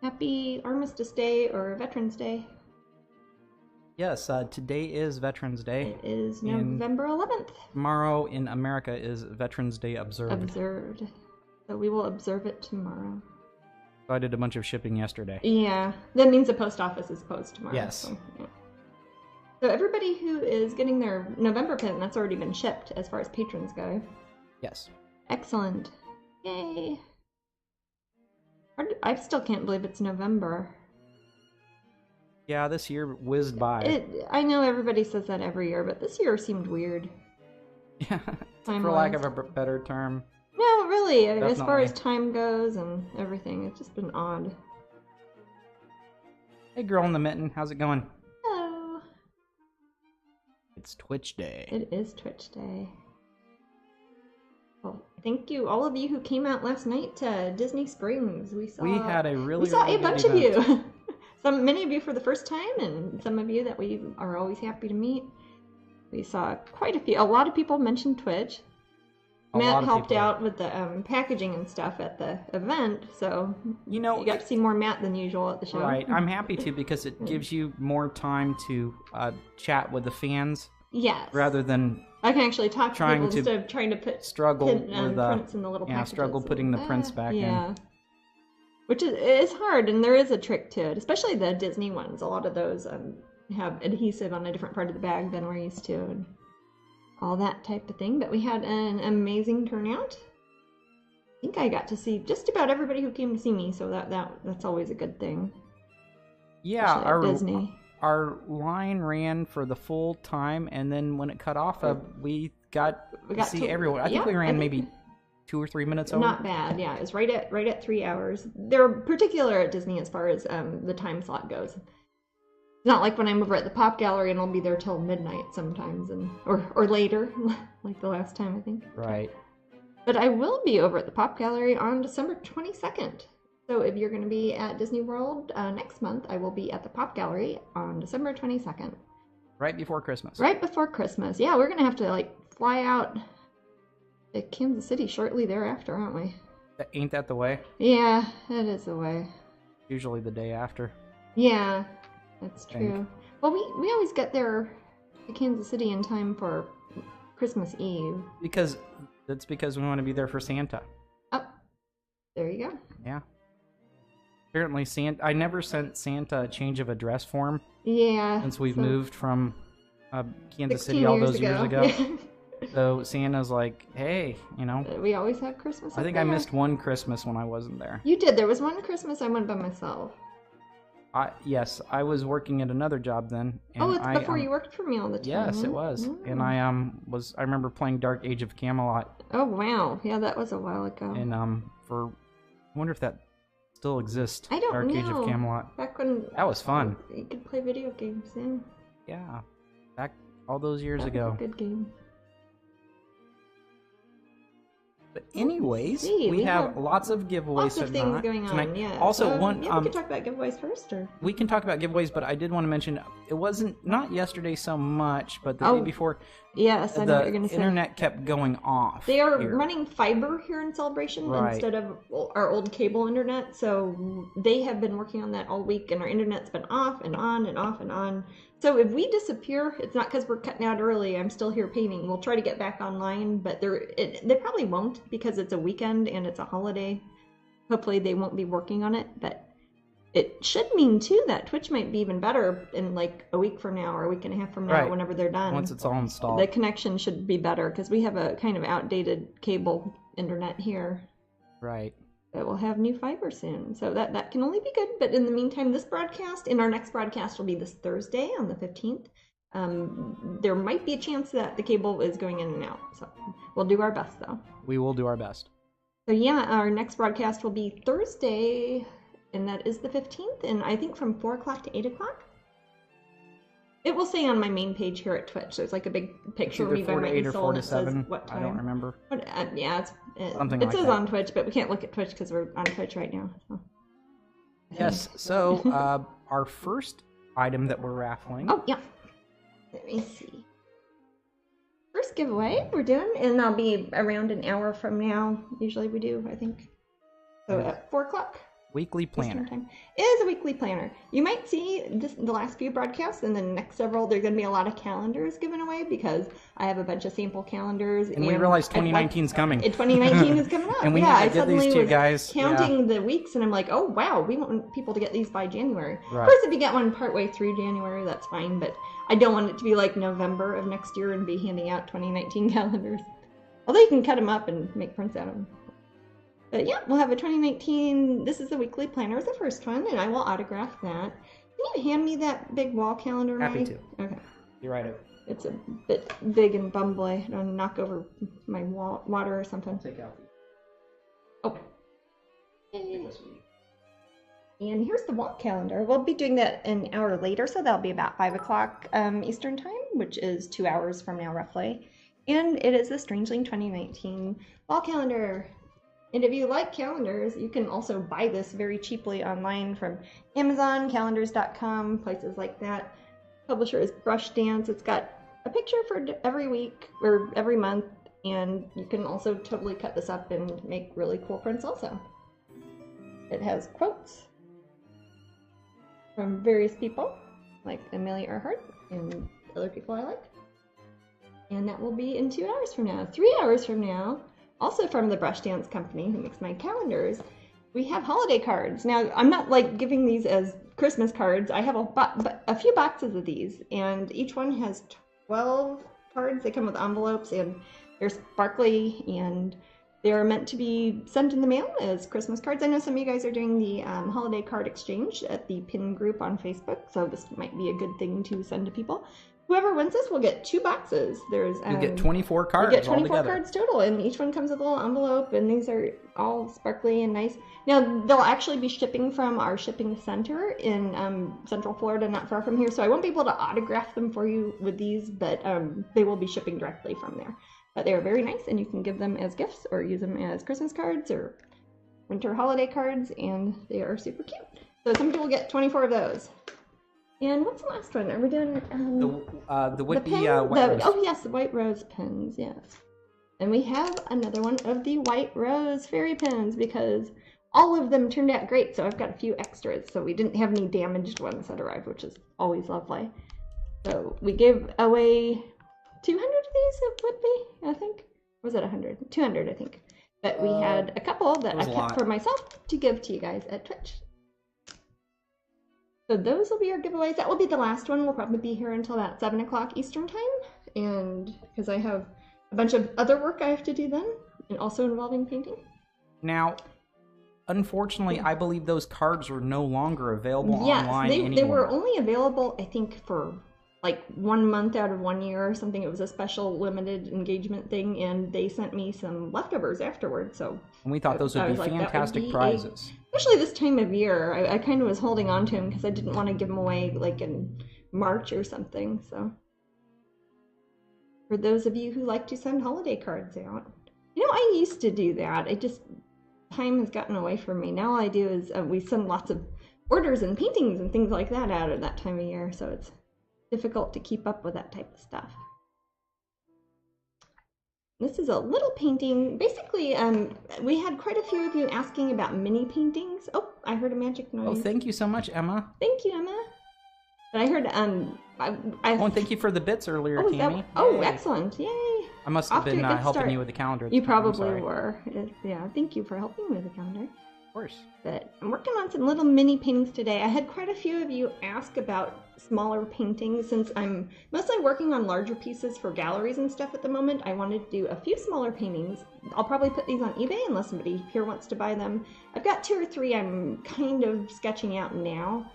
Happy Armistice Day or Veterans Day. Yes, today is Veterans Day. It is November 11th. Tomorrow in America is Veterans Day observed. So we will observe it tomorrow. So I did a bunch of shipping yesterday. Yeah, that means the post office is closed tomorrow. Yes. So, yeah. So everybody who is getting their November pin, that's already been shipped as far as patrons go. Yes. Excellent. Yay. I still can't believe it's November. Yeah, this year whizzed by. I know everybody says that every year, but this year seemed weird. Yeah, for lack of a better term. No, really, Definitely. As far as time goes and everything, it's just been odd. Hey girl in the mitten, how's it going? Hello. It's Twitch Day. It is Twitch Day. Well, thank you, all of you who came out last night to Disney Springs. We had a really a bunch of event. you. Many of you for the first time, and some of you that we are always happy to meet. We saw a lot of people mentioned Twitch. Matt helped out with the packaging and stuff at the event, so you got to see more Matt than usual at the show. Right, I'm happy to because it gives you more time to chat with the fans. Yes. Rather than I can actually talk to people instead of trying to put prints in the little packages. Struggle putting the prints back in. Which is hard, and there is a trick to it, especially the Disney ones. A lot of those have adhesive on a different part of the bag than we're used to, and all that type of thing. But we had an amazing turnout. I think I got to see just about everybody who came to see me, so that's always a good thing. Yeah, Disney. Our line ran for the full time, and then when it cut off, we got to see everyone. I think we ran maybe 2 or 3 minutes over. Not bad, yeah. It was right at 3 hours. They're particular at Disney as far as the time slot goes. It's not like when I'm over at the Pop Gallery and I'll be there till midnight sometimes, or later, like the last time I think. Right. But I will be over at the Pop Gallery on December 22nd. So if you're going to be at Disney World next month, I will be at the Pop Gallery on December 22nd. Right before Christmas. Right before Christmas. Yeah, we're going to have to fly out to Kansas City shortly thereafter, aren't we? Ain't that the way? Yeah, it is the way. Usually the day after. Yeah, that's true. Well, we always get there to Kansas City in time for Christmas Eve. Because we want to be there for Santa. Oh, there you go. Yeah. Apparently I never sent Santa a change of address form. Yeah. Since we've moved from Kansas City all those years ago. So Santa's like, hey, we always have Christmas. I think I missed one Christmas when I wasn't there. You did. There was one Christmas I went by myself. Yes, I was working at another job then. And it's before you worked for me all the time. Yes, it was. And I remember playing Dark Age of Camelot. Oh wow, yeah, that was a while ago. And I wonder if that still exists. I don't know. Dark Age of Camelot. Back when that was fun. You could play video games, yeah. Yeah, back all those years ago. Was a good game. But anyways, we have lots of giveaways lots of things going on tonight. Yeah. Also, we can talk about giveaways first, or we can talk about giveaways. But I did want to mention it wasn't not yesterday so much, but the day before. Yes, I know what you're going to say. The internet kept going off. They are running fiber here in Celebration instead of our old cable internet. So they have been working on that all week, and our internet's been off and on and off and on. So if we disappear, it's not because we're cutting out early. I'm still here painting. We'll try to get back online, but they probably won't because it's a weekend and it's a holiday. Hopefully they won't be working on it, but it should mean too that Twitch might be even better in like a week from now or a week and a half from now, whenever they're done. Once it's all installed. The connection should be better because we have a kind of outdated cable internet here. Right. But we'll have new fiber soon, so that can only be good. But in the meantime, our next broadcast will be this Thursday on the 15th. There might be a chance that the cable is going in and out, so we'll do our best, though. We will do our best. So yeah, our next broadcast will be Thursday, and that is the 15th, and I think from 4 o'clock to 8 o'clock. It will say on my main page here at Twitch. There's like a big picture of me by my soul that says what time. I don't remember. But, yeah, something it like says that. on Twitch, but we can't look at Twitch because we're on Twitch right now. So. Yes. So our first item that we're raffling. Oh yeah. Let me see. First giveaway we're doing, and I'll be around an hour from now. Usually we do, I think. So at 4 o'clock. Weekly planner. It is a weekly planner. You might see the last few broadcasts and the next several, there's going to be a lot of calendars given away because I have a bunch of sample calendars. And we realize 2019 is coming. 2019 is coming up. And we need to get these to you guys. Counting the weeks, and I'm like, oh, wow, we want people to get these by January. Right. Of course, if you get one partway through January, that's fine, but I don't want it to be like November of next year and be handing out 2019 calendars. Although you can cut them up and make prints out of them. But yeah, we'll have a 2019, this is the weekly planner, the first one, and I will autograph that. Can you hand me that big wall calendar, Mike? Happy to. Okay. You're right. It's a bit big and bumbly. I don't want to knock over my water or something. Take out the... Oh. And here's the wall calendar. We'll be doing that an hour later, so that'll be about 5 o'clock Eastern time, which is 2 hours from now, roughly. And it is the Strangeling 2019 wall calendar. And if you like calendars, you can also buy this very cheaply online from Amazon, calendars.com, places like that. Publisher is Brush Dance. It's got a picture for every week or every month, and you can also totally cut this up and make really cool prints also. It has quotes from various people, like Amelia Earhart and other people I like. And that will be in 2 hours from now. 3 hours from now, also from the Brush Dance company who makes my calendars, we have holiday cards. Now, I'm not like giving these as Christmas cards. I have a few boxes of these, and each one has 12 cards. They come with envelopes, and they're sparkly, and they're meant to be sent in the mail as Christmas cards. I know some of you guys are doing the holiday card exchange at the pin group on Facebook, so this might be a good thing to send to people. Whoever wins this will get 2 boxes. You get 24 cards. You get 24 cards total, and each one comes with a little envelope, and these are all sparkly and nice. Now, they'll actually be shipping from our shipping center in Central Florida, not far from here, so I won't be able to autograph them for you with these, but they will be shipping directly from there. But they're very nice, and you can give them as gifts or use them as Christmas cards or winter holiday cards, and they are super cute. So some people get 24 of those. And what's the last one? Are we doing the Whitby White Rose? Oh yes, the White Rose pins, yes. And we have another one of the White Rose fairy pins because all of them turned out great, so I've got a few extras. So we didn't have any damaged ones that arrived, which is always lovely. So we gave away 200 of these at Whitby, I think. Or was it 100? 200, I think. But we had a couple that I kept for myself to give to you guys at Twitch. So those will be our giveaways. That will be the last one. We'll probably be here until about 7 o'clock Eastern time. And because I have a bunch of other work I have to do then, and also involving painting. Now, unfortunately, I believe those cards were no longer available online anymore. Yes, they were only available, I think, for like 1 month out of 1 year or something. It was a special limited engagement thing, and they sent me some leftovers afterwards. So, and we thought those would be fantastic prizes. Especially this time of year. I kind of was holding on to them because I didn't want to give them away like in March or something. So, for those of you who like to send holiday cards out, I used to do that. Time has gotten away from me. Now all I do is we send lots of orders and paintings and things like that out at that time of year. So it's difficult to keep up with that type of stuff. This is a little painting. Basically, we had quite a few of you asking about mini paintings. Oh, I heard a magic noise. Oh, thank you so much, Emma. Thank you, Emma. But I heard, and thank you for the bits earlier, Tammy. Excellent. Yay. I must have been helping you with the calendar. You probably were. Yeah, thank you for helping me with the calendar. Of course. But I'm working on some little mini paintings today. I had quite a few of you ask about smaller paintings. Since I'm mostly working on larger pieces for galleries and stuff at the moment, I wanted to do a few smaller paintings. I'll probably put these on eBay unless somebody here wants to buy them. I've got 2 or 3 I'm kind of sketching out now.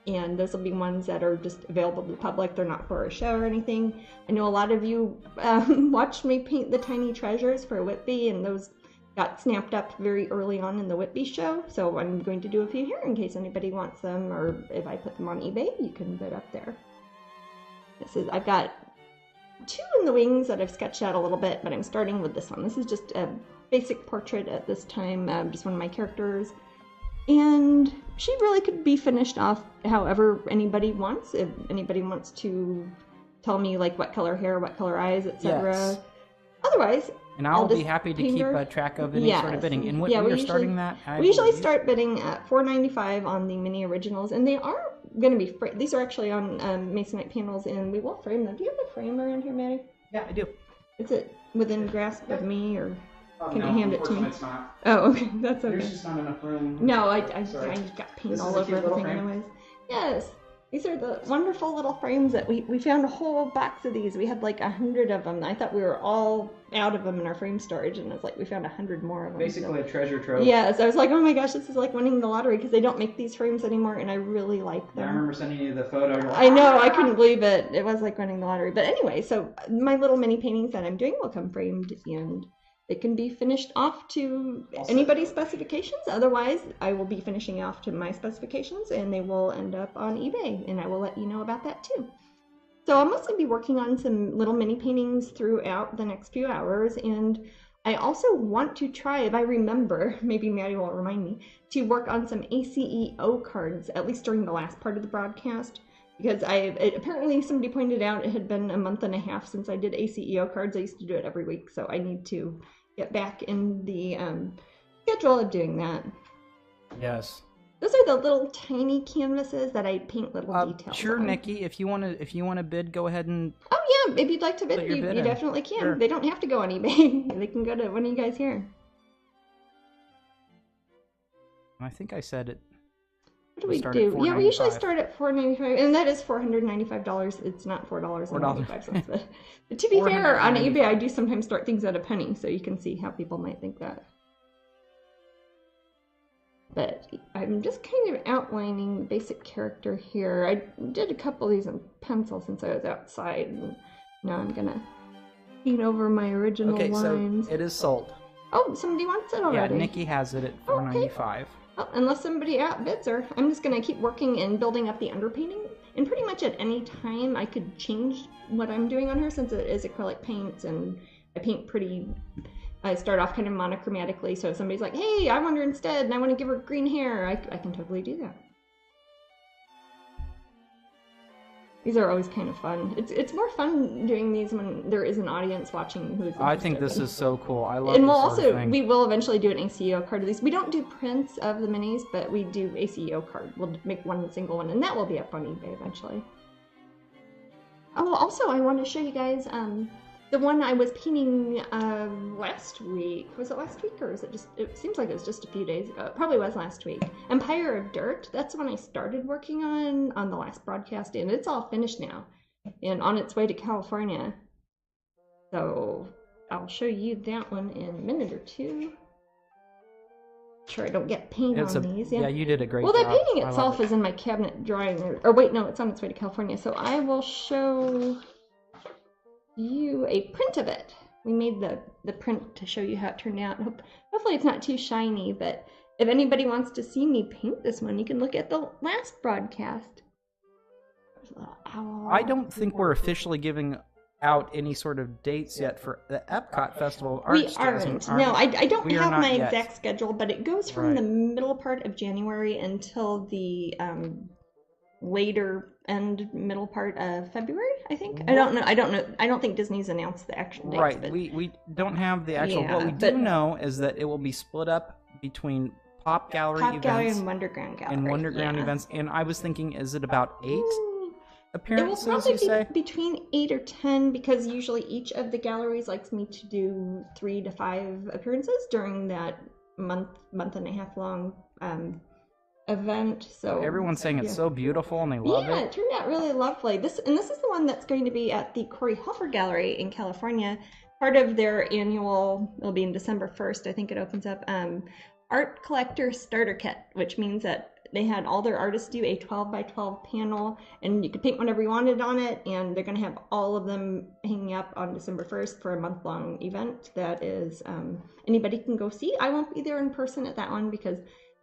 And those will be ones that are just available to the public. They're not for a show or anything. I know a lot of you watched me paint the tiny treasures for Whitby, and those got snapped up very early on in the Whitby show. So I'm going to do a few here in case anybody wants them, or if I put them on eBay, you can bid up there. I've got 2 in the wings that I've sketched out a little bit, but I'm starting with this one. This is just a basic portrait at this time, just one of my characters. And she really could be finished off however anybody wants. If anybody wants to tell me like what color hair, what color eyes, etc. Yes. Otherwise, And I'll be happy to keep track of any sort of bidding. And what we're starting that? We usually start bidding at $4.95 on the mini originals, and they are going to be these are actually on masonite panels, and we will frame them. Do you have a frame around here, Maddie? Yeah, I do. Is it within grasp of me, or can you hand it to me? It's not. Oh, okay, that's okay. There's just not enough room. No, I got paint all over everything anyways. Yes. These are the wonderful little frames that we found a whole box of these. We had like 100 of them. I thought we were all out of them in our frame storage, and it's like we found 100 more of them. Basically a treasure trove. Yes, I was like, oh my gosh, this is like winning the lottery, because they don't make these frames anymore, and I really like them. I remember sending you the photo. Like, I know, I couldn't believe it. It was like winning the lottery. But anyway, so my little mini paintings that I'm doing will come framed, and they can be finished off to anybody's specifications. Otherwise, I will be finishing off to my specifications, and they will end up on eBay, and I will let you know about that too. So I'll mostly be working on some little mini paintings throughout the next few hours, and I also want to try, if I remember, maybe Maddie will remind me, to work on some ACEO cards, at least during the last part of the broadcast. Because apparently somebody pointed out it had been a month and a half since I did ACEO cards. I used to do it every week, so I need to get back in the schedule of doing that. Yes. Those are the little tiny canvases that I paint little details. Sure, on. Nikki. If you want to bid, go ahead and. Oh yeah, if you'd like to bid, you definitely can. Sure. They don't have to go on eBay. They can go to one of you guys here. I think I said it. What do we do? Yeah, we usually start at $4.95, and that is $495. It's not $4.95. But to be fair, on eBay, I do sometimes start things at a penny, so you can see how people might think that. But I'm just kind of outlining the basic character here. I did a couple of these in pencil since I was outside, and now I'm gonna paint over my original lines. So it is sold. Oh, somebody wants it already. Yeah, Nikki has it at $4.95. Okay. Well, unless somebody outbids her, I'm just going to keep working and building up the underpainting. And pretty much at any time, I could change what I'm doing on her, since it is acrylic paints, and I paint I start off kind of monochromatically, so if somebody's like, hey, I want her instead, and I want to give her green hair, I can totally do that. These are always kind of fun. It's more fun doing these when there is an audience watching who's interested. I think this is so cool. I love and this we will eventually do an ACEO card of these. We don't do prints of the minis, but we do ACEO card. We'll make one single one, and that will be up on eBay eventually. Oh, also I want to show you guys the one I was painting last week. Was it last week, or is it just? It seems like it was just a few days ago. It probably was last week. Empire of Dirt. That's the one I started working on the last broadcast, and it's all finished now, and on its way to California. So I'll show you that one in a minute or two. Sure, I don't get paint on these. Yeah, you did a great job. Well, the painting itself is in my cabinet drawing, or wait, no, it's on its way to California. So I will show you a print of it. We made the print to show you how it turned out. Hopefully it's not too shiny, but if anybody wants to see me paint this one, you can look at the last broadcast. There's a little owl. I don't think we're officially giving out any sort of dates yet for the Epcot Festival. We aren't. No, I don't have my exact schedule, but it goes from the middle part of January until the later middle part of February, I think. I don't know. I don't think Disney's announced the actual dates. Right. But we don't have the actual. What we do know is that it will be split up between Pop Gallery events and Wonderground Gallery. And Wonderground events. And I was thinking, is it about 8 appearances? It will probably be between 8 or 10, because usually each of the galleries likes me to do 3 to 5 appearances during that month and a half long event. So everyone's saying it's so beautiful and they love it. Yeah, it turned out really lovely. This is the one that's going to be at the Corey Helfer Gallery in California. Part of their annual, it'll be in December 1st, I think it opens up, Art Collector Starter Kit, which means that they had all their artists do a 12 by 12 panel, and you could paint whatever you wanted on it, and they're going to have all of them hanging up on December 1st for a month-long event that is anybody can go see. I won't be there in person at that one because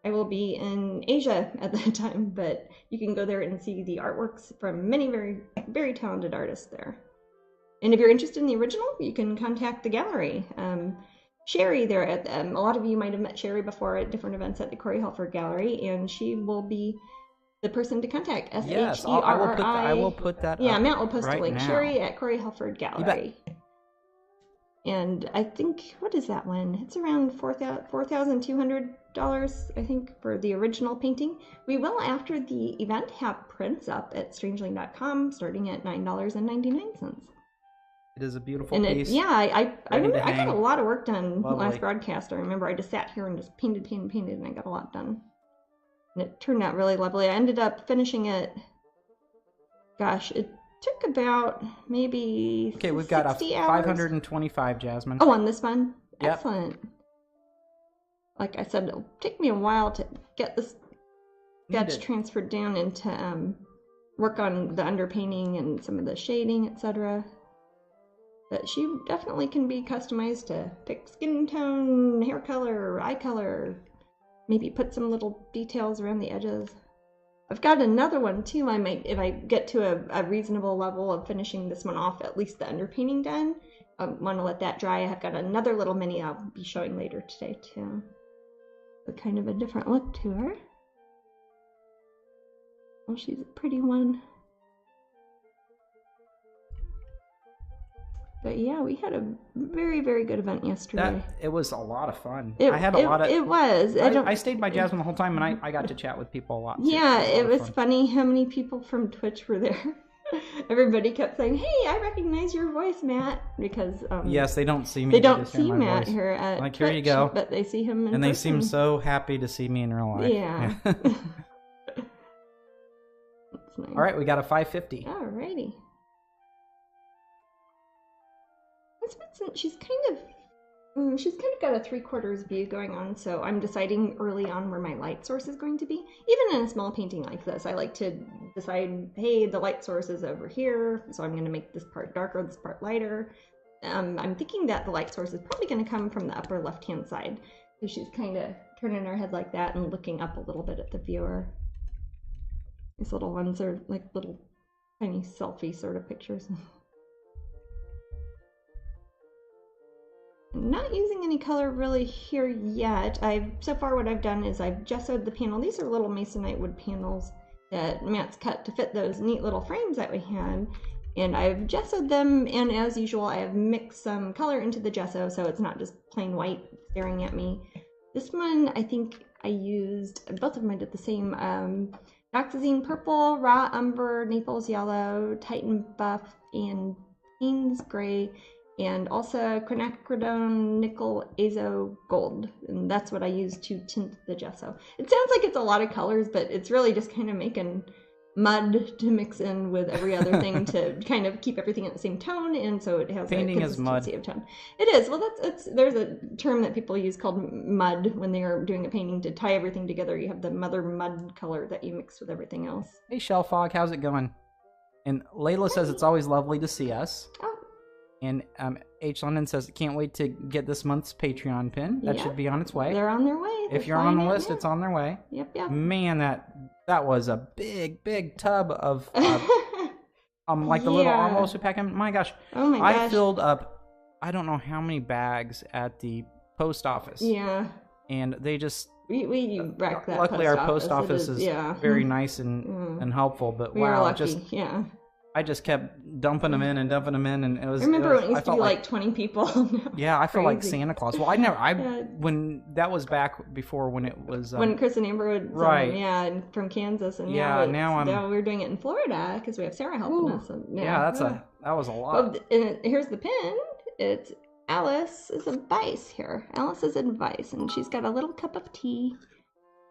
I will be in Asia at that time, but you can go there and see the artworks from many very, very talented artists there. And if you're interested in the original, you can contact the gallery. Sherry there at a lot of you might have met Sherry before at different events at the Corey Helfer Gallery, and she will be the person to contact. Yes, I will put that yeah, up. Matt will post right a link. Now. Sherry at Corey Helfer Gallery. And I think, what is that one? It's around $4,200, I think, for the original painting. We will, after the event, have prints up at strangeling.com starting at $9.99. It is a beautiful piece. I remember I got a lot of work done last broadcast. I remember I just sat here and just painted, and I got a lot done. And it turned out really lovely. I ended up finishing it, gosh, it took about maybe 60 hours. We've got a 525, Jasmine. Oh, on this one? Yep. Excellent. Like I said, it'll take me a while to get this sketch transferred down into work on the underpainting and some of the shading, etc. But she definitely can be customized to pick skin tone, hair color, eye color, maybe put some little details around the edges. I've got another one too. I might, if I get to a reasonable level of finishing this one off, at least the underpainting done, I want to let that dry. I've got another little mini I'll be showing later today too. But kind of a different look to her. Oh, she's a pretty one. But yeah, we had a very, very good event yesterday. It was a lot of fun. It was. I stayed by Jasmine the whole time, and I got to chat with people a lot. Yeah, it was funny how many people from Twitch were there. Everybody kept saying, "Hey, I recognize your voice, Matt," because yes, they don't see me. They don't see Matt here at like Twitch, here you go, but they see him in and person. they seem so happy to see me in real life. Yeah. That's nice. All right, we got a 550. Alrighty. Miss Vincent, she's kind of got a 3/4 view going on, so I'm deciding early on where my light source is going to be. Even in a small painting like this, I like to decide, hey, the light source is over here, so I'm going to make this part darker, this part lighter. I'm thinking that the light source is probably going to come from the upper left-hand side. So she's kind of turning her head like that and looking up a little bit at the viewer. These little ones are like little tiny selfie sort of pictures. I'm not using any color really here yet. So far what I've done is I've gessoed the panel. These are little masonite wood panels that Matt's cut to fit those neat little frames that we had. And I've gessoed them, and as usual, I have mixed some color into the gesso so it's not just plain white staring at me. This one, I think I used, both of them I did the same, Oxazine Purple, Raw Umber, Naples Yellow, Titan Buff, and Payne's Gray, and also quinacridone nickel azo gold, and that's what I use to tint the gesso. It sounds like it's a lot of colors, but it's really just kind of making mud to mix in with every other thing to kind of keep everything at the same tone, and so it has painting a consistency of tone. It is. Well, there's a term that people use called mud when they are doing a painting to tie everything together. You have the mother mud color that you mix with everything else. Hey, Shellfog, how's it going? And Layla says it's always lovely to see us. Oh. And H. London says, can't wait to get this month's Patreon pin. That should be on its way. They're on their way. If you're on the list, it's on their way. Yep. Man, that was a big tub of like the little envelopes we pack in. My gosh. Oh my gosh. I filled up I don't know how many bags at the post office. Yeah. And they just we wrecked that. Luckily our post office is very nice and helpful, but we were lucky. I just kept dumping them in, and it was. I remember when it used to be like 20 people. Yeah, I feel like Santa Claus. Well, when that was back before when it was when Chris and Amber would and from Kansas, and now we're doing it in Florida because we have Sarah helping us. And, that was a lot. Well, and here's the pin. It's Alice's advice here. Alice's advice, and she's got a little cup of tea,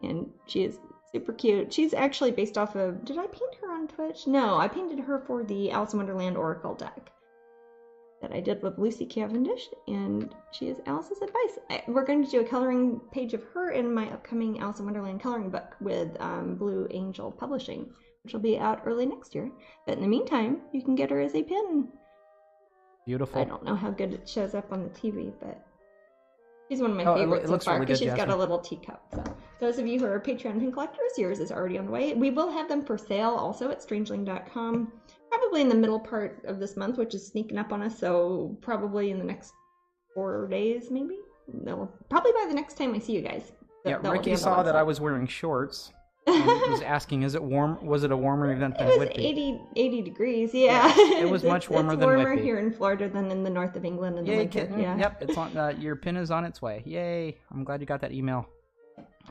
and she is super cute. She's actually based off of, did I paint her on Twitch? No, I painted her for the Alice in Wonderland Oracle deck that I did with Lucy Cavendish, and she is Alice's advice. We're going to do a coloring page of her in my upcoming Alice in Wonderland coloring book with Blue Angel Publishing, which will be out early next year. But in the meantime, you can get her as a pin. Beautiful. I don't know how good it shows up on the TV, but she's one of my favorites so far because she's got a little teacup. So those of you who are Patreon pin collectors, yours is already on the way. We will have them for sale also at strangeling.com, probably in the middle part of this month, which is sneaking up on us. So probably in the next 4 days, maybe. No, probably by the next time I see you guys. Ricky saw that I was wearing shorts, was asking, is it warm? Was it a warmer event than Whitby? It was 80 degrees, yeah. It was much warmer than Whitby. It's warmer here in Florida than in the north of England in the winter. Yeah. Yep, it's on. Your pin is on its way. Yay! I'm glad you got that email.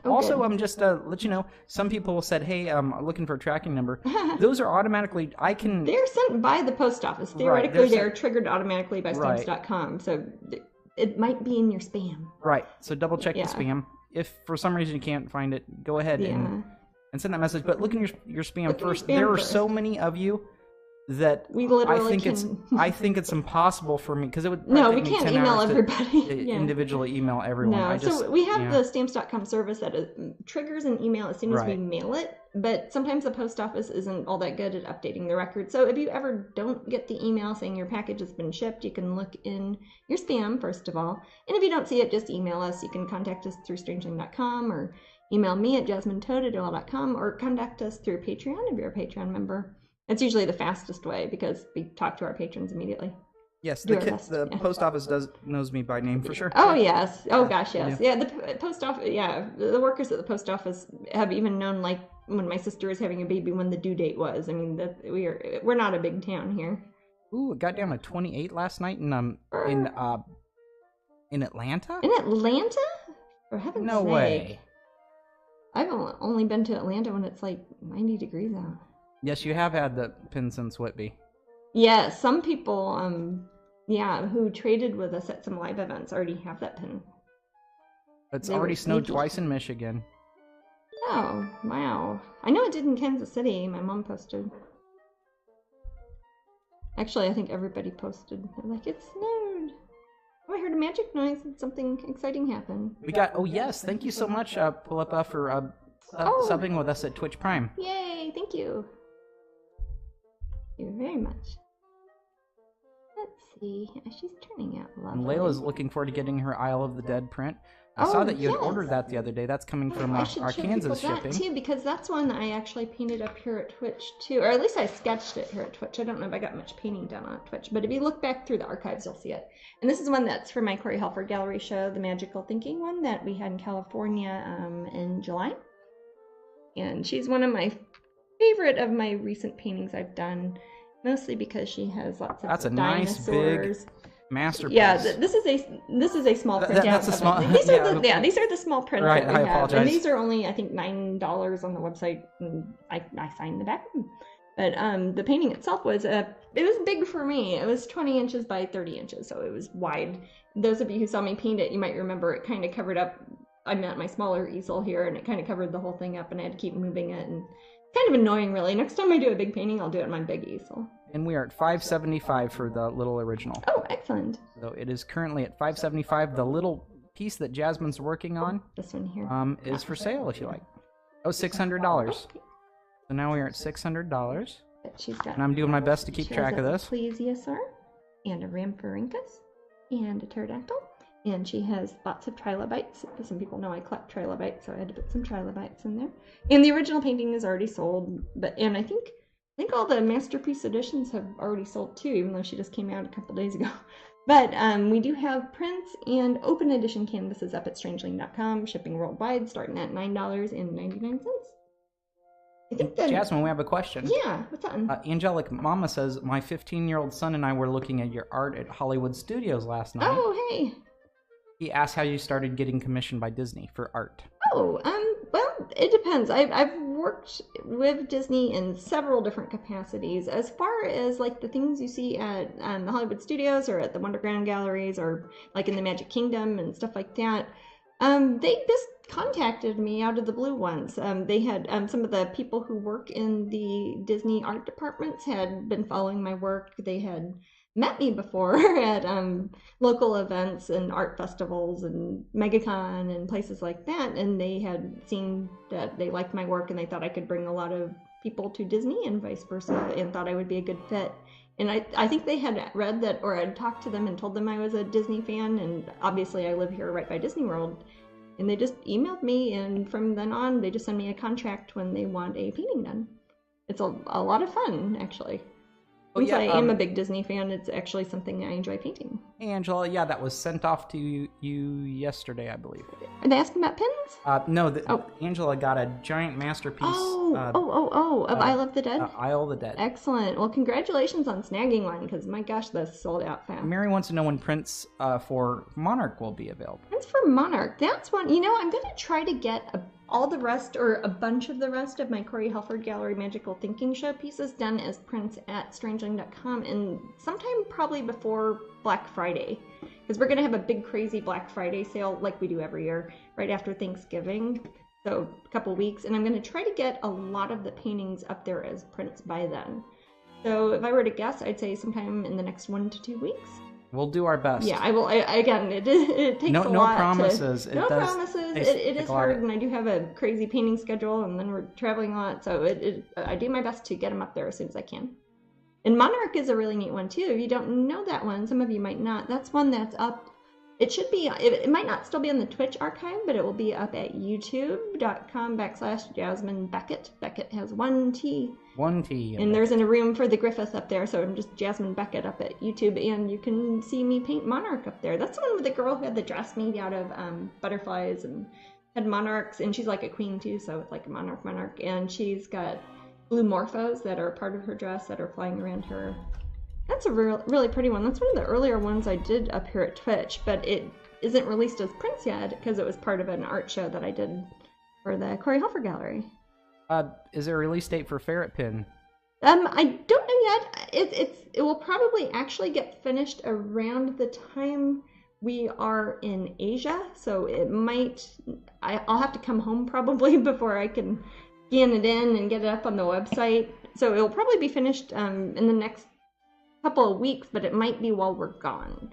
Oh, also, good. Just to let you know, some people said, "Hey, I'm looking for a tracking number." Those are automatically. They're sent by the post office. Theoretically, they're triggered automatically by stamps.com. So it might be in your spam. Right. So double check the spam. If for some reason you can't find it, go ahead and send that message. But look in your spam first. There are so many of you that we literally I think it's impossible for me because it would we can't email everybody individually email everyone. No, so we have the stamps.com service that triggers an email as soon as we mail it, but sometimes the post office isn't all that good at updating the record. So if you ever don't get the email saying your package has been shipped, you can look in your spam first of all, and if you don't see it, just email us. You can contact us through strangeling.com or email me at jasminetoad@aol.com or contact us through Patreon if you're a Patreon member. It's usually the fastest way because we talk to our patrons immediately. Yes, the post office knows me by name for sure. Oh, yes. Oh, gosh, yes. Yeah, the post office, the workers at the post office have even known, like, when my sister was having a baby, when the due date was. I mean, we're not a big town here. Ooh, it got down to 28 last night in Atlanta? In Atlanta? For heaven's sake. No way. I've only been to Atlanta when it's, like, 90 degrees out. Yes, you have had the pin since Whitby. Yeah, some people, who traded with us at some live events already have that pin. It's already snowed twice in Michigan. Oh, wow. I know it did in Kansas City. My mom posted. Actually, I think everybody posted. They're like, it snowed. Oh, I heard a magic noise and something exciting happened. We got, yes, thank you so much, Pulippa, for subbing with us at Twitch Prime. Yay, thank you. Thank you very much. Let's see. She's turning out lovely. And Layla's looking forward to getting her Isle of the Dead print. I saw that you had ordered that the other day. That's coming from our Kansas shipping. That too, because that's one I actually painted up here at Twitch too, or at least I sketched it here at Twitch. I don't know if I got much painting done on Twitch, but if you look back through the archives, you'll see it. And this is one that's for my Corey Halford Gallery show, the Magical Thinking one that we had in California in July. And she's one of my favorite of my recent paintings I've done, mostly because she has lots of That's a dinosaurs. Nice big masterpiece. Yeah, this is a small print. That's a small. These are the small prints that we have, apologize. and these are only I think $9 on the website. And I signed the back. But the painting itself was it was big for me. It was 20 inches by 30 inches, so it was wide. Those of you who saw me paint it, you might remember it kind of covered up. I'm at my smaller easel here, and it kind of covered the whole thing up, and I had to keep moving it, and it's kind of annoying, really. Next time I do a big painting, I'll do it on my big easel. And we are at $5.75 for the little original. Oh, excellent. So it is currently at $5.75. The little piece that Jasmine's working on, this one here, is for sale if you like. Oh, $600. So now we are at $600. She's got. And I'm doing my best to keep track of this. Plesiosaur, and a Rhamphorhynchus, and a pterodactyl. And she has lots of trilobites. Some people know I collect trilobites, so I had to put some trilobites in there. And the original painting is already sold, and I think all the masterpiece editions have already sold too, even though she just came out a couple days ago. But we do have prints and open edition canvases up at strangeling.com, shipping worldwide, starting at $9.99. I think that, Jasmine, we have a question. Yeah, what's that? Angelic Mama says, my 15-year-old son and I were looking at your art at Hollywood Studios last night. Oh, hey. He asked how you started getting commissioned by Disney for art. Oh, well, it depends. I've worked with Disney in several different capacities. As far as like the things you see at the Hollywood Studios or at the Wonderground galleries or like in the Magic Kingdom and stuff like that, they just contacted me out of the blue once. They had some of the people who work in the Disney art departments had been following my work. They had met me before at local events and art festivals and MegaCon and places like that, and they had seen that they liked my work and they thought I could bring a lot of people to Disney and vice versa, and thought I would be a good fit. And I think they had read that, or I'd talked to them and told them I was a Disney fan, and obviously I live here right by Disney World, and they just emailed me, and from then on they just send me a contract when they want a painting done. It's a lot of fun, actually. Since I am a big Disney fan, it's actually something I enjoy painting. Hey, Angela, yeah, that was sent off to you yesterday, I believe. Are they asking about pins? No, Angela got a giant masterpiece. Of Isle of the Dead? Isle of the Dead. Excellent. Well, congratulations on snagging one, because my gosh, that's sold out fast. Mary wants to know when prints for Monarch will be available. Prints for Monarch, that's one. You know, I'm going to try to get all the rest, or a bunch of the rest of my Corey Helford Gallery Magical Thinking Show pieces done as prints at strangeling.com, and sometime probably before Black Friday, because we're going to have a big crazy Black Friday sale like we do every year right after Thanksgiving, so a couple weeks, and I'm going to try to get a lot of the paintings up there as prints by then. So if I were to guess, I'd say sometime in the next 1 to 2 weeks. We'll do our best. Yeah, I will. Again, it takes a lot. No promises. No promises. It is hard, and I do have a crazy painting schedule, and then we're traveling a lot, so I do my best to get them up there as soon as I can. And Monarch is a really neat one, too. If you don't know that one, some of you might not. That's one that's up. It should be, it might not still be in the Twitch archive, but it will be up at youtube.com/Jasmine Becket. Becket has 1 T. 1 T. And there's a room for the Griffith up there, so I'm just Jasmine Becket up at YouTube, and you can see me paint Monarch up there. That's the one with the girl who had the dress made out of butterflies and had monarchs, and she's like a queen too, so it's like a monarch, and she's got blue morphos that are part of her dress that are flying around her. That's a really pretty one. That's one of the earlier ones I did up here at Twitch, but it isn't released as prints yet because it was part of an art show that I did for the Corey Helford Gallery. Is there a release date for Ferret Pin? I don't know yet. It will probably actually get finished around the time we are in Asia, so it might. I'll have to come home probably before I can scan it in and get it up on the website. So it will probably be finished in the next couple of weeks, but it might be while we're gone.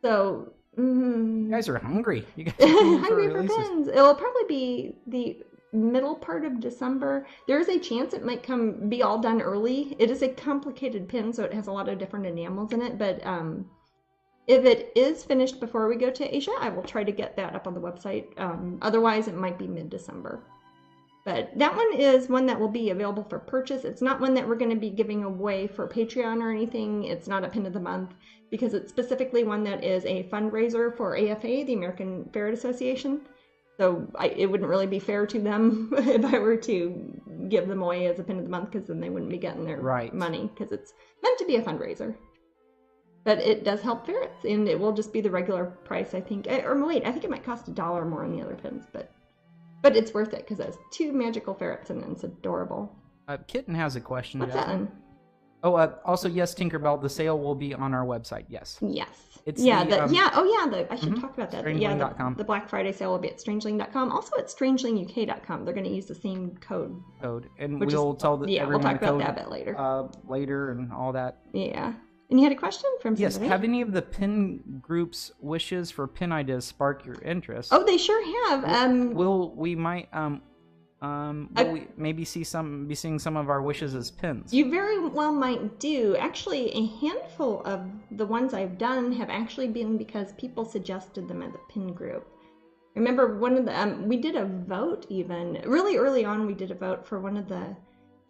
So you guys are hungry. You guys are hungry for pins. It will probably be the middle part of December. There is a chance it might be all done early. It is a complicated pin, so it has a lot of different enamels in it, but if it is finished before we go to Asia, I will try to get that up on the website. Otherwise, it might be mid-December. But that one is one that will be available for purchase. It's not one that we're going to be giving away for Patreon or anything. It's not a pin of the month because it's specifically one that is a fundraiser for AFA, the American Ferret Association. So it wouldn't really be fair to them if I were to give them away as a pin of the month, because then they wouldn't be getting their money, because it's meant to be a fundraiser. But it does help ferrets, and it will just be the regular price, I think. Or wait, I think it might cost $1 more on the other pins, but it's worth it because it has 2 magical ferrets and it's adorable. Kitten has a question. What's that one? Oh, also, yes, Tinkerbell, the sale will be on our website. Yes. Yes. It's I should talk about that. Strangeling.com. The Black Friday sale will be at strangeling.com. Also at strangelinguk.com. They're going to use the same code. And we'll tell everyone we'll talk the code about that a bit later. Later and all that. Yeah. And you had a question from somebody? Yes. Have any of the pin group's wishes for pin ideas spark your interest? Oh, they sure have. We maybe seeing some of our wishes as pins? You very well might do. Actually, a handful of the ones I've done have actually been because people suggested them as a pin group. Remember one of the we did a vote even really early on. We did a vote for one of the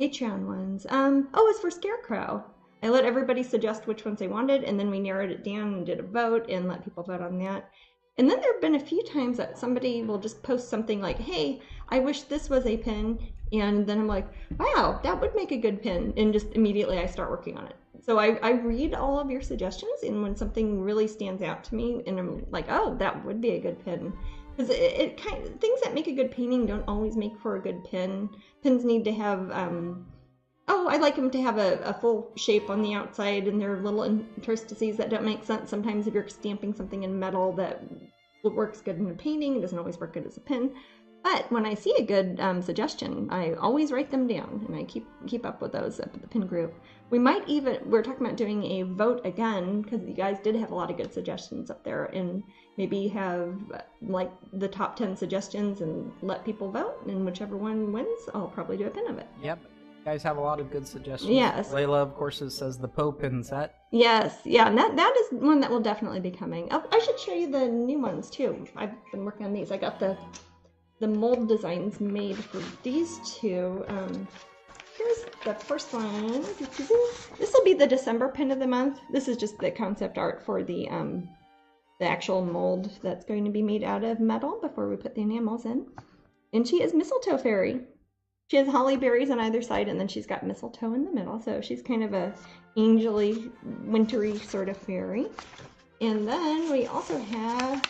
Patreon ones. It was for Scarecrow. I let everybody suggest which ones they wanted, and then we narrowed it down and did a vote and let people vote on that. And then there have been a few times that somebody will just post something like, hey, I wish this was a pin. And then I'm like, wow, that would make a good pin. And just immediately I start working on it. So I read all of your suggestions. And when something really stands out to me and I'm like, oh, that would be a good pin. Because things that make a good painting don't always make for a good pin. Pins need to have, I like them to have a full shape on the outside, and there are little interstices that don't make sense. Sometimes if you're stamping something in metal that works good in a painting, it doesn't always work good as a pin. But when I see a good suggestion, I always write them down, and I keep up with those up at the pin group. We're talking about doing a vote again, because you guys did have a lot of good suggestions up there, and maybe have like the top 10 suggestions and let people vote, and whichever one wins, I'll probably do a pin of it. Yep. Guys have a lot of good suggestions. Yes. Layla, of course, says the Poe pin set. Yes, yeah, and that is one that will definitely be coming. Oh, I should show you the new ones too. I've been working on these. I got the mold designs made for these two. Here here's the first one. This will be the December pin of the month. This is just the concept art for the actual mold that's going to be made out of metal before we put the enamels in. And she is Mistletoe Fairy. She has holly berries on either side, and then she's got mistletoe in the middle. So she's kind of a angely, wintry sort of fairy. And then we also have,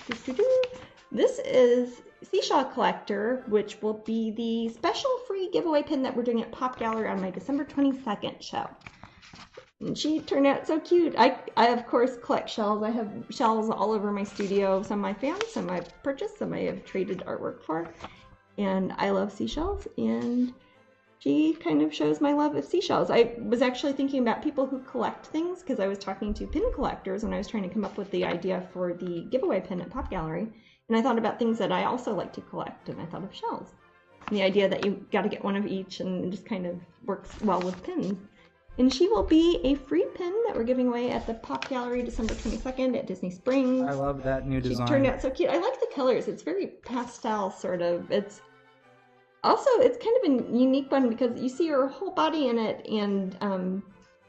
this is Seashell Collector, which will be the special free giveaway pin that we're doing at Pop Gallery on my December 22nd show. And she turned out so cute. I of course collect shells. I have shells all over my studio. Some I found, some I've purchased, some I have traded artwork for. And I love seashells, and she kind of shows my love of seashells. I was actually thinking about people who collect things, because I was talking to pin collectors when I was trying to come up with the idea for the giveaway pin at Pop Gallery. And I thought about things that I also like to collect, and I thought of shells. And the idea that you got to get one of each, and it just kind of works well with pins. And she will be a free pin that we're giving away at the Pop Gallery December 22nd at Disney Springs. I love that new design. She turned out so cute. I like the colors. It's very pastel, sort of. It's also, it's kind of a unique one because you see her whole body in it, and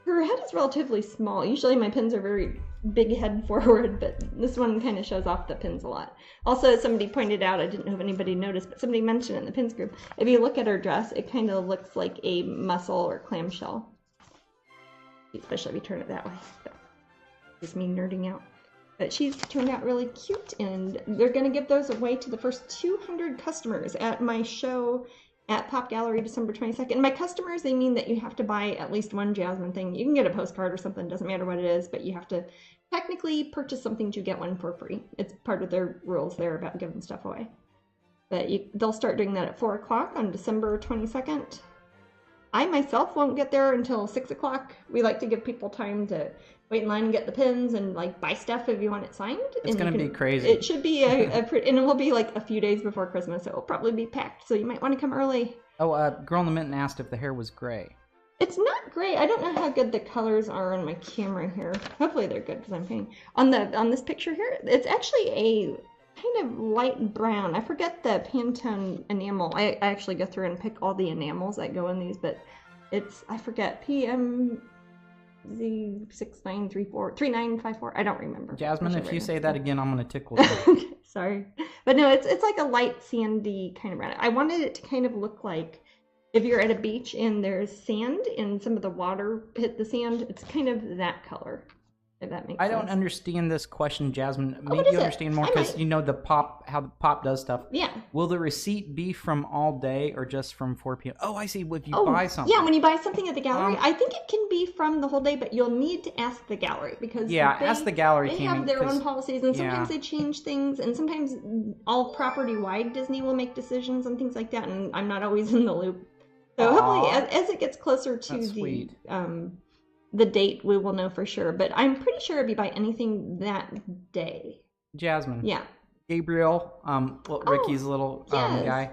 her head is relatively small. Usually my pins are very big head forward, but this one kind of shows off the pins a lot. Also, as somebody pointed out, I didn't know if anybody noticed, but somebody mentioned it in the pins group, if you look at her dress, it kind of looks like a mussel or clamshell. Especially if you turn it that way. So, just me nerding out. But she's turned out really cute, and they're going to give those away to the first 200 customers at my show at Pop Gallery December 22nd. And by customers, they mean that you have to buy at least one Jasmine thing. You can get a postcard or something, doesn't matter what it is, but you have to technically purchase something to get one for free. It's part of their rules there about giving stuff away. But they'll start doing that at 4 o'clock on December 22nd. I myself won't get there until 6 o'clock. We like to give people time to wait in line and get the pins and like buy stuff if you want it signed. It's going to be crazy. It should be and it will be like a few days before Christmas, so it'll probably be packed. So you might want to come early. Oh, Girl in the Mitten asked if the hair was gray. It's not gray. I don't know how good the colors are on my camera here. Hopefully they're good because I'm painting. On this picture here, it's actually a kind of light brown. I forget the Pantone enamel. I actually go through and pick all the enamels that go in these, but it's, I forget, PMZ69343954. I don't remember. Jasmine, if you say that again, I'm going to tickle you. Okay, sorry. But no, it's like a light sandy kind of brown. I wanted it to kind of look like if you're at a beach and there's sand and some of the water hit the sand, it's kind of that color. If that makes sense. I don't understand this question, Jasmine. Maybe you understand more because you know how the Pop does stuff. Yeah. Will the receipt be from all day or just from 4 p.m.? Oh, I see. If you buy something. Yeah, when you buy something at the gallery, I think it can be from the whole day, but you'll need to ask the gallery because ask the gallery. They have their own policies, and sometimes they change things, and sometimes all property-wide Disney will make decisions and things like that, and I'm not always in the loop. So hopefully, as it gets closer to the date, we will know for sure. But I'm pretty sure if you buy anything that day. Jasmine. Yeah. Gabriel, Ricky's little guy,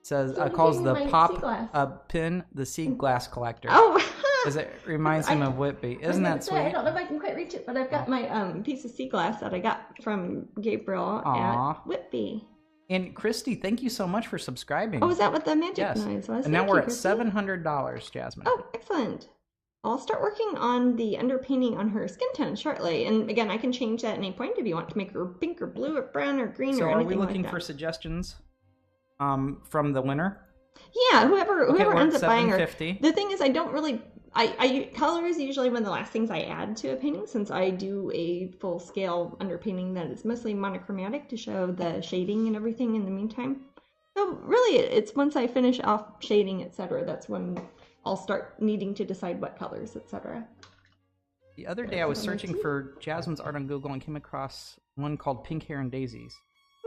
says calls the Pop pin the sea glass collector. Oh. Because it reminds him of Whitby. Isn't that sweet? I don't know if I can quite reach it, but I've got my piece of sea glass that I got from Gabriel at Whitby. And Christy, thank you so much for subscribing. Oh, is that what the magic noise was? And now we're at $700, Jasmine. Oh, excellent. I'll start working on the underpainting on her skin tone shortly. And again, I can change that at any point if you want to make her pink or blue or brown or green or anything like that. So are we looking for suggestions from the winner? Yeah, whoever ends up buying her. The thing is, I don't really... color is usually one of the last things I add to a painting, since I do a full-scale underpainting that is mostly monochromatic to show the shading and everything in the meantime. So really, it's once I finish off shading, etc., that's when I'll start needing to decide what colors, etc. The other day I was searching for Jasmine's art on Google and came across one called Pink Hair and Daisies.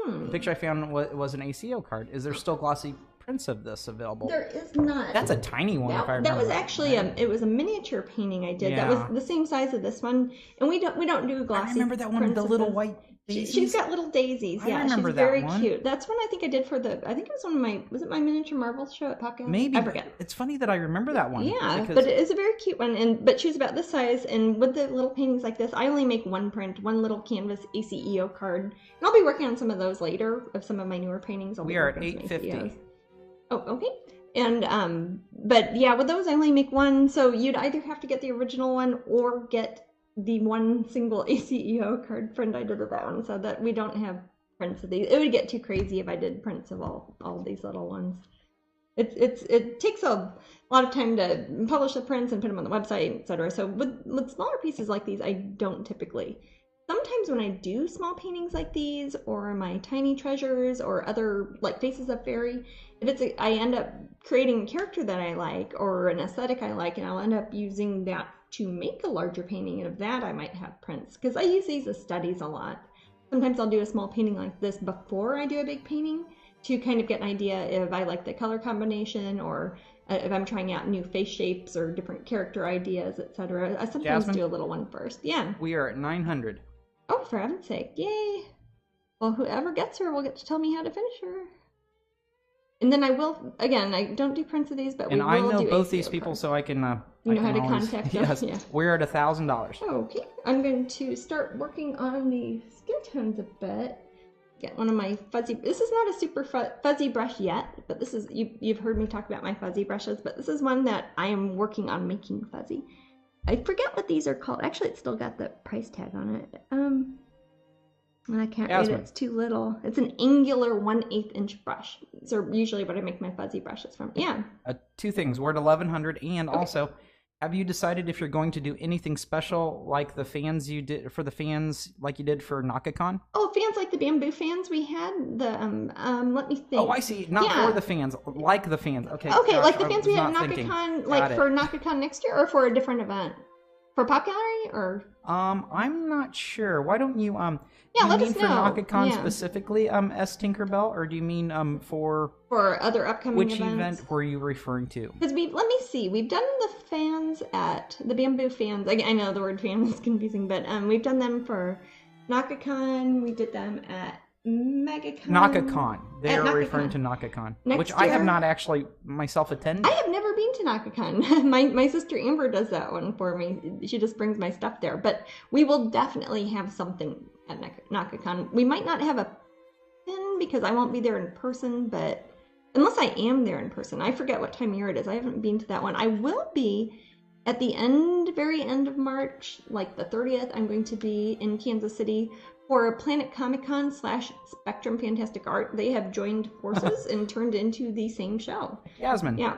The picture I found was an ACEO card. Is there still glossy prints of this available? There is not. That's a tiny one, if I remember. That was actually it was a miniature painting I did. That was the same size as this one, and we don't do glossy. I remember that one with the little white daisies. She's got little daisies. I remember she's very cute. That's one I think I did for I think it was was it my miniature marble show at Pop Gallery? Maybe. I forget. It's funny that I remember that one. Yeah, but it is a very cute one, but she's about this size, and with the little paintings like this, I only make one print, one little canvas ACEO card, and I'll be working on some of those later, of some of my newer paintings. We are at 850. Oh, okay. And but yeah, with those I only make one, so you'd either have to get the original one or get the one single ACEO card print. I did of that one, so that we don't have prints of these. It would get too crazy if I did prints of all of these little ones. It takes a lot of time to publish the prints and put them on the website, etc. So with smaller pieces like these, I don't typically. Sometimes when I do small paintings like these, or my tiny treasures, or other like faces of fairy, I end up creating a character that I like or an aesthetic I like, and I'll end up using that to make a larger painting. And of that, I might have prints because I use these as studies a lot. Sometimes I'll do a small painting like this before I do a big painting to kind of get an idea if I like the color combination, or if I'm trying out new face shapes or different character ideas, etc. I sometimes Jasmine, do a little one first. Yeah. We are at 900. Oh, for heaven's sake. Yay. Well, whoever gets her will get to tell me how to finish her. And then I will, again, I don't do prints of these, but we will do And I know both ACEO these people, cards. so I can... You know how to contact them? Yes. Yeah. We're at $1,000. Okay. I'm going to start working on the skin tones a bit. Get one of my fuzzy... This is not a super fuzzy brush yet, but this is... You've heard me talk about my fuzzy brushes, but this is one that I am working on making fuzzy. I forget what these are called. Actually, it's still got the price tag on it. I can't read it. It's too little. It's an angular 1/8 inch brush. So usually what I make my fuzzy brushes from. Yeah. Two things. We're at 1,100, and also, have you decided if you're going to do anything special like the fans you did for the fans, like you did for NakaCon? Oh, fans like the bamboo fans we had. The let me think. Oh, I see. Not for the fans, like the fans. Okay. Okay, gosh, like the fans we had at thinking. NakaCon, like for NakaCon next year, or for a different event, for Pop Gallery, or. I'm not sure. Why don't you Yeah, let you mean us for know. NakaCon specifically, S. Tinkerbell, or do you mean for other upcoming which events? event were you referring to? Because let me see, we've done the fans at the bamboo fans. I know the word fan is confusing, but we've done them for NakaCon. We did them at MegaCon. NakaCon. They are NakaCon. Referring to NakaCon, which Next I have year. not actually myself attended. I have never been to NakaCon. my sister Amber does that one for me. She just brings my stuff there. But we will definitely have something at NakaCon. We might not have a pin because I won't be there in person, but unless I am there in person. I forget what time of year it is. I haven't been to that one. I will be at the very end of March, like the 30th. I'm going to be in Kansas City for Planet Comic-Con / Spectrum Fantastic Art. They have joined forces and turned into the same show. Jasmine. Yeah.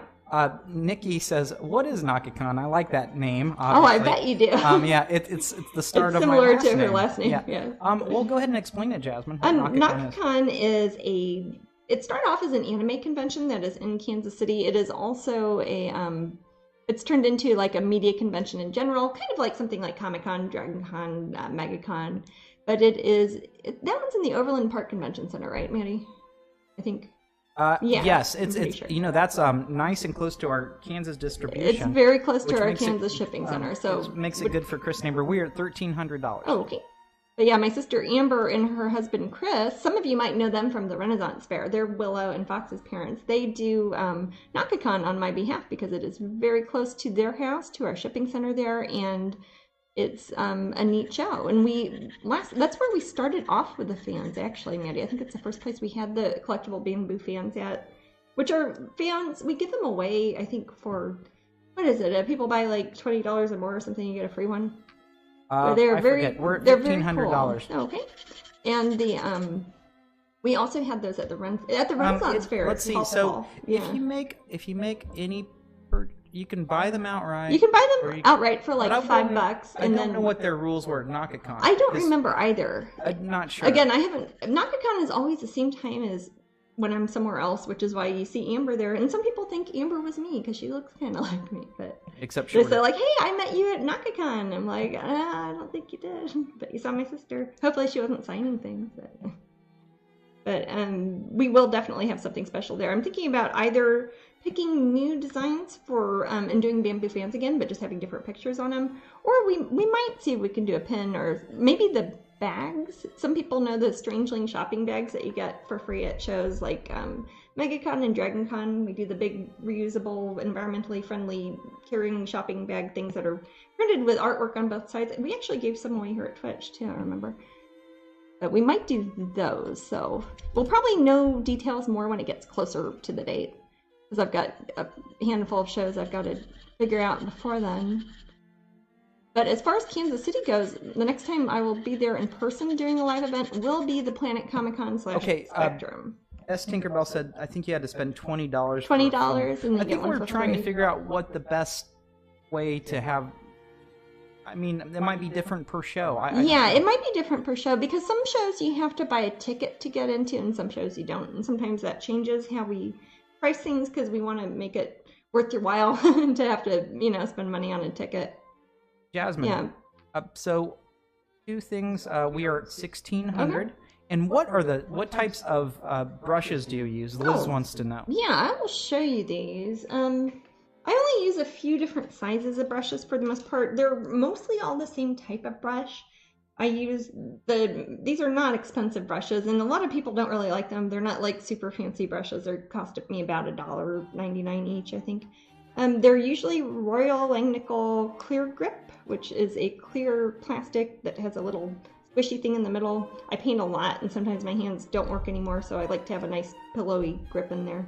Nikki says, "What is NakaCon?" I like that name. Obviously. Oh, I bet you do. Yeah, it's the start it's of my last name. similar to her last name. Yeah. Well, go ahead and explain it, Jasmine. NakaCon is it started off as an anime convention that is in Kansas City. It is also it's turned into like a media convention in general, kind of like something like Comic-Con, DragonCon, MegaCon. But that one's in the Overland Park Convention Center, right, Maddie? I think. Yeah. Yes, it's sure. That's nice and close to our Kansas distribution. It's very close to our Kansas shipping center, so it makes it good for Chris and Amber. We're at $1,300. Oh, okay. But yeah, my sister Amber and her husband Chris, some of you might know them from the Renaissance Fair. They're Willow and Fox's parents. They do NakaCon on my behalf because it is very close to their house, to our shipping center there, and it's a neat show. And that's where we started off with the fans, actually, Maddie. I think it's the first place we had the collectible bamboo fans at, which are fans. We give them away, I think, for, what is it? If people buy like $20 or more or something, you get a free one. They're forget. We're at $1,500. Cool. Okay. And we also had those at the Renaissance Fair. Let's see. So if you make any, you can buy them outright. You can buy them outright for like $5. I don't know what their rules were at NakaCon. I don't remember either. I'm not sure. Again, I haven't. NakaCon is always the same time as when I'm somewhere else, which is why you see Amber there. And some people think Amber was me because she looks kind of like me, but except they say like, "Hey, I met you at NakaCon." I'm like, I don't think you did, but you saw my sister. Hopefully, she wasn't signing things. But we will definitely have something special there. I'm thinking about either picking new designs for and doing bamboo fans again, but just having different pictures on them, or we might see if we can do a pin, or maybe the bags. Some people know the Strangeling shopping bags that you get for free at shows like MegaCon and DragonCon. We do the big reusable, environmentally friendly carrying shopping bag things that are printed with artwork on both sides. We actually gave some away here at Twitch too, I remember. But we might do those, so we'll probably know details more when it gets closer to the date. because I've got a handful of shows I've got to figure out before then. But as far as Kansas City goes, the next time I will be there in person during the live event will be the Planet Comic Con / Spectrum. S. Tinkerbell said, I think you had to spend $20. $20, and I think we're trying to free. figure out what the best way to have. I mean, it might be different per show. Yeah, it might be different per show because some shows you have to buy a ticket to get into, and some shows you don't. And sometimes that changes how we price things because we want to make it worth your while to have to, spend money on a ticket. Jasmine. Yeah. So, two things. We are at 1,600. Okay. And what types of brushes do you use? Liz wants to know. Yeah, I will show you these. I only use a few different sizes of brushes for the most part. They're mostly all the same type of brush. I use these are not expensive brushes, and a lot of people don't really like them. They're not like super fancy brushes. They cost me about $1.99 each, I think. They're usually Royal Langnickel Clear Grip, which is a clear plastic that has a little squishy thing in the middle. I paint a lot, and sometimes my hands don't work anymore, so I like to have a nice pillowy grip in there.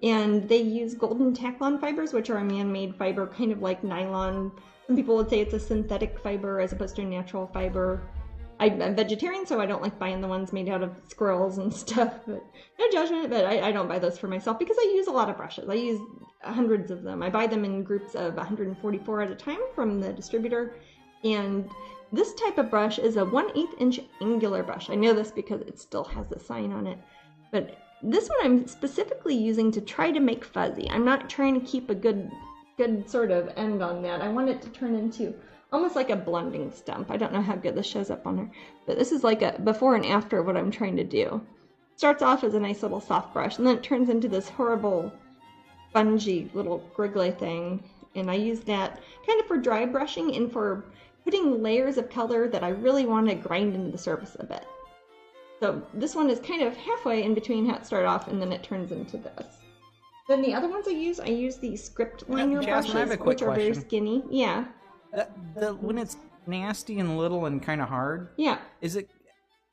And they use golden Tacklon fibers, which are a man-made fiber, kind of like nylon. Some people would say it's a synthetic fiber as opposed to a natural fiber. I'm vegetarian, so I don't like buying the ones made out of squirrels and stuff. But no judgment, but I don't buy those for myself because I use a lot of brushes. I use hundreds of them. I buy them in groups of 144 at a time from the distributor. And this type of brush is a 1/8 inch angular brush. I know this because it still has the sign on it. But this one I'm specifically using to try to make fuzzy. I'm not trying to keep a good sort of end on that. I want it to turn into almost like a blending stump. I don't know how good this shows up on there, but this is like a before and after of what I'm trying to do. Starts off as a nice little soft brush, and then it turns into this horrible spongy little griggly thing, and I use that kind of for dry brushing and for putting layers of color that I really want to grind into the surface a bit. So this one is kind of halfway in between how it started off, and then it turns into this. Then the other ones I use these script liner brushes, which are very skinny. Yeah. When it's nasty and little and kind of hard, yeah, is it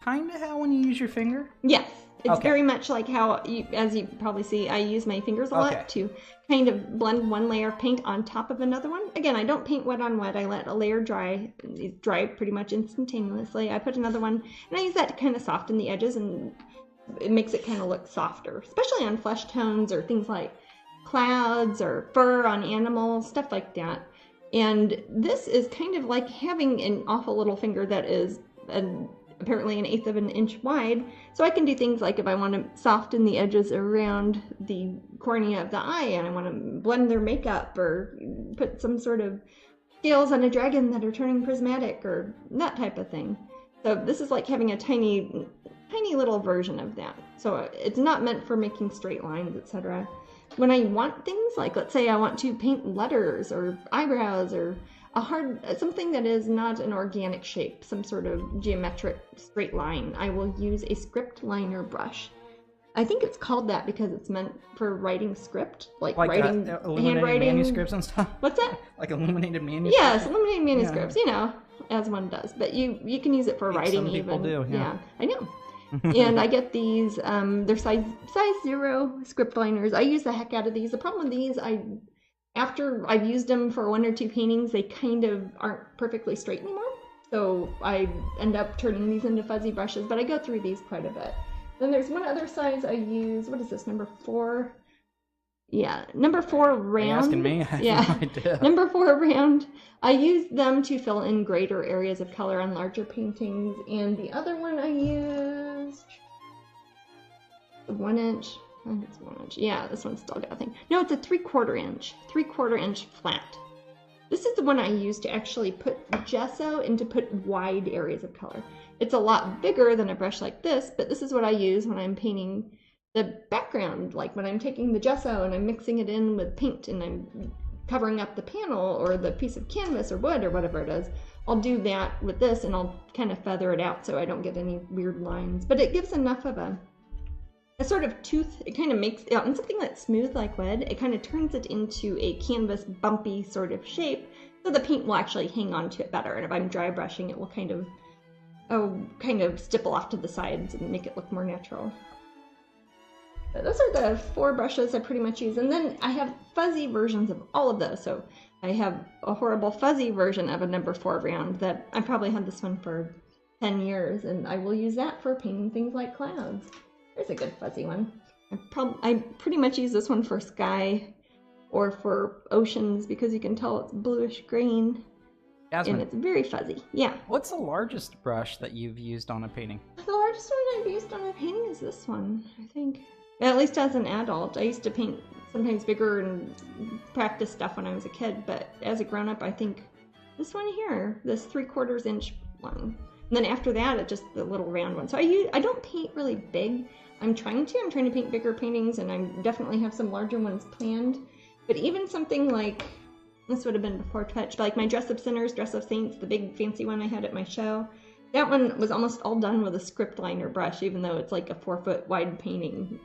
kind of how when you use your finger? Yes, it's very much like how, as you probably see, I use my fingers a lot to kind of blend one layer of paint on top of another one. Again, I don't paint wet on wet. I let a layer dry. It dry pretty much instantaneously. I put another one, and I use that to kind of soften the edges, and it makes it kind of look softer, especially on flesh tones or things like clouds or fur on animals, stuff like that. And this is kind of like having an awful little finger that is apparently 1/8 of an inch wide. So I can do things like if I want to soften the edges around the cornea of the eye and I want to blend their makeup or put some sort of scales on a dragon that are turning prismatic or that type of thing. So this is like having a tiny little version of that. So it's not meant for making straight lines, etc. When I want things, like let's say I want to paint letters or eyebrows or something that is not an organic shape, some sort of geometric straight line, I will use a script liner brush. I think it's called that because it's meant for writing script, like writing handwriting manuscripts and stuff. What's that? Like illuminated manuscripts? Yes, illuminated manuscripts, as one does. But you can use it for writing some people even. Do, yeah. I know. And I get these, they're size 0 script liners. I use the heck out of these. The problem with these, after I've used them for 1 or 2 paintings, they kind of aren't perfectly straight anymore. So I end up turning these into fuzzy brushes, but I go through these quite a bit. Then there's one other size I use. What is this, number 4? Yeah, number 4 round. Are you asking me? I have no idea. Number 4 round. I use them to fill in greater areas of color on larger paintings. And the other one I used 1 inch. I think it's 1 inch. Yeah, this one's still got a thing. No, it's a 3/4 inch. 3/4 inch flat. This is the one I use to actually put gesso and to put wide areas of color. It's a lot bigger than a brush like this, but this is what I use when I'm painting the background, like when I'm taking the gesso and I'm mixing it in with paint and I'm covering up the panel or the piece of canvas or wood or whatever it is. I'll do that with this and I'll kind of feather it out so I don't get any weird lines. But it gives enough of a sort of tooth. It kind of makes, on something that's smooth like wood, it kind of turns it into a canvas bumpy sort of shape so the paint will actually hang on to it better. And if I'm dry brushing, it will kind of stipple off to the sides and make it look more natural. Those are the 4 brushes I pretty much use. And then I have fuzzy versions of all of those. So I have a horrible fuzzy version of a number 4 round that I probably had this one for 10 years. And I will use that for painting things like clouds. There's a good fuzzy one. I pretty much use this one for sky or for oceans because you can tell it's bluish green. Jasmine, and it's very fuzzy. Yeah. What's the largest brush that you've used on a painting? The largest one I've used on a painting is this one, I think. At least as an adult. I used to paint sometimes bigger and practice stuff when I was a kid, but as a grown-up, I think this one here, this 3/4 inch one. And then after that, it's just the little round one. So I don't paint really big. I'm trying to paint bigger paintings, and I definitely have some larger ones planned. But even something like, this would have been before Touch, but like my Dress of Sinners, Dress of Saints, the big fancy one I had at my show, that one was almost all done with a script liner brush, even though it's like a 4-foot wide painting,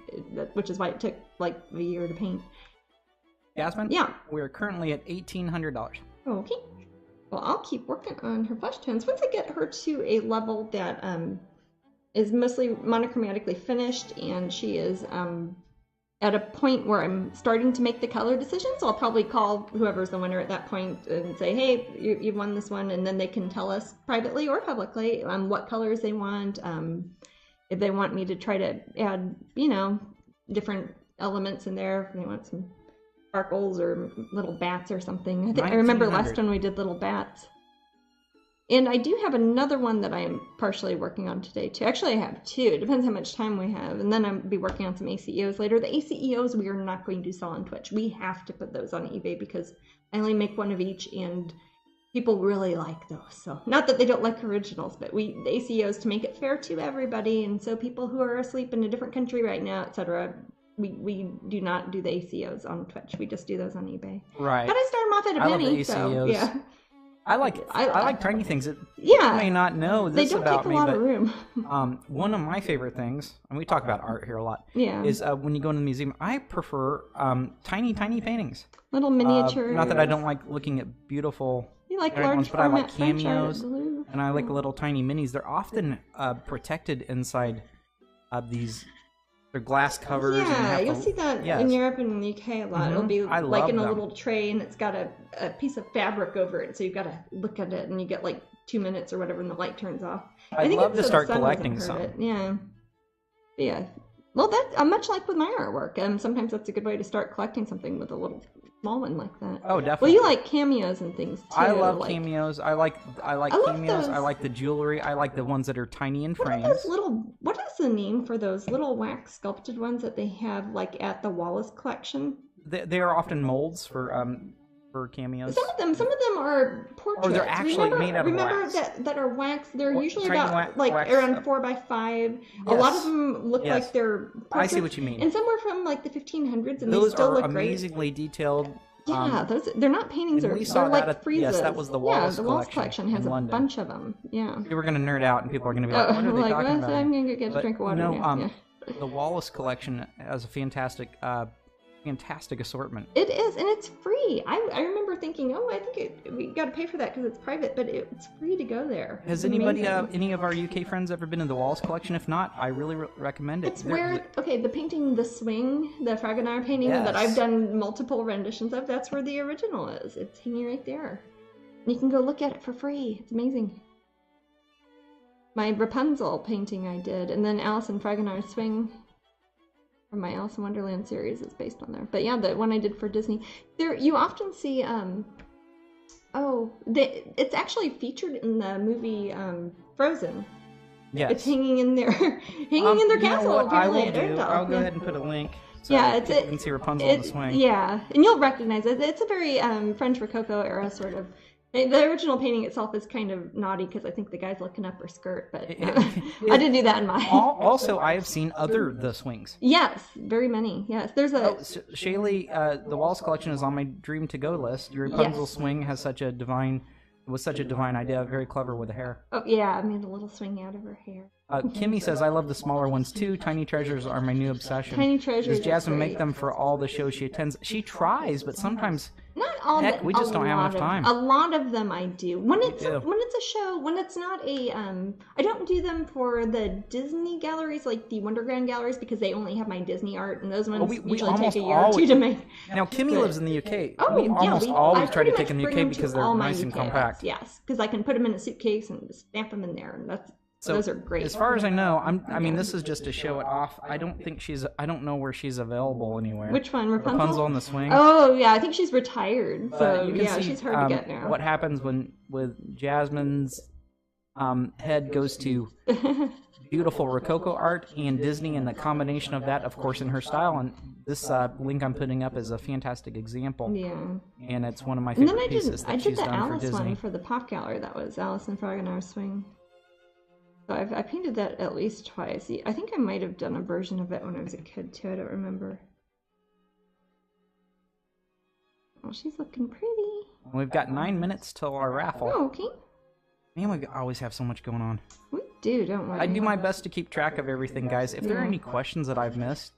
which is why it took like a year to paint. Jasmine? Yeah. We're currently at $1,800. Okay. Well, I'll keep working on her flesh tones. Once I get her to a level that is mostly monochromatically finished, and she is at a point where I'm starting to make the color decisions, so I'll probably call whoever's the winner at that point and say, hey, you've won this one, and then they can tell us privately or publicly what colors they want, if they want me to try to add, different elements in there, if they want some sparkles or little bats or something. I remember last one we did little bats. And I do have another one that I am partially working on today, too. Actually, I have 2. It depends how much time we have. And then I'll be working on some ACEOs later. The ACEOs we are not going to sell on Twitch. We have to put those on eBay because I only make one of each, and people really like those. So, not that they don't like originals, but the ACEOs, to make it fair to everybody, and so people who are asleep in a different country right now, etc., we do not do the ACEOs on Twitch. We just do those on eBay. Right. But I start them off at a penny. I love the ACEOs. So, yeah. I like tiny things that yeah, you may not know this about me, they don't take a lot but of room. One of my favorite things, and we talk about art here a lot, is when you go into the museum, I prefer tiny paintings. Little miniatures. Not that I don't like looking at beautiful you like large ones, but I like French cameos, art, and I like little tiny minis. They're often protected inside they're glass covers. Yeah, you'll see that in Europe and the UK a lot. It'll be like in a little tray, and it's got a piece of fabric over it, so you've got to look at it, and you get like 2 minutes or whatever, and the light turns off. I'd love to start collecting some. Yeah. Well, that's much like with my artwork. Sometimes that's a good way to start collecting something with a little small one like that. Oh, definitely. Well, you like cameos and things too. I love cameos. I like cameos. I like the jewelry. I like the ones that are tiny in frames. What is the name for those little wax sculpted ones that they have like at the Wallace collection? They are often molds for cameos. Some of them are portraits. Or they're actually made out of wax. Remember that are wax. They're usually about around 4x5. Yes. A lot of them look like they're portraits. I see what you mean. And some were from like the 1500s, and those they still look are amazingly detailed. Yeah, they're not paintings. They're like friezes. Yes, that was the Wallace collection. Yeah, the Wallace collection has a bunch of them. Yeah. We were going to nerd out, and people are going to be like, what are they talking about? I'm going to get a drink of water now. The Wallace collection has a fantastic assortment. It is, and it's free. I remember thinking, I think we got to pay for that because it's private, but it's free to go there. Has anybody, any of our UK friends, ever been in the Wallace collection? If not, I really recommend it. It's the painting, The Swing, the Fragonard painting that I've done multiple renditions of, that's where the original is. It's hanging right there. You can go look at it for free. It's amazing. My Rapunzel painting I did, and then Alice in Fragonard's Swing from my Alice in Wonderland series is based on there. But yeah, the one I did for Disney. There, you often see, it's actually featured in the movie Frozen. Yes. It's hanging in their castle. Apparently, I'll go ahead and put a link. So you can see Rapunzel on the swing. Yeah, and you'll recognize it. It's a very French Rococo era sort of. The original painting itself is kind of naughty because I think the guy's looking up her skirt, but I didn't do that in mine. Also, I have seen the swings. Yes, very many. Yes, there's a. Shaylee, the Wallace collection is on my dream to go list. Your Rapunzel swing was such a divine idea. Very clever with the hair. Oh yeah, I made a little swing out of her hair. Kimmy says, I love the smaller ones too. Tiny treasures are my new obsession. Tiny treasures. Does Jasmine make them for all the shows she attends? She tries, but sometimes all. Heck, we just don't have enough time. A lot of them I do. When it's a show, when it's not a I don't do them for the Disney galleries, like the Wonderground galleries, because they only have my Disney art, and those ones usually take a year or two to make. Now Kimmy lives in the UK. Oh, we almost always try to take in the bring UK them because to they're all my nice and UK compact. arts, yes, because I can put them in a suitcase and just stamp them in there, and those are great. As far as I know, I mean, this is just to show it off. I don't know where she's available anywhere. Which one, Rapunzel? Rapunzel on the Swing. Oh yeah, I think she's retired. So you can see, she's hard to get now. What happens with Jasmine's head goes to beautiful Rococo art and Disney, and the combination of that, of course, in her style. And this link I'm putting up is a fantastic example. Yeah. And it's one of my favorite pieces that she's done for Alice Disney. one for the Pop Gallery. That was Alice and Frog and Our Swing. So I painted that at least twice. I think I might have done a version of it when I was a kid too. I don't remember. Oh, she's looking pretty. We've got 9 minutes till our raffle. Oh, okay. Man, we always have so much going on. We do, don't we? I do my best to keep track of everything, guys. If there are any questions that I've missed,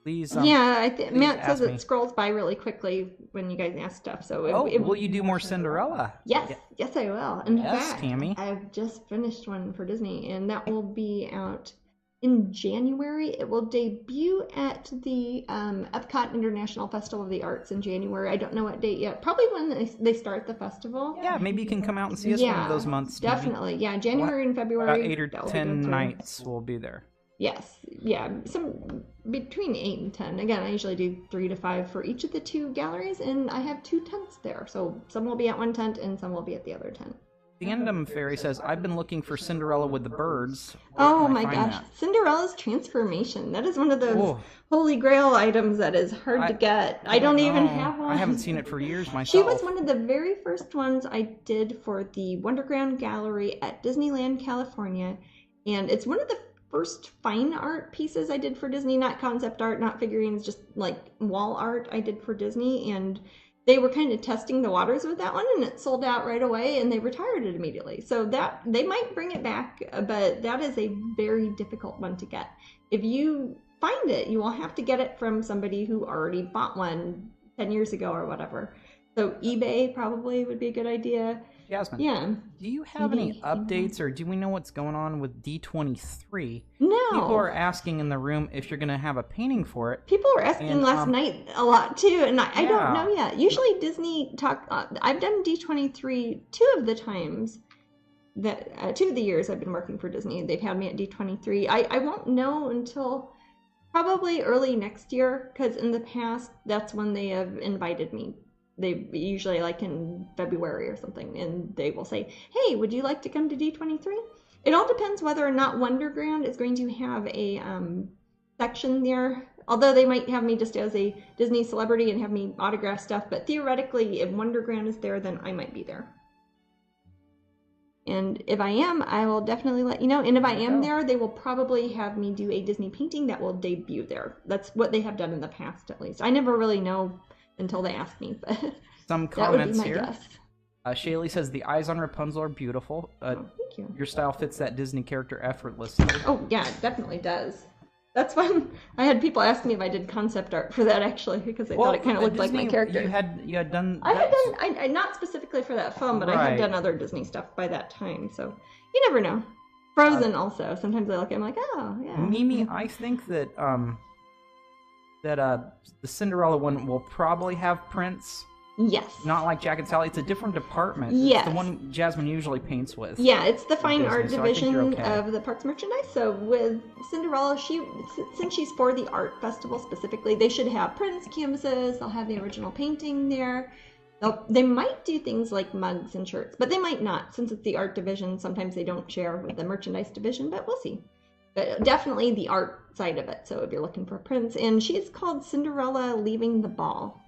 please. Matt says it scrolls by really quickly when you guys ask stuff. So will you do more Cinderella? Yes, I will. In fact, Tammy. I've just finished one for Disney, and that will be out in January. It will debut at the Epcot International Festival of the Arts in January. I don't know what date yet. Probably when they start the festival. Yeah, maybe you can come out and see us one of those months. Definitely. Yeah, January and February. About 8 or 10 nights we'll be there. Yes, yeah, some between 8 and 10. Again, I usually do 3 to 5 for each of the 2 galleries, and I have 2 tents there. So some will be at one tent, and some will be at the other tent. Fandom Fairy says, I've been looking for Cinderella with the birds. Oh my gosh, Cinderella's transformation. That is one of those holy grail items that is hard to get. I don't even have one. I haven't seen it for years myself. She was one of the very first ones I did for the Wonderground Gallery at Disneyland, California. And it's one of the first fine art pieces I did for Disney, not concept art, not figurines, just like wall art I did for Disney. And they were kind of testing the waters with that one, and it sold out right away, and they retired it immediately. So that they might bring it back, but that is a very difficult one to get. If you find it, you will have to get it from somebody who already bought one 10 years ago or whatever. So eBay probably would be a good idea. Jasmine, do you have any updates, or do we know what's going on with D23? No. People are asking in the room if you're going to have a painting for it. People were asking last night a lot too, and I don't know yet. Usually Disney I've done D23 2 of the times. 2 of the years I've been working for Disney, they've had me at D23. I won't know until probably early next year, because in the past that's when they have invited me. They usually like in February or something, and they will say, hey, would you like to come to D23? It all depends whether or not Wonderground is going to have a section there. Although they might have me just as a Disney celebrity and have me autograph stuff, but theoretically, if Wonderground is there, then I might be there. And if I am, I will definitely let you know. And if I am there, they will probably have me do a Disney painting that will debut there. That's what they have done in the past, at least. I never really know until they ask me, but some comments that would be my here. Guess. Shaylee says the eyes on Rapunzel are beautiful. Thank you. Your style fits that Disney character effortlessly. Oh yeah, it definitely does. That's fun. I had people ask me if I did concept art for that, actually, because they thought it kind of looked like my character. You had done. I not specifically for that film, but I had done other Disney stuff by that time. So you never know. Frozen also. Sometimes I look at it, I'm like, oh yeah. Mimi, I think that the Cinderella one will probably have prints. Yes. Not like Jack and Sally. It's a different department. Yes. It's the one Jasmine usually paints with. Yeah, it's the fine art so division of the Parks merchandise. So with Cinderella, since she's for the art festival specifically, they should have prints, canvases. They'll have the original painting there. They might do things like mugs and shirts, but they might not. Since it's the art division, sometimes they don't share with the merchandise division, but we'll see. But definitely the art side of it. So if you're looking for prints, and she's called Cinderella Leaving the Ball.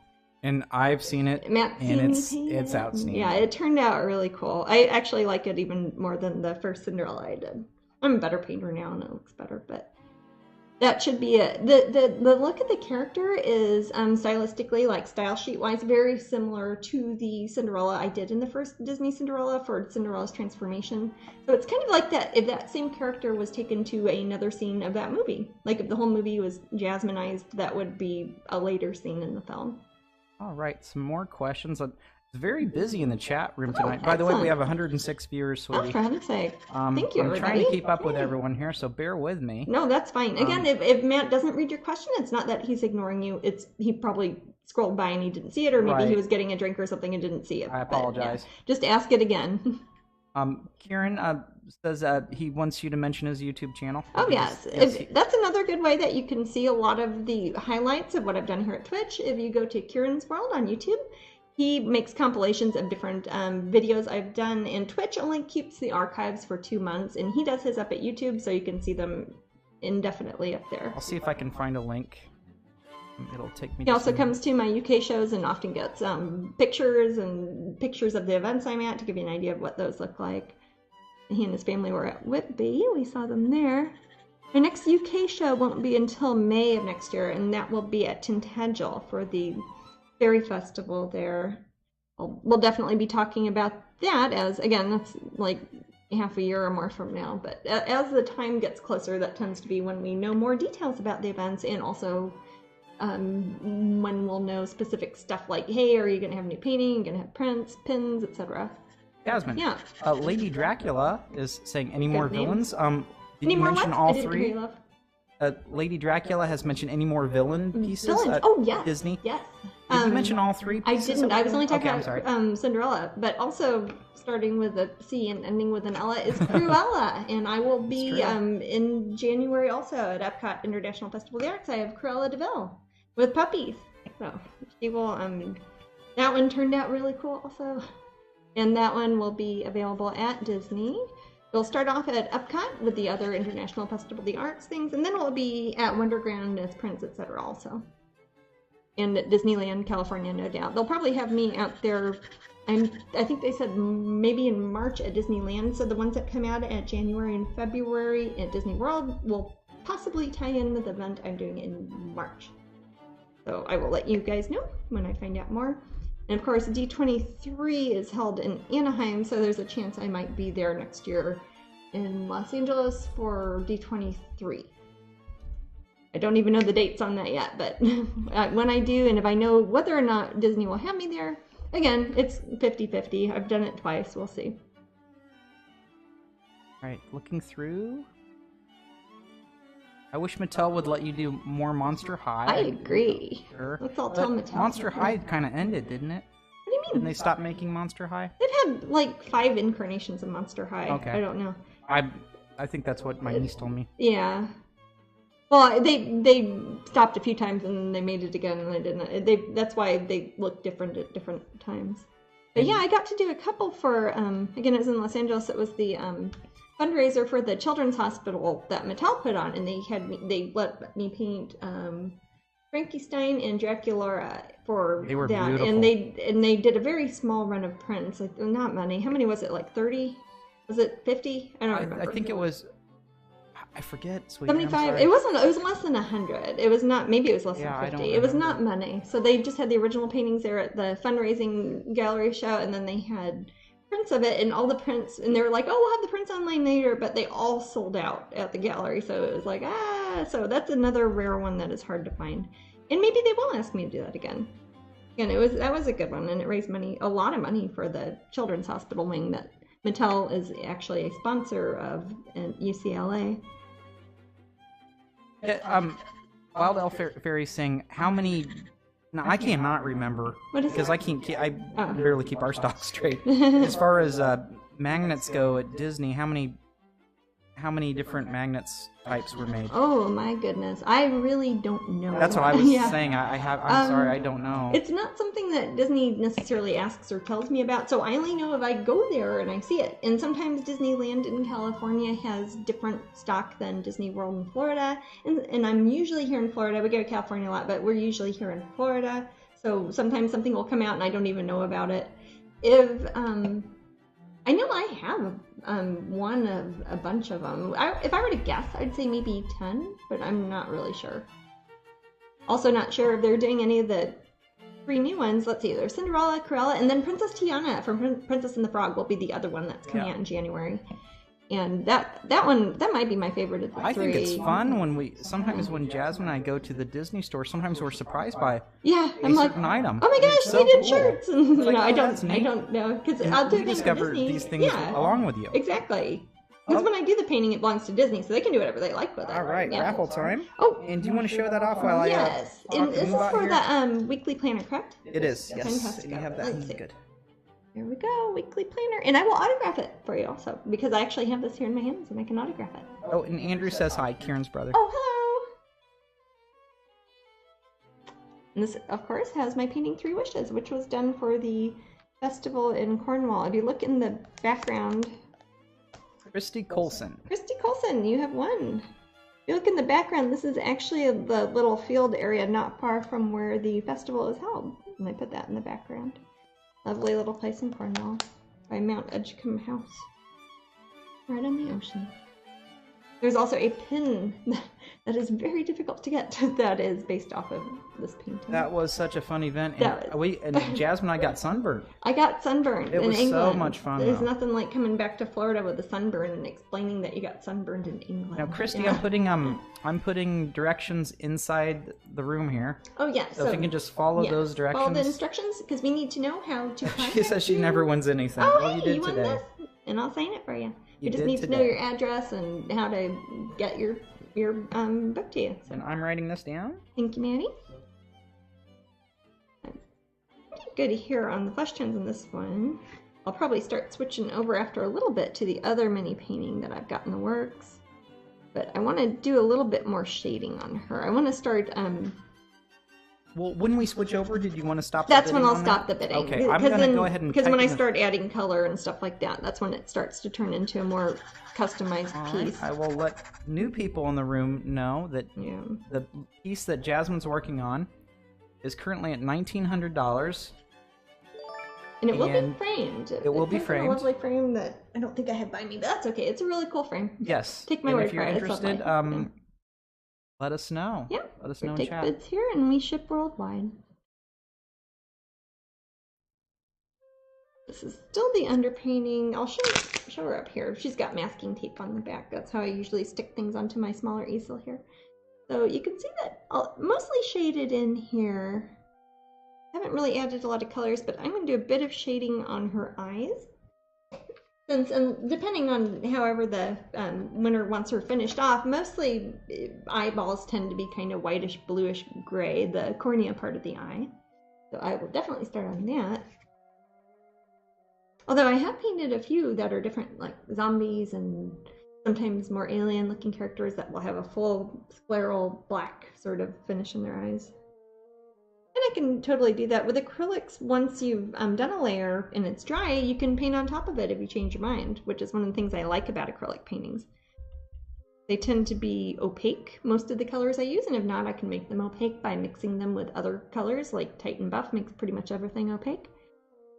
And I've seen it, and it's outstanding. Yeah, it turned out really cool. I actually like it even more than the first Cinderella I did. I'm a better painter now, and it looks better, but that should be it. The look of the character is stylistically, like style sheet wise, very similar to the Cinderella I did in the first Disney Cinderella for Cinderella's transformation. So it's kind of like that if that same character was taken to another scene of that movie. Like if the whole movie was Jasmineized, that would be a later scene in the film. All right, some more questions. It's very busy in the chat room tonight. Oh, By the way, we excellent. have 106 viewers, sweetie. Oh, for heaven's sake. Thank you, I'm everybody. trying to keep up with Yay. everyone here, so bear with me. No, that's fine. Again, if Matt doesn't read your question, it's not that he's ignoring you. It's he probably scrolled by and he didn't see it, or maybe Right. he was getting a drink or something and didn't see it. I But, yeah, apologize. just ask it again. Kieran says he wants you to mention his YouTube channel. Oh, yes. That's another good way that you can see a lot of the highlights of what I've done here at Twitch. If you go to Kieran's World on YouTube, he makes compilations of different videos I've done, and Twitch only keeps the archives for 2 months, and he does his up at YouTube, so you can see them indefinitely up there. I'll see if I can find a link. It'll take me. He also comes to my UK shows and often gets pictures of the events I'm at to give you an idea of what those look like. He and his family were at Whitby. We saw them there. Our next UK show won't be until May of next year, and that will be at Tintagel for the Fairy Festival there. We'll definitely be talking about that, as, again, that's like half a year or more from now. But as the time gets closer, that tends to be when we know more details about the events, and also when we'll know specific stuff like, hey, are you going to have new painting, are you going to have prints, pins, etc. Jasmine. Yeah. Lady Dracula is saying, any more name. villains? Did Any you more mention what? all I didn't hear three? you, love. Lady Dracula has mentioned any more villain pieces Villains. at Oh, yes. Disney? Yes. Did you mention all three I pieces? didn't. I was only talking Okay, I'm sorry. about Cinderella, but also starting with a C and ending with an Ella is Cruella, and I will be in January also at Epcot International Festival of the Arts. I have Cruella DeVille with puppies, so she will. That one turned out really cool also, and that one will be available at Disney. We'll start off at Epcot with the other International Festival of the Arts things, and then we'll be at Wonderground as Prince, etc. also. And at Disneyland, California, no doubt. They'll probably have me out there, I think they said maybe in March at Disneyland, so the ones that come out at January and February at Disney World will possibly tie in with the event I'm doing in March. So I will let you guys know when I find out more. And of course, D23 is held in Anaheim, so there's a chance I might be there next year in Los Angeles for D23. I don't even know the dates on that yet, but when I do, and if I know whether or not Disney will have me there, again, it's 50-50. I've done it twice. We'll see. All right, looking through. I wish Mattel would let you do more Monster High. I agree. Sure. Let's all tell Mattel. Monster High kind of ended, didn't it? What do you mean? Didn't they stop making Monster High? They've had like 5 incarnations of Monster High. Okay. I don't know. I think that's what my niece told me. Yeah. Well, they stopped a few times and then they made it again, and they didn't. That's why they look different at different times. But yeah, I got to do a couple for. Again, it was in Los Angeles. It was the fundraiser for the Children's Hospital that Mattel put on, and they let me paint Frankenstein and Dracula for They were that, beautiful. and they did a very small run of prints, like not many. How many was it? Like 30? Was it 50? I don't remember. I think it was. I forget. Sweetie, 75. It wasn't. It was less than 100. It was not. Maybe it was less Yeah, I than don't 50. It was remember. not many. So they just had the original paintings there at the fundraising gallery show, and then they had prints of it, and all the prints. And they were like, "Oh, we'll have the prints online later," but they all sold out at the gallery. So it was like, So that's another rare one that is hard to find. And maybe they will ask me to do that again. And that was a good one, and it raised a lot of money for the Children's Hospital wing that Mattel is actually a sponsor of at UCLA. Wild Elf Fairy saying, how many... No, I cannot remember. What is because it? I can't. I barely keep our stock straight. As far as magnets go at Disney, how many different magnets types were made? Oh my goodness, I really don't know. That's what I was Yeah. saying. I'm sorry, I don't know. It's not something that Disney necessarily asks or tells me about, so I only know if I go there and I see it. And sometimes Disneyland in California has different stock than Disney World in Florida. And I'm usually here in Florida. We go to California a lot, but we're usually here in Florida. So sometimes something will come out and I don't even know about it. If I know I have one of a bunch of them. If I were to guess, I'd say maybe 10, but I'm not really sure. Also not sure if they're doing any of the 3 new ones. Let's see, there's Cinderella, Cruella, and then Princess Tiana from Princess and the Frog will be the other one that's coming out in January. And that might be my favorite of the three. I think it's fun when sometimes when Jasmine and I go to the Disney store, sometimes we're surprised by I'm like, certain item. oh my gosh, so they did cool. shirts, and Like, I that's don't neat. know because And I'll do we things discover for Disney. these things along with you. Exactly. Because when I do the painting, it belongs to Disney, so they can do whatever they like with it. All right, raffle time. Oh, and do you want to show that off while I? Yes. And is this for the weekly planner, correct? It is. Yes. Fantastic. And you have that. Let's see. Good. There we go, weekly planner, and I will autograph it for you also because I actually have this here in my hands and I can autograph it. Oh, and Andrew says hi, Kieran's brother. Oh, hello. And this, of course, has my painting 3 Wishes, which was done for the festival in Cornwall. If you look in the background, Christy Colson. Christy Colson, you have won. If you look in the background, this is actually the little field area not far from where the festival is held. And I put that in the background. Lovely little place in Cornwall by Mount Edgecombe House. Right on the ocean. There's also a pin that is very difficult to get that is based off of this painting. That was such a fun event. And Jasmine and I got sunburned. I got sunburned It in was England. so much fun. There's though. nothing like coming back to Florida with a sunburn and explaining that you got sunburned in England. Now, Christy, Yeah. I'm putting directions inside the room here. Oh yeah. So if you can just follow those directions. Follow the instructions because we need to know how to. She says she never wins anything. Oh, well, hey, you did won today. this, and I'll sign it for you. You You just did need to know today. your address and how to get your book to you. So And I'm writing this down. thank you, Maddie. Pretty good here on the questions in this one. I'll probably start switching over after a little bit to the other mini painting that I've got in the works. But I want to do a little bit more shading on her. I want to start. Well, when we switch over, did you want to stop? That's the when bidding I'll on stop that? the bidding. Okay, I'm gonna go ahead and because when I type in start adding color and stuff like that, that's when it starts to turn into a more customized All right, piece. I will let new people in the room know that Yeah. the piece that Jasmine's working on is currently at $1,900. And it will be And framed. it will be comes in framed. A lovely frame that I don't think I have by me, but that's okay. It's a really cool frame. Yes. Take my and word if you're for it. It's interested, lovely. let us know. Yeah. Let us We know in take chat. bids here and we ship worldwide. This is still the underpainting. I'll show her up here. She's got masking tape on the back. That's how I usually stick things onto my smaller easel here. So you can see that mostly shaded in here. I haven't really added a lot of colors, but I'm going to do a bit of shading on her eyes. And depending on however the winner wants her finished off, mostly eyeballs tend to be kind of whitish, bluish gray, the cornea part of the eye. So I will definitely start on that. Although I have painted a few that are different, like zombies and sometimes more alien-looking characters that will have a full scleral black sort of finish in their eyes. And I can totally do that with acrylics. Once you've done a layer and it's dry, you can paint on top of it if you change your mind, which is one of the things I like about acrylic paintings. They tend to be opaque, most of the colors I use, and if not, I can make them opaque by mixing them with other colors, like Titan Buff makes pretty much everything opaque.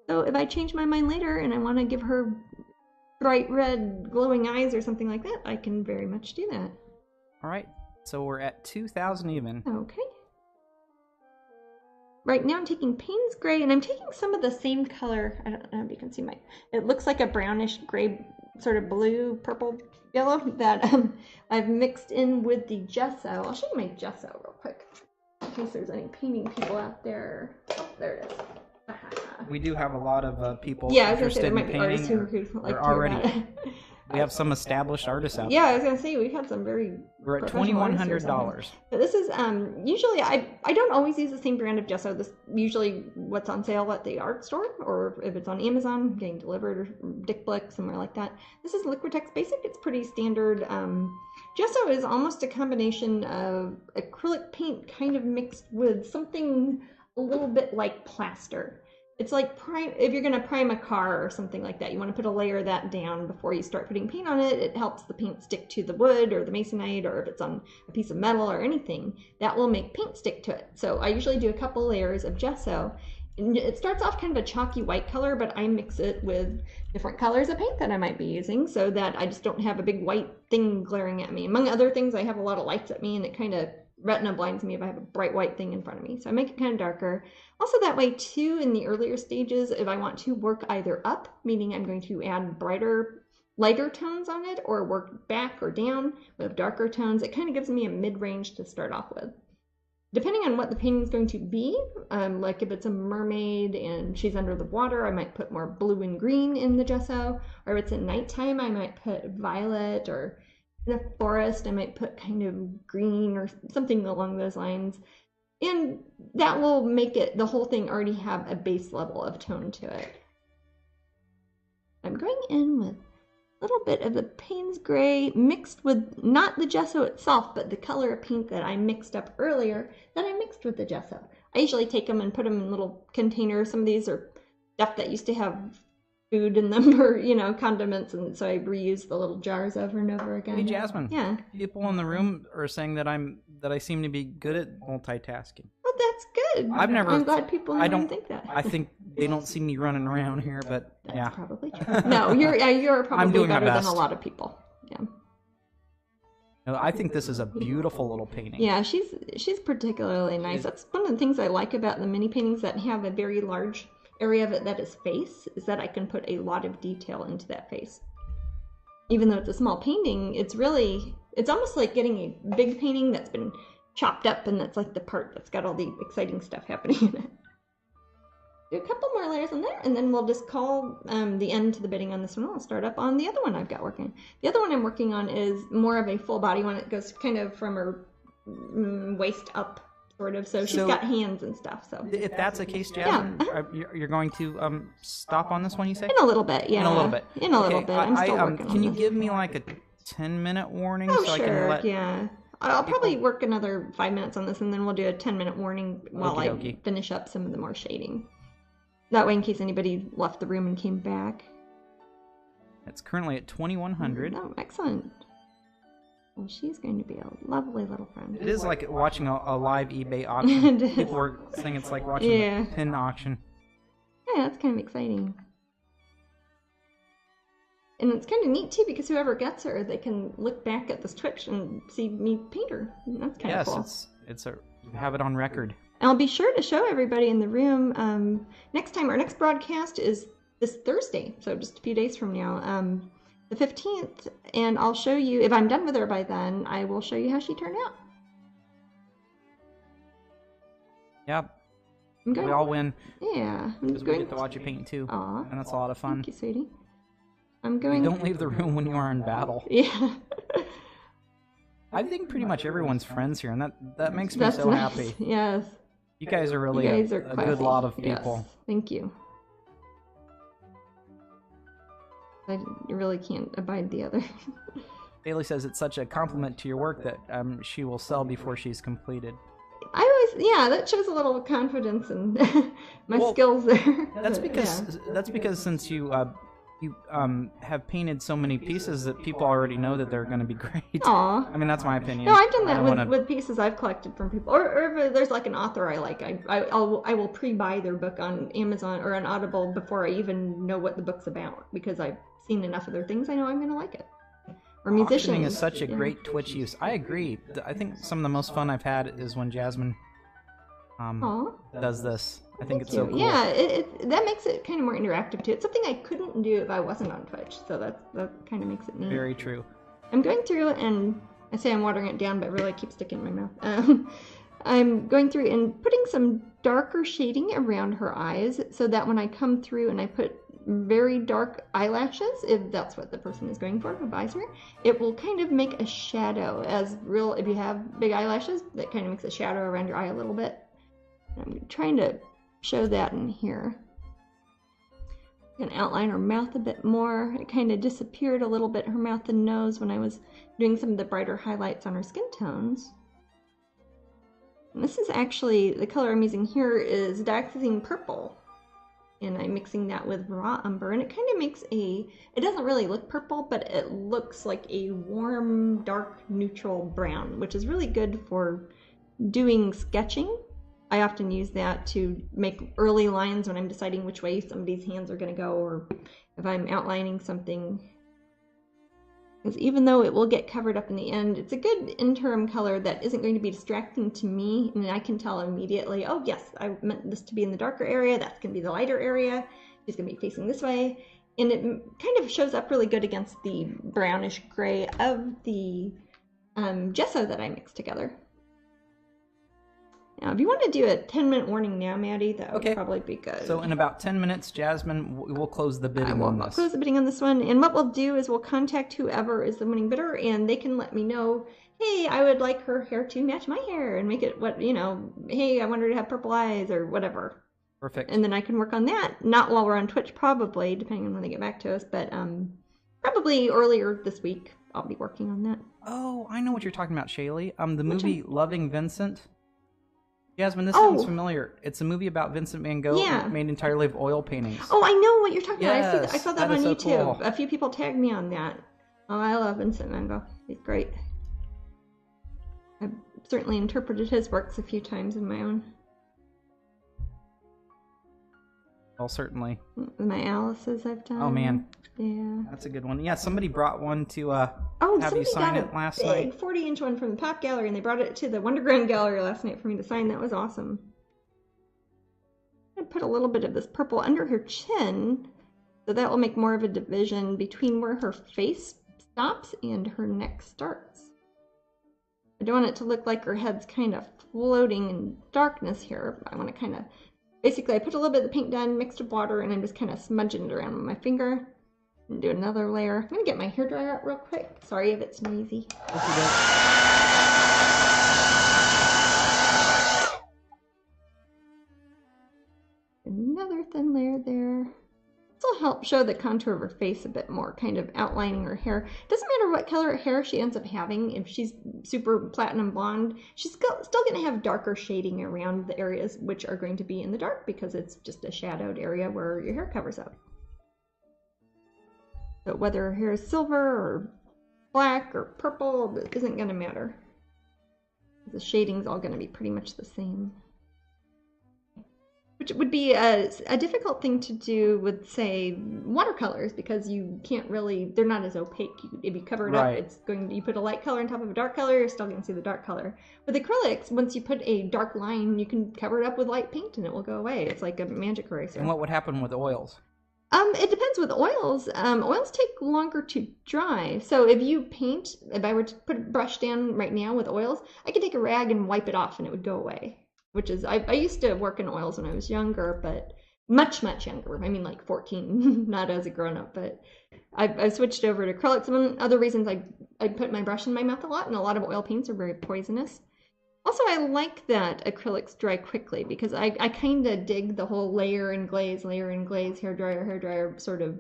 So if I change my mind later and I want to give her bright red glowing eyes or something like that, I can very much do that. All right, so we're at 2,000 even. Okay. Right now I'm taking Payne's Gray, and I'm taking some of the same color. I don't know if you can see it looks like a brownish gray, sort of blue, purple, yellow that I've mixed in with the gesso. I'll show you my gesso real quick, in case there's any painting people out there. Oh, there it is. We do have a lot of people Yeah, I was going to say interested there in might be artists painting. who like to already. hear about it. We have some established artists out Yeah, I was going to say we've had some very We're at professional artists here $2,100. So this is usually I don't always use the same brand of gesso. This usually what's on sale at the art store, or if it's on Amazon getting delivered, or Dick Blick, somewhere like that. This is Liquitex Basic. It's pretty standard. Gesso is almost a combination of acrylic paint kind of mixed with something a little bit like plaster. It's like if you're going to prime a car or something like that, you want to put a layer of that down before you start putting paint on it. It helps the paint stick to the wood or the masonite, or if it's on a piece of metal or anything, that will make paint stick to it. So I usually do a couple layers of gesso. And it starts off kind of a chalky white color, but I mix it with different colors of paint that I might be using so that I just don't have a big white thing glaring at me. Among other things, I have a lot of lights at me, and it kind of retina blinds me if I have a bright white thing in front of me. So I make it kind of darker. Also that way too, in the earlier stages, if I want to work either up, meaning I'm going to add brighter lighter tones on it or work back or down with darker tones. It kind of gives me a mid-range to start off with. Depending on what the painting is going to be, like if it's a mermaid and she's under the water, I might put more blue and green in the gesso. Or if it's at nighttime, I might put violet, or in a forest, I might put kind of green or something along those lines. And that will make it, the whole thing already have a base level of tone to it. I'm going in with a little bit of the Payne's Gray mixed with not the gesso itself, but the color of paint that I mixed up earlier that I mixed with the gesso. I usually take them and put them in little containers. Some of these are stuff that used to have food in them, or, you know, condiments, and so I reuse the little jars over and over again. Hey, Jasmine. Yeah. People in the room are saying that I seem to be good at multitasking. Well, that's good. I'm glad people don't think that. I think they don't see me running around here, but that's yeah. probably true. No, you're probably better than a lot of people. Yeah. No, I think this is a beautiful little painting. Yeah, she's particularly nice. That's one of the things I like about the mini paintings that have a very large area of it that is face, is that I can put a lot of detail into that face. Even though it's a small painting, it's almost like getting a big painting that's been chopped up, and that's like the part that's got all the exciting stuff happening in it. Do a couple more layers in there, and then we'll just call the end to the bidding on this one. I'll start up on the other one I've got working. The other one I'm working on is more of a full body one. It goes kind of from her waist up, sort of. So she's got hands and stuff. So if that's the case, Jasmine, you're going to stop on this one, you say? In a little bit, yeah. In a little bit. In a little bit. I'm still working on Can you this. give me like a 10-minute warning? Oh, so sure, I can let yeah. I'll probably work another 5 minutes on this, and then we'll do a 10-minute warning while I finish up some of the more shading. That way, in case anybody left the room and came back. It's currently at 2100. Oh, excellent. Well, she's going to be a lovely little friend. It is like watching a live eBay auction. People were saying it's like watching a pin auction. Yeah, that's kind of exciting. And it's kind of neat, too, because whoever gets her, they can look back at this Twitch and see me paint her. And that's kind of cool. Yes, you have it on record. And I'll be sure to show everybody in the room next time. Our next broadcast is this Thursday, so just a few days from now, the 15th. And I'll show you, if I'm done with her by then, I will show you how she turned out. Yeah. We all win. Yeah. Because we get to watch you paint, too. Aw. And that's a lot of fun. Thank you, sweetie. I'm going... You don't leave the room when you are in battle. Yeah. I think pretty much everyone's friends here, and that makes me so happy. Yes. You guys are really a good lot of people. Yes. Thank you. I really can't abide the other. Bailey says it's such a compliment to your work that she will sell before she's completed. That shows a little confidence in my skills there. That's because since you have painted so many pieces that people already know that they're going to be great. Aw. I mean, that's my opinion. No, I've done that with pieces I've collected from people. Or if there's like an author I like, I will pre-buy their book on Amazon or on Audible before I even know what the book's about, because I've seen enough of their things, I know I'm going to like it. Or musicians. Auctioning is such a great Twitch use. I agree. I think some of the most fun I've had is when Jasmine does this. I think it's so cool. Yeah, that makes it kind of more interactive too. It's something I couldn't do if I wasn't on Twitch, so that kind of makes it neat. Very true. I'm going through, and I say I'm watering it down, but really I keep sticking it in my mouth. I'm going through and putting some darker shading around her eyes, so that when I come through and I put very dark eyelashes, if that's what the person is going for, who buys her, it will kind of make a shadow. If you have big eyelashes, that kind of makes a shadow around your eye a little bit. I'm trying to show that in here. I can outline her mouth a bit more. It kind of disappeared a little bit, her mouth and nose, when I was doing some of the brighter highlights on her skin tones. And this is actually, the color I'm using here is Dioxazine Purple. And I'm mixing that with raw umber, and it kind of makes it doesn't really look purple, but it looks like a warm, dark, neutral brown, which is really good for doing sketching. I often use that to make early lines when I'm deciding which way somebody's hands are going to go, or if I'm outlining something. Because even though it will get covered up in the end, it's a good interim color that isn't going to be distracting to me, and I can tell immediately, oh yes, I meant this to be in the darker area, that's going to be the lighter area, she's going to be facing this way, And it kind of shows up really good against the brownish gray of the gesso that I mixed together. Now, if you want to do a 10-minute warning now, Maddie, that would probably be good. So in about 10 minutes, Jasmine, we'll close the bidding on this. Close the bidding on this one. And what we'll do is we'll contact whoever is the winning bidder, and they can let me know, hey, I would like her hair to match my hair and make it what, hey, I want her to have purple eyes or whatever. Perfect. And then I can work on that. Not while we're on Twitch, probably, depending on when they get back to us, but probably earlier this week I'll be working on that. Oh, I know what you're talking about, Shaylee. The movie Loving Vincent. Jasmine, this sounds familiar. It's a movie about Vincent van Gogh made entirely of oil paintings. Oh, I know what you're talking about. I saw that on YouTube. So cool. A few people tagged me on that. Oh, I love Vincent van Gogh. He's great. I've certainly interpreted his works a few times in my own. Well, certainly. My Alice's I've done. Oh, man. Yeah. That's a good one. Yeah, somebody brought one to have you sign it last night. 40-inch one from the Pop Gallery, and they brought it to the Wonderground Gallery last night for me to sign. That was awesome. I put a little bit of this purple under her chin, so that will make more of a division between where her face stops and her neck starts. I don't want it to look like her head's kind of floating in darkness here. I want to kind of... Basically, I put a little bit of the paint down, mixed with water, and I'm just kind of smudging it around with my finger. And do another layer. I'm going to get my hairdryer out real quick. Sorry if it's noisy. Another thin layer there. This will help show the contour of her face a bit more, kind of outlining her hair. Doesn't matter what color hair she ends up having. If she's super platinum blonde, she's still going to have darker shading around the areas which are going to be in the dark because it's just a shadowed area where your hair covers up. So whether her hair is silver or black or purple, it isn't going to matter. The shading's all going to be pretty much the same. Which would be a difficult thing to do with, say, watercolors, because you can't really, they're not as opaque. If you cover it up, it's going, you put a light color on top of a dark color, you're still going to see the dark color. With acrylics, once you put a dark line, you can cover it up with light paint and it will go away. It's like a magic eraser. And what would happen with oils? It depends with oils. Oils take longer to dry. So if you paint, if I were to put a brush down right now with oils, I could take a rag and wipe it off and it would go away. Which is, I used to work in oils when I was younger, but much, much younger. I mean, like 14, not as a grown-up, but I switched over to acrylics. One other reasons I put my brush in my mouth a lot, and a lot of oil paints are very poisonous. Also, I like that acrylics dry quickly because I kind of dig the whole layer and glaze, hair dryer sort of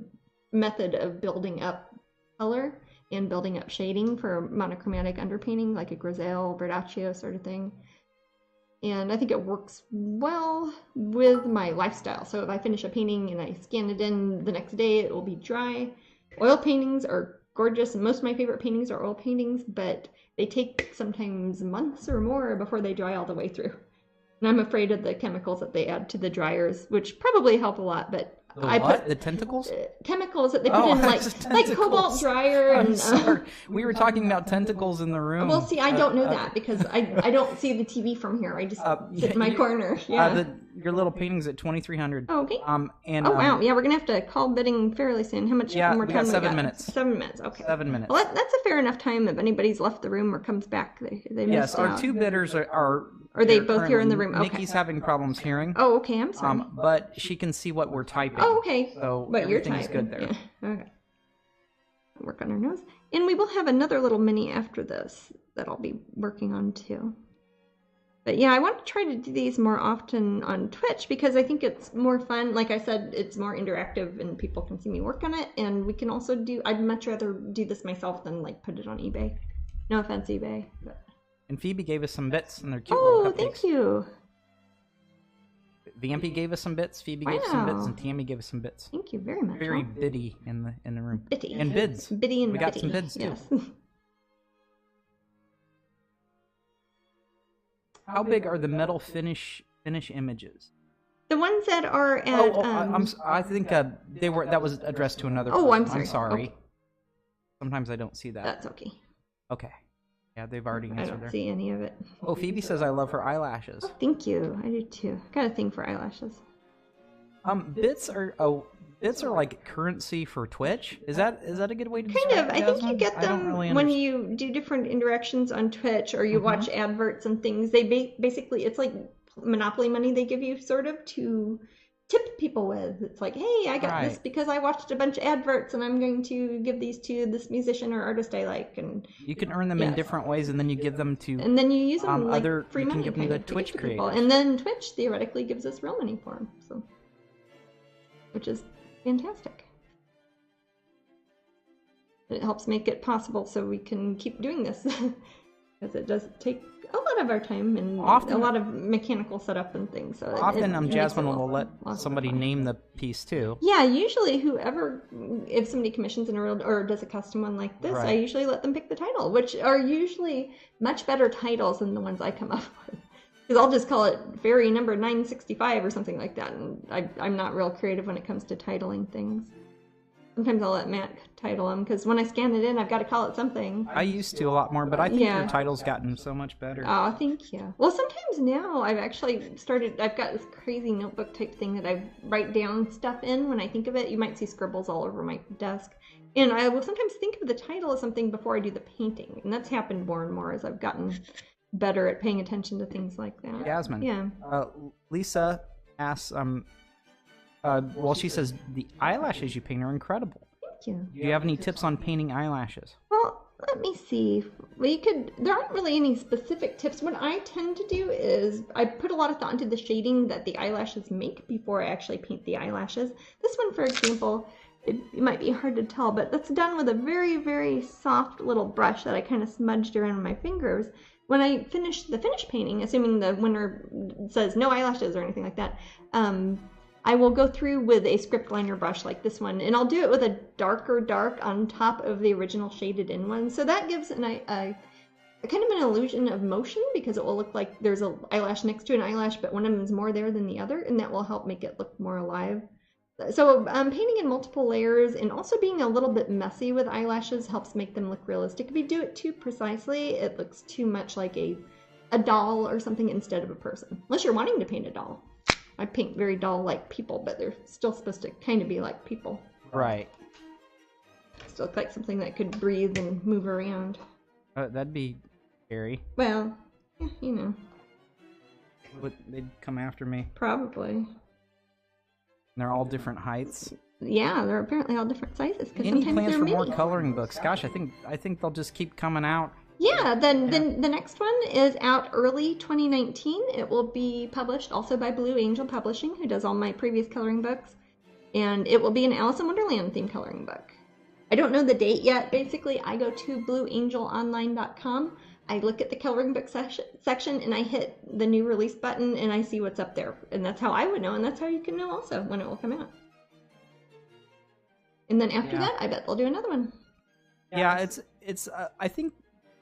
method of building up color and building up shading for monochromatic underpainting, like a Grisaille, Verdaccio sort of thing. And I think it works well with my lifestyle. So if I finish a painting and I scan it in the next day, it will be dry. Oil paintings are gorgeous, and most of my favorite paintings are oil paintings, but they take sometimes months or more before they dry all the way through. And I'm afraid of the chemicals that they add to the dryers, which probably help a lot, but the tentacles? Chemicals that they put in, like cobalt dryer. I'm sorry. We were talking about tentacles in the room. Well, see, I don't know that because I don't see the TV from here. I just sit in my corner. Yeah. Your little painting's at 2,300. Oh, okay. Wow. Yeah, we're gonna have to call bidding fairly soon. How much more time? We got 7 minutes. 7 minutes. Okay. 7 minutes. Well, that's a fair enough time if anybody's left the room or comes back. They missed out. Our two bidders are. Are they both here in the room? Okay. Nikki's having problems hearing. Oh, okay. I'm sorry. But she can see what we're typing. Oh, okay. So but you're typing. Everything's good there. Yeah. Okay. Work on her nose. And we will have another little mini after this that I'll be working on too. But yeah, I want to try to do these more often on Twitch because I think it's more fun. Like I said, it's more interactive and people can see me work on it. And we can also I'd much rather do this myself than like put it on eBay. No offense, eBay. But... And Phoebe gave us some bits, and they're cute little cupcakes. Oh, thank you. Vampy gave us some bits, Phoebe gave us some bits, and Tammy gave us some bits. Thank you very much. Very biddy in the room. Bitty. And bids. Biddy and we got some bids, too. Yes. How big are the metal finish images? The ones that are at... I think that was addressed to another person. Oh, I'm sorry. I'm sorry. Okay. Sometimes I don't see that. That's okay. Okay. Yeah, they've already answered I don't there. see any of it. Oh, Phoebe says I love her eyelashes. Oh, thank you. I do too. Got a thing for eyelashes. Bits are bits are like currency for Twitch. Is that a good way to Kind describe of. it, I think you Jasmine? get them when you do different interactions on Twitch or you watch adverts and things. They basically, it's like Monopoly money they give you, sort of, to tip people with. It's like, hey, I got this because I watched a bunch of adverts and I'm going to give these to this musician or artist I like. And you can earn them in different ways, and then you give them to and then you use them like other free you money can give them to Twitch people. creators. And then Twitch theoretically gives us real money for them, so which is fantastic. It helps make it possible so we can keep doing this because it does take a lot of our time and often, a lot of mechanical setup and things. So often Jasmine will let somebody name the piece too. Yeah, usually if somebody commissions an or does a custom one like this, I usually let them pick the title, which are usually much better titles than the ones I come up with. Because I'll just call it Fairy number 965 or something like that, and I'm not real creative when it comes to titling things. Sometimes I'll let Matt title them, because when I scan it in, I've got to call it something. I used to a lot more, but I think your title's gotten so much better. Oh, thank you. Well, sometimes now I've actually I've got this crazy notebook type thing that I write down stuff in when I think of it. You might see scribbles all over my desk. And I will sometimes think of the title of something before I do the painting. And that's happened more and more as I've gotten better at paying attention to things like that. Jasmine. Yeah. Lisa asks, well, she says the eyelashes you paint are incredible. Thank you. Do you have any tips on painting eyelashes? Well, let me see. There aren't really any specific tips. What I tend to do is I put a lot of thought into the shading that the eyelashes make before I actually paint the eyelashes. This one, for example, it might be hard to tell, but that's done with a very, very soft little brush that I kind of smudged around my fingers. When I finish the finished painting, assuming the winner says no eyelashes or anything like that, I will go through with a script liner brush like this one, and I'll do it with a darker dark on top of the original shaded in one. So that gives a kind of an illusion of motion, because it will look like there's an eyelash next to an eyelash, but one of them is more there than the other, and that will help make it look more alive. So painting in multiple layers and also being a little bit messy with eyelashes helps make them look realistic. If you do it too precisely, it looks too much like a doll or something instead of a person. Unless you're wanting to paint a doll. I paint very doll-like people, but they're still supposed to kind of be like people. Right. Still look like something that could breathe and move around. That'd be scary. Well, yeah, you know. They'd come after me. Probably. And they're all different heights. Yeah, they're apparently all different sizes. Any plans for more coloring books? Gosh, I think they'll just keep coming out. Yeah, then the next one is out early 2019. It will be published also by Blue Angel Publishing, who does all my previous coloring books. And it will be an Alice in Wonderland themed coloring book. I don't know the date yet. Basically, I go to blueangelonline.com. I look at the coloring book section, and I hit the new release button, and I see what's up there. And that's how I would know, and that's how you can know also when it will come out. And then after that, I bet they'll do another one. Yeah, it's I think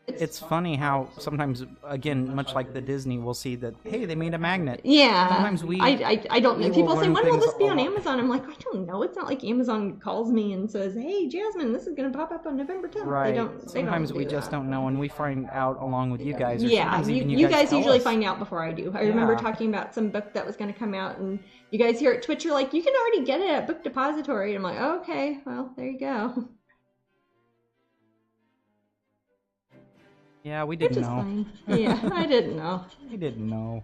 it's funny how sometimes, again, much like the Disney, we'll see that, hey, they made a magnet. Yeah. Sometimes I don't know. People say, when will this be on Amazon? I'm like, I don't know. It's not like Amazon calls me and says, hey, Jasmine, this is going to pop up on November 10th. Right. Sometimes we just don't know, and we find out along with you guys. Or yeah, you guys usually find out before I do. I remember talking about some book that was going to come out, and you guys here at Twitch are like, you can already get it at Book Depository. And I'm like, oh, okay, well, there you go. Yeah, we didn't know. Fine. Yeah, I didn't know. We didn't know.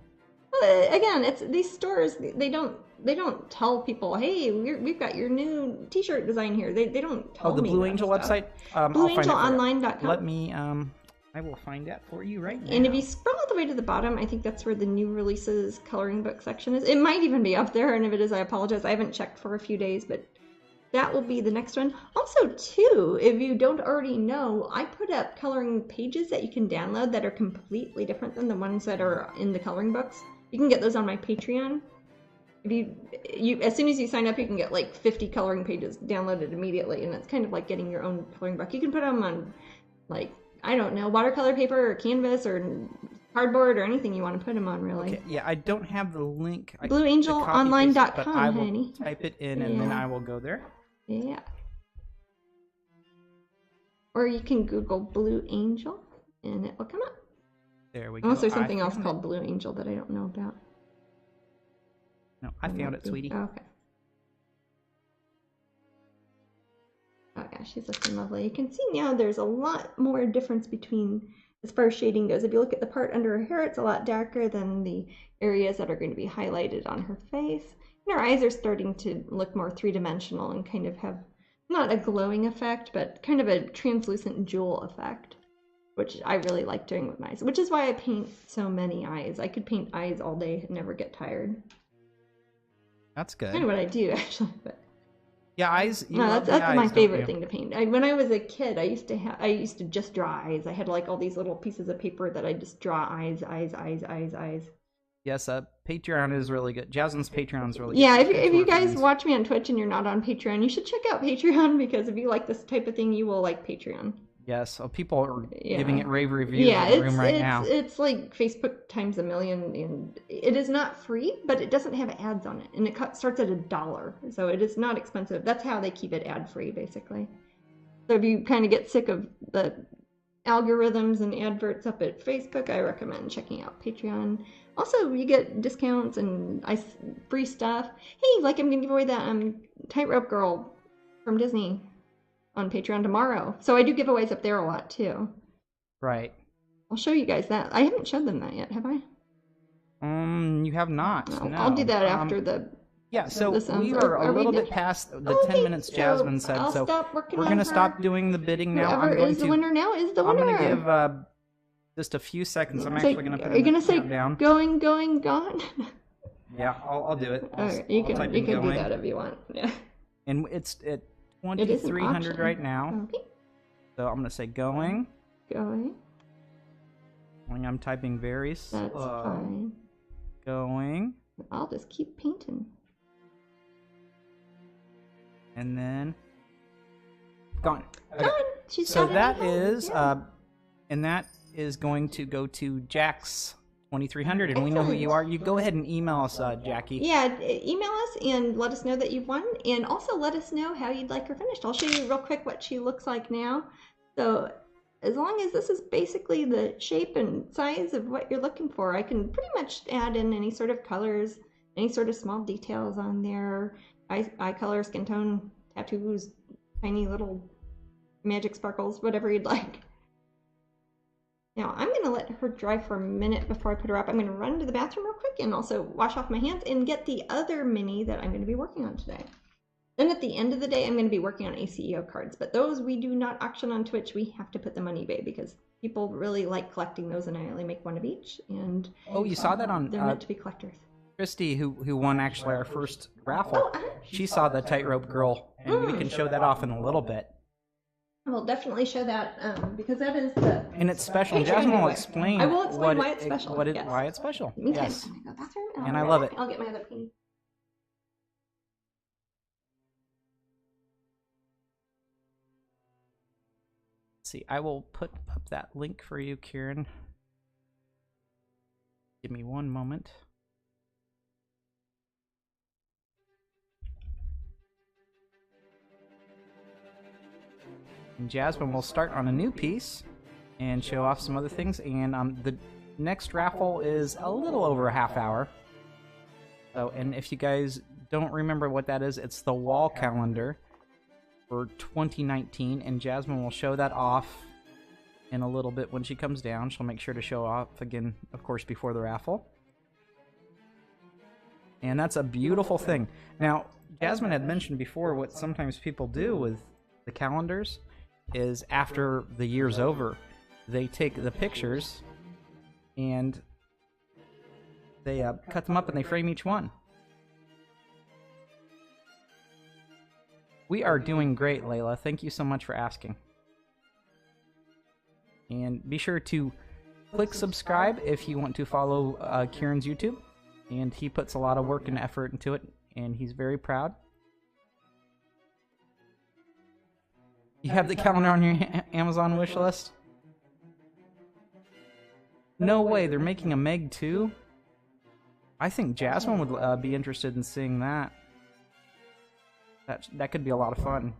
Well, again, it's these stores. They don't tell people, hey, we've got your new T-shirt design here. They don't tell me. Oh, the Blue Angel website. BlueAngelOnline.com. Let me. I will find that for you right now. And if you scroll all the way to the bottom, I think that's where the new releases coloring book section is. It might even be up there, and if it is, I apologize. I haven't checked for a few days, but that will be the next one. Also, too, if you don't already know, I put up coloring pages that you can download that are completely different than the ones that are in the coloring books. You can get those on my Patreon. If you as soon as you sign up, you can get like 50 coloring pages downloaded immediately, and it's kind of like getting your own coloring book. You can put them on, like, I don't know, watercolor paper or canvas or cardboard or anything you want to put them on, really. Okay, yeah, I don't have the link. BlueAngelOnline.com, but I will honey. type it in, and then I will go there. Yeah. Or you can Google Blue Angel, and it will come up. There we go. Unless there's something else called Blue Angel that I don't know about. No, I found it, sweetie. Okay. Yeah, she's looking lovely. You can see now there's a lot more difference between as far as shading goes. If you look at the part under her hair, it's a lot darker than the areas that are going to be highlighted on her face. And her eyes are starting to look more three-dimensional and kind of have not a glowing effect, but kind of a translucent jewel effect, which I really like doing with my eyes, which is why I paint so many eyes. I could paint eyes all day and never get tired. That's good. Kind of what I do, actually. But yeah, eyes. No, that's my favorite thing to paint. When I was a kid, I used to just draw eyes. I had like all these little pieces of paper that I just draw eyes. Yes, Patreon is really good. Jasmine's Patreon is really good. Yeah, if you guys watch me on Twitch and you're not on Patreon, you should check out Patreon, because if you like this type of thing, you will like Patreon. Yes, so people are giving it rave reviews in the room right now. It's like Facebook times a million, and it is not free, but it doesn't have ads on it, and it starts at $1, so it is not expensive. That's how they keep it ad-free, basically. So if you kind of get sick of the algorithms and adverts up at Facebook, I recommend checking out Patreon. Also, you get discounts and free stuff. Hey, like I'm going to give away that Tightrope Girl from Disney on Patreon tomorrow. So I do giveaways up there a lot, too. Right. I'll show you guys that. I haven't showed them that yet, have I? You have not. No. I'll do that after the... Yeah, so we are a little bit past the 10 minutes Jasmine said, so we're going to stop doing the bidding now. Whoever is the winner now is the winner. I'm going to give just a few seconds. I'm actually going to put Are you going to say down. Going, gone? Yeah, I'll do it. You can do that if you want. Yeah. And it's at 2,300 right now. Okay. So I'm going to say going. Going. I'm typing very slow. That's fine. Going. I'll just keep painting. And then gone. Okay. Done. She's so got that it. is Yeah. And that is going to go to Jax 2300, and we know who you are. You go ahead and email us, Jackie. Yeah, email us and let us know that you've won, and also let us know how you'd like her finished. I'll show you real quick what she looks like now. So as long as this is basically the shape and size of what you're looking for, I can pretty much add in any sort of colors, any sort of small details on there, eye color, skin tone, tattoos, tiny little magic sparkles, whatever you'd like. Now, I'm going to let her dry for a minute before I put her up. I'm going to run to the bathroom real quick and also wash off my hands and get the other mini that I'm going to be working on today. Then at the end of the day, I'm going to be working on ACEO cards, but those we do not auction on Twitch. We have to put them on eBay because people really like collecting those, and I only make one of each. And oh, you saw that on... They're meant to be collectors. Christy, who won actually our first raffle, she saw the Tightrope Girl, and we can show that off in a little bit. I will definitely show that because that is the... And it's special. Jasmine will explain. I will explain why it's special. Why it's special. Meantime, yes. I'm going to go to the bathroom. And I love it. I'll get my other painting. Let's see, I will put up that link for you, Kieran. Give me one moment. And Jasmine will start on a new piece and show off some other things. And the next raffle is a little over a half hour. So, and if you guys don't remember what that is, it's the wall calendar for 2019. And Jasmine will show that off in a little bit when she comes down. She'll make sure to show off again, of course, before the raffle. And that's a beautiful thing. Now, Jasmine had mentioned before what sometimes people do with the calendars is after the year's over, they take the pictures and they cut them up and they frame each one. We are doing great, Layla. Thank you so much for asking. And be sure to click subscribe if you want to follow Kieran's YouTube. And he puts a lot of work and effort into it, and he's very proud. You have the calendar on your Amazon wish list? No way, they're making a Meg 2? I think Jasmine would be interested in seeing that. That could be a lot of fun.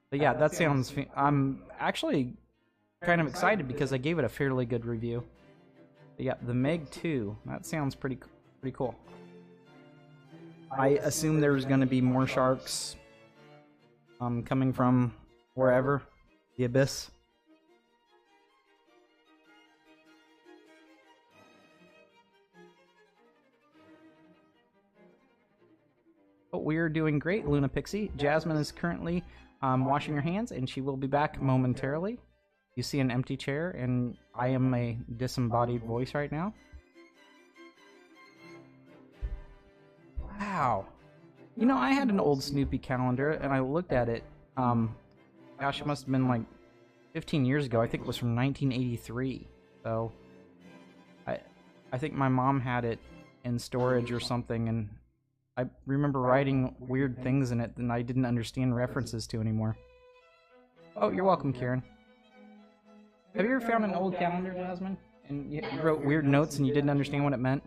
But yeah, that sounds... I'm actually kind of excited because I gave it a fairly good review. But yeah, the Meg 2, that sounds pretty cool. I assume there's going to be more sharks coming from wherever, the abyss. But we're doing great, Luna Pixie. Jasmine is currently washing her hands, and she will be back momentarily. You see an empty chair, and I am a disembodied voice right now. Wow. You know, I had an old Snoopy calendar, and I looked at it. Gosh, it must have been like 15 years ago. I think it was from 1983. So, I think my mom had it in storage or something, and I remember writing weird things in it that I didn't understand references to anymore. Oh, you're welcome, Kieran. Have you ever found an old calendar, Jasmine? And you wrote weird notes and you didn't understand what it meant?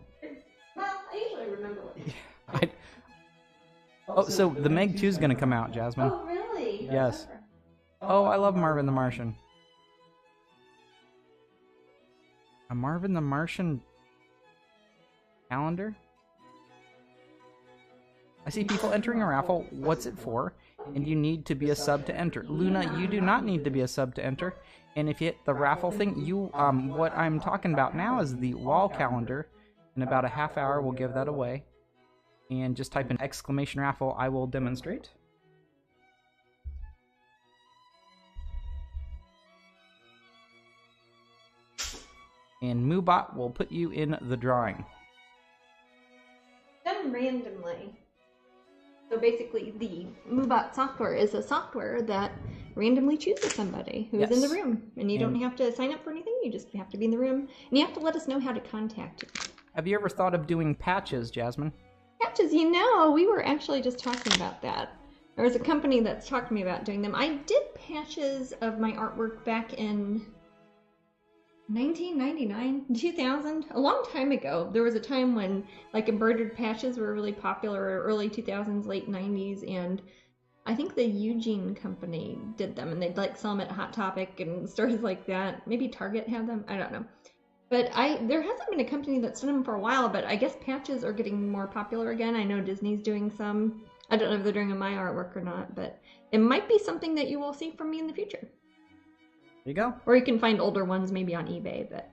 Well, I usually remember what Oh, so the Meg 2 is going to come out, Jasmine. Oh, really? Yes. Oh, I love Marvin the Martian. A Marvin the Martian calendar? I see people entering a raffle. What's it for? And you need to be a sub to enter. Luna, you do not need to be a sub to enter. And if you hit the raffle thing, what I'm talking about now is the wall calendar. In about a half hour, we'll give that away. And just type in !raffle, I will demonstrate. And Moobot will put you in the drawing. Done randomly. So basically, the Moobot software is a software that randomly chooses somebody who's in the room. And you don't have to sign up for anything, you just have to be in the room. And you have to let us know how to contact you. Have you ever thought of doing patches, Jasmine? Patches, you know, we were actually just talking about that. There was a company that's talked to me about doing them. I did patches of my artwork back in 1999, 2000, a long time ago. There was a time when like embroidered patches were really popular, early 2000s, late 90s, and I think the Eugene company did them, and they'd like sell them at Hot Topic and stores like that. Maybe Target had them, I don't know. But there hasn't been a company that's done them for a while, but I guess patches are getting more popular again. I know Disney's doing some. I don't know if they're doing my artwork or not, but it might be something that you will see from me in the future. There you go. Or you can find older ones maybe on eBay, but...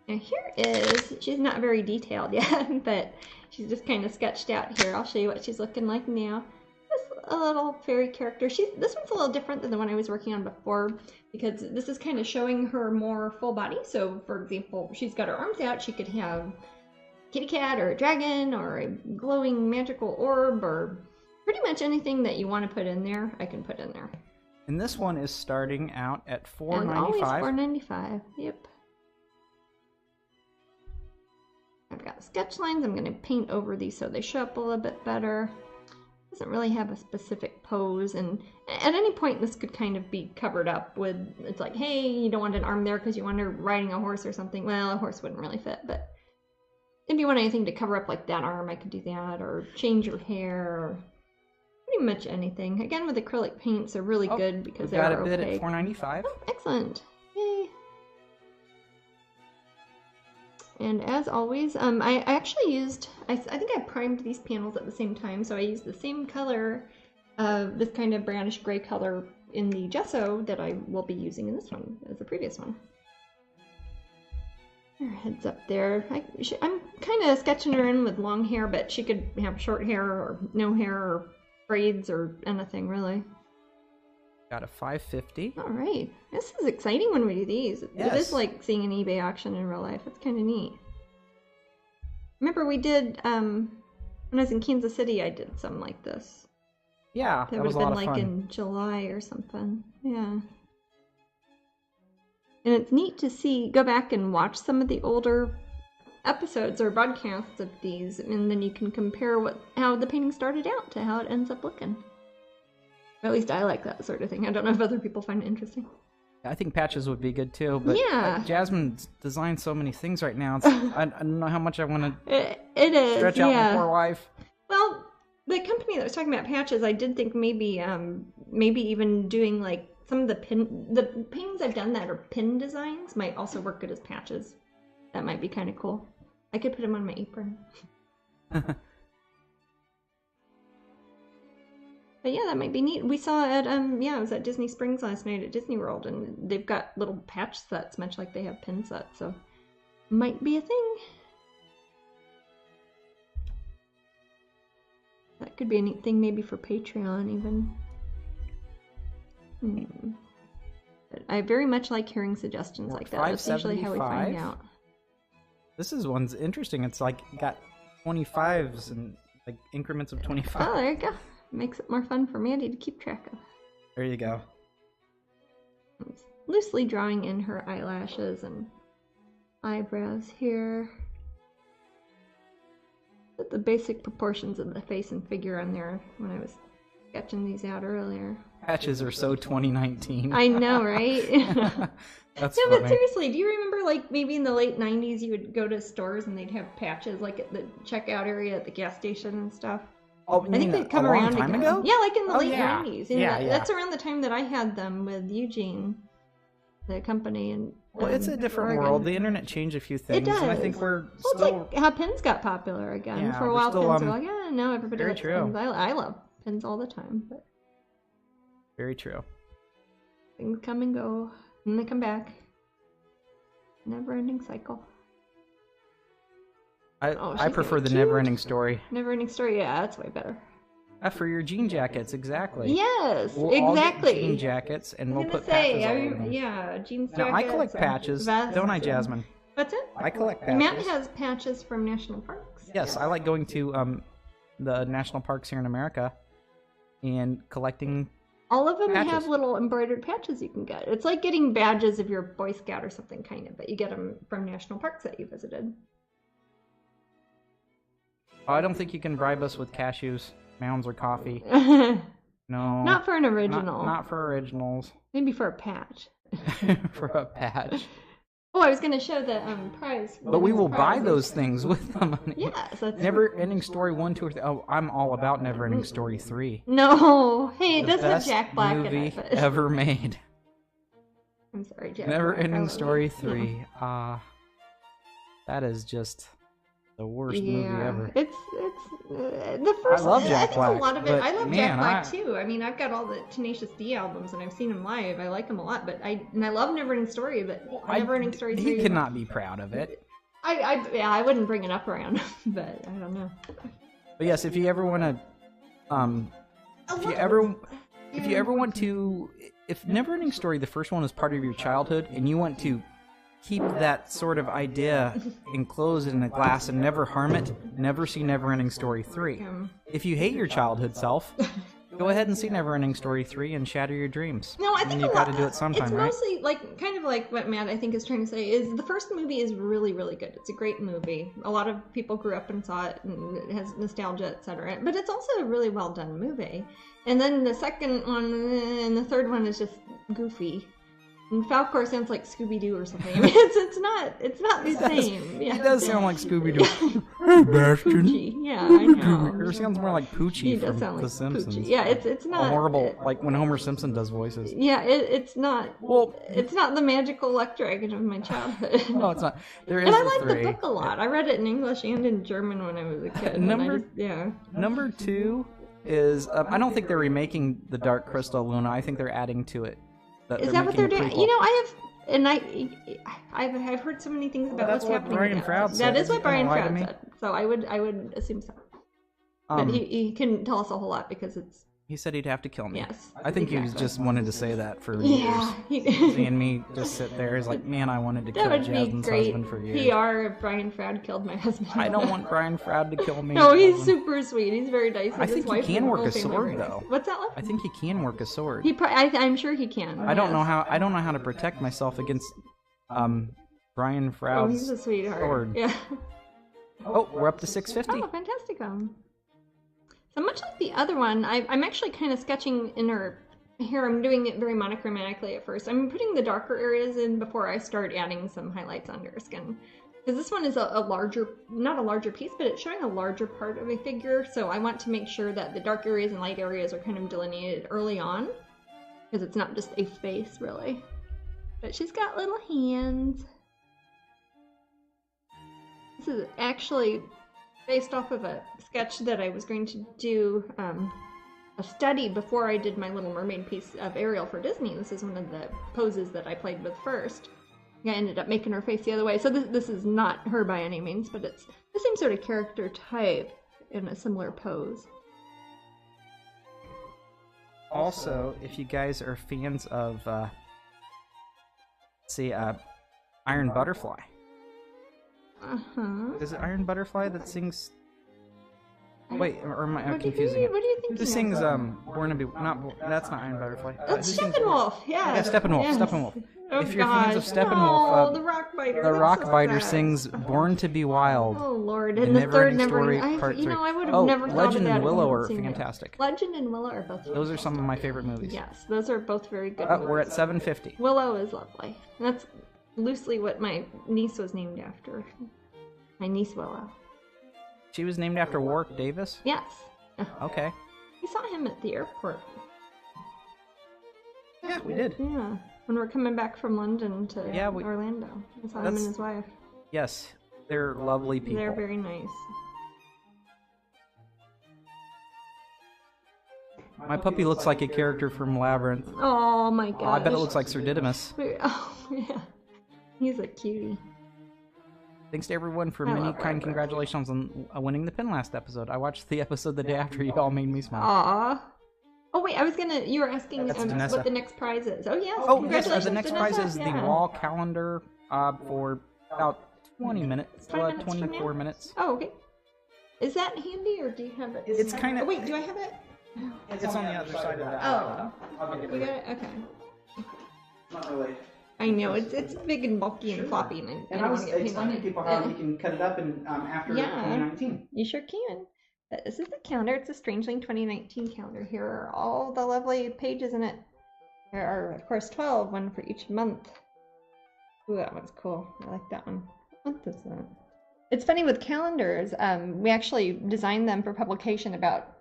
Now here is... She's not very detailed yet, but she's just kind of sketched out here. I'll show you what she's looking like now. Just a little fairy character. This one's a little different than the one I was working on before, because this is kind of showing her more full body. So, for example, she's got her arms out. She could have kitty cat or a dragon or a glowing magical orb or pretty much anything that you want to put in there, I can put in there. And this one is starting out at $4.95. And always $4.95. Yep. I've got sketch lines. I'm going to paint over these so they show up a little bit better. Doesn't really have a specific pose, and at any point this could kind of be covered up with, it's like, hey, you don't want an arm there because you want her riding a horse or something. Well, a horse wouldn't really fit, but if you want anything to cover up like that arm, I could do that, or change your hair, or pretty much anything. Again, with acrylic paints, they're really good because they're opaque. Got a bid at $4.95. Oh, excellent. Yay. And as always, I actually used, I think I primed these panels at the same time, so I used the same color, this kind of brownish gray color in the gesso that I will be using in this one, as the previous one. Her head's up there. I'm kind of sketching her in with long hair, but she could have short hair or no hair or braids or anything, really. Got a $5.50. All right. This is exciting when we do these. Yes. It is like seeing an eBay auction in real life. It's kind of neat. Remember we did, when I was in Kansas City, I did some like this. Yeah, that was would a have lot been of like fun. in July or something. Yeah. And it's neat to see, go back and watch some of the older episodes or broadcasts of these, and then you can compare how the painting started out to how it ends up looking. At least I like that sort of thing. I don't know if other people find it interesting. I think patches would be good too, but yeah. Jasmine's designed so many things right now. I don't know how much I want to it is, stretch out my poor wife. Well, the company that was talking about patches, I did think maybe even doing like some of the paintings I've done that are pin designs might also work good as patches. That might be kind of cool. I could put them on my apron. But yeah, that might be neat. We saw at I was at Disney Springs last night at Disney World, and they've got little patch sets, much like they have pin sets. So might be a thing. That could be a neat thing, maybe for Patreon even. But I very much like hearing suggestions like that. That's usually how we find out. This one's interesting. It's like got 25s and like increments of 25. Oh, there you go. Makes it more fun for Mandy to keep track of. There you go. Loosely drawing in her eyelashes and eyebrows here. Put the basic proportions of the face and figure on there when I was sketching these out earlier. Patches are so 2019. I know, right? That's no, funny. but seriously, do you remember like maybe in the late 90s you would go to stores and they'd have patches like at the checkout area at the gas station and stuff? Oh, I think they'd come around again. Ago? Yeah, like in the late yeah. 90s. Yeah, That's around the time that I had them with Eugene, the company. And well, it's a different Oregon. world. The internet changed a few things. It does. And I think we're Well, still... it's like how pins got popular again. Yeah, For a we're while, still, pins were like, yeah, no, everybody very likes true. pins. I love pins all the time. But Very true. things come and go, and they come back. Never-ending cycle. I prefer the never-ending story. Never-ending story, yeah, that's way better. For your jean jackets, exactly. Yes, We'll exactly. all get jean jackets, and we'll put say, patches all over them. yeah, jeans jackets. Now, I collect patches, don't I, Jasmine? What's it? I collect patches. Matt has patches from national parks. Yes, I like going to the national parks here in America and collecting. All of them patches. have little embroidered patches you can get. It's like getting badges if you're a Boy Scout or something, kind of, but you get them from national parks that you visited. Oh, I don't think you can bribe us with cashews, mounds, or coffee. No. Not for an original. Not for originals. Maybe for a patch. For a patch. Oh, I was going to show the prize. But we will buy those things with the money. Yes, that's Never-ending story 1, 2, or 3. Oh, I'm all about Never-ending story 3. No, hey, it The does have best Jack Black in movie it. But... ever made. I'm sorry, Jack. Never-ending Black. story 3. That is just the worst movie ever. It's the first. I love Jack I think Black, a lot of it. but I love man, Jack Black too. I mean, I've got all the Tenacious D albums, and I've seen him live. I like him a lot, but I love Neverending Story. But Neverending Story 3. He cannot be proud of it. I wouldn't bring it up around him, but I don't know. But yes, if you ever want to, if Neverending Story, the first one, is part of your childhood, and you want to keep that sort of idea enclosed in a glass and never harm it, never see Neverending Story 3. If you hate your childhood self, go ahead and see Neverending Story 3 and shatter your dreams. No, I think you've got to do it sometime, it's right? mostly like kind of like what Matt I think is trying to say is the first movie is really, really good. It's a great movie. A lot of people grew up and saw it, and it has nostalgia, etc. But it's also a really well done movie. And then the second one and the third one is just goofy. And Falcor sounds like Scooby-Doo or something. I mean, it's not the same. Yeah. He does sound like Scooby-Doo. Hey, Bastion. Poochie. Yeah, I know. It sounds more like Poochie He from does sound The like Simpsons. Poochie. Yeah, it's not a horrible, like when Homer Simpson does voices. Yeah, it's not. Well, it's not the magical luck dragon of my childhood. No, it's not. There is and I the like 3. the book a lot. I read it in English and in German when I was a kid. Number 2 is I don't think they're remaking the Dark Crystal Luna. I think they're adding to it. Is that what they're doing? You know, I've heard so many things about what's happening. Brian Froud said. That is what Brian Froud said. So I would assume so. But he couldn't tell us a whole lot because it's. He said he'd have to kill me. Yes. I think he just wanted to say that for years. Seeing me just sit there, he's like, man, I wanted to kill Jasmine's husband for years. PR if Brian Froud killed my husband. I don't want Brian Froud to kill me. No, he's super sweet. He's very nice. I think he can work a sword, though. What's that? I think he can work a sword. I'm sure he can. I don't know how to protect myself against Brian Froud's he's a sweetheart. sword. Yeah. Oh, we're up to 650. Oh, fantastic. So much like the other one, I'm actually kind of sketching in her hair. I'm doing it very monochromatically at first. I'm putting the darker areas in before I start adding some highlights under her skin. Because this one is a larger, not a larger piece, but it's showing a larger part of a figure. So I want to make sure that the dark areas and light areas are kind of delineated early on. Because it's not just a face, really. But she's got little hands. This is actually based off of a sketch that I was going to do a study before I did my Little Mermaid piece of Ariel for Disney. This is one of the poses that I played with first. I ended up making her face the other way. So this is not her by any means, but it's the same sort of character type in a similar pose. Also, if you guys are fans of, Iron Butterfly. Uh-huh. Is it Iron Butterfly that sings... Wait, or am I confusing it? What do you think? Who sings, Born to Be... That's not Iron Butterfly. That's Steppenwolf, yeah. Yeah, Steppenwolf, Yes. Steppenwolf. Oh, If you're fans of Steppenwolf, oh, the Rockbiter. The that's Rockbiter so sad. sings Born to Be Wild. Oh Lord, The and the third Never-Ending never. Story, I, Part you know, 3. I would have never thought Legend of that and Willow if I are hadn't seen it. fantastic. Legend and Willow are both. Those are some of my favorite movies. Yes, those are both very good. We're at 7:50. Willow is lovely. That's loosely what my niece was named after. My niece Willow. She was named after Warwick Davis? Yes. Okay. We saw him at the airport. Yeah, we did. Yeah, when we're coming back from London to Orlando. I saw him and his wife. Yes, they're lovely people. They're very nice. My puppy looks like a character from Labyrinth. Oh my god. Oh, I bet it looks like Sir Didymus. Oh yeah. He's a cutie. Thanks to everyone for I many love kind Labyrinth. congratulations on winning the pin last episode. I watched the episode the day after you all made me smile. Aw. Oh wait, you were asking That's Danessa. what the next prize is. Oh yes. Oh, yes, congratulations, the next Danessa. prize is the Yeah. wall calendar for about 20 minutes, 20 minutes from 24 now? minutes. Oh, okay. Is that handy or do you have it? It's kind Oh of... wait, do I have it? It's on the other side of that. Oh. I'll get You it. got it? Okay. Not really. I know, it's big and bulky and floppy and I And don't want to get paint on explaining it. to people how you can cut it up and after Yeah. 2019. You sure can. This is the calendar. It's a Strangeling 2019 calendar. Here are all the lovely pages in it. There are, of course, 12, one for each month. Ooh, that one's cool. I like that one. What month is that? It's funny with calendars. We actually designed them for publication about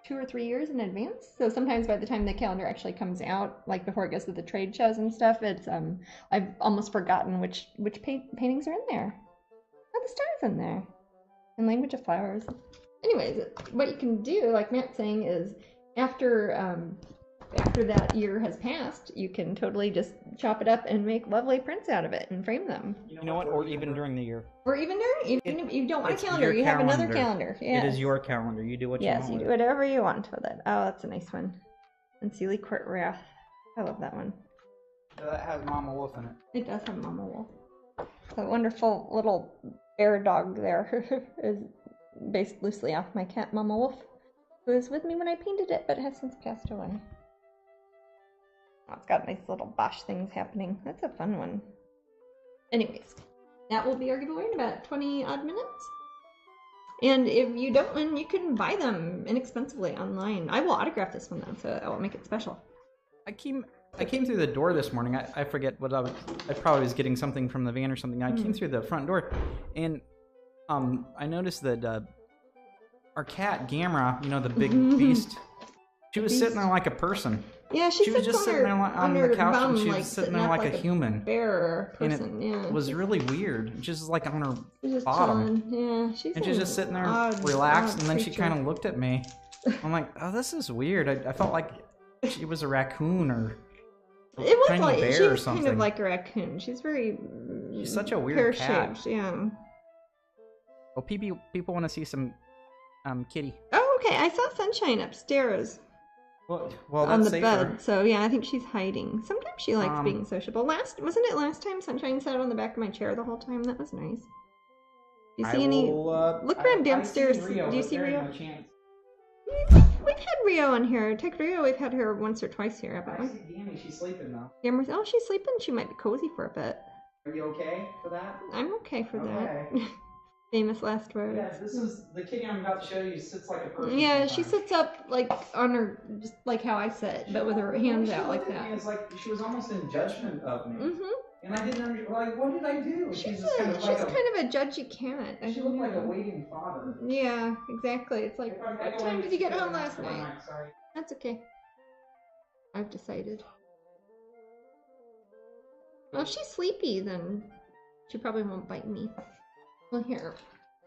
2 or 3 years in advance. So sometimes by the time the calendar actually comes out, like before it goes to the trade shows and stuff, it's I've almost forgotten which paintings are in there. Oh, the stars in there. And Language of Flowers. Anyways, what you can do, like Matt's saying, is after that year has passed, you can totally just chop it up and make lovely prints out of it and frame them. You know what? Or even during the year. Or even if you don't want a It's calendar, your you have another calendar. calendar. Yes. It is your calendar. You do what you want. Yes, you with do it. whatever you want with it. Oh, that's a nice one. And Sealy Court Wrath. I love that one. That has Mama Wolf in it. It does have Mama Wolf. The wonderful little bear dog there is based loosely off my cat Mama Wolf, who was with me when I painted it, but has since passed away. Oh, it's got nice little Bosch things happening. That's a fun one. Anyways, that will be our giveaway in about 20 odd minutes. And if you don't win, you can buy them inexpensively online. I will autograph this one though, so I will make it special. I came through the door this morning. I forget what I probably was getting something from the van or something. I came through the front door, and I noticed that our cat Gamera, you know, the big beast, she was sitting there like a person. Yeah, she was just sitting there on the couch, bum, and she was like, sitting there like a human. Bear or a And person, it yeah. was really weird. She was like on her She's just bottom. chilling. Yeah, she's And she's just sitting there relaxed, and then she kind of looked at me. I'm like, oh, this is weird. I felt like she was a raccoon or a it was tiny like bear she or was something. kind of like a raccoon. She's very She's such a weird cat. pear-shaped, yeah. Well, people want to see some kitty. Oh, okay. I saw Sunshine upstairs Well, on that's the safer. bed, so yeah, I think she's hiding. Sometimes she likes being sociable. Wasn't it last time Sunshine sat on the back of my chair the whole time? That was nice. Do you see any? Look around downstairs. Do you see Rio? We've had Rio in here. Take Rio. We've had her once or twice here, haven't we? see Danny. She's sleeping now. Gamera's, oh, she's sleeping. She might be cozy for a bit. Are you okay for that? I'm okay for that. Okay. Famous last words. Yes, this is the kitty I'm about to show you. Sits like a person. Yeah, she sometimes. sits up like on her, just like how I sit, but with her hands She out like looked at me that. as like she was almost in judgment of me, Mhm. and I didn't understand. Like, what did I do? She's just kind of like kind of a judgy cat. I She looked like a don't know. waiting father. Yeah, exactly. It's like, what time did you get home last night? Sorry. That's okay. I've decided. Well, if she's sleepy, then she probably won't bite me. Well, here.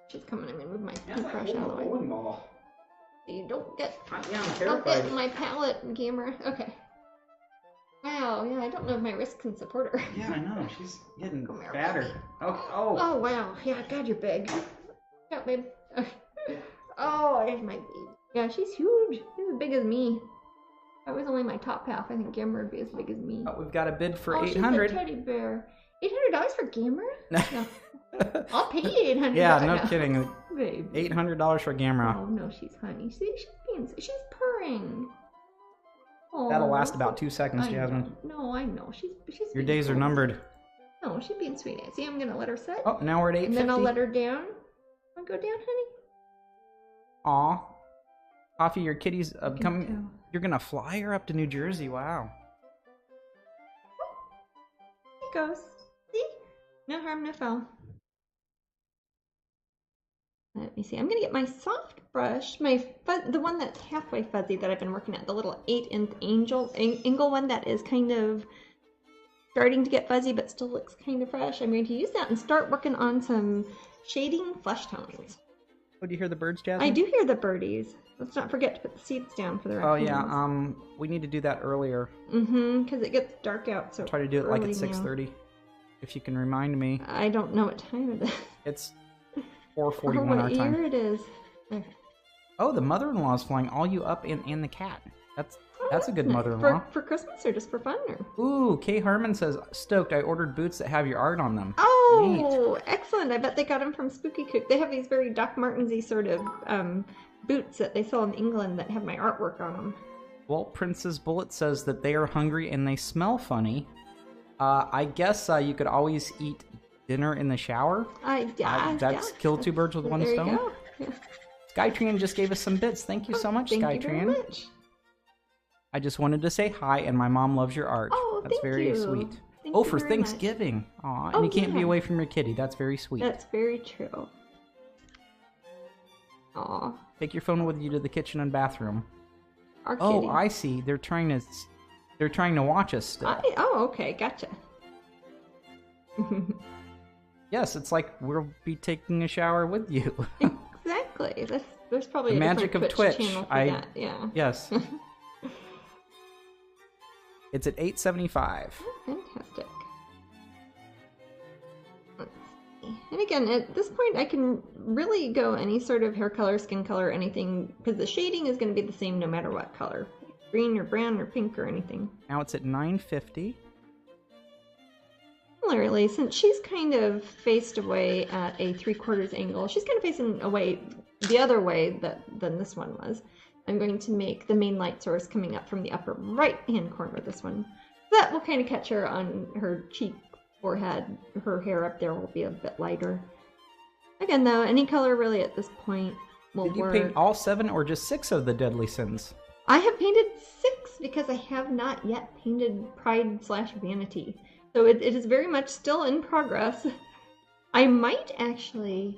She's coming. I'm going to move my That's like toothbrush out of the a way. bowling ball. You don't get I'm don't terrified. get my palette and camera. Okay. Wow, yeah, I don't know if my wrist can support her. Yeah, I know. She's getting Come here, fatter. baby. Oh. Oh wow, yeah, God, you're big. Yeah, babe. Oh, there's my baby. Yeah, she's huge. She's as big as me. That was only my top half. I think Gamera would be as big as me. Oh, we've got a bid for oh, 800. She's a teddy bear. $800 for Gamera? Yeah. I'll pay you $800. Yeah, no kidding. Babe. $800 for Gamera. Oh no, she's honey. See, she's purring. Oh, That'll last about 2 seconds, Jasmine. No, I know. She's Your being days are sweet. numbered. No, she's being sweet. See, I'm gonna let her sit. Oh, now we're at 850. And then I'll let her down. Wanna go down, honey? Aw. Coffee, your kitty's coming. You're gonna fly her up to New Jersey. Wow. There goes. See? No harm, no foul. Let me see. I'm gonna get my soft brush, the one that's halfway fuzzy that I've been working at, the little 8-inch angle one that is kind of starting to get fuzzy but still looks kind of fresh. I'm going to use that and start working on some shading flesh tones. Oh, do you hear the birds, Jasmine? I do hear the birdies. Let's not forget to put the seeds down for the raccoons. Oh yeah. We need to do that earlier. Because it gets dark out. So Try to do it like at early 6:30. If you can remind me. I don't know what time it is. It's 4:41 or what our time. year it is. Okay. Oh, the mother-in-law's flying all you up and the cat. That's a good mother-in-law. For Christmas or just for fun? Or? Ooh, Kay Harmon says, stoked, I ordered boots that have your art on them. Oh, neat. Excellent. I bet they got them from Spooky Cook. They have these very Doc Martensy sort of boots that they sell in England that have my artwork on them. Well, Princess Bullet says that they are hungry and they smell funny. I guess you could always eat dinner in the shower. That's kill two birds with one stone. There you go. Yeah. Skytrian just gave us some bits. Thank you so much, Skytrian. Thank you very much. I just wanted to say hi, and my mom loves your art. Oh, that's very sweet. Thank oh, you for very Thanksgiving. Aw, and Oh, you can't be yeah. away from your kitty. That's very sweet. That's very true. Aw. Take your phone with you to the kitchen and bathroom. Our Oh, kitty. I see. They're trying to watch us still. Oh, okay, gotcha. Yes, it's like we'll be taking a shower with you. Exactly. There's probably The a magic different of Twitch. channel for that. Yeah. Yes. It's at 875. Fantastic. Let's see. And again, at this point, I can really go any sort of hair color, skin color, anything, because the shading is going to be the same no matter what color. Green or brown or pink or anything. Now it's at 950. Similarly, since she's kind of faced away at a 3/4 angle, she's kind of facing away the other way than this one was. I'm going to make the main light source coming up from the upper right-hand corner of this one. That will kind of catch her on her cheek, forehead. Her hair up there will be a bit lighter. Again, though, any color really at this point will Did you work. paint all 7 or just 6 of the deadly sins? I have painted 6 because I have not yet painted Pride/Vanity. So it is very much still in progress. I might actually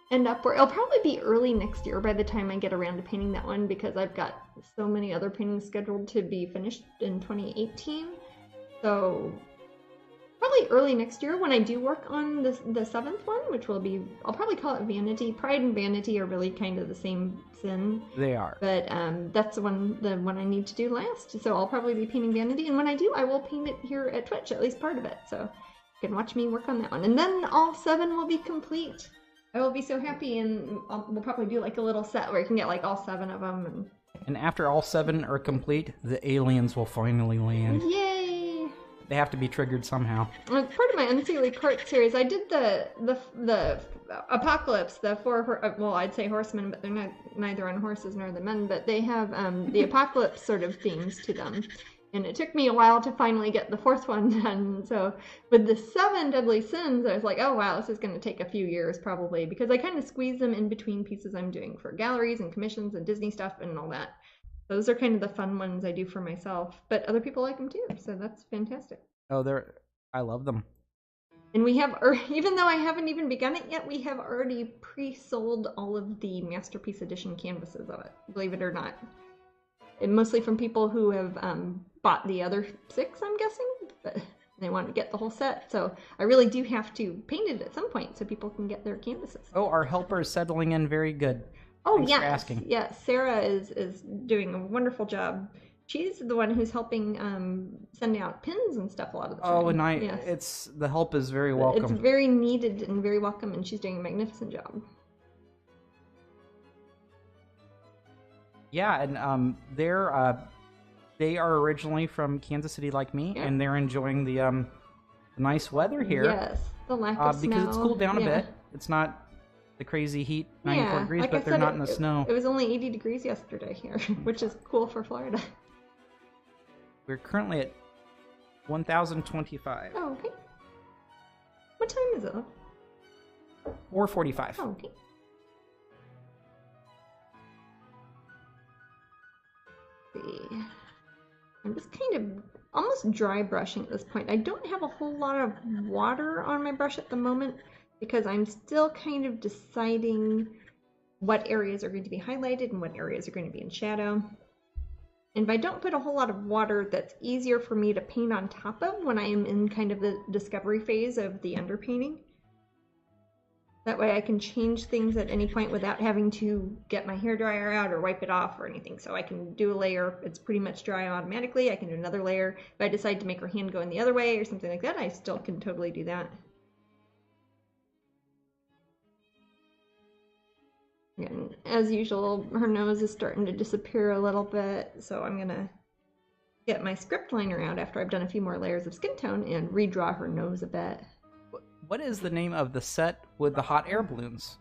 end up where it'll probably be early next year by the time I get around to painting that one, because I've got so many other paintings scheduled to be finished in 2018. So probably early next year when I do work on the 7th one, which will be, I'll probably call it Vanity. Pride and Vanity are really kind of the same sin. They are. But that's the one I need to do last. So I'll probably be painting Vanity, and when I do, I will paint it here at Twitch, at least part of it. So you can watch me work on that one. And then all 7 will be complete. I will be so happy, and we'll probably do like a little set where you can get like all 7 of them. And after all 7 are complete, the aliens will finally land. Yay! They have to be triggered somehow. As part of my Unseelie Court series, I did the Apocalypse, the 4, well, I'd say horsemen, but they're neither on horses nor the men, but they have the Apocalypse sort of themes to them. And it took me a while to finally get the 4th one done. So with the 7 deadly sins, I was like, oh wow, this is going to take a few years probably, because I kind of squeeze them in between pieces I'm doing for galleries and commissions and Disney stuff and all that. Those are kind of the fun ones I do for myself, but other people like them too, so that's fantastic. Oh, I love them. And we have, even though I haven't even begun it yet, we have already pre-sold all of the Masterpiece Edition canvases of it, believe it or not. And mostly from people who have bought the other 6, I'm guessing, but they want to get the whole set. So I really do have to paint it at some point so people can get their canvases. Oh, our helper is settling in very good. Oh, Thanks yes. for asking. Yeah, Sarah is doing a wonderful job. She's the one who's helping send out pins and stuff a lot of the time. Oh, and yes. the help is very welcome. It's very needed and very welcome, and she's doing a magnificent job. Yeah, and they are originally from Kansas City, like me, and they're enjoying the nice weather here. Yes, the lack of snow. Because it's cooled down a bit. It's not the crazy heat, 94 degrees, like but they're not in the snow. It was only 80 degrees yesterday here, which is cool for Florida. We're currently at 1,025. Oh, okay. What time is it? 4:45. Oh, okay. See. I'm just kind of almost dry brushing at this point. I don't have a whole lot of water on my brush at the moment because I'm still kind of deciding what areas are going to be highlighted and what areas are going to be in shadow. And if I don't put a whole lot of water, that's easier for me to paint on top of when I am in kind of the discovery phase of the underpainting. That way I can change things at any point without having to get my hairdryer out or wipe it off or anything. So I can do a layer, it's pretty much dry automatically. I can do another layer. If I decide to make her hand go in the other way or something like that, I still can totally do that. And as usual, her nose is starting to disappear a little bit, so I'm gonna get my script liner out after I've done a few more layers of skin tone and redraw her nose a bit. What is the name of the set with the hot air balloons?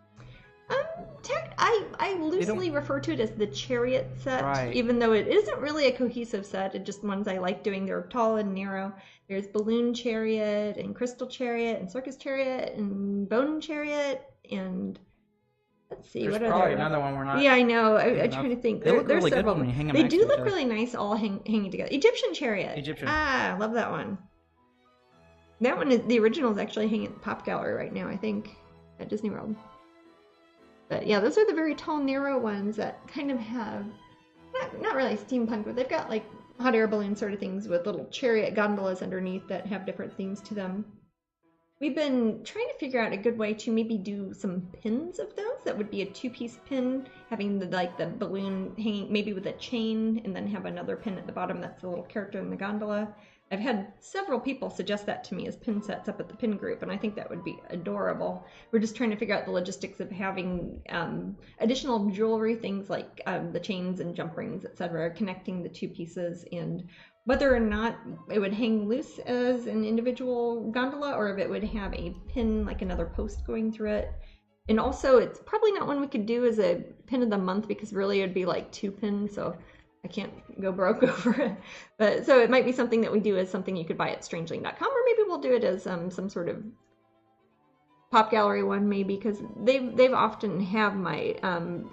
I loosely refer to it as the Chariot set, right. Even though it isn't really a cohesive set. It's just ones I like doing. They're tall and narrow. There's Balloon Chariot and Crystal Chariot and Circus Chariot and Bone Chariot and let's see. There's what probably are another one we're not. Yeah, I know. I'm trying to think. They look there's really several. good when you hang them They next do to each look other. really nice all hanging together. Egyptian Chariot. Egyptian. Ah, love that one. That one, the original is actually hanging at the Pop Gallery right now, I think, at Disney World. But yeah, those are the very tall, narrow ones that kind of have, not really steampunk, but they've got like hot air balloon sort of things with little chariot gondolas underneath that have different themes to them. We've been trying to figure out a good way to maybe do some pins of those. That would be a two-piece pin, having the balloon hanging maybe with a chain, and then have another pin at the bottom that's the little character in the gondola. I've had several people suggest that to me as pin sets up at the pin group, and I think that would be adorable. We're just trying to figure out the logistics of having additional jewelry, things like the chains and jump rings, etc., connecting the two pieces, and whether or not it would hang loose as an individual gondola or if it would have a pin, like another post going through it. And also, it's probably not one we could do as a pin of the month because really it would be like 2 pins, so I can't go broke over it. But so it might be something that we do as something you could buy at strangeling.com, or maybe we'll do it as some sort of Pop Gallery one, maybe, because they've often have my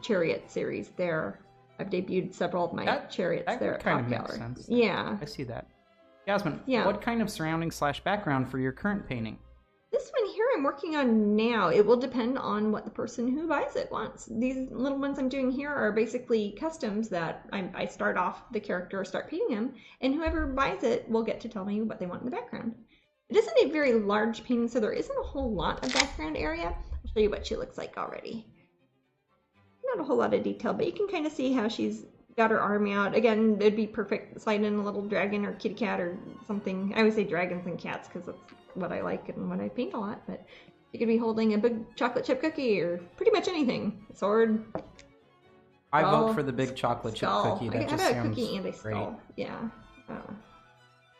Chariot series there. I've debuted several of my chariots there at Pop Gallery. Sense. Yeah, I see that. Jasmine, yeah. What kind of surrounding/background for your current painting? This one here I'm working on now. It will depend on what the person who buys it wants. These little ones I'm doing here are basically customs that I start off the character, start painting him, and whoever buys it will get to tell me what they want in the background. It isn't a very large painting, so there isn't a whole lot of background area. I'll show you what she looks like already. Not a whole lot of detail, but you can kind of see how she's got her arm out. Again, it'd be perfect slide in a little dragon or kitty cat or something. I always say dragons and cats because that's what I like and what I paint a lot, but you could be holding a big chocolate chip cookie or pretty much anything. A sword. I vote for the big chocolate chip cookie. That just sounds a cookie and a great. skull. Yeah.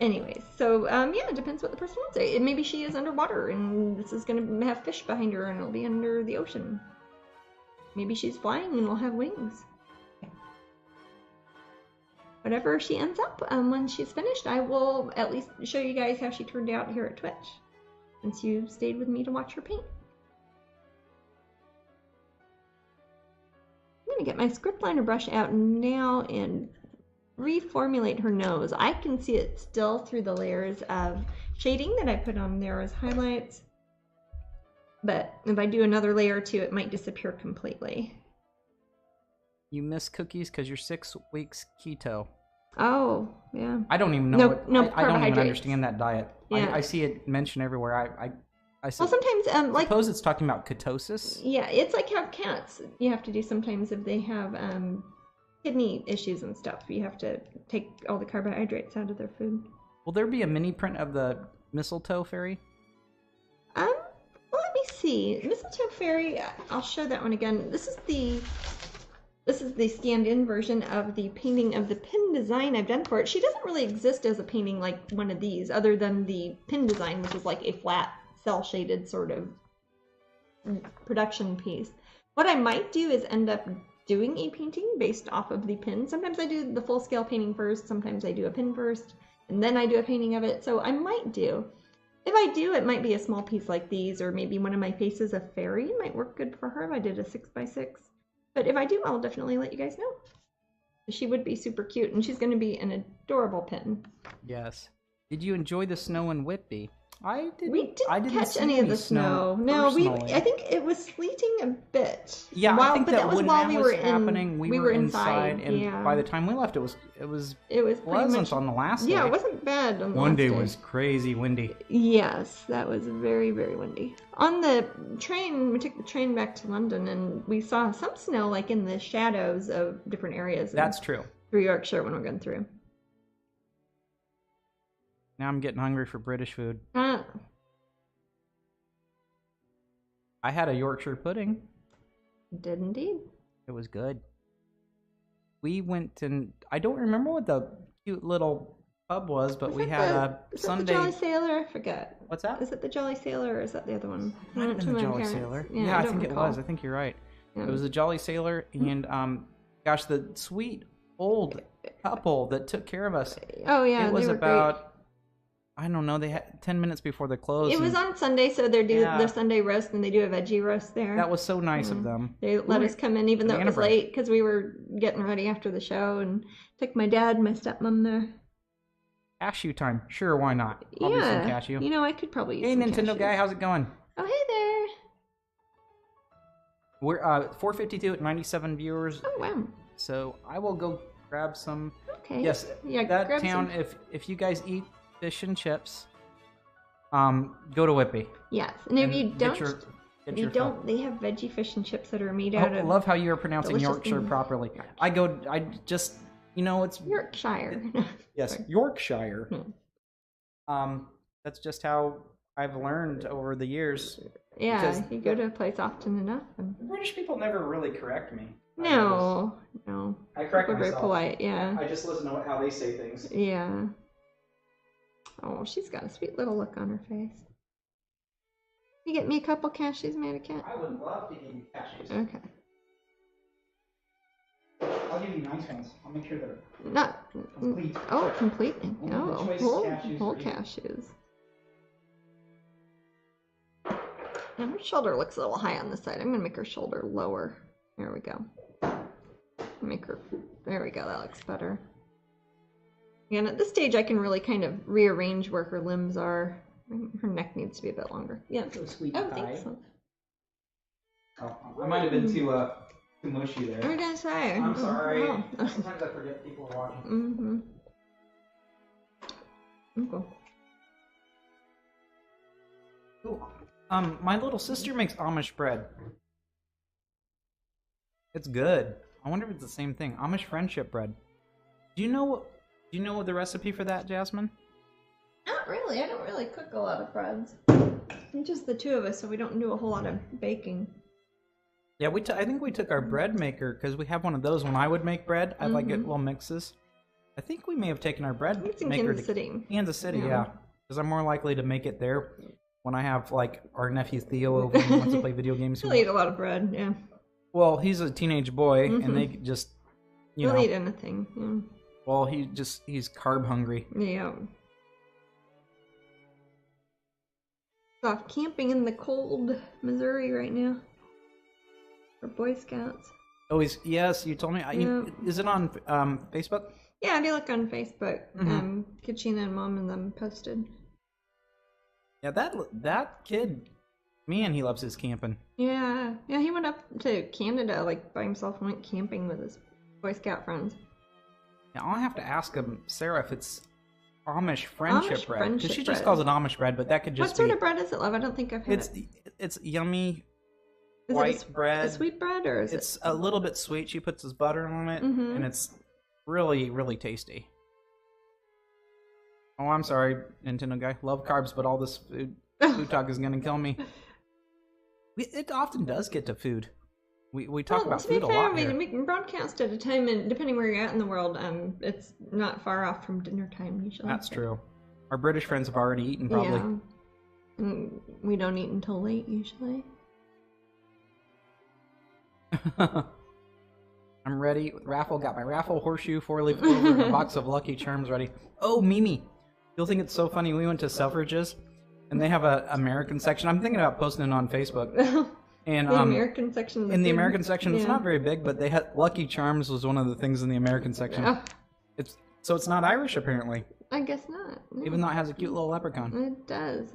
Anyways, so yeah, it depends what the person wants. Maybe she is underwater and this is going to have fish behind her and it'll be under the ocean. Maybe she's flying and will have wings. Whatever she ends up, when she's finished, I will at least show you guys how she turned out here at Twitch, since you stayed with me to watch her paint. I'm going to get my script liner brush out now and reformulate her nose. I can see it still through the layers of shading that I put on there as highlights. But if I do another layer or two, it might disappear completely. You miss cookies because you're 6 weeks keto. Oh, yeah. I don't even know. No I don't even carbohydrates. understand that diet. Yeah. I see it mentioned everywhere. I Well, sometimes, like, suppose it's talking about ketosis. yeah, it's like how cats you have to do sometimes if they have kidney issues and stuff. You have to take all the carbohydrates out of their food. Will there be a mini print of the mistletoe fairy? Well, let me see. Mistletoe Fairy, I'll show that one again. This is the scanned-in version of the painting of the pin design I've done for it. She doesn't really exist as a painting like one of these, other than the pin design, which is like a flat, cel-shaded sort of production piece. What I might do is end up doing a painting based off of the pin. Sometimes I do the full-scale painting first, sometimes I do a pin first, and then I do a painting of it. So I might do. If I do, it might be a small piece like these, or maybe one of my faces of fairy might work good for her if I did a 6x6. But if I do, I'll definitely let you guys know. She would be super cute, and she's going to be an adorable pin. Yes. Did you enjoy the snow in Whitby? We didn't catch any of the snow. No, I think it was sleeting a bit. Yeah, I think that was while we were happening. We were inside, and yeah. by the time we left, it was pleasant much, on the last day. Yeah, it wasn't bad on the One last day day. was crazy windy. Yes, that was very, very windy. On the train, we took the train back to London, and we saw some snow, like in the shadows of different areas. That's true. Through Yorkshire when we're going through. Now I'm getting hungry for British food. I had a Yorkshire pudding. Did indeed. It was good. We went and I don't remember what the cute little pub was, but we had a Sunday. Is it the Jolly Sailor? I forget. What's that? Is it the Jolly Sailor or is that the other one? Might have been the Jolly Sailor. Yeah, I think it was. I think you're right. Yeah. It was the Jolly Sailor, and gosh, the sweet old couple that took care of us. Oh yeah, it was they were about. Great. I don't know. They had 10 minutes before they closed. It was on Sunday, so they do their Sunday roast, and they do a veggie roast there. That was so nice of them. They let us come in, even though it was late, because we were getting ready after the show, and took my dad and my stepmom there. Cashew time. Sure, why not? I'll do some cashew. You know, I could probably use Hey, some Nintendo cashews. guy, how's it going? Oh, hey there. We're 452 at 97 viewers. Oh, wow. So I will go grab some. Okay. Yes, yeah, that town, some. if you guys eat fish and chips, go to Whitby. Yes, and if you don't, they have veggie fish and chips that are made out of. I love how you're pronouncing Yorkshire things. properly. I just, it's Yorkshire. Yes, Sorry. Yorkshire. That's just how I've learned over the years. Yeah, you go to a place often enough. And... British people never really correct me. No. I correct We're myself. very polite, yeah. I just listen to how they say things. Yeah. Oh, she's got a sweet little look on her face. You get me a couple cashews, Madacat? I would love to give you cashews. Okay. I'll give you nice ones. I'll make sure they're Not complete. Oh, completely. Only Oh, the choice whole cashews whole for you. cashews. And her shoulder looks a little high on this side. I'm gonna make her shoulder lower. There we go. Make her. There we go. That looks better. And at this stage, I can really kind of rearrange where her limbs are. Her neck needs to be a bit longer. Yeah. So sweet Oh, pie. thanks. Oh, I might have been too mushy there. We're gonna try. I'm sorry. Oh. Sometimes I forget people are watching. Okay. Ooh. My little sister makes Amish bread. It's good. I wonder if it's the same thing. Amish friendship bread. Do you know the recipe for that, Jasmine? Not really. I don't really cook a lot of breads. It's just the two of us, so we don't do a whole lot of baking. Yeah, I think we took our bread maker because we have one of those. When I would make bread, I'd like get little mixes. I think we may have taken our bread It's in maker Kansas City. Kansas City, yeah. Because I'm more likely to make it there when I have like our nephew Theo over and he wants to play video games. He'll eat a lot of bread, yeah. Well, he's a teenage boy, and they just, He'll eat anything, yeah. Well, he's carb hungry. Yeah. Off camping in the cold Missouri right now. For Boy Scouts. Oh, yes, you told me. Is it on Facebook? Yeah, if you look on Facebook, Katrina and Mom and them posted. Yeah, that kid, man, he loves his camping. Yeah, he went up to Canada like by himself and went camping with his Boy Scout friends. Yeah, I'll have to ask him, Sarah, if it's Amish friendship Amish bread. friendship Because she just bread. calls it Amish bread, but that could just What sort of bread is it, love? I don't think I've had it. It's yummy Is white it bread. a sweet bread, or is It's a little bit sweet. She puts this butter on it, and it's really, really tasty. Oh, I'm sorry, Nintendo guy. Love carbs, but all this food talk is going to kill me. It often does get to food. We talk about food a lot here. We can broadcast at a time, and depending where you're at in the world, it's not far off from dinner time usually. That's true. Our British friends have already eaten, probably. Yeah. And we don't eat until late usually. I'm ready. Raffle, got my raffle horseshoe, 4-leaf clover, and a box of Lucky Charms ready. Oh, Mimi. You'll think it's so funny. We went to Selfridges, and they have an American section. I'm thinking about posting it on Facebook. And the American section. In the American section, it's not very big, but they had Lucky Charms was one of the things in the American section. Oh. It's not Irish apparently. I guess not. No. Even though it has a cute little leprechaun. It does.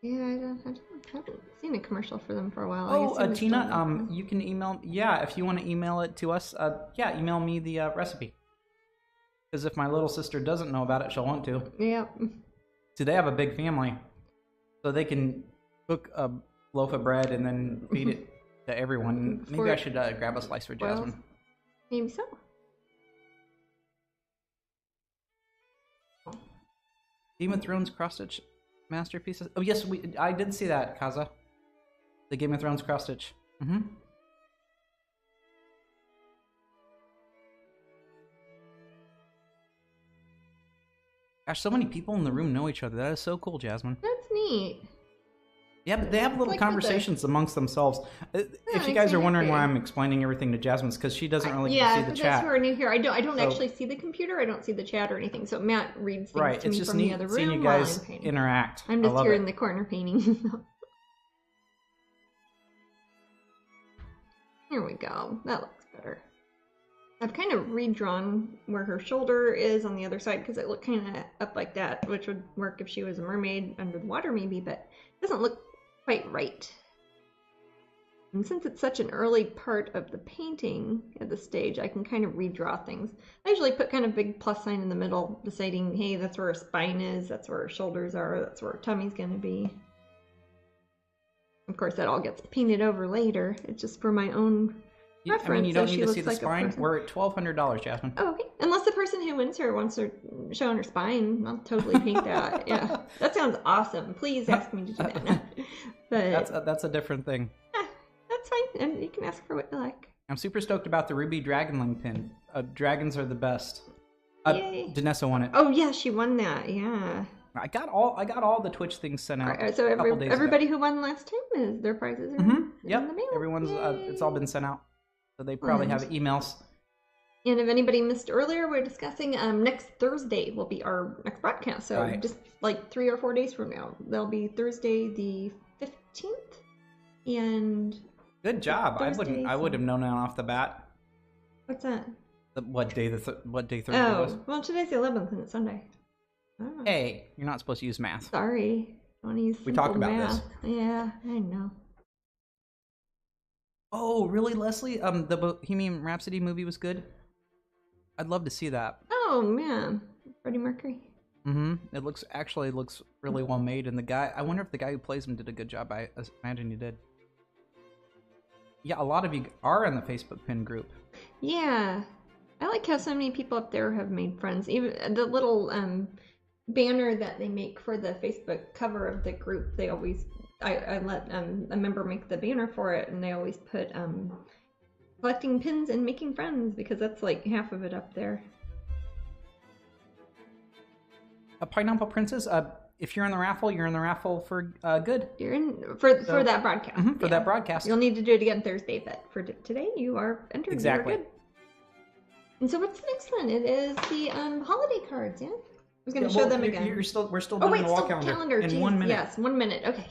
I haven't seen a commercial for them for a while. Oh, Tina, you can email. Yeah, if you want to email it to us, email me the recipe. Because if my little sister doesn't know about it, she'll want to. Yeah. So they have a big family, so they can cook a loaf of bread and then feed it to everyone. Maybe I should grab a slice for Jasmine. Well, maybe so. Game of Thrones cross-stitch masterpieces. Oh yes, I did see that, Kaza. The Game of Thrones cross-stitch. Gosh, so many people in the room know each other. That is so cool, Jasmine. That's neat. Yeah, but they have little conversations amongst themselves. If you guys are wondering why I'm explaining everything to Jasmine, it's because she doesn't really see the chat. Yeah, who are new here. I don't actually see the computer. I don't see the chat or anything. So Matt reads things to me from the other room. Seeing you guys interact. I'm just here in the corner painting. Here we go. That looks better. I've kind of redrawn where her shoulder is on the other side because it looked kind of up like that, which would work if she was a mermaid under the water maybe, but it doesn't look quite right. And since it's such an early part of the painting at the stage, I can kind of redraw things. I usually put kind of big plus sign in the middle, deciding, hey, that's where her spine is, that's where her shoulders are, that's where her tummy's going to be. Of course, that all gets painted over later. It's just for my own reference. I mean, you don't need to see the like spine. We're at $1,200, Jasmine. Oh, okay. Unless the person who wins her wants her showing her spine, I'll totally paint that. Yeah, that sounds awesome. Please ask me to do that. But that's a different thing. That's fine, and you can ask for what you like. I'm super stoked about the Ruby Dragonling pin. Dragons are the best. Yay. Danessa won it. Oh yeah, she won that. Yeah. I got all the Twitch things sent out. Right, so everybody who won last time is their prizes are in the mail. Everyone's it's all been sent out. So they probably have emails. And if anybody missed earlier, we're discussing next Thursday will be our next broadcast. So just like 3 or 4 days from now, there'll be Thursday the 15th. And good job. I would have known that off the bat. What's that? What day Thursday was? Oh, well, today's the 11th and it's Sunday. Oh. Hey, you're not supposed to use math. Sorry. I want to use we talked about math. this. Yeah, I know. Oh, really, Leslie? The Bohemian Rhapsody movie was good. I'd love to see that. Oh man, Freddie Mercury. It looks really well made, and the guy. I wonder if the guy who plays him did a good job. I imagine he did. Yeah, a lot of you are in the Facebook pin group. Yeah, I like how so many people up there have made friends. Even the little banner that they make for the Facebook cover of the group, they always. I let a member make the banner for it, and they always put collecting pins and making friends, because that's like half of it up there. A Pineapple Princess, if you're in the raffle, you're in the raffle for good. You're in for that broadcast. For that broadcast. You'll need to do it again Thursday, but for today you are entered. Exactly. You are good. And so what's the next one? It is the holiday cards, yeah? I was going to show them again. We're still doing the wall calendar in 1 minute. Yes, 1 minute. Okay.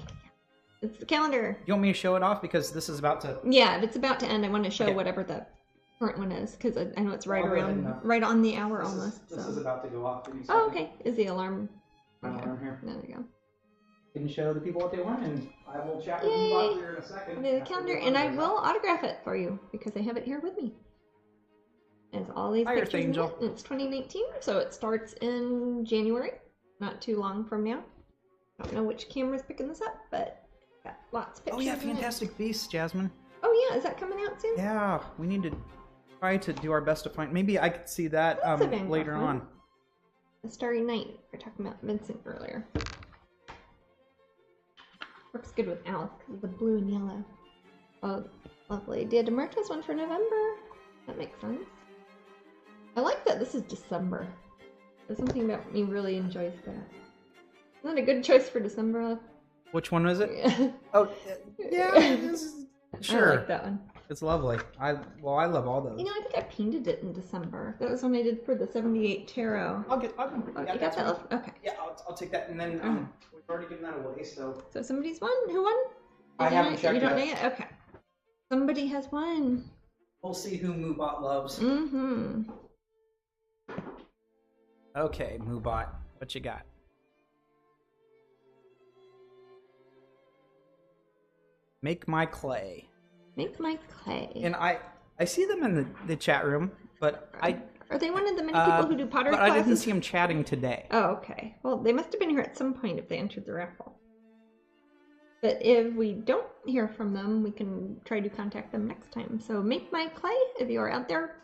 It's the calendar. You want me to show it off? Because this is about to... Yeah, if it's about to end, I want to show whatever the current one is, because I know it's right on the hour almost. This is about to go off. Oh, okay. Is the alarm... Alarm here. There we go. Can show the people what they want, and I will chat with you about here in a second. The calendar, and I will autograph it for you, because I have it here with me. as all these Hi, Earth pictures. Angel. And it's 2019, so it starts in January, not too long from now. I don't know which camera's picking this up, but got lots of pictures. Oh yeah, in it. Fantastic Beasts, Jasmine. Oh yeah, is that coming out soon? Yeah, we need to try to do our best to find. Maybe I could see that later on. The Starry Night. We were talking about Vincent earlier. Works good with Alice because of the blue and yellow. Oh, lovely. Dia de Muertos one for November. That makes sense. I like that this is December. There's something about me really enjoys that. Isn't that a good choice for December? Which one was it? Yeah. Oh, yeah. Sure. I like that one. It's lovely. I love all those. You know, I think I painted it in December. That was when I did for the 78 tarot. I'll you got that left? Okay. Yeah, I'll take that, and then we've already given that away, so. So somebody's won? Who won? I haven't checked You don't yet. know yet? Okay. Somebody has won. We'll see who Moobot loves. Mm-hmm. Okay, Moobot, what you got? Make my clay. Make my clay. And I see them in the chat room, but Are they one of the many people who do pottery but classes? I didn't see them chatting today. Oh, okay. Well, they must have been here at some point if they entered the raffle. But if we don't hear from them, we can try to contact them next time. So make my clay, if you are out there.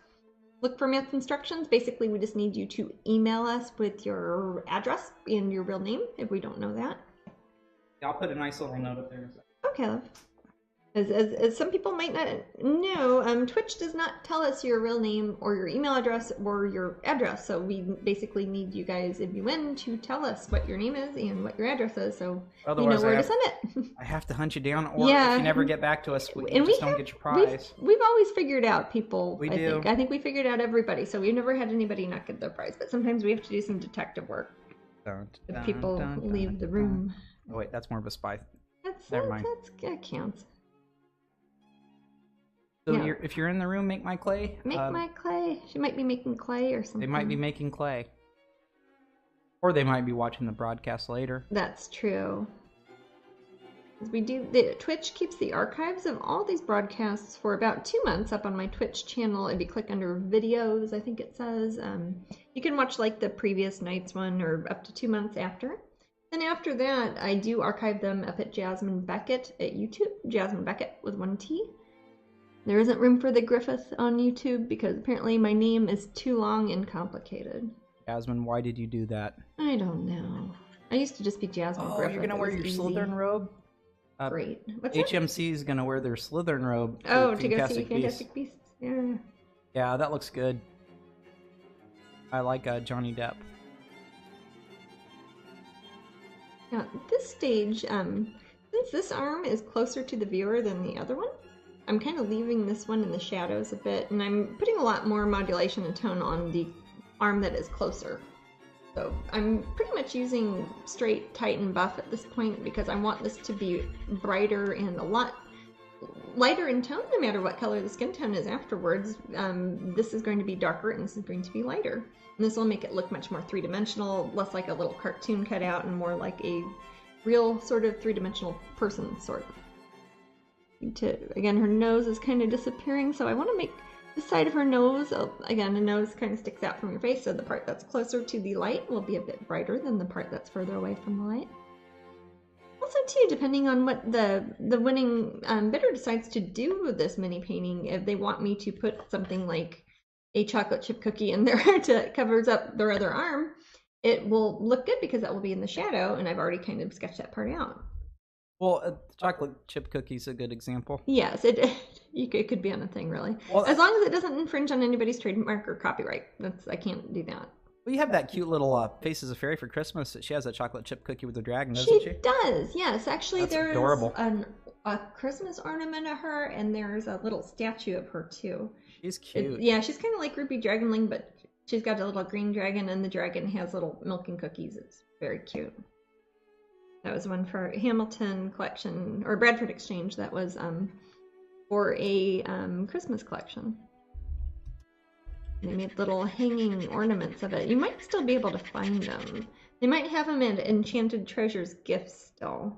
Look for math instructions. Basically, we just need you to email us with your address and your real name, if we don't know that. Yeah, I'll put a nice little note up there. Okay, love. As some people might not know, Twitch does not tell us your real name or your email address or your address. So we basically need you guys, if you win, to tell us what your name is and what your address is, so Otherwise, you know where to send it. I have to hunt you down, or Yeah. if you never get back to us, And you we just don't get your prize. We've always figured out people. We I do. think. I think we figured out everybody. So we've never had anybody not get their prize. But sometimes we have to do some detective work if people leave the room. Oh, wait, that's more of a spy. Never mind. That counts. So Yeah. if you're in the room, make my clay. Make my clay. She might be making clay or something. They might be making clay. Or they might be watching the broadcast later. That's true. Twitch keeps the archives of all these broadcasts for about 2 months up on my Twitch channel. If you click under videos, I think it says, you can watch like the previous night's one or up to 2 months after. And after that, I do archive them up at Jasmine Becket at YouTube. Jasmine Becket with 1 T. There isn't room for the Griffith on YouTube because apparently my name is too long and complicated. Jasmine, why did you do that? I don't know. I used to just be Jasmine Griffith. You're going to wear your Slytherin robe? Great. What's that? HMC is going to wear their Slytherin robe. Oh, to go see Fantastic Beasts. Yeah. Yeah, that looks good. I like Johnny Depp. Now, at this stage, since this arm is closer to the viewer than the other one, I'm kind of leaving this one in the shadows a bit, and I'm putting a lot more modulation and tone on the arm that is closer. So I'm pretty much using straight, tight, and buff at this point because I want this to be brighter and a lot lighter in tone, no matter what color the skin tone is afterwards. This is going to be darker and this is going to be lighter. And this will make it look much more three-dimensional, less like a little cartoon cutout and more like a real sort of three-dimensional person, sort of. Again, her nose is kind of disappearing, so I want to make the side of her nose, again, the nose kind of sticks out from your face, so the part that's closer to the light will be a bit brighter than the part that's further away from the light. Also, too, depending on what the winning bidder decides to do with this mini painting, if they want me to put something like a chocolate chip cookie in there to covers up their other arm, it will look good because that will be in the shadow, and I've already kind of sketched that part out. Well, chocolate chip cookie's a good example. Yes, it could be on a thing, really. Well, as long as it doesn't infringe on anybody's trademark or copyright. I can't do that. Well, you have that cute little Faces of Fairy for Christmas. She has a chocolate chip cookie with a dragon, doesn't she? She does, yes. Actually, That's there's adorable. a Christmas ornament of her, and there's a little statue of her, too. She's cute. Yeah, she's kind of like Ruby Dragonling, but she's got a little green dragon, and the dragon has little milking cookies. It's very cute. That was one for Hamilton collection, or Bradford Exchange. That was for a Christmas collection. They made little hanging ornaments of it. You might still be able to find them. They might have them in Enchanted Treasures gifts still.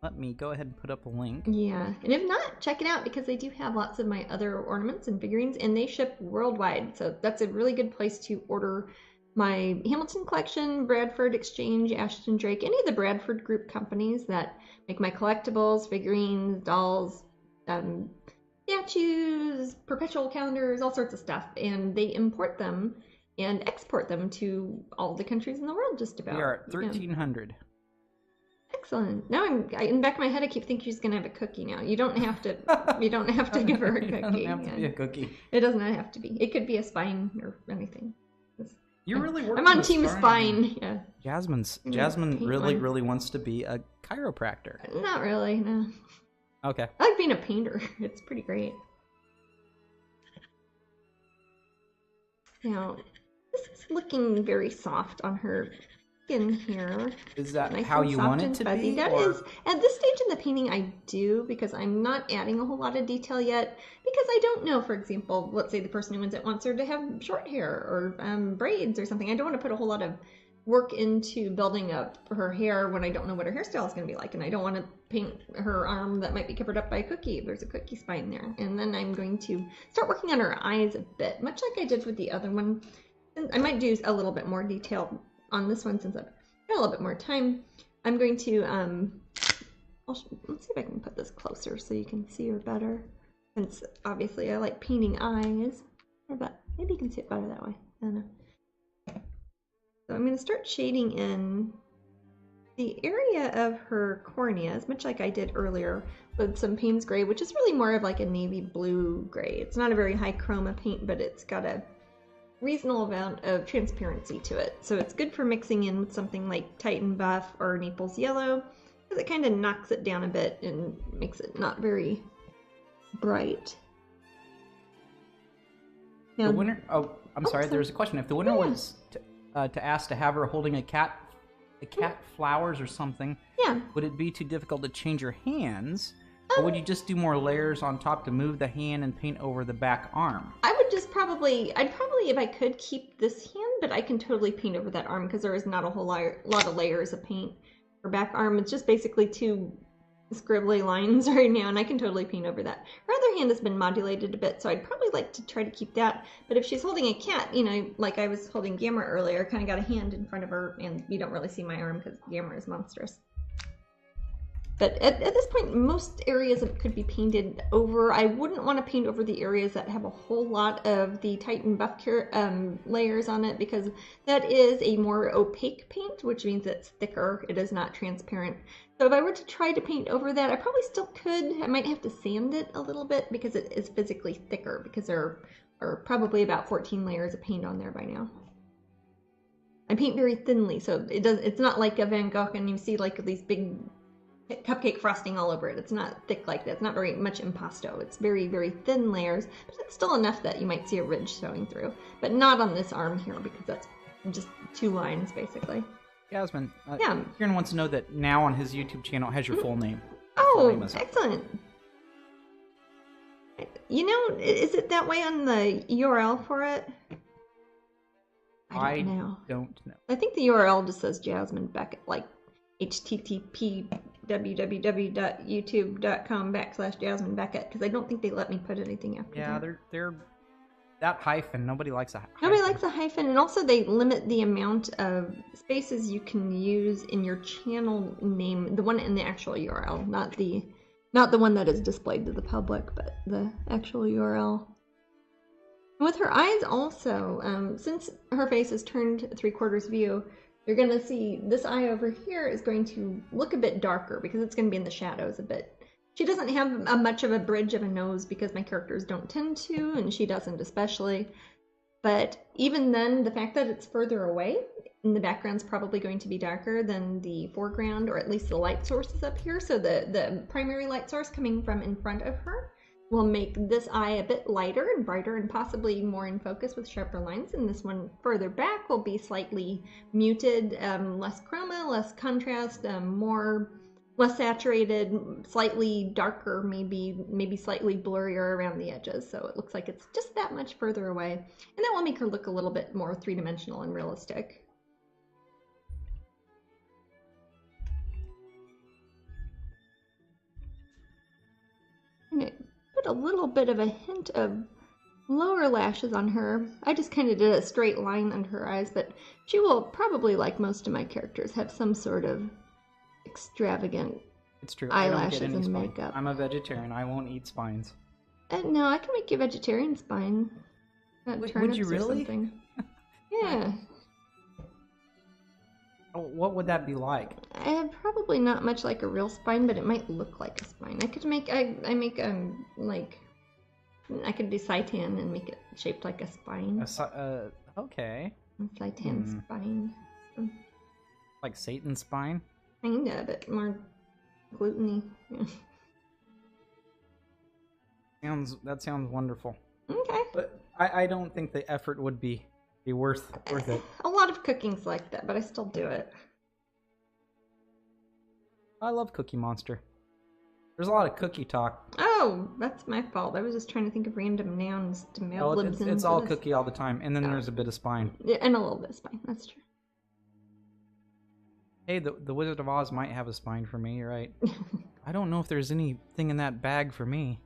let me go ahead and put up a link. Yeah, and if not, check it out because they do have lots of my other ornaments and figurines, and they ship worldwide. So that's a really good place to order my Hamilton collection, Bradford Exchange, Ashton Drake, any of the Bradford Group companies that make my collectibles, figurines, dolls, statues, perpetual calendars, all sorts of stuff. And they import them and export them to all the countries in the world just about. We are at 1,300. Excellent. Now in the back of my head, I keep thinking she's gonna have a cookie. Now you don't have to. You don't have to give her a cookie. It doesn't have to be a cookie. It does not have to be. It could be a spine or anything. You're really working. I'm on team spine. Yeah. Jasmine really wants to be a chiropractor. Not really. No. Okay. I like being a painter. It's pretty great. Now, this is looking very soft on her skin here. Is that nice how you want it to fuzzy. be? That or... is, at this stage in the painting, I do, because I'm not adding a whole lot of detail yet, because I don't know, for example, let's say the person who wins it wants her to have short hair or braids or something. I don't want to put a whole lot of work into building up her hair when I don't know what her hairstyle is going to be like, and I don't want to paint her arm that might be covered up by a cookie. There's a cookie spine there. And then I'm going to start working on her eyes a bit, much like I did with the other one. And I might do a little bit more detail on this one since I've got a little bit more time. I'm going to, let's see if I can put this closer so you can see her better. Since obviously I like painting eyes, but maybe you can see it better that way. I don't know. So I'm going to start shading in the area of her corneas, much like I did earlier with some Payne's Gray, which is really more of like a navy blue gray. It's not a very high chroma paint, but it's got a reasonable amount of transparency to it. So it's good for mixing in with something like Titan Buff or Naples Yellow, because it kind of knocks it down a bit and makes it not very bright. Now, the winner, I'm sorry, there's a question. If the winner was to ask to have her holding a cat flowers or something, would it be too difficult to change your hands? Or would you just do more layers on top to move the hand and paint over the back arm? I would just I'd probably, if I could, keep this hand, but I can totally paint over that arm because there is not a whole lot of layers of paint for back arm. It's just basically two scribbly lines right now, and I can totally paint over that. Her other hand has been modulated a bit, so I'd probably like to try to keep that. But if she's holding a cat, you know, like I was holding Gamma earlier, kind of got a hand in front of her, and you don't really see my arm because Gamma is monstrous. But at this point, most areas could be painted over. I wouldn't want to paint over the areas that have a whole lot of the Titan Buff layers on it, because that is a more opaque paint, which means it's thicker. It is not transparent. So if I were to try to paint over that, I probably still could. I might have to sand it a little bit because it is physically thicker, because there are probably about 14 layers of paint on there by now. I paint very thinly, so it's not like a Van Gogh and you see like these big cupcake frosting all over it. It's not thick like that. It's not very much impasto. It's very, very thin layers, but it's still enough that you might see a ridge showing through. But not on this arm here, because that's just two lines, basically. Jasmine, Kieran wants to know that now on his YouTube channel has your full name. Oh, excellent. You know, is it that way on the URL for it? I don't know. I think the URL just says Jasmine Becket, like http www.youtube.com/Jasmine Becket, because I don't think they let me put anything after that. Yeah, they're that hyphen. Nobody likes a hyphen. Nobody likes a hyphen, and also they limit the amount of spaces you can use in your channel name, the one in the actual URL, not the one that is displayed to the public, but the actual URL. With her eyes also, since her face is turned 3/4 view, you're going to see this eye over here is going to look a bit darker because it's going to be in the shadows a bit. She doesn't have much of a bridge of a nose because my characters don't tend to, and she doesn't especially. But even then, the fact that it's further away, and the background's probably going to be darker than the foreground, or at least the light source is up here. So the primary light source coming from in front of her will make this eye a bit lighter and brighter and possibly more in focus with sharper lines, and this one further back will be slightly muted, less chroma, less contrast, less saturated, slightly darker, maybe slightly blurrier around the edges, so it looks like it's just that much further away, and that will make her look a little bit more three-dimensional and realistic. put a little bit of a hint of lower lashes on her. I just kind of did a straight line under her eyes, but she will probably, like most of my characters, have some sort of extravagant It's true. eyelashes I don't get any and spine. makeup. I'm a vegetarian. I won't eat spines. No, I can make you a vegetarian spine. Would you really? Or something. Yeah. What would that be like? Probably not much like a real spine, but it might look like a spine. I could make, I make, like, I could do seitan and make it shaped like a spine. Okay. A seitan spine. Like Satan's spine? Kinda, but more gluten-y. Yeah. That sounds wonderful. Okay. But I don't think the effort would be worth it. A lot of cooking's like that, but I still do it. I love Cookie Monster. There's a lot of cookie talk. Oh, that's my fault. I was just trying to think of random nouns to mail libs in. It's all cookie all the time, and then there's a bit of spine. Yeah, and a little bit of spine. That's true. Hey, the Wizard of Oz might have a spine for me, you're right. I don't know if there's anything in that bag for me.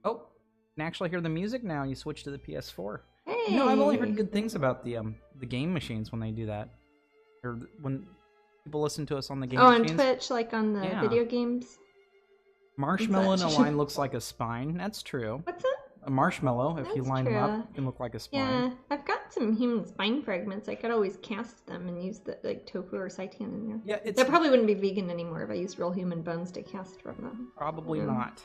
Oh, you can actually hear the music now. You switch to the PS4. Hey! You know, I've only heard good things about the game machines when they do that. Or when people listen to us on the game machines. Oh, on Twitch, like on the video games? Marshmallow in a line looks like a spine. That's true. What's that? A marshmallow, if you That's line them up, true. can look like a spine. Yeah, I've got some human spine fragments. I could always cast them and use the like tofu or seitan in there. Yeah, That probably wouldn't be vegan anymore if I used real human bones to cast from them. Probably not.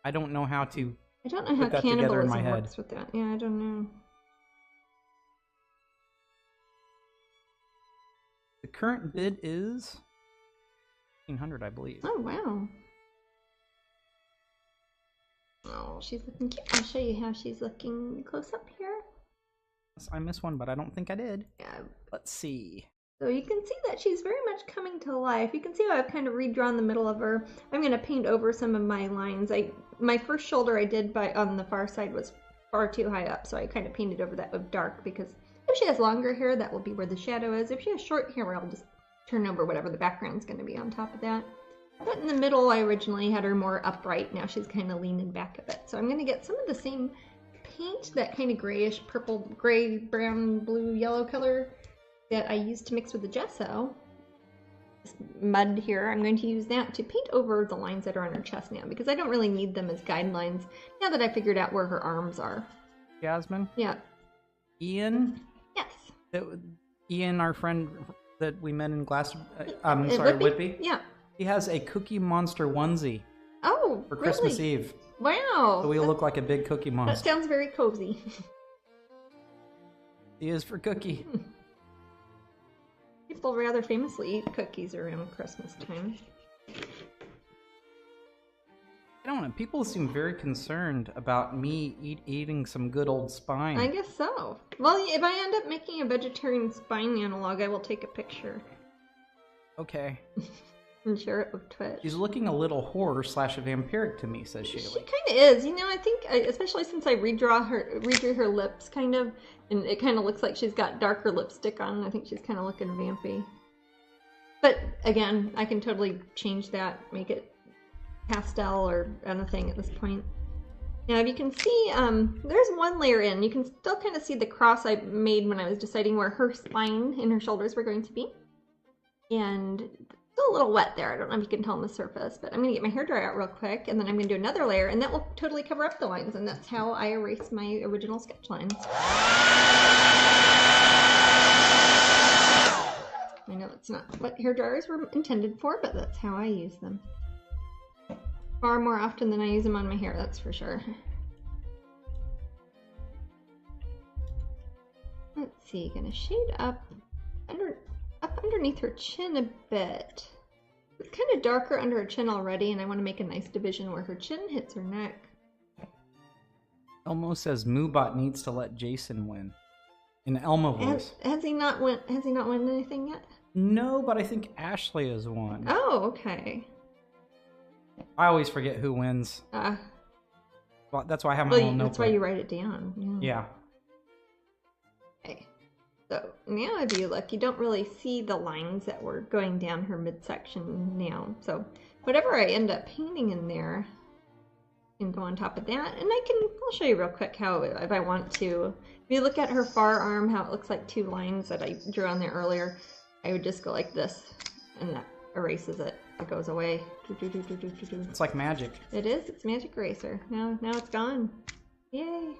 I don't know how to. I don't know how put that together in my cannibalism head. works with that. Yeah, I don't know. The current bid is $1,500, I believe. Oh wow. Oh, she's looking cute. I'll show you how she's looking close up here. I missed one, but I don't think I did. Yeah. Let's see. So you can see that she's very much coming to life. You can see how I've kind of redrawn the middle of her. I'm going to paint over some of my lines. My first shoulder I did on the far side was far too high up, so I kind of painted over that with dark because if she has longer hair, that will be where the shadow is. If she has short hair, I'll just turn over whatever the background's going to be on top of that. But in the middle, I originally had her more upright. Now she's kind of leaning back a bit. So I'm going to get some of the same paint, that kind of grayish, purple, gray, brown, blue, yellow color that I used to mix with the gesso. This mud here, I'm going to use that to paint over the lines that are on her chest now because I don't really need them as guidelines now that I figured out where her arms are. Jasmine? Yeah. Ian? Yes. Ian, our friend that we met in Whitby? Yeah. He has a Cookie Monster onesie. Oh, for really? Christmas Eve. Wow. So we'll look like a big Cookie Monster. That sounds very cozy. He is for Cookie. People rather famously eat cookies around Christmas time. I don't know. People seem very concerned about me eating some good old spine. I guess so. Well, if I end up making a vegetarian spine analog, I will take a picture. Okay. And share it with Twitch. She's looking a little horror/vampiric to me, says Shaylee. She kind of is. You know, I think, especially since I redrew her lips, kind of, and it kind of looks like she's got darker lipstick on. I think she's kind of looking vampy. But again, I can totally change that, make it pastel or anything at this point. Now, if you can see, there's one layer in. You can still kind of see the cross I made when I was deciding where her spine and her shoulders were going to be. And still a little wet there. I don't know if you can tell on the surface, but I'm going to get my hairdryer out real quick, and then I'm going to do another layer, and that will totally cover up the lines, and that's how I erase my original sketch lines. I know that's not what hairdryers were intended for, but that's how I use them. Far more often than I use them on my hair, that's for sure. Let's see, gonna shade up underneath her chin a bit. It's kind of darker under her chin already, and I want to make a nice division where her chin hits her neck. Elmo says Moobot needs to let Jason win. In Elmo voice. Has he not won anything yet? No, but I think Ashley has won. Oh, okay. I always forget who wins. Well, that's why I have my little notebook. That's why you write it down. Yeah. Okay. So now if you look, you don't really see the lines that were going down her midsection now. So whatever I end up painting in there can go on top of that. And I'll show you real quick how, if I want to, if you look at her far arm, how it looks like two lines that I drew on there earlier, I would just go like this, and that erases it. It goes away. It's like magic. It is. It's magic eraser. Now it's gone. Yay.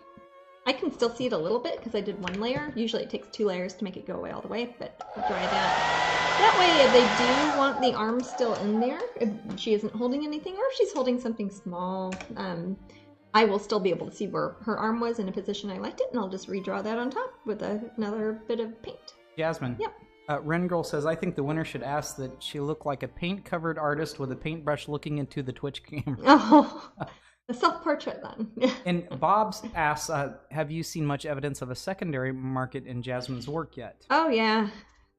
I can still see it a little bit because I did one layer. Usually it takes 2 layers to make it go away all the way, but I'll dry that. That way, if they do want the arm still in there, if she isn't holding anything, or if she's holding something small, I will still be able to see where her arm was in a position I liked it, and I'll just redraw that on top with another bit of paint. Jasmine. Yep. Ren Girl says, I think the winner should ask that she look like a paint-covered artist with a paintbrush looking into the Twitch camera. Oh, a self-portrait then. And Bob's asks, have you seen much evidence of a secondary market in Jasmine's work yet? Oh, yeah.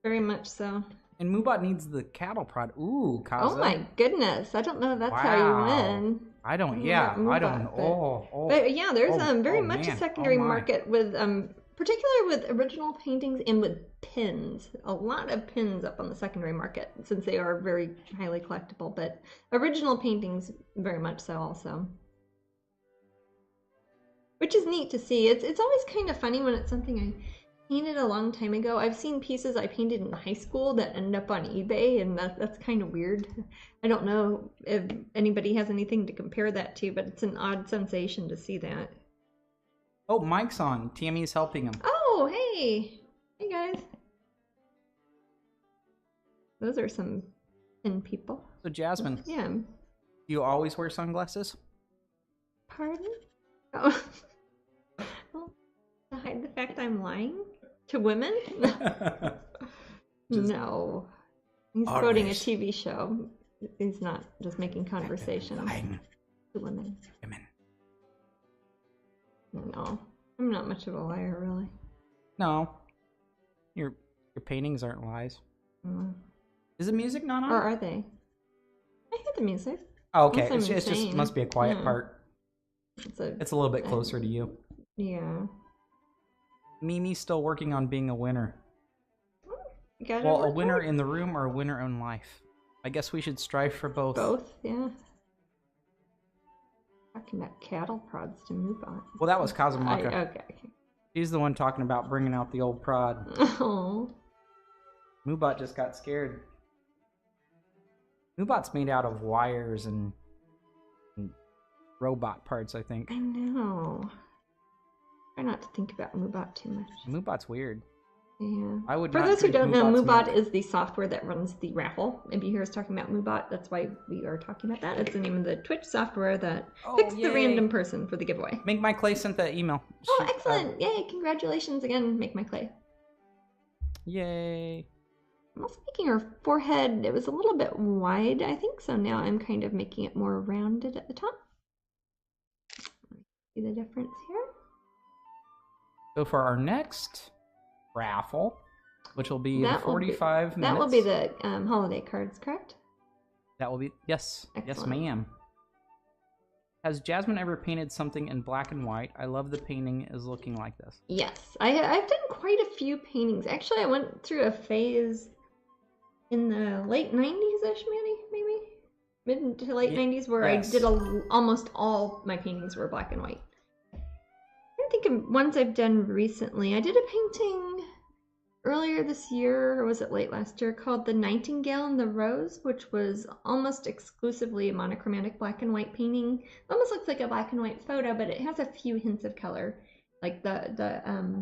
Very much so. And Moobot needs the cattle prod. Ooh, Kaza. Oh my goodness. I don't know if that's how you win. I don't, yeah. Moobot, I don't know. But yeah, there's very much a secondary my. market with, particularly with original paintings and with pins. A lot of pins up on the secondary market since they are very highly collectible, but original paintings very much so also. Which is neat to see. It's always kind of funny when it's something I painted a long time ago. I've seen pieces I painted in high school that end up on eBay, and that's kind of weird. I don't know if anybody has anything to compare that to, but it's an odd sensation to see that. Oh, Mike's on. Tammy's helping him. Oh, hey. Hey, guys. Those are some thin people. So, Jasmine. Yeah. Do you always wear sunglasses? Pardon? Oh. Well, to hide the fact I'm lying to women? No. He's quoting a TV show. He's not just making conversation to women. No. I'm not much of a liar, really. No. Your paintings aren't lies. Mm. Is the music not on? Or are they? I hear the music. Oh, okay. It's just must be a quiet part. It's a little bit closer to you. Yeah. Mimi's still working on being a winner. Well, a winner in the room or a winner in life. I guess we should strive for both. Both, yeah. Talking about cattle prods to move on. Well, that was Kazumaka. Okay. She's the one talking about bringing out the old prod. Oh. Moobot just got scared. Moobot's made out of wires and robot parts, I think. I know. Try not to think about Moobot too much. Moobot's weird. Yeah. For those who don't know, Moobot is the software that runs the raffle. If you hear us talking about Moobot, that's why we are talking about that. It's the name of the Twitch software that picks the random person for the giveaway. Make My Clay sent that email. Oh, excellent! Yay! Congratulations again, Make My Clay. Yay! I'm also making her forehead. It was a little bit wide, I think, so now I'm kind of making it more rounded at the top. See the difference here? So for our next raffle, which will be in 45 minutes. That will be the holiday cards, correct? That will be, yes. Excellent. Yes, ma'am. Has Jasmine ever painted something in black and white? I love the painting is looking like this. Yes, I've done quite a few paintings. Actually, I went through a phase in the late 90s-ish, maybe? Mid to late 90s, where I did almost all my paintings were black and white. I think of ones I've done recently. I did a painting earlier this year, or was it late last year, called The Nightingale and the Rose, which was almost exclusively a monochromatic black and white painting. It almost looks like a black and white photo, but it has a few hints of color. Like the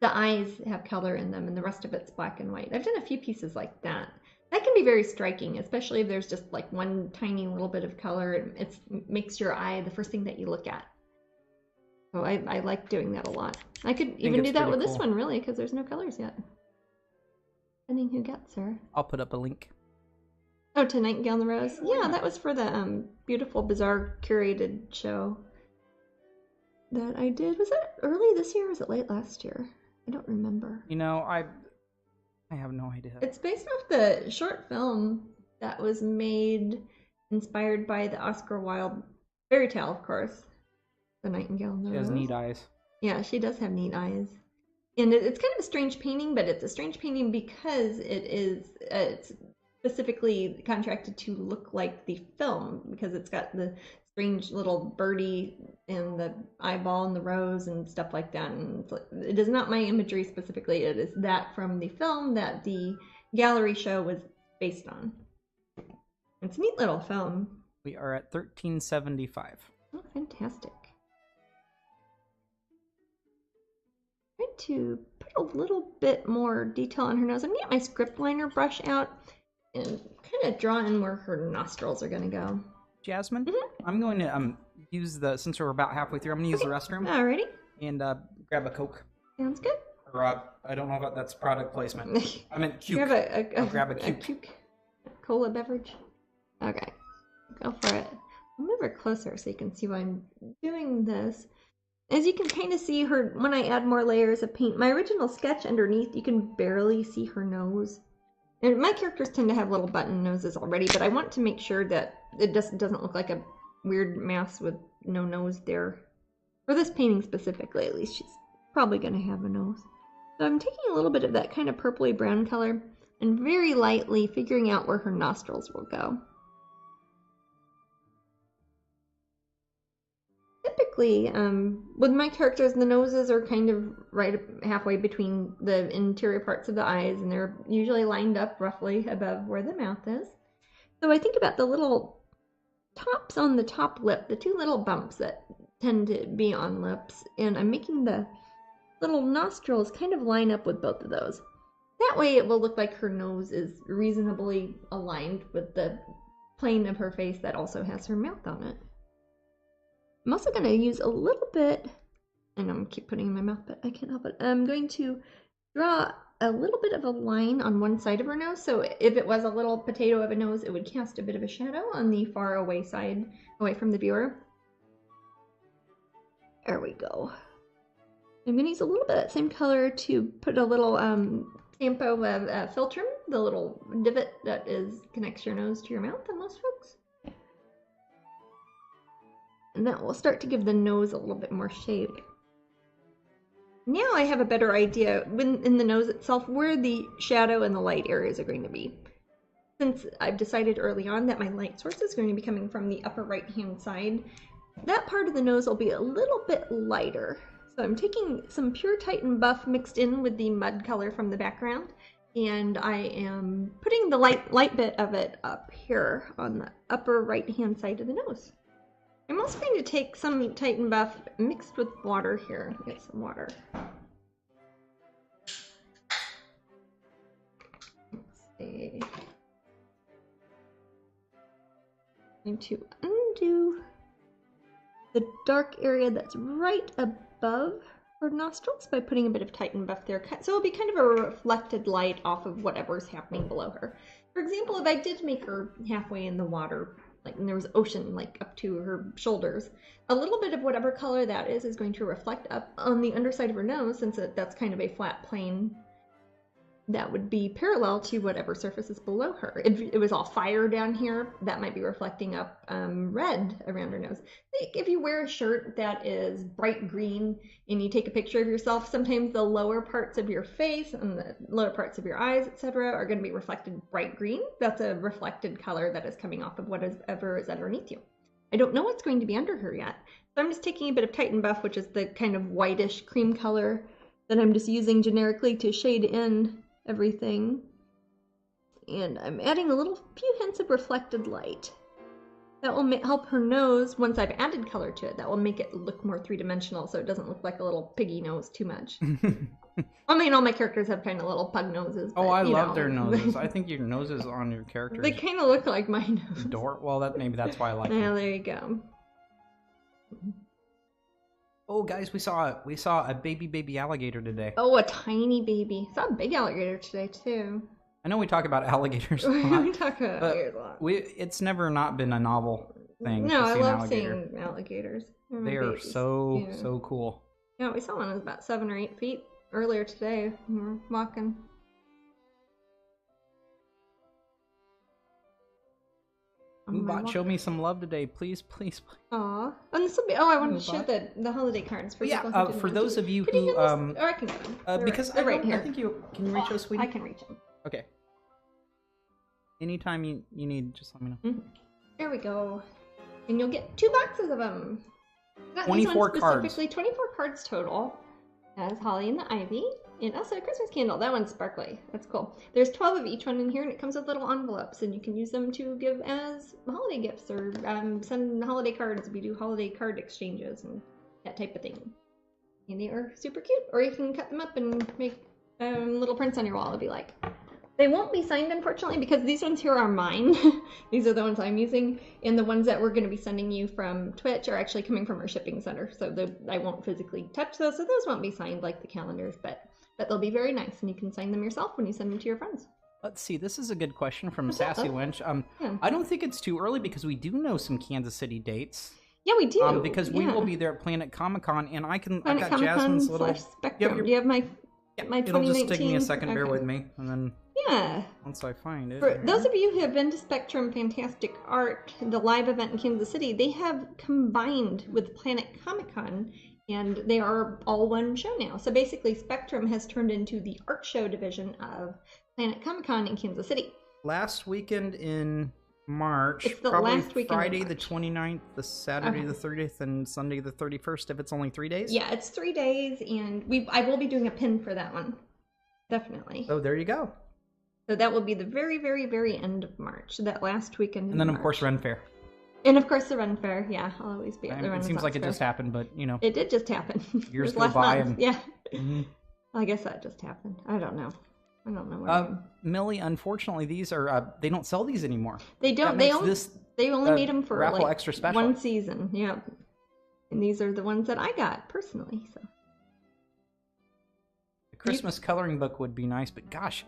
eyes have color in them, and the rest of it's black and white. I've done a few pieces like that. That can be very striking, especially if there's just like one tiny little bit of color. It makes your eye the first thing that you look at. So I like doing that a lot. I could even do that with this one, really, because there's no colors yet. Depending who gets her. I'll put up a link. Oh, to Nightingale and the Rose? Yeah, that was for the Beautiful Bizarre curated show that I did. Was it early this year or was it late last year? I don't remember. You know, I have no idea. It's based off the short film that was made, inspired by the Oscar Wilde fairy tale, of course. The Nightingale and the Rose. She has neat eyes. Yeah, she does have neat eyes. And it's kind of a strange painting, but it's a strange painting because it's specifically contracted to look like the film because it's got the strange little birdie and the eyeball and the rose and stuff like that. And it is not my imagery specifically. It is that from the film that the gallery show was based on. It's a neat little film. We are at 1375. Oh, fantastic. I'm going to put a little bit more detail on her nose. I'm going to get my script liner brush out and kind of draw in where her nostrils are going to go. Jasmine, I'm going to use the, since we're about halfway through, I'm going to use the restroom. Alrighty. And grab a Coke. Sounds good. Or I don't know if that's product placement. I meant Cuke. I'll grab a Cuke. Cuke. Cola beverage. Okay. Go for it. I'll move her closer so you can see why I'm doing this. As you can kind of see her, when I add more layers of paint, my original sketch underneath, you can barely see her nose. And my characters tend to have little button noses already, but I want to make sure that it just doesn't look like a weird mass with no nose there. For this painting specifically, at least, she's probably going to have a nose. So I'm taking a little bit of that kind of purpley brown color and very lightly figuring out where her nostrils will go. Typically, with my characters, the noses are kind of right halfway between the interior parts of the eyes, and they're usually lined up roughly above where the mouth is. So I think about the little tops on the top lip, the two little bumps that tend to be on lips, and I'm making the little nostrils kind of line up with both of those. That way it will look like her nose is reasonably aligned with the plane of her face that also has her mouth on it. I'm also going to use a little bit, and I'm going to keep putting it in my mouth, but I can't help it. I'm going to draw a little bit of a line on one side of her nose, so if it was a little potato of a nose, it would cast a bit of a shadow on the far away side, away from the viewer. There we go. I'm going to use a little bit of that same color to put a little stamp of Filtrum, the little divot that connects your nose to your mouth on most folks. And that will start to give the nose a little bit more shape. Now I have a better idea in the nose itself where the shadow and the light areas are going to be. Since I've decided early on that my light source is going to be coming from the upper right hand side, that part of the nose will be a little bit lighter. So I'm taking some pure Titan buff mixed in with the mud color from the background, and I am putting the light bit of it up here on the upper right hand side of the nose. I'm also going to take some Titan buff mixed with water here. Get some water. Let's see. I'm going to undo the dark area that's right above her nostrils by putting a bit of Titan buff there. So it'll be kind of a reflected light off of whatever's happening below her. For example, if I did make her halfway in the water, like and there was ocean like up to her shoulders, a little bit of whatever color that is going to reflect up on the underside of her nose, since that's kind of a flat plane that would be parallel to whatever surface is below her. If it was all fire down here, that might be reflecting up red around her nose. If you wear a shirt that is bright green and you take a picture of yourself, sometimes the lower parts of your face and the lower parts of your eyes, etc., are going to be reflected bright green. That's a reflected color that is coming off of whatever is underneath you. I don't know what's going to be under her yet, so I'm just taking a bit of Titan buff, which is the kind of whitish cream color that I'm just using generically to shade in everything, and I'm adding a few hints of reflected light. That will help her nose, once I've added color to it, that will make it look more three-dimensional so it doesn't look like a little piggy nose too much. I mean, all my characters have kind of little pug noses. But, I love their noses. I think your noses on your characters. They kind of look like my nose. Well, maybe that's why I like them. Yeah, there you go. Oh, guys, we saw a baby alligator today. Oh, a tiny baby. Saw a big alligator today too. I know we talk about alligators a lot. We talk about alligators a lot. It's never not been a novel thing. No, I love alligator. seeing alligators. They are so cool. Yeah, we saw one that was about 7 or 8 feet earlier today when we were walking. Moobot, show me some love today, please. Aw. And this will be. Oh, I wanted to show the holiday cards for people. Yeah, for those of you who I can get them. because they're right here. I think can you reach those, sweetie? I can reach them. Okay. anytime you need, just let me know. There we go. And you'll get 2 boxes of them. Got 24 cards. Specifically 24 cards total. As Holly and the Ivy. And also a Christmas candle. That one's sparkly. That's cool. There's 12 of each one in here, and it comes with little envelopes, and you can use them to give as holiday gifts or send holiday cards. We do holiday card exchanges and that type of thing. And they are super cute. Or you can cut them up and make little prints on your wall, if you like. They won't be signed, unfortunately, because these ones here are mine. These are the ones I'm using, and the ones that we're going to be sending you from Twitch are actually coming from our shipping center, so I won't physically touch those, so those won't be signed like the calendars, but they'll be very nice, and you can sign them yourself when you send them to your friends. Let's see, this is a good question from Sassy Wench. Yeah. I don't think it's too early because we do know some Kansas City dates. Yeah, we do. Because we will be there at Planet Comic-Con, and I've got Jasmine's little... Spectrum. Do you have my 2019? It'll just take me a second, bear with me, and then... Yeah. Once I find it. For those of you who have been to Spectrum Fantastic Art, the live event in Kansas City, they have combined with Planet Comic-Con, and they are all one show now. So basically, Spectrum has turned into the art show division of Planet Comic-Con in Kansas City. Last weekend in March. It's the probably last weekend Friday the 29th, the Saturday the 30th, and Sunday the 31st, if it's only 3 days? Yeah, it's 3 days, and I will be doing a pin for that one. Definitely. Oh, there you go. So that will be the very, very, very end of March, that last weekend in And then, March. of course, Ren Fair. And, of course, the Ren Fair. Yeah, I'll always be at the Renaissance It seems like it Fair. just happened, but, you know. It did just happen. Years go by. Month. And... Yeah. Mm-hmm. I guess that just happened. I don't know. What Millie, unfortunately, these are, they don't sell these anymore. They don't. They only made them for raffle like extra special. one season. Yeah. And these are the ones that I got personally. So. The Christmas coloring book would be nice, but gosh,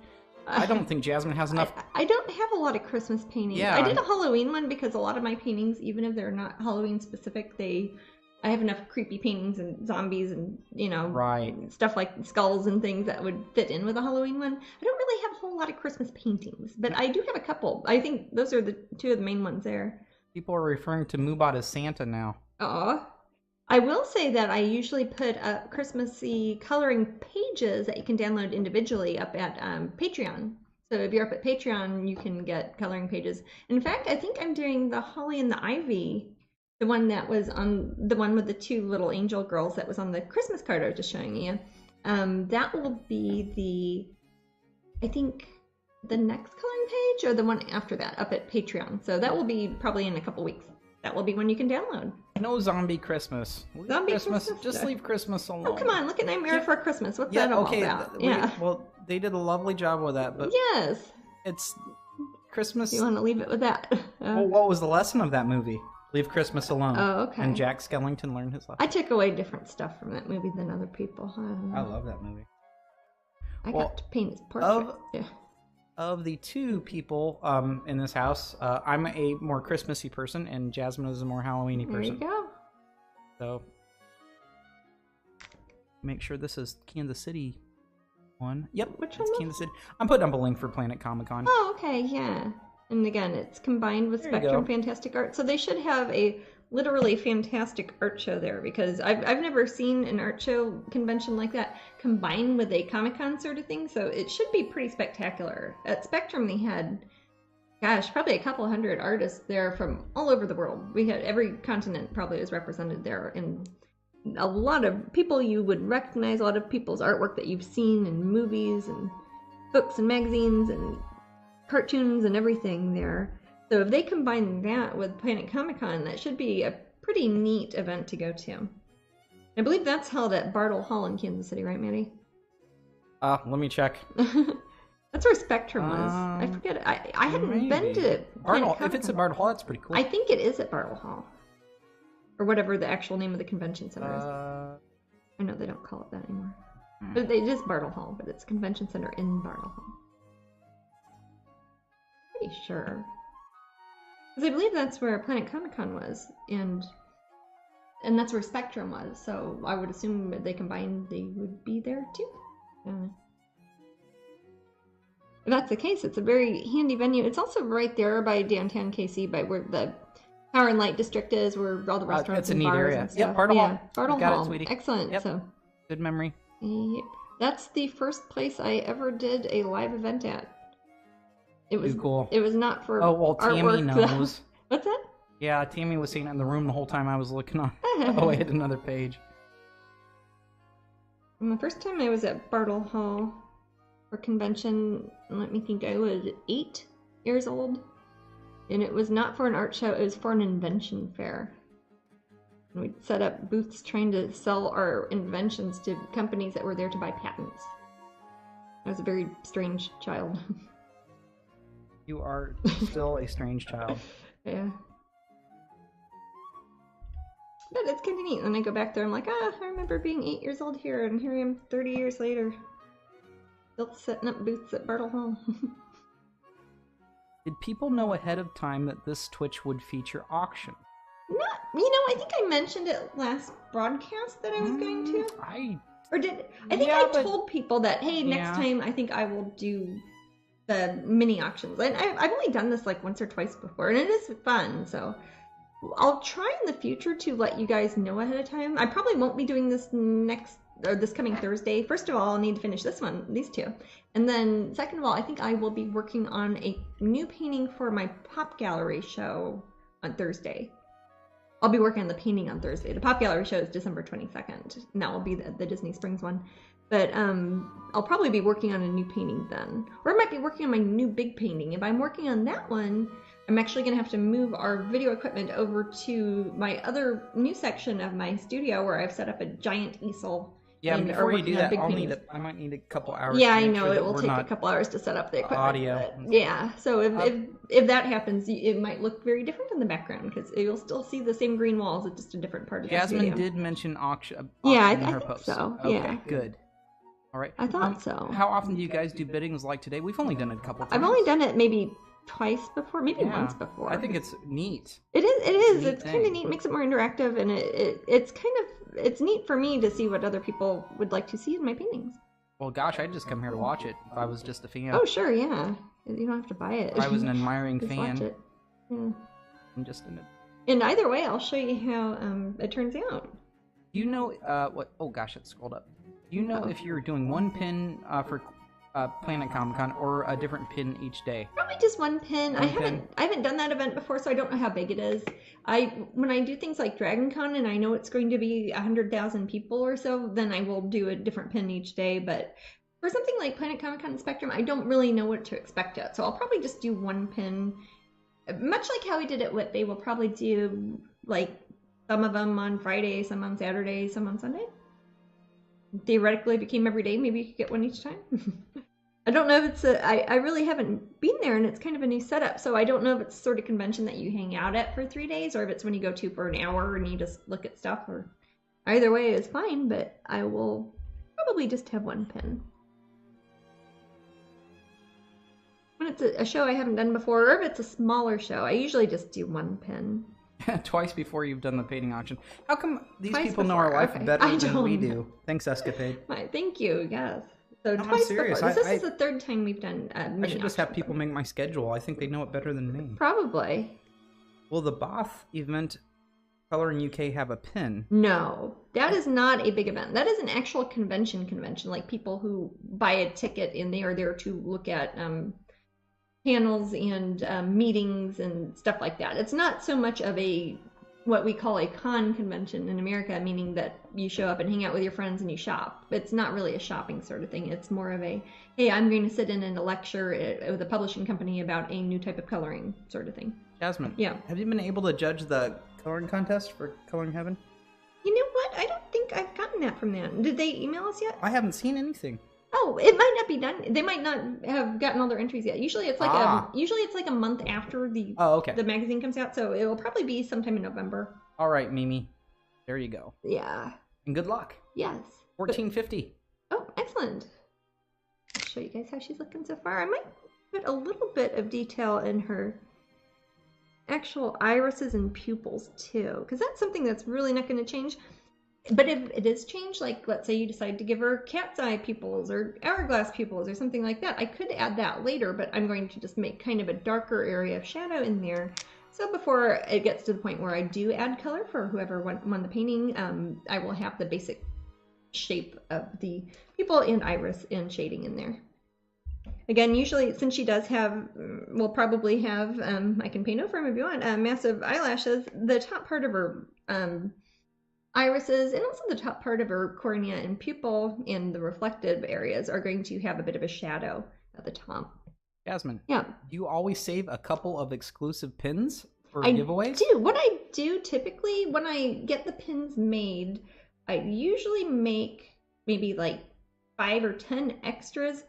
I don't think Jasmine has enough. I don't have a lot of Christmas paintings. Yeah. I did a Halloween one because a lot of my paintings, even if they're not Halloween specific, I have enough creepy paintings and zombies and, you know, stuff like skulls and things that would fit in with a Halloween one. I don't really have a whole lot of Christmas paintings, but I do have a couple. I think those are the 2 of the main ones there. People are referring to Moobot as Santa now. Aw. I will say that I usually put Christmassy coloring pages that you can download individually up at Patreon. So if you're up at Patreon, you can get coloring pages. In fact, I think I'm doing the Holly and the Ivy, the one that was on the one with the 2 little angel girls that was on the Christmas card I was just showing you. That will be I think the next coloring page or the one after that up at Patreon. So that will be probably in a couple weeks. That will be one you can download. No zombie Christmas. Christmas. Just leave Christmas alone. Oh, come on. Look at Nightmare Before Christmas. What's that all about? Well, they did a lovely job with that, but yes, it's Christmas. You want to leave it with that? Well, what was the lesson of that movie? Leave Christmas alone. Oh, okay. And Jack Skellington learned his lesson. I took away different stuff from that movie than other people. I love that movie. I got to paint his portrait. Of the 2 people in this house, I'm a more Christmassy person, and Jasmine is a more Halloween-y person. There you go. So, make sure this is Kansas City one. Yep, which it's one? Kansas City. I'm putting up a link for Planet Comic-Con. Oh, okay, yeah. And again, it's combined with Spectrum Fantastic Art, so they should have a literally fantastic art show there, because I've never seen an art show convention like that combined with a Comic-Con sort of thing, so it should be pretty spectacular. At Spectrum, they had, gosh, probably a couple hundred artists there from all over the world. We had every continent probably was represented there, and a lot of people you would recognize, a lot of people's artwork that you've seen in movies and books and magazines and cartoons and everything there. So if they combine that with Planet Comic-Con, that should be a pretty neat event to go to. I believe that's held at Bartle Hall in Kansas City, right, Maddie? Let me check. That's where Spectrum was. I forget. I hadn't been to Bartle. If it's at Bartle Hall, that's pretty cool. I think it is at Bartle Hall, or whatever the actual name of the convention center is. I know they don't call it that anymore, but it is Bartle Hall. But it's convention center in Bartle Hall. Pretty sure. Because I believe that's where Planet Comic-Con was, and that's where Spectrum was, so I would assume if they combined, they would be there too. If that's the case, it's a very handy venue. It's also right there by downtown KC, by where the Power and Light District is, where all the restaurants and bars and stuff. Yep, Bartle Hall. Bartle Got Hall. it, sweetie. Excellent. Yep. So. Good memory. Yep. That's the first place I ever did a live event at. It was Too cool. It was not for Oh, well, Tammy artwork, though. knows. What's that? Yeah, Tammy was sitting in the room the whole time I was looking on. Oh, I hit another page. And the first time I was at Bartle Hall for convention, let me think, I was 8 years old. And it was not for an art show, it was for an invention fair. And we'd set up booths trying to sell our inventions to companies that were there to buy patents. I was a very strange child. You are still a strange child. Yeah. But it's kind of neat. When I go back there, I'm like, I remember being 8 years old here, and here I am 30 years later. Still setting up booths at Bartle Hall. Did people know ahead of time that this Twitch would feature auction? Not, I think I mentioned it last broadcast that I was going to. I think I told people that, hey, next time I think I will do the mini auctions. And I've only done this like once or twice before, and it is fun, so I'll try in the future to let you guys know ahead of time. I probably won't be doing this this coming Thursday. First of all, I'll need to finish these two. And then second of all, I think I will be working on a new painting for my Pop Gallery show on Thursday. I'll be working on the painting on Thursday. The Pop Gallery show is December 22nd. And that will be the Disney Springs one. But I'll probably be working on a new painting then. Or I might be working on my new big painting. If I'm working on that one, I'm actually going to have to move our video equipment over to my other new section of my studio where I've set up a giant easel. Yeah, before you do that, I might need a couple hours. Yeah, I know, it will take a couple hours to set up the equipment. Audio. Yeah, so if that happens, it might look very different in the background because you'll still see the same green walls at just a different part of the studio. Jasmine did mention auction yeah, in her think post. so. Okay, yeah, good. All right. I thought so. How often do you guys do biddings like today? We've only done it a couple times. I've only done it maybe twice before, maybe once before. I think it's neat. It is. It's kind of neat. It makes it more interactive, and it's neat for me to see what other people would like to see in my paintings. Well, gosh, I'd just come here to watch it if I was just a fan. Oh, sure, yeah. You don't have to buy it. If I was an admiring just fan. Watch it. Yeah. I'm just in it. And either way, I'll show you how it turns out. Do you know what? Oh gosh, it scrolled up. Do you know if you're doing one pin for Planet Comic-Con or a different pin each day? Probably just one pin. I haven't done that event before, so I don't know how big it is. When I do things like Dragon Con and I know it's going to be 100,000 people or so, then I will do a different pin each day. But for something like Planet Comic-Con and Spectrum, I don't really know what to expect yet. So I'll probably just do one pin. Much like how we did at Whitby, we'll probably do like some of them on Friday, some on Saturday, some on Sunday. Theoretically, if it came every day, maybe you could get one each time. I don't know if it's I really haven't been there, and it's kind of a new setup, so I don't know if it's the sort of convention that you hang out at for 3 days, or if it's when you go to for an hour and you just look at stuff, or either way is fine, but I will probably just have one pin. When it's a show I haven't done before, or if it's a smaller show, I usually just do one pin. Twice before you've done the painting auction. How come these Twice people know before, our life okay. better than we do? Thanks, Escapade. Thank you, yes. So No, I'm twice serious. before. This is the third time we've done I should just have people make my schedule. I think they know it better than me. Probably. Will the Bath event Coloring UK have a pin? No, that is not a big event. That is an actual convention, like people who buy a ticket and they are there to look at panels and meetings and stuff like that. It's not so much of what we call a con convention in America, meaning that you show up and hang out with your friends and you shop. It's not really a shopping sort of thing. It's more of a, hey, I'm going to sit in a lecture with a publishing company about a new type of coloring sort of thing. Jasmine, yeah, have you been able to judge the coloring contest for Coloring Heaven? You know what? I don't think I've gotten that from them. Did they email us yet? I haven't seen anything. Oh, it might not be done. They might not have gotten all their entries yet. Usually it's like a month after the magazine comes out, so it will probably be sometime in November. All right, Mimi. There you go. Yeah. And good luck. Yes. 1450. Oh, excellent. I'll show you guys how she's looking so far. I might put a little bit of detail in her actual irises and pupils too, because that's something that's really not going to change. But if it is changed, like let's say you decide to give her cat's eye pupils or hourglass pupils or something like that, I could add that later, but I'm going to just make kind of a darker area of shadow in there. So before it gets to the point where I do add color for whoever won the painting, I will have the basic shape of the pupil and iris and shading in there. again, usually since she does have, will probably have, I can paint over them if you want, massive eyelashes, the top part of her irises and also the top part of her cornea and pupil in the reflective areas are going to have a bit of a shadow at the top. Jasmine, yeah. Do you always save a couple of exclusive pins for I giveaways? do. What I do typically when I get the pins made, I usually make maybe like 5 or 10 extras.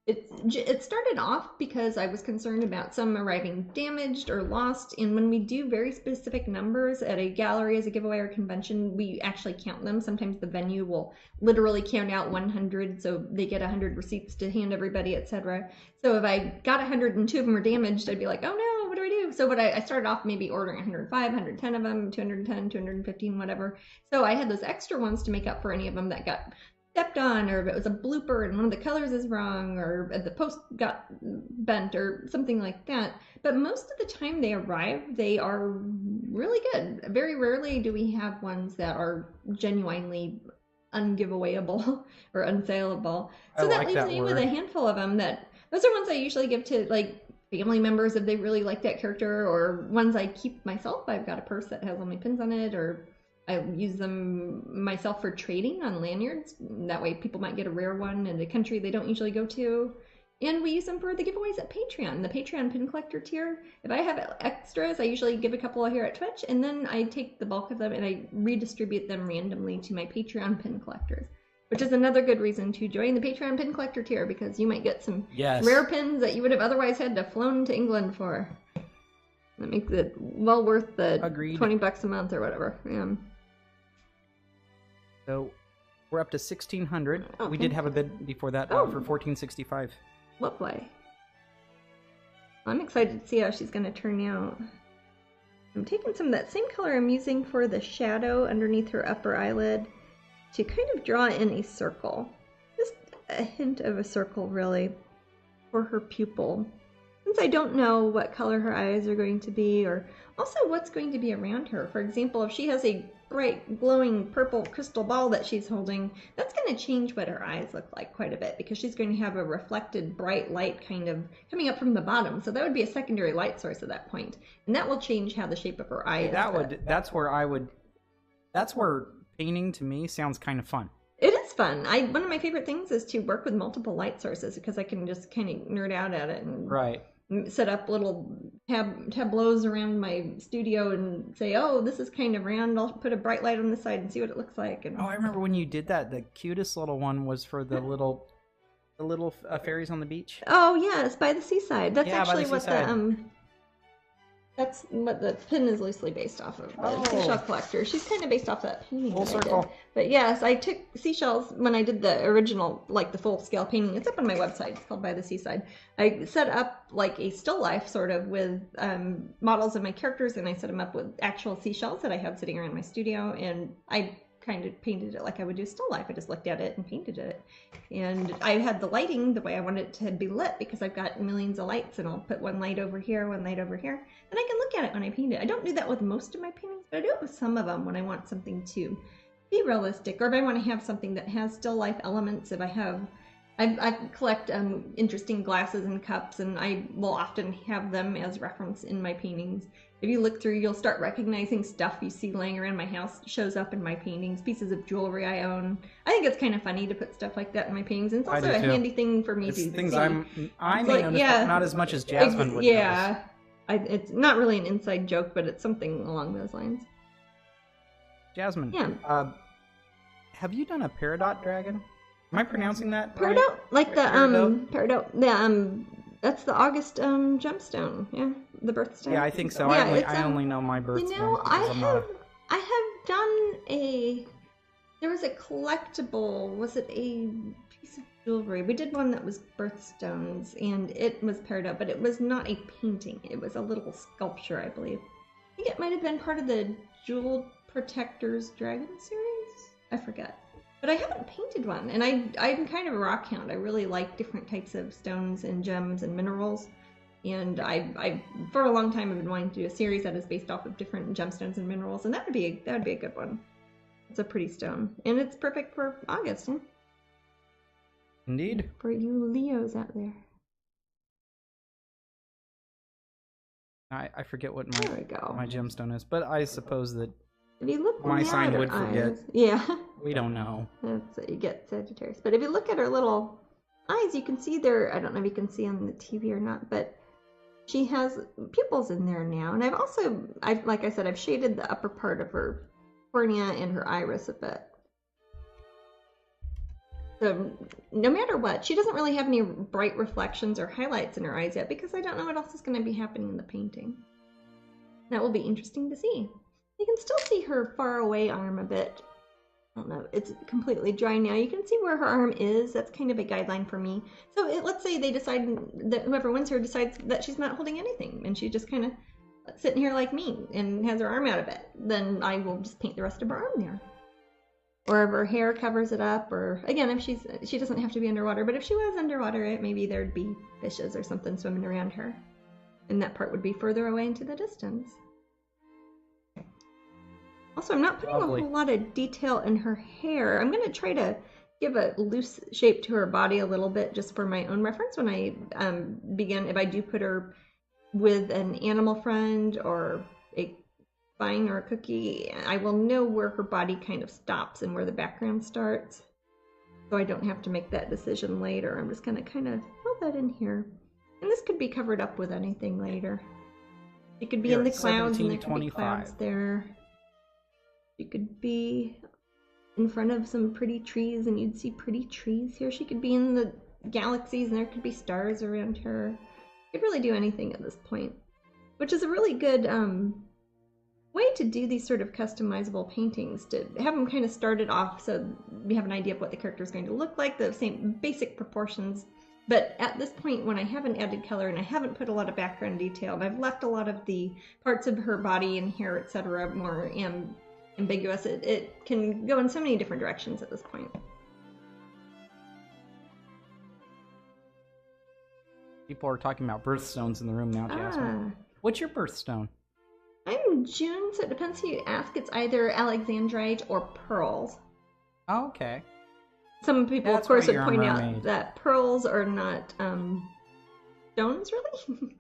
It started off because I was concerned about some arriving damaged or lost, and when we do very specific numbers at a gallery as a giveaway or convention, we actually count them. Sometimes the venue will literally count out 100, so they get 100 receipts to hand everybody, etc. So if I got 100 and 2 of them were damaged, I'd be like, oh no, what do I do? So I started off maybe ordering 105, 110 of them, 210, 215, whatever. So I had those extra ones to make up for any of them that got stepped on, or if it was a blooper and one of the colors is wrong, or the post got bent or something like that. But most of the time they arrive, they are really good. Very rarely do we have ones that are genuinely ungiveawayable or unsaleable. So that leaves me with a handful of them that, those are ones I usually give to like family members if they really like that character, or ones I keep myself. I've got a purse that has all my pins on it, or I use them myself for trading on lanyards. That way people might get a rare one in a country they don't usually go to. And we use them for the giveaways at Patreon, the Patreon pin collector tier. If I have extras, I usually give a couple here at Twitch, and then I take the bulk of them and I redistribute them randomly to my Patreon pin collectors, which is another good reason to join the Patreon pin collector tier, because you might get some rare pins that you would have otherwise had to flown to England for. That makes it well worth the $20 a month or whatever. Yeah. So we're up to 1,600. Okay. We did have a bid before that for 1,465. Lovely. I'm excited to see how she's going to turn out. I'm taking some of that same color I'm using for the shadow underneath her upper eyelid to kind of draw in a circle. Just a hint of a circle, really, for her pupil. Since I don't know what color her eyes are going to be, or also what's going to be around her. For example, if she has a bright glowing purple crystal ball that she's holding, that's going to change what her eyes look like quite a bit, because she's going to have a reflected bright light kind of coming up from the bottom. So that would be a secondary light source at that point, and that will change how the shape of her eye is. That's where painting to me sounds kind of fun. It is fun. One of my favorite things is to work with multiple light sources, because I can just kind of nerd out at it and set up little tableaus around my studio and say, oh, this is kind of round, I'll put a bright light on the side and see what it looks like. And I remember when you did that. The cutest little one was for the little fairies on the beach. Oh yes, by the seaside. That's actually what that's what the pin is loosely based off of. The seashell collector. She's kind of based off that painting. Full circle. But yes, I took seashells when I did the original, like the full scale painting. It's up on my website. It's called By the Seaside. I set up like a still life sort of with models of my characters, and I set them up with actual seashells that I have sitting around my studio, and I kind of painted it like I would do still life. I just looked at it and painted it. And I had the lighting the way I wanted it to be lit, because I've got millions of lights, and I'll put one light over here, one light over here, and I can look at it when I paint it. I don't do that with most of my paintings, but I do it with some of them when I want something to be realistic, or if I want to have something that has still life elements. If I collect interesting glasses and cups, and I will often have them as reference in my paintings. If you look through, you'll start recognizing stuff you see laying around my house shows up in my paintings, pieces of jewelry I own. I think it's kind of funny to put stuff like that in my paintings, and it's also a handy thing for me to see. Things I may notice, but not as much as Jasmine would notice. It's not really an inside joke, but it's something along those lines. Jasmine, have you done a peridot dragon? Am I pronouncing that peridot? Right? Like the peridot, that's the August gemstone, the birthstone. Yeah, I think so. I only know my birthstone. You know, I have done there was a collectible, was it a piece of jewelry? We did one that was birthstones, and it was peridot, but it was not a painting. It was a little sculpture, I believe. I think it might have been part of the Jewel Protectors Dragon series? I forget. But I haven't painted one, and I'm kind of a rock hound. I really like different types of stones and gems and minerals, and I for a long time have been wanting to do a series that is based off of different gemstones and minerals, and that would be a good one. It's a pretty stone, and it's perfect for August, Indeed. For you Leos out there. I forget what There we go. my gemstone is, but I suppose that If you look my now sign at her would forget. eyes, yeah, We don't know. that's what you get, Sagittarius. But if you look at her little eyes, you can see there. I don't know if you can see on the TV or not, but she has pupils in there now. And like I said, I've shaded the upper part of her cornea and her iris a bit. So no matter what, she doesn't really have any bright reflections or highlights in her eyes yet because I don't know what else is going to be happening in the painting. That will be interesting to see. You can still see her far away arm a bit. I don't know, it's completely dry now. You can see where her arm is. That's kind of a guideline for me. So let's say they decide that whoever wins her decides that she's not holding anything and she's just kind of sitting here like me and has her arm out of it. Then I will just paint the rest of her arm there. Or if her hair covers it up, or again, if she doesn't have to be underwater, but if she was underwater, maybe there'd be fishes or something swimming around her. And that part would be further away into the distance. Also, I'm not putting a whole lot of detail in her hair. I'm going to try to give a loose shape to her body a little bit just for my own reference when I begin, if I do put her with an animal friend or a vine or a cookie, I will know where her body kind of stops and where the background starts. So I don't have to make that decision later. I'm just going to kind of fill that in here. And this could be covered up with anything later. It could be in the clouds and there could be clouds there. She could be in front of some pretty trees and you'd see pretty trees here. She could be in the galaxies and there could be stars around her. She could really do anything at this point, which is a really good way to do these sort of customizable paintings, to have them kind of started off so we have an idea of what the character is going to look like, the same basic proportions. But at this point, when I haven't added color and I haven't put a lot of background detail, and I've left a lot of the parts of her body and hair, etc., more ambiguous, it can go in so many different directions at this point. People are talking about birthstones in the room now, Jasmine. What's your birthstone? I'm June, so it depends who you ask. It's either Alexandrite or pearls. Oh, okay. Some people, of course, would point out that pearls are not stones, really.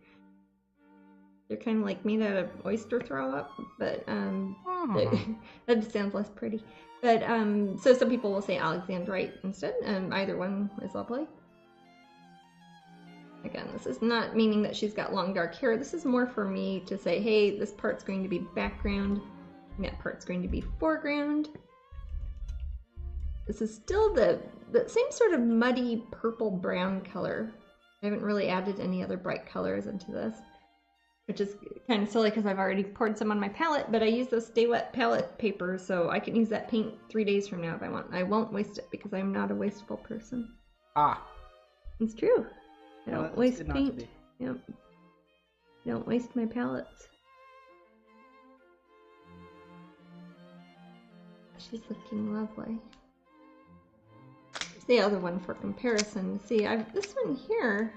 They're kind of like made out of oyster throw up, but that just sounds less pretty. But so some people will say Alexandrite instead. Either one is lovely. Again, this is not meaning that she's got long dark hair. This is more for me to say, hey, this part's going to be background, and that part's going to be foreground. This is still the same sort of muddy purple-brown color. I haven't really added any other bright colors into this, which is kind of silly because I've already poured some on my palette, but I use those Stay Wet palette paper, so I can use that paint 3 days from now if I want. I won't waste it because I'm not a wasteful person. It's true. I don't waste paint. Yep. I don't waste my palettes. She's looking lovely. Here's the other one for comparison. See, this one here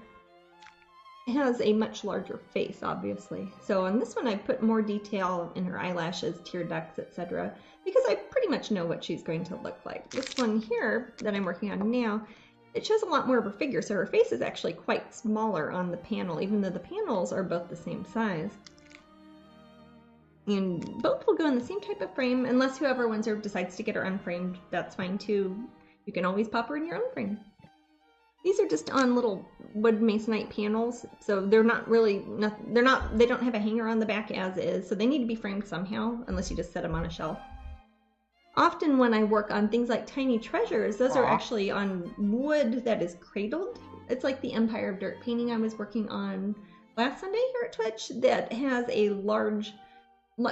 has a much larger face, obviously. So on this one, I put more detail in her eyelashes, tear ducts, etc., because I pretty much know what she's going to look like. This one here that I'm working on now, it shows a lot more of her figure, so her face is actually quite smaller on the panel, even though the panels are both the same size. And both will go in the same type of frame, unless whoever wins her decides to get her unframed. That's fine too. You can always pop her in your own frame. These are just on little wood masonite panels, so they're not really, they don't have a hanger on the back as is, so they need to be framed somehow, unless you just set them on a shelf. Often when I work on things like tiny treasures, those are actually on wood that is cradled. It's like the Empire of Dirt painting I was working on last Sunday here at Twitch that has a large,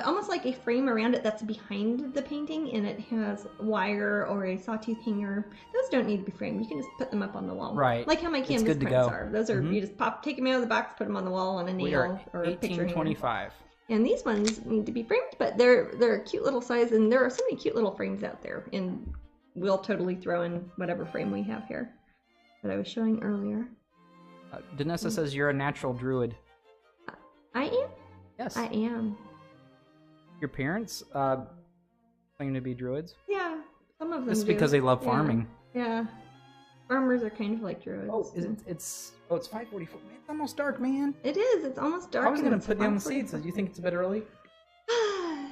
almost like a frame around it that's behind the painting, and it has wire or a sawtooth hanger. Those don't need to be framed. You can just put them up on the wall. Right. Like how my canvas prints are. Those are, you just take them out of the box, put them on the wall on a nail or a picture hanger. 1825. And these ones need to be framed, but they're a cute little size, and there are so many cute little frames out there, and we'll totally throw in whatever frame we have here that I was showing earlier. Danessa says you're a natural druid. I am? Yes. I am. Your parents claim to be druids? Yeah, some of them Just because they love farming. Yeah. Farmers are kind of like druids. Oh, it's 5:44. It's almost dark, man. It is. It's almost dark. I was gonna put down the seeds. Do you think it's a bit early?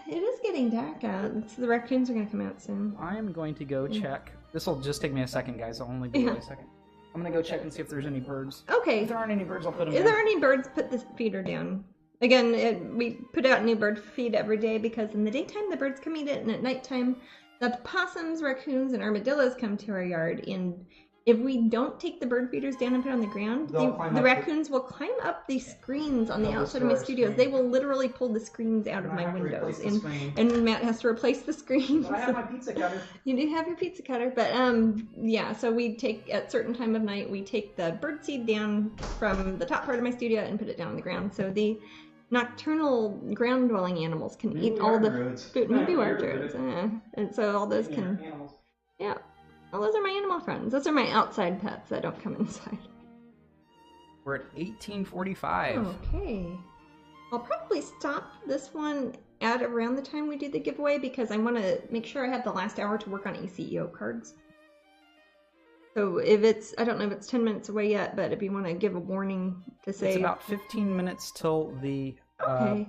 It is getting dark out. So the raccoons are gonna come out soon. I am going to go check. This will just take me a second, guys. I'll only be a second. I'm gonna go check and see if there's any birds. Okay. If there aren't any birds, I'll put them If down. there are any birds, put the feeder down. Again, we put out new bird feed every day because in the daytime the birds come eat it, and at nighttime the possums, raccoons, and armadillos come to our yard. And if we don't take the bird feeders down and put on the ground, the raccoons will climb up these screens on the outside of my studios. They will literally pull the screens out of my windows, and Matt has to replace the screens. I have my pizza cutter. You do have your pizza cutter, but yeah. So we take at certain time of night, we take the bird seed down from the top part of my studio and put it down on the ground. So the nocturnal ground dwelling animals can eat all the food. Maybe we're druids, and so all those can. Yeah. Well, those are my animal friends. Those are my outside pets that don't come inside. We're at 18:45. Okay. I'll probably stop this one at around the time we do the giveaway because I want to make sure I have the last hour to work on ACEO cards. So if it's, I don't know if it's 10 minutes away yet, but if you want to give a warning to say... It's about 15 minutes till the... Okay.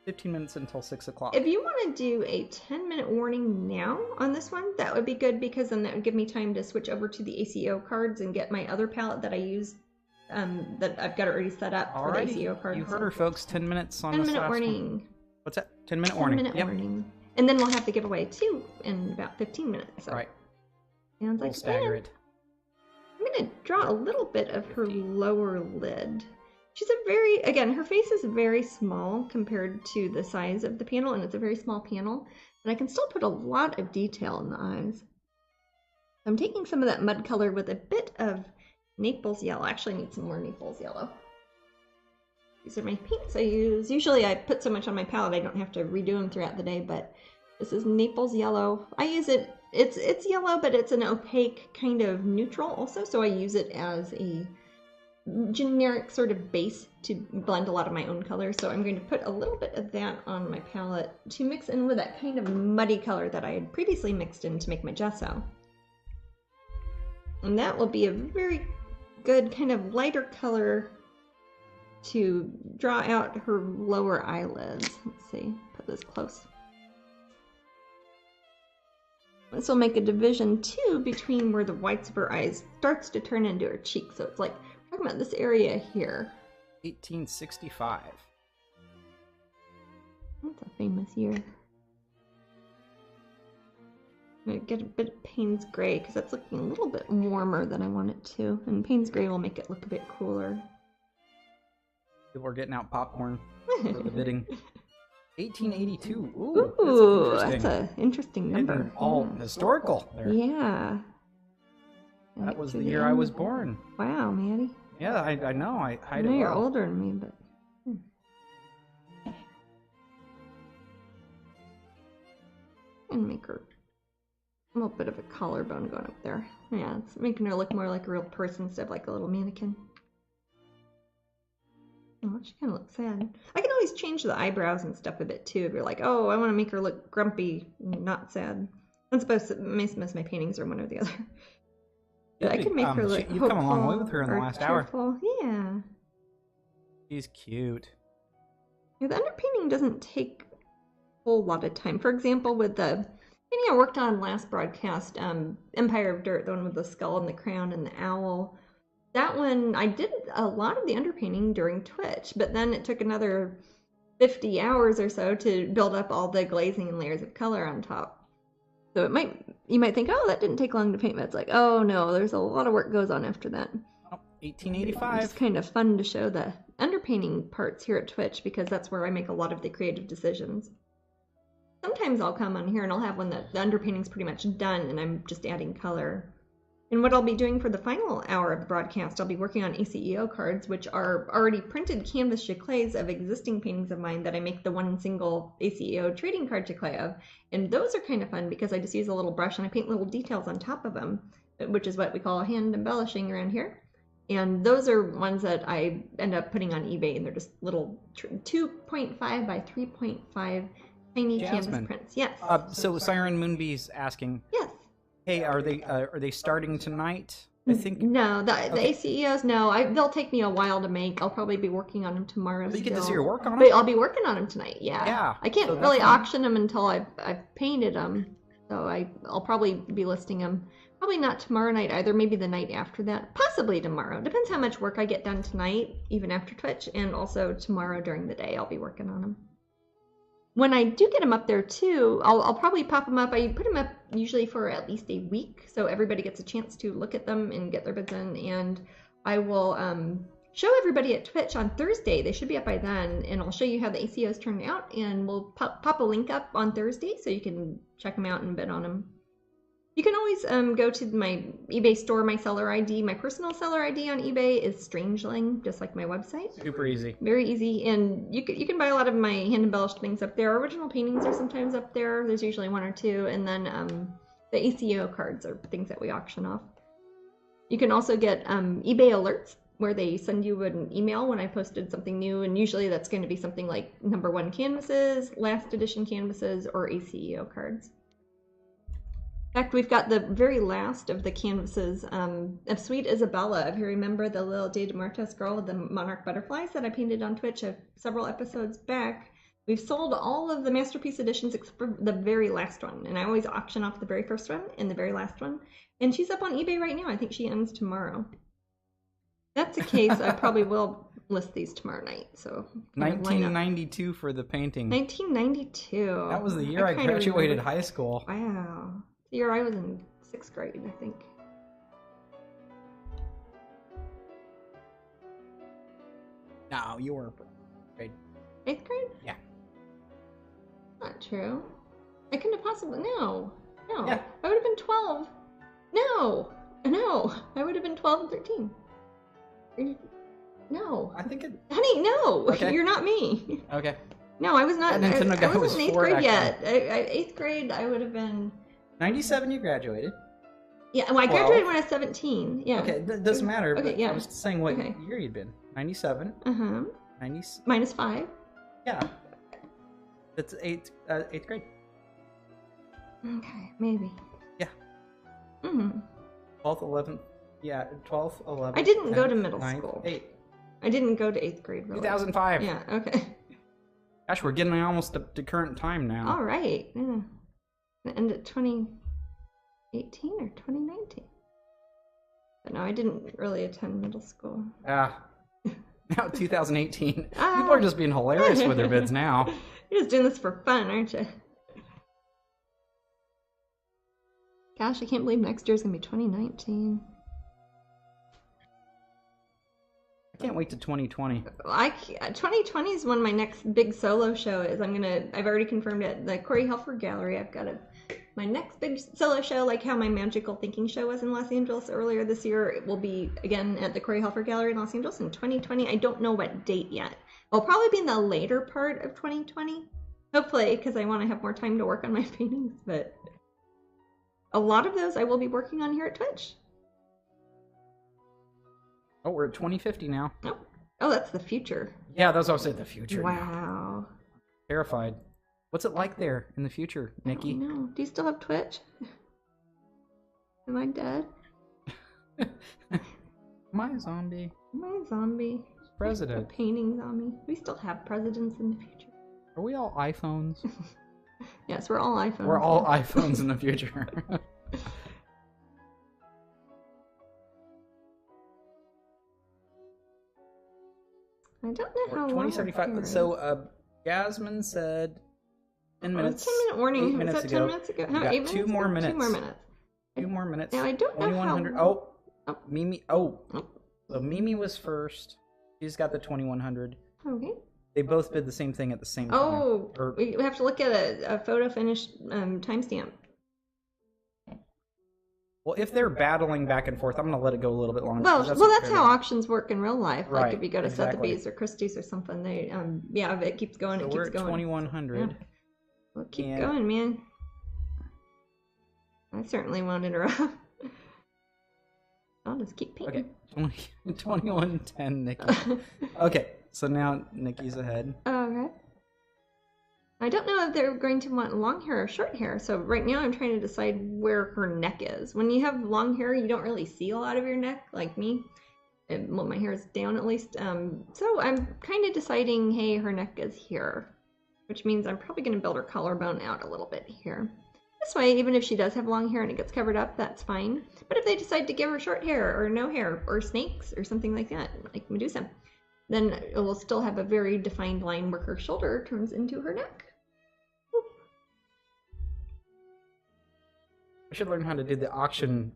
15 minutes until 6 o'clock. If you want to do a 10-minute warning now on this one, that would be good because then that would give me time to switch over to the ACEO cards and get my other palette that I use, that I've got already set up for the ACEO cards. You heard her, folks. 10 minutes on 10-minute warning. One. What's that? 10-minute warning. 10-minute warning. And then we'll have the giveaway too in about 15 minutes. So. Right. Sounds like we'll stagger it. I'm going to draw a little bit of her lower lid. She's a very, again, her face is very small compared to the size of the panel, and it's a very small panel, but I can still put a lot of detail in the eyes. I'm taking some of that mud color with a bit of Naples yellow. Actually, I need some more Naples yellow. These are my paints I use. Usually I put so much on my palette I don't have to redo them throughout the day, but this is Naples yellow. I use it, it's yellow, but it's an opaque kind of neutral also, so I use it as a generic sort of base to blend a lot of my own colors. So I'm going to put a little bit of that on my palette to mix in with that kind of muddy color that I had previously mixed in to make my gesso. And that will be a very good kind of lighter color to draw out her lower eyelids. Let's see, put this close. This will make a division too between where the whites of her eyes starts to turn into her cheeks. So it's like talking about this area here. 1865. That's a famous year. I'm going to get a bit of Payne's Gray because that's looking a little bit warmer than I want it to. And Payne's Gray will make it look a bit cooler. People are getting out popcorn for the bidding. 1882. Ooh, that's an interesting number. And all historical there. Yeah. That was the year I was born. Wow, Maddie. Yeah, I know. I hide it know well. You're older than me, but... And make her a little bit of a collarbone going up there. Yeah, it's making her look more like a real person instead of like a little mannequin. Oh, she kind of looks sad. I can always change the eyebrows and stuff a bit too if you're like, oh, I want to make her look grumpy, not sad. I'm supposed to, most of my paintings are one or the other. But I can make her look You've come a long way with her in the last hour. Yeah. She's cute. Yeah, the underpainting doesn't take a whole lot of time. For example, with the painting I worked on last broadcast, Empire of Dirt, the one with the skull and the crown and the owl, that one, I did a lot of the underpainting during Twitch, but then it took another 50 hours or so to build up all the glazing and layers of color on top. So you might think, oh, that didn't take long to paint, but it's like, oh no, there's a lot of work goes on after that. 1885. It's kind of fun to show the underpainting parts here at Twitch because that's where I make a lot of the creative decisions. Sometimes I'll come on here and I'll have one that the underpainting's pretty much done and I'm just adding color. And what I'll be doing for the final hour of the broadcast, I'll be working on ACEO cards, which are already printed canvas chiclets of existing paintings of mine that I make the one single ACEO trading card chiclet of. And those are kind of fun because I just use a little brush and I paint little details on top of them, which is what we call hand embellishing around here. And those are ones that I end up putting on eBay, and they're just little 2.5 by 3.5 tiny canvas prints. Yes. So Siren Moonbee's asking. Yes. Hey, are they starting tonight? I think. No, the ACEOs, no. They'll take me a while to make. I'll probably be working on them tomorrow. But you get to see your work on them? But I'll be working on them tonight, yeah. Yeah. I can't really auction them until I've painted them. So I'll probably be listing them. Probably not tomorrow night either. Maybe the night after that. Possibly tomorrow. Depends how much work I get done tonight, even after Twitch. And also tomorrow during the day, I'll be working on them. When I do get them up there too, I'll probably pop them up. I put them up usually for at least a week, so everybody gets a chance to look at them and get their bids in. And I will show everybody at Twitch on Thursday. They should be up by then, and I'll show you how the ACOs turned out. And we'll pop a link up on Thursday so you can check them out and bid on them. You can always go to my eBay store. My seller ID, my personal seller ID on eBay is Strangeling, just like my website. Super easy. Very easy, and you can buy a lot of my hand embellished things up there. Original paintings are sometimes up there. There's usually one or two, and then the ACEO cards are things that we auction off. You can also get eBay alerts where they send you an email when I posted something new, and usually that's going to be something like #1 canvases, last edition canvases, or ACEO cards. In fact, we've got the very last of the canvases of Sweet Isabella. If you remember the little Day de Muertos girl with the monarch butterflies that I painted on Twitch several episodes back, we've sold all of the Masterpiece editions except for the very last one. And I always auction off the very first one and the very last one. And she's up on eBay right now. I think she ends tomorrow. If that's the case, I probably will list these tomorrow night. So 1992 for the painting. 1992. That was the year I graduated high school. Wow. The year I was in 6th grade, I think. No, you were grade. 8th grade? Yeah. Not true. I couldn't have possibly. No. Yeah. I would have been 12. No. I would have been 12 and 13. No. I think it. Honey, no. Okay. You're not me. Okay. No, I was not. I wasn't was in 8th grade yet. 8th grade, I would have been. 97, you graduated. Yeah, well, I graduated when I was 17. Yeah. Okay, that doesn't matter. Okay, yeah. I was saying what year you'd been. 97. Uh-huh. 90. -5. Yeah. That's 8th grade. Okay, maybe. Yeah. 12th, 11th. Yeah, 12th, 11th. I didn't 10th, go to middle 9th, school. 8th. I didn't go to 8th grade, really. 2005. Yeah, okay. Gosh, we're getting almost up to current time now. All right. Yeah. And at 2018 or 2019. But no, I didn't really attend middle school. Now 2018. People are just being hilarious with their bids now. You're just doing this for fun, aren't you? Gosh, I can't believe next year's gonna be 2019. I can't wait to 2020. 2020 is when my next big solo show is. I've already confirmed it. The Corey Helfer Gallery. I've got my next big solo show, like how my Magical Thinking show was in Los Angeles earlier this year. It will be again at the Corey Helfer Gallery in Los Angeles in 2020. I don't know what date yet. It'll probably be in the later part of 2020. Hopefully, because I want to have more time to work on my paintings. But a lot of those I will be working on here at Twitch. Oh, we're at 2050 now. Oh, that's the future. Yeah, that's what I was saying, the future. Wow. Terrified. What's it like there in the future, Nikki? No. Do you still have Twitch? Am I dead? My zombie. My zombie. President. A painting zombie. We still have presidents in the future. Are we all iPhones? Yes, we're all iPhones. We're all iPhones in the future. I don't know how long. 2075. So, Jasmine said 10 minutes. 10-minute warning. 8 minutes Was that ago. 10 minutes ago? We got 8 minutes? 2 more minutes. 2 more minutes. 2 more minutes. Now, I don't know 2100. how... Oh, Mimi. Oh. So Mimi was first. She's got the 2100. Okay. They both bid the same thing at the same time. Oh, we have to look at a photo finish timestamp. Well, if they're battling back and forth, I'm going to let it go a little bit longer. Well, that's how auctions work in real life. Like Right, if you go to exactly. Sotheby's or Christie's or something, they, yeah, if it keeps going, So it we're keeps at going. 2100. Yeah. Well, keep going, man. I certainly won't interrupt. I'll just keep painting. Okay, 2110, Nikki. Okay, so now Nikki's ahead. Okay. I don't know if they're going to want long hair or short hair. So right now I'm trying to decide where her neck is. When you have long hair, you don't really see a lot of your neck, like me. Well, my hair is down at least. So I'm kind of deciding, hey, her neck is here, which means I'm probably going to build her collarbone out a little bit here. This way, even if she does have long hair and it gets covered up, that's fine. But if they decide to give her short hair or no hair or snakes or something like that, like Medusa, then it will still have a very defined line where her shoulder turns into her neck. I should learn how to do the auction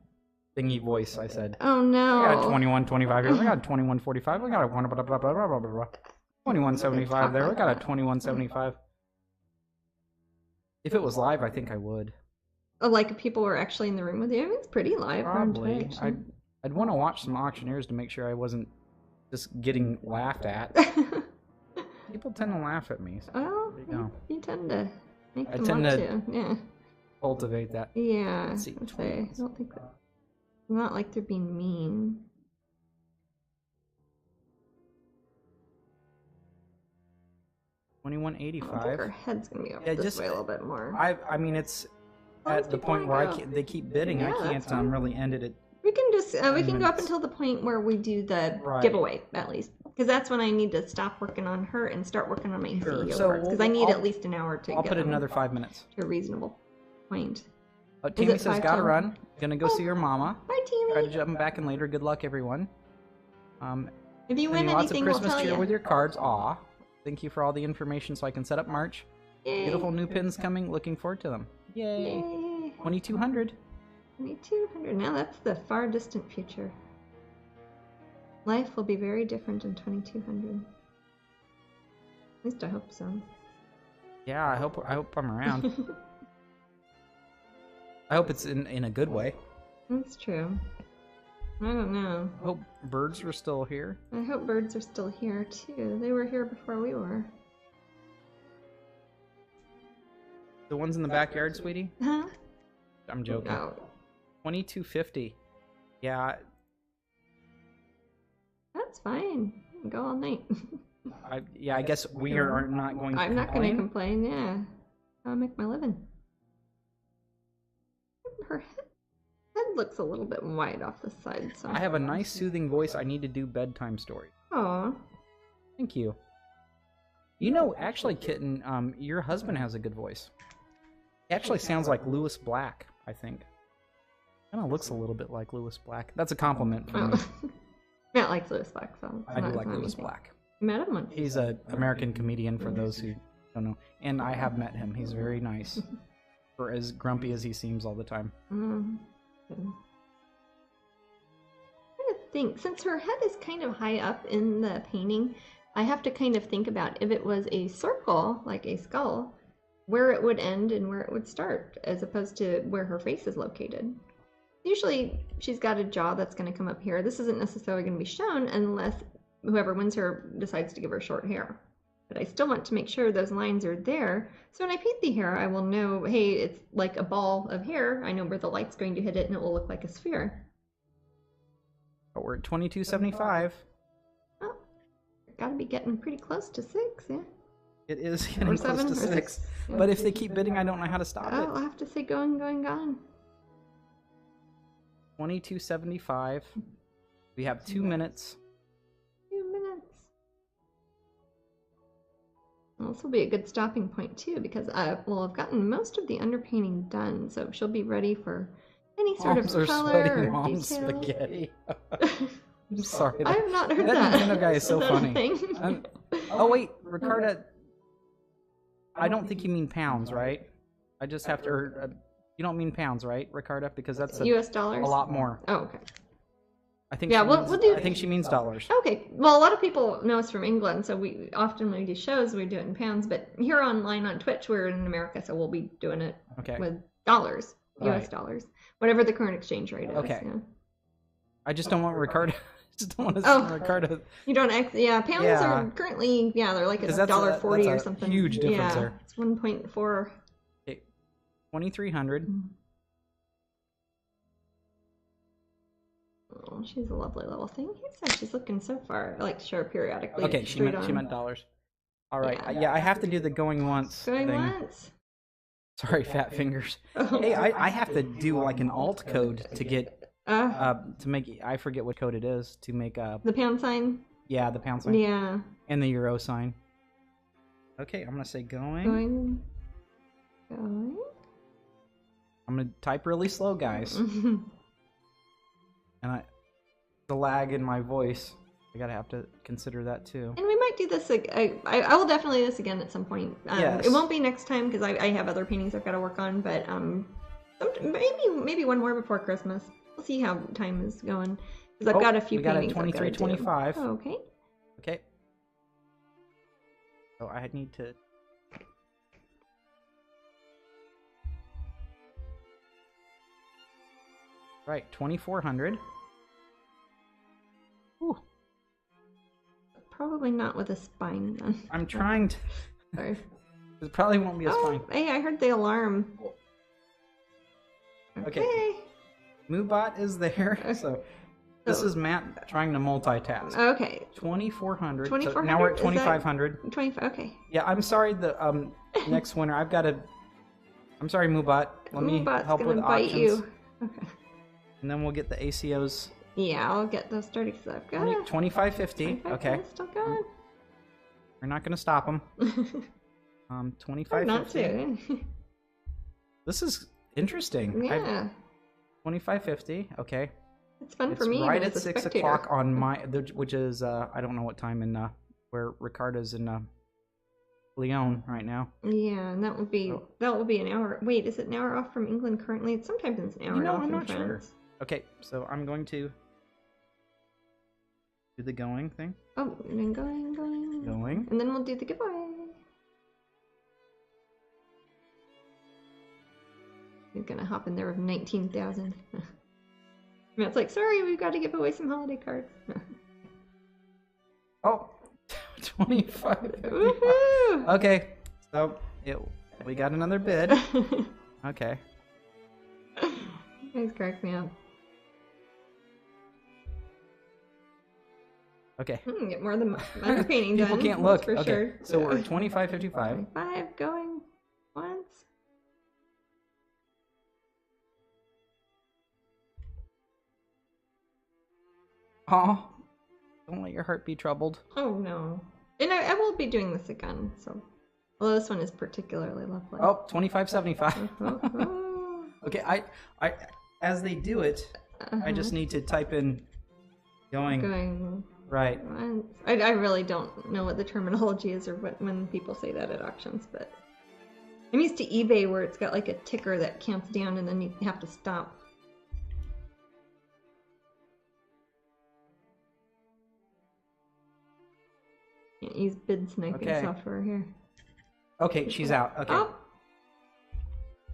thingy voice, I said. Oh no. I got a 21.25 here. We got a 21.45. We got a 21.75 there. We got a 21.75. If it was live, I think I would. Oh, like if people were actually in the room with you? I mean, it's pretty live. Probably. I'd want to watch some auctioneers to make sure I wasn't just getting laughed at. People tend to laugh at me. So Oh, there you go. you tend to make I them tend want to- to. Yeah. Cultivate that. Yeah. Let's see, I'd say, I don't think that. Not like they're being mean. I think her $21.85. head's gonna be up Yeah, this just- way a little bit more. I mean, it's at the point where they keep bidding. Yeah, I can't that's fine. really end it at. We can just we can go up minutes. until the point where we do the Right. giveaway at least, because that's when I need to stop working on her and start working on my Sure. ACEO So cards, because I need I'll- at least an hour to I'll get put it them another 5 minutes. to a reasonable point. Tammy it says, 5 gotta till- run. Gonna go Oh. see her mama. Bye, Try to Tammy. jump back in later. Good luck, everyone. If you win Sending lots of anything, we'll Christmas tell cheer you. with your cards. Aw. Thank you for all the information so I can set up March. Yay. Beautiful new pins coming. Looking forward to them. Yay. Yay. 2200. 2200. Now that's the far distant future. Life will be very different in 2200. At least I hope so. Yeah, I hope I'm around. I hope it's in a good way. That's true. I don't know. I hope birds are still here. I hope birds are still here too. They were here before we were. The ones in the backyard, sweetie? Huh? I'm joking. No. 2250. Yeah, That's fine. Go all night. I guess we are not going to I'm not going to complain. complain. Yeah. I'll make my living. Her head looks a little bit wide off the side. So. I have a nice soothing voice. I need to do bedtime story. Aw. Thank you. You know, actually, Kitten, your husband has a good voice. He actually sounds like Lewis Black, I think. Kind of looks a little bit like Lewis Black. That's a compliment for me. Matt likes Lewis Black, so I do like Lewis Black. Met him once. He's an American comedian, for those who don't know. And I have met him. He's very nice. For as grumpy as he seems all the time. Good. I'm trying to think, since her head is kind of high up in the painting, I have to kind of think about if it was a circle, like a skull, where it would end and where it would start, as opposed to where her face is located. Usually she's got a jaw that's going to come up here. This isn't necessarily going to be shown unless whoever wins her decides to give her short hair. But I still want to make sure those lines are there. So when I paint the hair, I will know, hey, it's like a ball of hair. I know where the light's going to hit it and it will look like a sphere. But we're at 2275. Oh, gotta be getting pretty close to 6, yeah? It is getting Or close 7 to or 6. 6. But if they keep bidding, I don't know how to stop Oh, it. I'll have to say going, going, gone. 2275. We have 2 minutes. 2 minutes. Well, this will be a good stopping point too, because I've gotten most of the underpainting done, so she'll be ready for any sort Moms of are color sweating or mom's detail. spaghetti. I'm sorry. I have not heard that that. Nintendo guy is so that a funny. thing? Oh wait, Ricarda. I don't think you mean pounds, right? I just have to. You don't mean pounds, right, Ricarda? Because that's a U.S. dollars? lot more. Oh, okay. I think. Yeah, she we'll means, do- I think she means dollars. Okay. Well, a lot of people know us from England, so we often when we do shows, we do it in pounds. But here online on Twitch, we're in America, so we'll be doing it Okay. with dollars, U.S. Right. dollars, whatever the current exchange rate is. Okay. Yeah. I just don't want Ricarda. Just don't want to Oh. see Ricarda. You don't yeah, pounds Yeah. are currently they're like Because that's $1.40 that's or a something. huge difference yeah, there. it's 1.4. 2300. Oh, she's a lovely little thing. He said she's looking so far. I like to show her periodically. Okay, she straight meant on. dollars. All right. Yeah, I have to do the going once Going thing. once. Sorry, fat fingers. Oh. Hey, I have to do like an alt code to get to make. I forget what code it is to make the pound sign. Yeah, the pound sign. Yeah. And the euro sign. Okay, I'm gonna say going. Going. I'm gonna type really slow, guys. And the lag in my voice. I gotta have to consider that too. And we might do this. I will definitely do this again at some point. Yes. It won't be next time because I have other paintings I've got to work on. But maybe one more before Christmas. We'll see how time is going because I've got a few paintings. We got a 23-25. Oh, okay. Okay. So I need to. Right, 2,400. Ooh. Probably not with a spine then. I'm trying to. Sorry. It probably won't be a spine. Hey, I heard the alarm. Okay. MooBot is there, so this is Matt trying to multitask. Okay. 2,400. 2,400. So now we're at 2,500. 25. Okay. Yeah, I'm sorry. The next winter, I've got to. I'm sorry, MooBot. Let me help with bite options. You. Okay. And then we'll get the ACEOs. Yeah, I'll get those started because I've got 2550. Okay. Still going. We're not going to stop them. 2550. Not to. This is interesting. Yeah. 2550. Okay. It's fun It's for me. right as at a 6 spectator. o'clock on my, which is I don't know what time in where Ricardo's in Lyon right now. Yeah, and that will be an hour. Wait, is it an hour off from England currently? It's sometimes it's an hour off I'm from not France. sure. Okay, so I'm going to do the going thing. Oh, and then going. And then we'll do the giveaway. He's gonna hop in there with 19,000. Matt's like, sorry, we've got to give away some holiday cards. Oh, 25. Woohoo! Okay, so we got another bid. Okay. You guys crack me up. Okay. Get more of the underpainting done. People can't look. For okay. sure. So we're at 25.55. 25 going once. Oh, don't let your heart be troubled. Oh no. And I will be doing this again, so. Although this one is particularly lovely. Oh, 25.75. Okay, I as they do it, I just need to type in going. Right. I really don't know what the terminology is or what when people say that at auctions, but I'm used to eBay where it's got like a ticker that counts down and then you have to stop. Can't use bid sniping software here. Okay, she's out. Okay. Oh.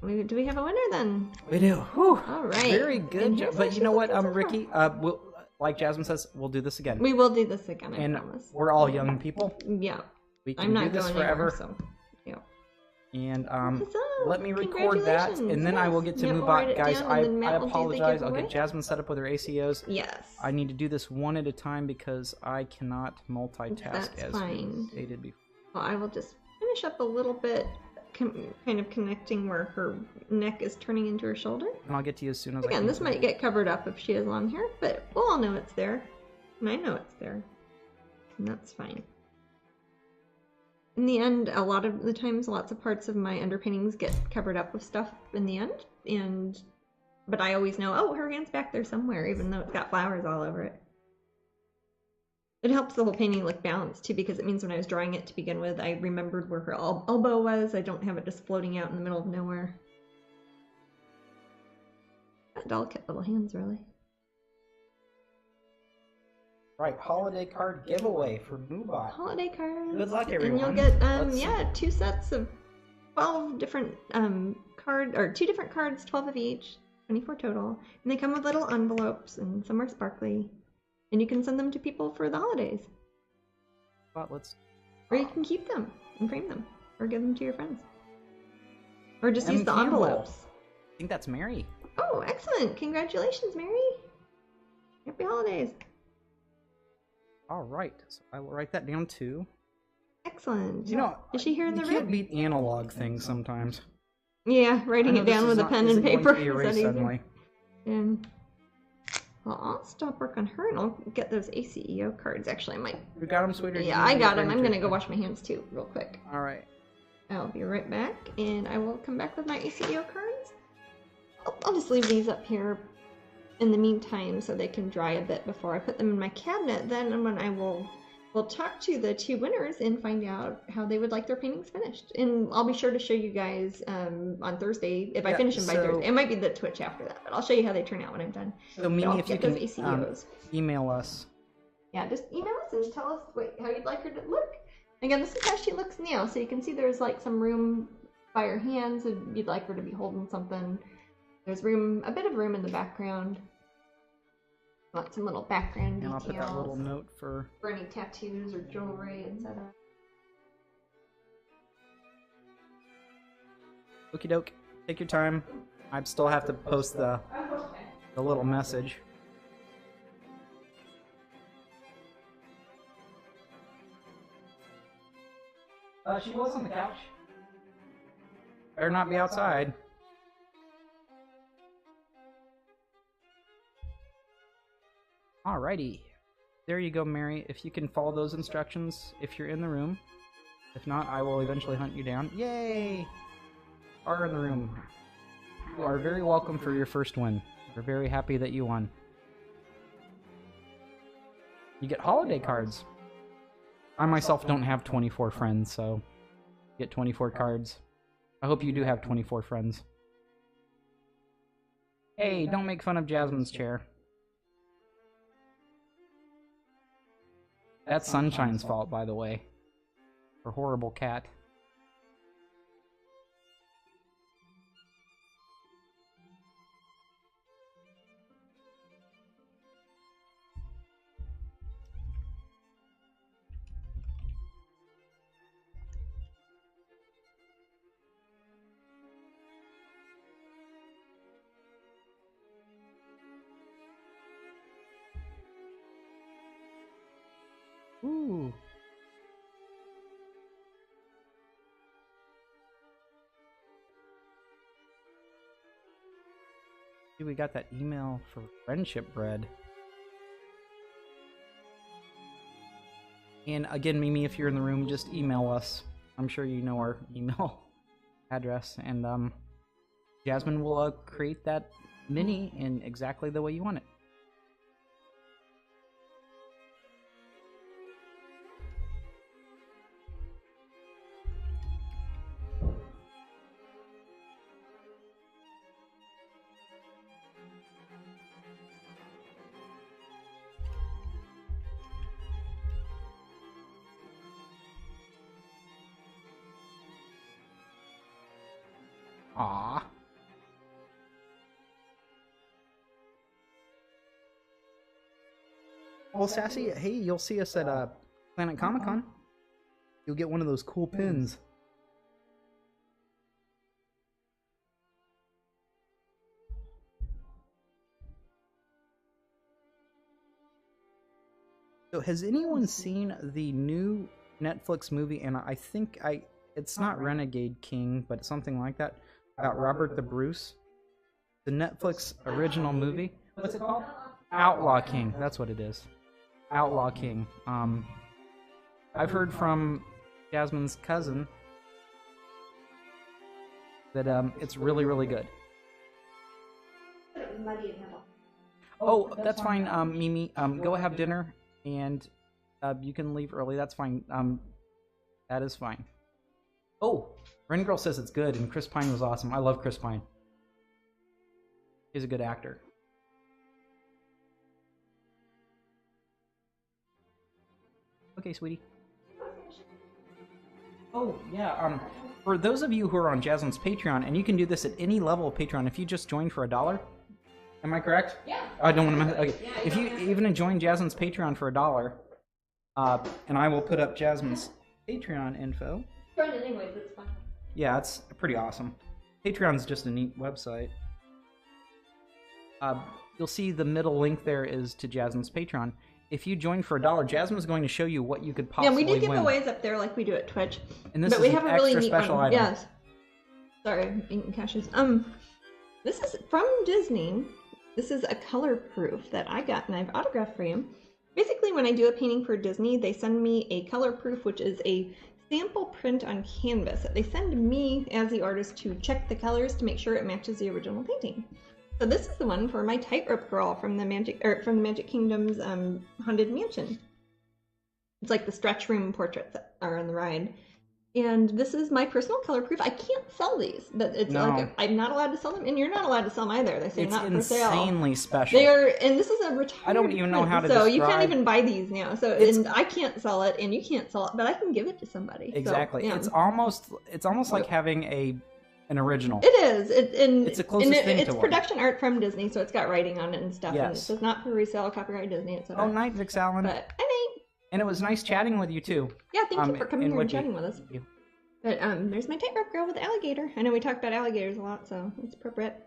Do we have a winner then? We do. Whew. All right. Very good job. But you know what, Ricky? We'll, like Jasmine says, we'll do this again. We will do this again, I promise. We're all young people. Yeah. We can do this forever. Anywhere, so. Yeah. And let me record that, and then I will get to MooBot. Guys, I apologize. I'll get Jasmine set up with her ACEOs. Yes. I need to do this one at a time because I cannot multitask as we stated before. Well, I will just finish up a little bit, kind of connecting where her neck is turning into her shoulder. And I'll get to you as soon as I can. Again, this might get covered up if she has long hair, but we'll all know it's there. And I know it's there. And that's fine. In the end, a lot of the times, lots of parts of my underpaintings get covered up with stuff in the end. But I always know, oh, her hand's back there somewhere, even though it's got flowers all over it. It helps the whole painting look balanced, too, because it means when I was drawing it to begin with, I remembered where her elbow was. I don't have it just floating out in the middle of nowhere. Got delicate little hands, really. Right, holiday card giveaway for MooBot. Holiday cards. Good luck, everyone. And you'll get, 2 sets of 12 different two different cards, 12 of each, 24 total. And they come with little envelopes, and some are sparkly. And you can send them to people for the holidays. Or you can keep them and frame them, or give them to your friends. Or just use the Campbell. envelopes. I think that's Mary. Oh, excellent. Congratulations, Mary. Happy holidays. All right, so I will write that down too. Excellent. Excellent. You know, is she here in the you room? can't beat analog things sometimes. Yeah, writing it down with a pen and paper. Is that easy? And well, I'll stop work on her and I'll get those ACEO cards. Actually, I might. You got them, sweetie? Yeah, I got them. I'm gonna go wash my hands too, real quick. All right. I'll be right back, and I will come back with my ACEO cards. I'll just leave these up here in the meantime so they can dry a bit before I put them in my cabinet. Then when we'll talk to the 2 winners and find out how they would like their paintings finished. And I'll be sure to show you guys on Thursday, if I finish them by Thursday. It might be the Twitch after that, but I'll show you how they turn out when I'm done. So Mimi, if you can ACEOs. Email us. Yeah, just email us and tell us how you'd like her to look. Again, this is how she looks now, so you can see there's like some room by her hands if you'd like her to be holding something. There's a bit of room in the background. Want some little background details. And I'll put that little note for any tattoos or jewelry, etc. Okie doke. Take your time. I still have to post the little message. She was on the couch. Better not be outside. Alrighty. There you go, Mary. If you can follow those instructions, if you're in the room. If not, I will eventually hunt you down. Yay! Are in the room. You are very welcome for your first win. We're very happy that you won. You get holiday cards. I myself don't have 24 friends, so get 24 cards. I hope you do have 24 friends. Hey, don't make fun of Jasmine's chair. That's Sunshine's fault, by the way. Her horrible cat. Ooh. See, we got that email for friendship bread. And again, Mimi, if you're in the room, just email us. I'm sure you know our email address. And Jasmine will create that mini in exactly the way you want it. Aww. Well, Sassy, hey, you'll see us at Planet Comic-Con. You'll get one of those cool pins. So, has anyone seen the new Netflix movie? And I think it's not Renegade King, but something like that, about Robert the Bruce. The Netflix original movie. What's it called? Outlaw King. That's what it is. Outlaw King. I've heard from Jasmine's cousin that it's really, really good. Oh, that's fine, Mimi. Go have dinner, and you can leave early. That's fine. That is fine. Oh, Ren Girl says it's good, and Chris Pine was awesome. I love Chris Pine. He's a good actor. Okay, sweetie. Oh, yeah, for those of you who are on Jasmine's Patreon, and you can do this at any level of Patreon, if you just joined for $1, am I correct? Yeah. I don't want to... Okay. Yeah, if you even join Jasmine's Patreon for $1, and I will put up Jasmine's Patreon info. Anyways, it's fine. Yeah, it's pretty awesome. Patreon's just a neat website. You'll see the middle link there is to Jasmine's Patreon. if you join for $1, Jasmine's going to show you what you could possibly Yeah, we do win. giveaways up there like we do at Twitch. And this but is we an have a extra really neat special one. item. Yes. Sorry, I'm eating cashews. This is from Disney. This is a color proof that I got and I've autographed for you. Basically, when I do a painting for Disney, they send me a color proof, which is a sample print on canvas that they send me as the artist to check the colors to make sure it matches the original painting. So this is the one for my tightrope girl from the Magic Kingdom's Haunted Mansion. It's like the stretch room portraits that are on the ride. And this is my personal color proof. I can't sell these, but it's like I'm not allowed to sell them, and you're not allowed to sell them either. They say not for sale. It's insanely special. They are, and this is a retired. I don't even know how to So describe. you can't even buy these now. So and I can't sell it, and you can't sell it, but I can give it to somebody. Exactly. So, yeah. It's almost like having an original. It is. It's the closest thing to It's one. production art from Disney, so it's got writing on it and stuff. Yes. And it says not for resale, copyright Disney, etc. Oh, night, Vix Allen. But I mean, And it was nice chatting with you too. yeah, thank you for coming here and Whitby. chatting with us. Thank you. But there's my tightrope girl with the alligator. I know we talked about alligators a lot, so it's appropriate.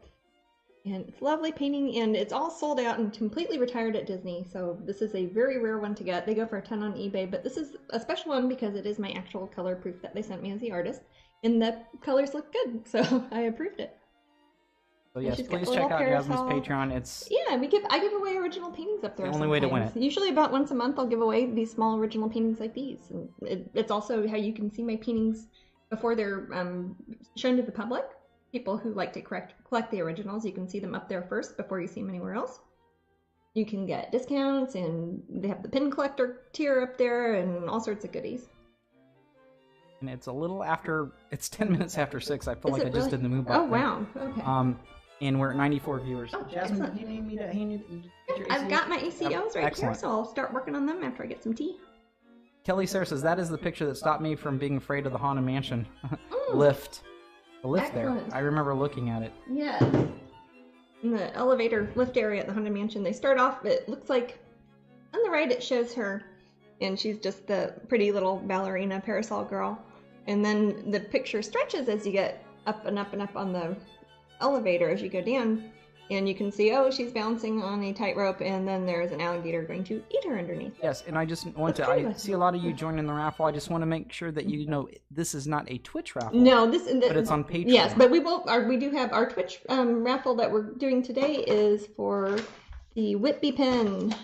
And it's a lovely painting, and it's all sold out and completely retired at Disney. So this is a very rare one to get. They go for $10 on eBay, but this is a special one because it is my actual color proof that they sent me as the artist, and the colors look good, so I approved it. So yes, she's got please a little check out Jasmine's parasol. Patreon. It's Yeah, I give away original paintings up there. The only way to win sometimes. Usually about once a month I'll give away these small original paintings like these. And it's also how you can see my paintings before they're shown to the public. People who like to collect the originals, you can see them up there first before you see them anywhere else. You can get discounts, and they have the pin collector tier up there and all sorts of goodies. and it's a little after. It's 10 minutes after 6. I feel like I just really? did the move Oh, button. wow. Okay. And we're at 94 viewers. Oh, Jasmine, excellent. do you need me to hand you your I've ACEO? got my ACOs right Excellent. here, so I'll start working on them after I get some tea. Kelly Sarah says that is the picture that stopped me from being afraid of the Haunted Mansion Mm. lift. The lift Excellent. there. I remember looking at it. Yes. In the elevator lift area at the Haunted Mansion, they start off, it looks like, on the right it shows her, and she's just the pretty little ballerina parasol girl. And then the picture stretches as you get up and up and up on the elevator as you go down. And you can see, oh, she's bouncing on a tightrope, and then there's an alligator going to eat her underneath. Yes, and I just want That's to. kind I of a- see a lot of you joining the raffle. I just want to make sure that you know this is not a Twitch raffle. No, but it's on Patreon. Yes, but we do have our Twitch raffle that we're doing today is for the Whitby pin,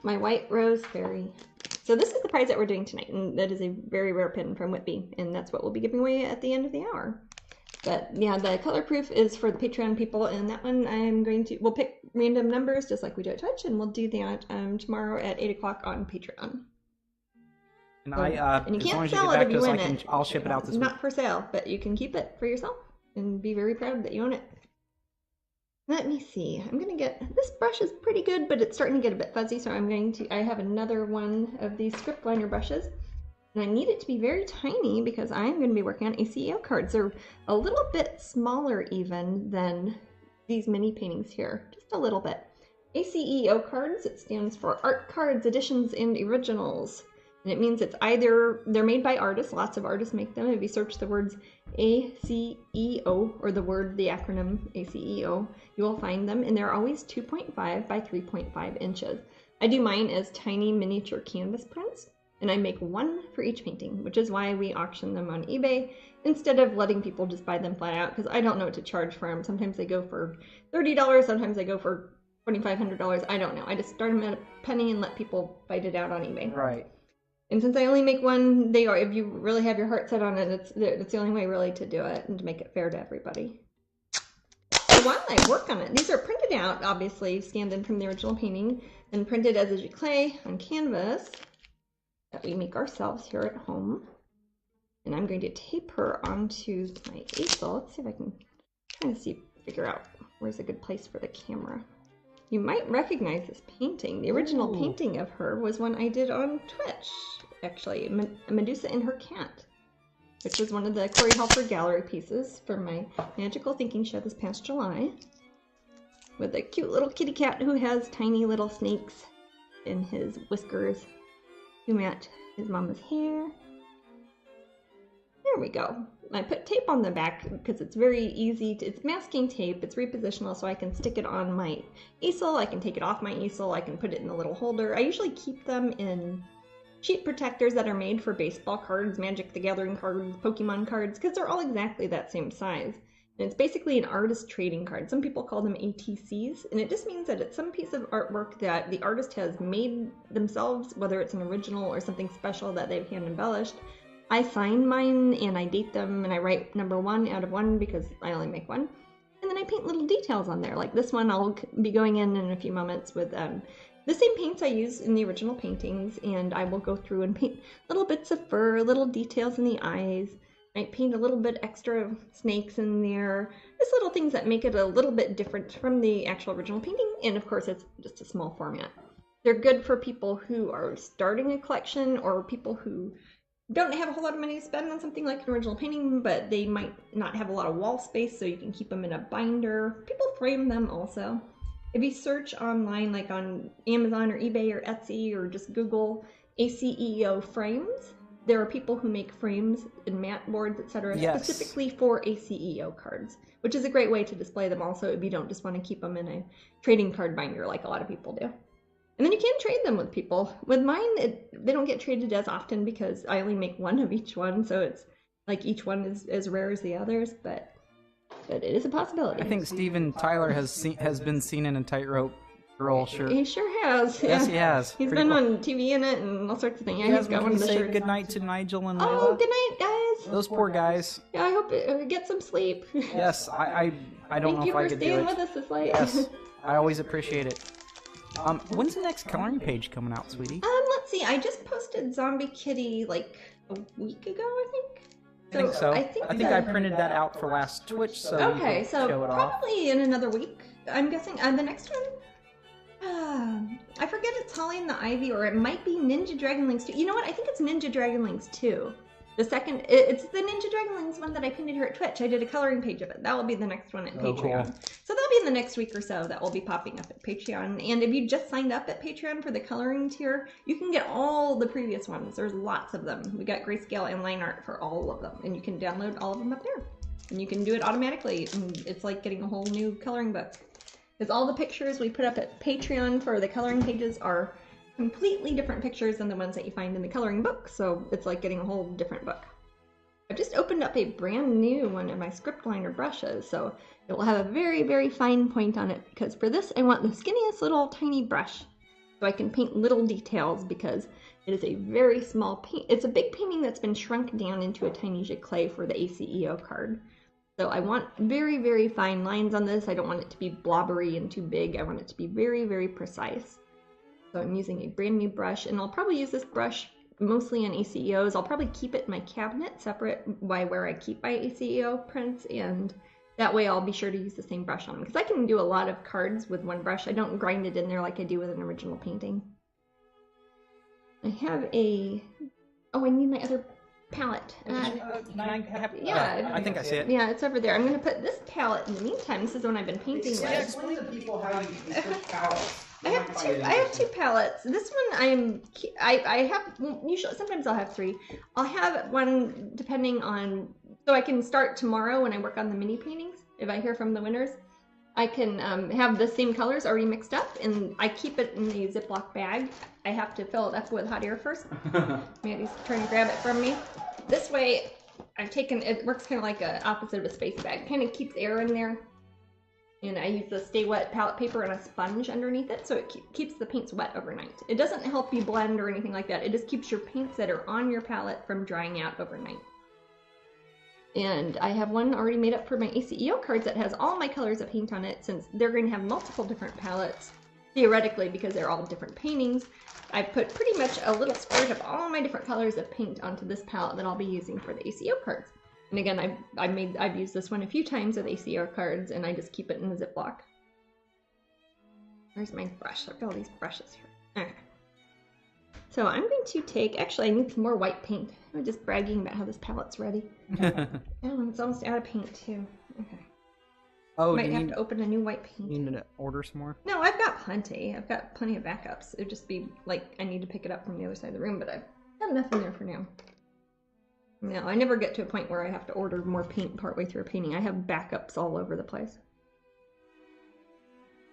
my white rose fairy. So this is the prize that we're doing tonight, and that is a very rare pin from Whitby, and that's what we'll be giving away at the end of the hour. But yeah, the color proof is for the Patreon people, and that one we'll pick random numbers just like we do at Twitch, and we'll do that tomorrow at 8 o'clock on Patreon. And and you as long can't as you sell get it back if to you us, win it. I'll ship it out this week. Not for sale, but you can keep it for yourself and be very proud that you own it. Let me see. I'm going to get... This brush is pretty good, but it's starting to get a bit fuzzy, so I have another one of these script liner brushes. And I need it to be very tiny because I'm going to be working on ACEO cards. They're a little bit smaller even than these mini paintings here. Just a little bit. ACEO cards, it stands for Art Cards, Editions, and Originals. And it means it's either, they're made by artists, lots of artists make them. If you search the words ACEO, or the acronym ACEO, you will find them. And they're always 2.5 by 3.5 inches. I do mine as tiny miniature canvas prints. And I make one for each painting, which is why we auction them on eBay instead of letting people just buy them flat out, because I don't know what to charge for them. Sometimes they go for $30, sometimes they go for $2,500. I don't know. I just start them at a penny and let people fight it out on eBay. Right. And since I only make one, if you really have your heart set on it, it's the only way really to do it and to make it fair to everybody. So while I work on it, these are printed out, obviously scanned in from the original painting and printed as a clay on canvas that we make ourselves here at home. And I'm going to tape her onto my easel. Let's see if I can figure out where's a good place for the camera. You might recognize this painting. The original painting of her was one I did on Twitch, actually, Medusa and her cat, which was one of the Corey Halford gallery pieces for my Magical Thinking show this past July, with a cute little kitty cat who has tiny little snakes in his whiskers who match his mama's hair. There we go. I put tape on the back because it's very easy. It's masking tape. It's repositional, so I can stick it on my easel. I can take it off my easel. I can put it in a little holder. I usually keep them in sheet protectors that are made for baseball cards, Magic the Gathering cards, Pokemon cards, because they're all exactly that same size. And it's basically an artist trading card. Some people call them ATCs, and it just means that it's some piece of artwork that the artist has made themselves, whether it's an original or something special that they've hand embellished. I sign mine and I date them and I write number 1 out of 1 because I only make one. And then I paint little details on there. Like this one I'll be going in a few moments with the same paints I use in the original paintings, and I will go through and paint little bits of fur, little details in the eyes. I paint a little bit extra snakes in there. Just little things that make it a little bit different from the actual original painting, and of course it's just a small format. They're good for people who are starting a collection or people who don't have a whole lot of money to spend on something like an original painting, but they might not have a lot of wall space, so you can keep them in a binder. People frame them also. If you search online, like on Amazon or eBay or Etsy, or just Google ACEO frames, there are people who make frames and mat boards, etc., specifically for ACEO cards, which is a great way to display them also if you don't just want to keep them in a trading card binder like a lot of people do. And then you can trade them with people. With mine, they don't get traded as often because I only make one of each one, so it's like each one is as rare as the others, but it is a possibility. I think Steven Tyler has been seen in a tightrope girl shirt. He sure has. Yes, he has. He's been on TV in it and all sorts of things. Yeah, he's got one of the shirts. Good night to Nigel and Layla. Oh, good night, guys. Those poor guys. Yeah, I hope it get some sleep. Yes, I don't know if I could do it. Thank you for staying with us this late. Yes, I always appreciate it. When's the next coloring page coming out, sweetie? Let's see. I just posted Zombie Kitty like a week ago, I think. I think so. I think I printed that out for last Twitch, so okay, you can so show it probably in another week, I'm guessing. The next one, I forget it's Holly and the Ivy, or it might be Ninja Dragonlings 2. You know what? I think it's Ninja Dragonlings 2. The second, it's the Ninja Dragonlings one that I painted here at Twitch. I did a coloring page of it. That will be the next one at Patreon. Cool. So that'll be in the next week or so that will be popping up at Patreon. And if you just signed up at Patreon for the coloring tier, you can get all the previous ones. There's lots of them. We got grayscale and line art for all of them. And you can download all of them up there. And you can do it automatically. And it's like getting a whole new coloring book. Because all the pictures we put up at Patreon for the coloring pages are completely different pictures than the ones that you find in the coloring book, so it's like getting a whole different book. I've just opened up a brand new one of my script liner brushes, so it will have a very, very fine point on it, because for this I want the skinniest little tiny brush, so I can paint little details, because it is a very small paint. It's a big painting that's been shrunk down into a tiny giclée for the ACEO card. So I want very, very fine lines on this. I don't want it to be blobbery and too big. I want it to be very, very precise. So I'm using a brand new brush, and I'll probably use this brush mostly on ACEOs. I'll probably keep it in my cabinet separate by where I keep my ACEO prints, and that way I'll be sure to use the same brush on them, because I can do a lot of cards with one brush. I don't grind it in there like I do with an original painting. I have a... Oh, I need my other palette. Yeah, I think I see it. Yeah, it's over there. I'm going to put this palette in the meantime. This is the one I've been painting with. Explain to people how you switch palettes. I have two palettes. This one I have usually, sometimes I'll have three. I'll have one depending on, so I can start tomorrow when I work on the mini paintings. If I hear from the winners, I can have the same colors already mixed up, and I keep it in a Ziploc bag. I have to fill it up with hot air first. Mandy's trying to grab it from me. This way, I've taken, it works kind of like a opposite of a space bag. Kind of keeps air in there. And I use the Stay Wet palette paper and a sponge underneath it, so it keeps the paints wet overnight. It doesn't help you blend or anything like that. It just keeps your paints that are on your palette from drying out overnight. And I have one already made up for my ACEO cards that has all my colors of paint on it, since they're going to have multiple different palettes, theoretically, because they're all different paintings. I put pretty much a little squirt of all my different colors of paint onto this palette that I'll be using for the ACEO cards. And again, I've used this one a few times with ACEO cards, and I just keep it in the Ziploc. Where's my brush? I've got all these brushes here. Okay. So I'm going to take, actually I need some more white paint. I'm just bragging about how this palette's ready. Oh, it's almost out of paint too. Okay. Oh, might have to open a new white paint. You need to order some more? No, I've got plenty. I've got plenty of backups. It'd just be like I need to pick it up from the other side of the room, but I've got enough in there for now. No, I never get to a point where I have to order more paint partway through a painting. I have backups all over the place.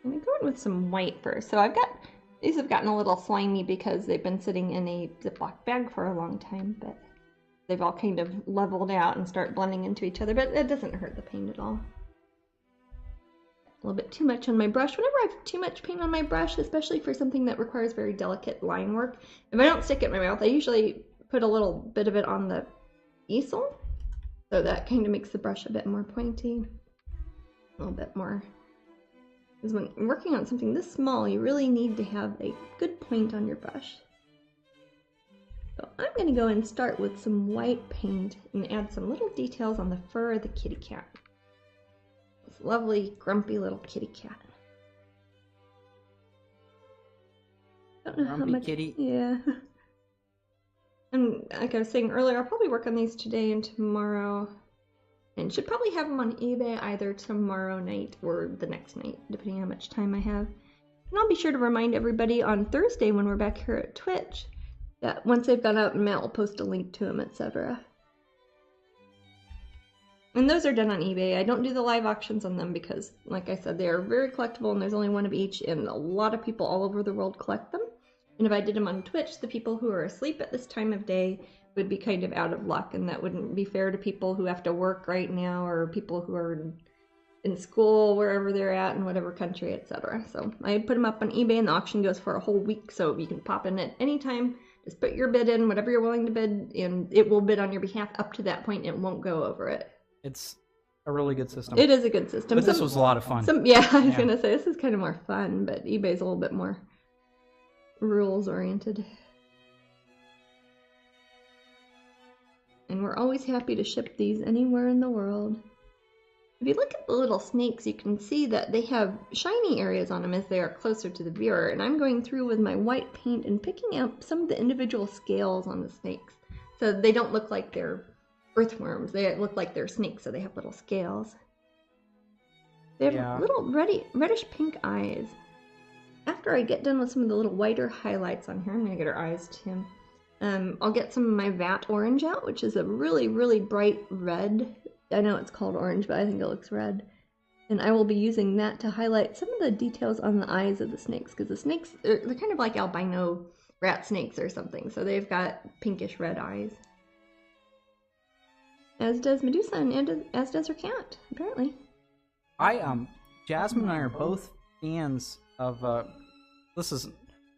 I'm going to go in with some white first. So these have gotten a little slimy because they've been sitting in a Ziploc bag for a long time, but they've all kind of leveled out and start blending into each other, but it doesn't hurt the paint at all. A little bit too much on my brush. Whenever I have too much paint on my brush, especially for something that requires very delicate line work, if I don't stick it in my mouth, I usually put a little bit of it on the easel, so that kind of makes the brush a bit more pointy, a little bit more. Because when working on something this small, you really need to have a good point on your brush. So I'm going to go and start with some white paint and add some little details on the fur of the kitty cat. This lovely, grumpy little kitty cat. Don't know Grumpy how much. Kitty. Yeah. And like I was saying earlier, I'll probably work on these today and tomorrow. And should probably have them on eBay either tomorrow night or the next night, depending on how much time I have. And I'll be sure to remind everybody on Thursday when we're back here at Twitch that once they've gone out, Matt will post a link to them, etc. And those are done on eBay. I don't do the live auctions on them because, like I said, they are very collectible and there's only one of each, and a lot of people all over the world collect them. And if I did them on Twitch, the people who are asleep at this time of day would be kind of out of luck, and that wouldn't be fair to people who have to work right now or people who are in school, wherever they're at, in whatever country, etc. So I put them up on eBay, and the auction goes for a whole week, so you can pop in at any time. Just put your bid in, whatever you're willing to bid, and it will bid on your behalf up to that point. It won't go over it. It's a really good system. It is a good system. But this was a lot of fun. Yeah, I was going to say, this is kind of more fun, but eBay's a little bit more rules-oriented. And we're always happy to ship these anywhere in the world. If you look at the little snakes, you can see that they have shiny areas on them as they are closer to the viewer. And I'm going through with my white paint and picking up some of the individual scales on the snakes. So they don't look like they're earthworms. They look like they're snakes, so they have little scales. They have little reddish pink eyes. After I get done with some of the little whiter highlights on here, I'm going to get her eyes too. I'll get some of my vat orange out, which is a really, really bright red. I know it's called orange, but I think it looks red. And I will be using that to highlight some of the details on the eyes of the snakes, because the snakes, they're kind of like albino rat snakes or something, so they've got pinkish red eyes. As does Medusa, and as does her cat, apparently. Jasmine and I are both fans of, this is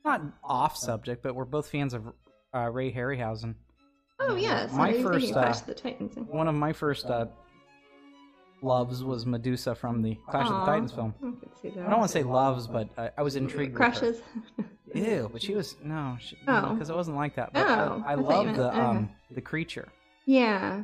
not off subject, but we're both fans of Ray Harryhausen. Oh, yes. My first, Clash of the Titans. One of my first loves was Medusa from the Clash of the Titans film. I could see that. I don't want to say loves, but I was intrigued Crushes. with her. Ew, but she was, because it wasn't like that. But I love the creature. Yeah.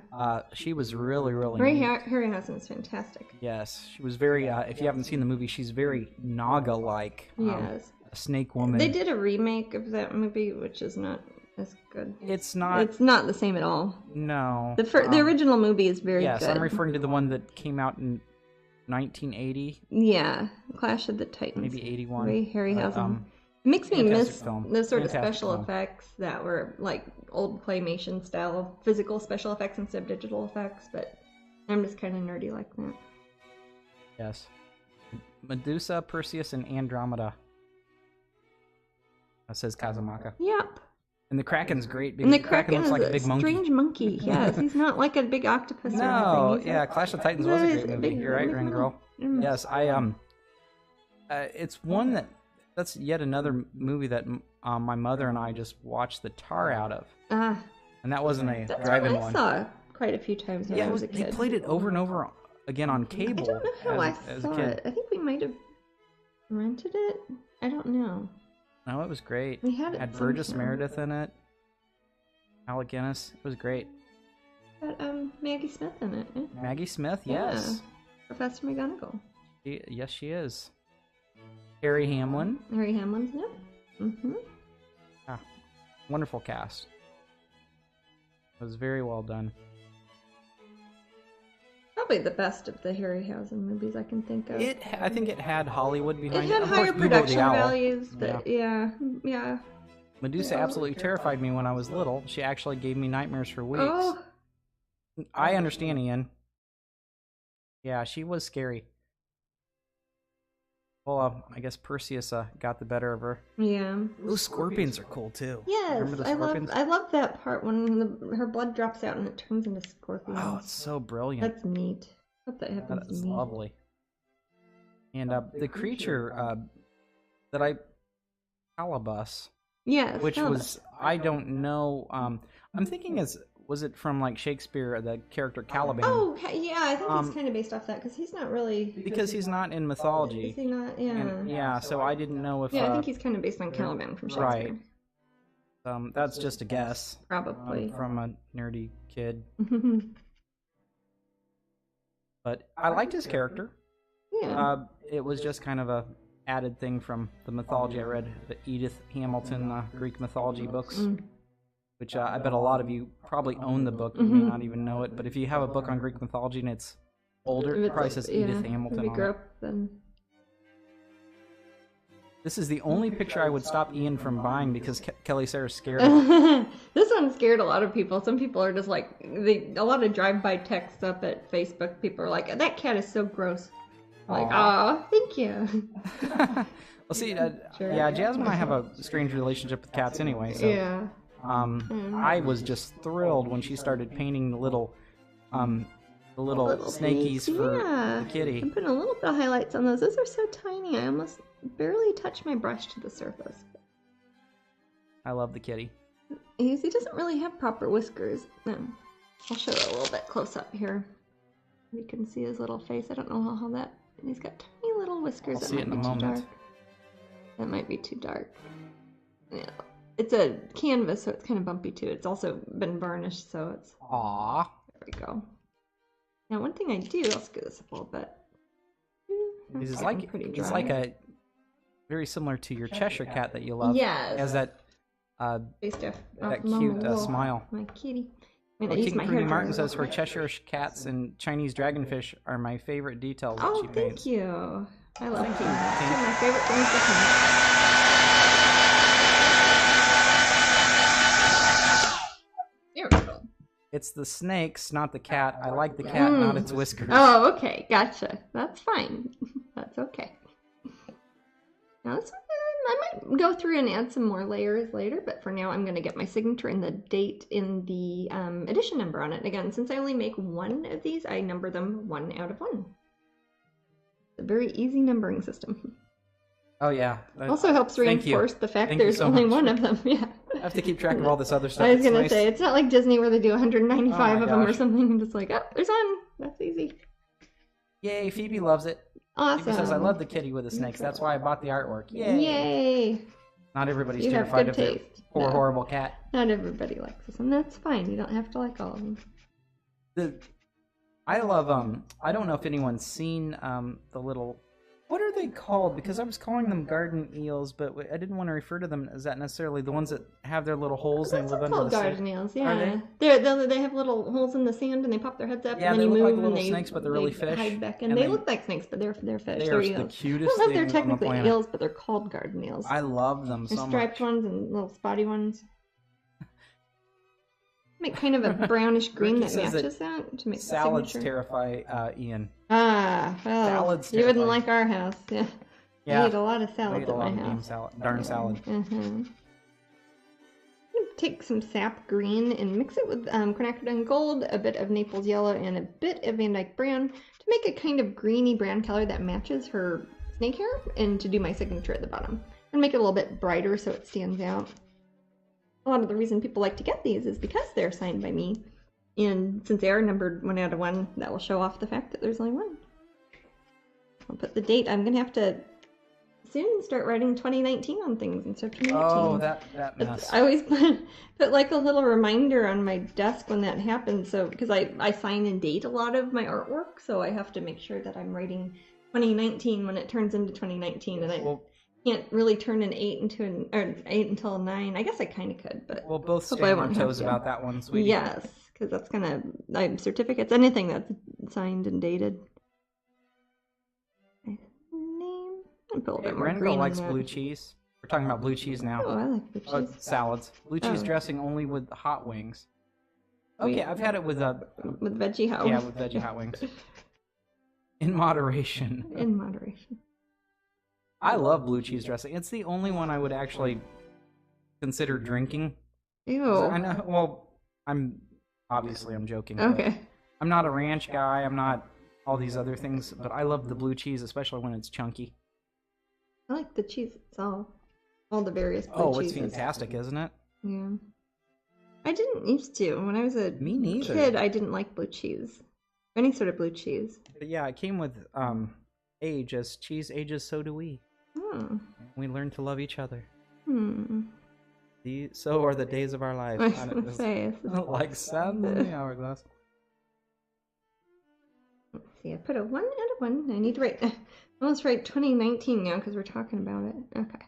She was really, really Ray Harryhausen is fantastic. Yes, she was very, if you haven't seen the movie, she's very Naga-like. Yes. A snake woman. They did a remake of that movie, which is not as good. It's not the same at all. No. The original movie is very good. Yes, I'm referring to the one that came out in 1980. Yeah, Clash of the Titans. Maybe 81. Ray Harryhausen. It makes me miss those sort of special film. effects that were like old claymation style, physical special effects instead of digital effects, but I'm just kind of nerdy like that. Yes. Medusa, Perseus, and Andromeda. That says Kazumaka. Yep. And the Kraken's great because and the Kraken looks like a big strange monkey. Yes, he's not like a big octopus or anything. Yeah, Clash of Titans was a great movie. You're right, Ren Girl. Yes, it's one that's yet another movie that my mother and I just watched the tar out of. And that wasn't a drive-in one. I saw quite a few times when I was a kid. They played it over and over again on cable. I don't know how I saw it. I think we might have rented it. I don't know. No, it was great. We had it. Had Burgess Meredith in it. Alec Guinness. It was great. Got Maggie Smith in it. Yeah. Maggie Smith, yes. Yeah. Professor McGonagall. Yes, she is. Harry Hamlin. Harry Hamlin's in it. Mm-hmm. Wonderful cast. It was very well done. Probably the best of the Harryhausen movies I can think of. I think it had Hollywood behind it. It had higher production values, but yeah. Medusa absolutely terrified me when I was little. She actually gave me nightmares for weeks. Oh, I understand, Ian. Yeah, she was scary. Well, I guess Perseus got the better of her. Yeah. Those scorpions are cool too. Yes, Remember the scorpions? I love that part when her blood drops out and it turns into scorpions. Oh, it's so brilliant. That's neat. I hope that happens That's to me. lovely. And the creature that I Calabas. Yes, Which Calabas. was I don't know. I'm thinking was it from like Shakespeare, the character Caliban? Oh, yeah, I think he's kind of based off that because he's not really. Because he's not in mythology. Is he not? Yeah. And, yeah, so I didn't know if. Yeah, I think he's kind of based on Caliban from Shakespeare. Right. That's just a guess. Probably. From a nerdy kid. But I liked his character. Yeah. It was just kind of a added thing from the mythology I read, the Edith Hamilton Greek mythology books. Which I bet a lot of you probably own the book. You may not even know it. But if you have a book on Greek mythology and it's older, it probably says Edith Hamilton if you on grew it. up, then... This is the only picture I would stop Ian from buying because Kelly Sarah's scared of it. This one scared a lot of people. Some people are just like... a lot of drive-by texts up at Facebook. People are like, that cat is so gross. I'm like, aw, thank you. Well, see, yeah, Jasmine and I have a strange relationship with cats anyway. So. Yeah. I was just thrilled when she started painting the little snakies for the kitty. I'm putting a little bit of highlights on those. Those are so tiny. I almost barely touch my brush to the surface. I love the kitty. He doesn't really have proper whiskers. No. I'll show it a little bit close up here. You can see his little face. I don't know how that... And he's got tiny little whiskers. I'll see it in a moment. That might be too dark. Yeah. It's a canvas, so it's kind of bumpy too. It's also been varnished, so it's... Aww. There we go. Now, one thing I do, I'll scoot this up a little bit. It's like a very similar to your Cheshire cat that you love. Yes. It has that cute smile. My kitty. King Prudy Martin says her Cheshire cats and Chinese dragonfish are my favorite details that she paints. Thank you. I love King. Two of my favorite things to paint. It's the snakes, not the cat. I like the cat, not its whiskers. Oh, okay. Gotcha. That's fine. That's okay. Now, I might go through and add some more layers later, but for now, I'm going to get my signature and the date in the edition number on it. Again, since I only make one of these, I number them 1 out of 1. It's a very easy numbering system. Oh, yeah. Also helps reinforce the fact there's only one of them. Yeah. I have to keep track of all this other stuff. I was going to say, it's not like Disney where they do 195 of them or something. I'm just like, oh, there's one. That's easy. Yay, Phoebe loves it. Awesome. Phoebe says, I love the kitty with the snakes. That's why I bought the artwork. Yay. Yay. Not everybody's terrified of their poor, horrible cat. Not everybody likes this, and that's fine. You don't have to like all of them. I love, I don't know if anyone's seen the little... What are they called? Because I was calling them garden eels, but I didn't want to refer to them as that necessarily. The ones that have their little holes and they live under the sand. Garden eels, yeah. They have little holes in the sand and they pop their heads up and then you move like little snakes, but they're really fish. Hide back in. They look like snakes, but they're fish. They're the cutest thing on the planet. I don't know if they're technically eels, but they're called garden eels. I love them so much. There's striped ones and little spotty ones. Make kind of a brownish green that matches that to make salads terrify Ian. Ah, well, salads you wouldn't like our house. Yeah. Yeah. I eat a lot of salads at my house. Darn salad. Take some sap green and mix it with quinacridone gold, a bit of Naples yellow, and a bit of Van Dyke brown to make a kind of greeny brown color that matches her snake hair, and to do my signature at the bottom. And make it a little bit brighter so it stands out. A lot of the reason people like to get these is because they're signed by me. And since they are numbered 1 out of 1, that will show off the fact that there's only one. I'll put the date. I'm going to have to soon start writing 2019 on things instead of 2018. Oh, that mess. I always put like a little reminder on my desk when that happens. So, because I sign and date a lot of my artwork, so I have to make sure that I'm writing 2019 when it turns into 2019. And I can't really turn an 8 into or 8 until 9. I guess I kind of could, but we'll both stay on our toes about that one, sweetie. Yes, because that's gonna certificates, anything that's signed and dated. Name. I'll put a little bit more green likes blue cheese. We're talking about blue cheese now. Oh, I like blue cheese. Salads. Blue cheese dressing only with hot wings. Okay, I've had it with veggie hot yeah, wings. with veggie hot wings. In moderation. In moderation. I love blue cheese dressing. It's the only one I would actually consider drinking. Ew. I know. Well, I'm joking. Okay. I'm not a ranch guy. I'm not all these other things, but I love the blue cheese, especially when it's chunky. I like the cheese itself. All the various blue Oh, cheeses. it's fantastic, isn't it? Yeah. I didn't used to. When I was a Me neither. kid, I didn't like blue cheese. Any sort of blue cheese. But yeah, it came with age. As cheese ages, so do we. Hmm. We learn to love each other. Hmm. So are the days of our life. I was gonna say. Like sands in the hourglass. Let's see. I put a 1 out of 1. I need to write. Almost write 2019 now because we're talking about it. Okay.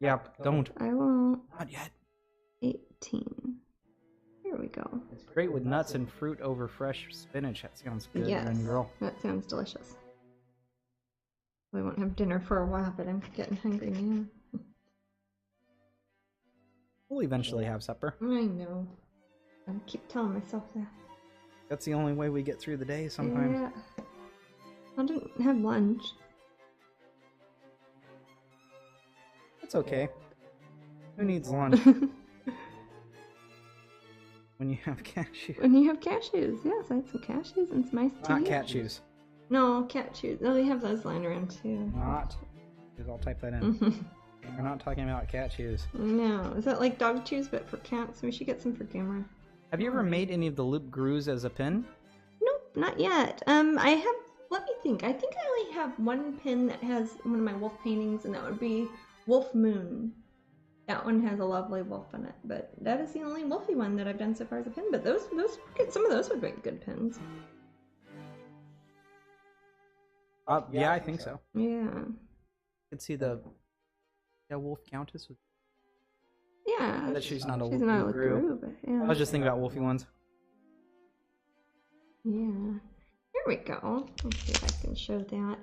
Yep. Don't. I will. Not yet. 18. Here we go. It's great with nuts and fruit over fresh spinach. That sounds good. Yes. Girl. That sounds delicious. I won't have dinner for a while, but I'm getting hungry now. We'll eventually have supper. I know. I keep telling myself that. That's the only way we get through the day sometimes. Yeah. I didn't have lunch. That's okay. Who needs lunch? When you have cashews. When you have cashews. Yes, I had some cashews and some iced tea. Not cashews. No, cashews. No, they have those lying around too. Not. I'll type that in. We're not talking about cat shoes. No. Is that like dog chews but for cats? We should get some for Cameron. Have you ever made any of the loop grooves as a pin? Nope, not yet. I have, let me think. I think I only have one pin that has one of my wolf paintings, and that would be Wolf Moon. That one has a lovely wolf in it, but that is the only wolfy one that I've done so far as a pin. But some of those would make good pins. Yeah, I think so. Yeah. You can see the wolf countess. Yeah. That she's not a she's wolf not a groo. but yeah. I was just thinking about wolfy ones. Yeah. Here we go. Let's see if I can show that. You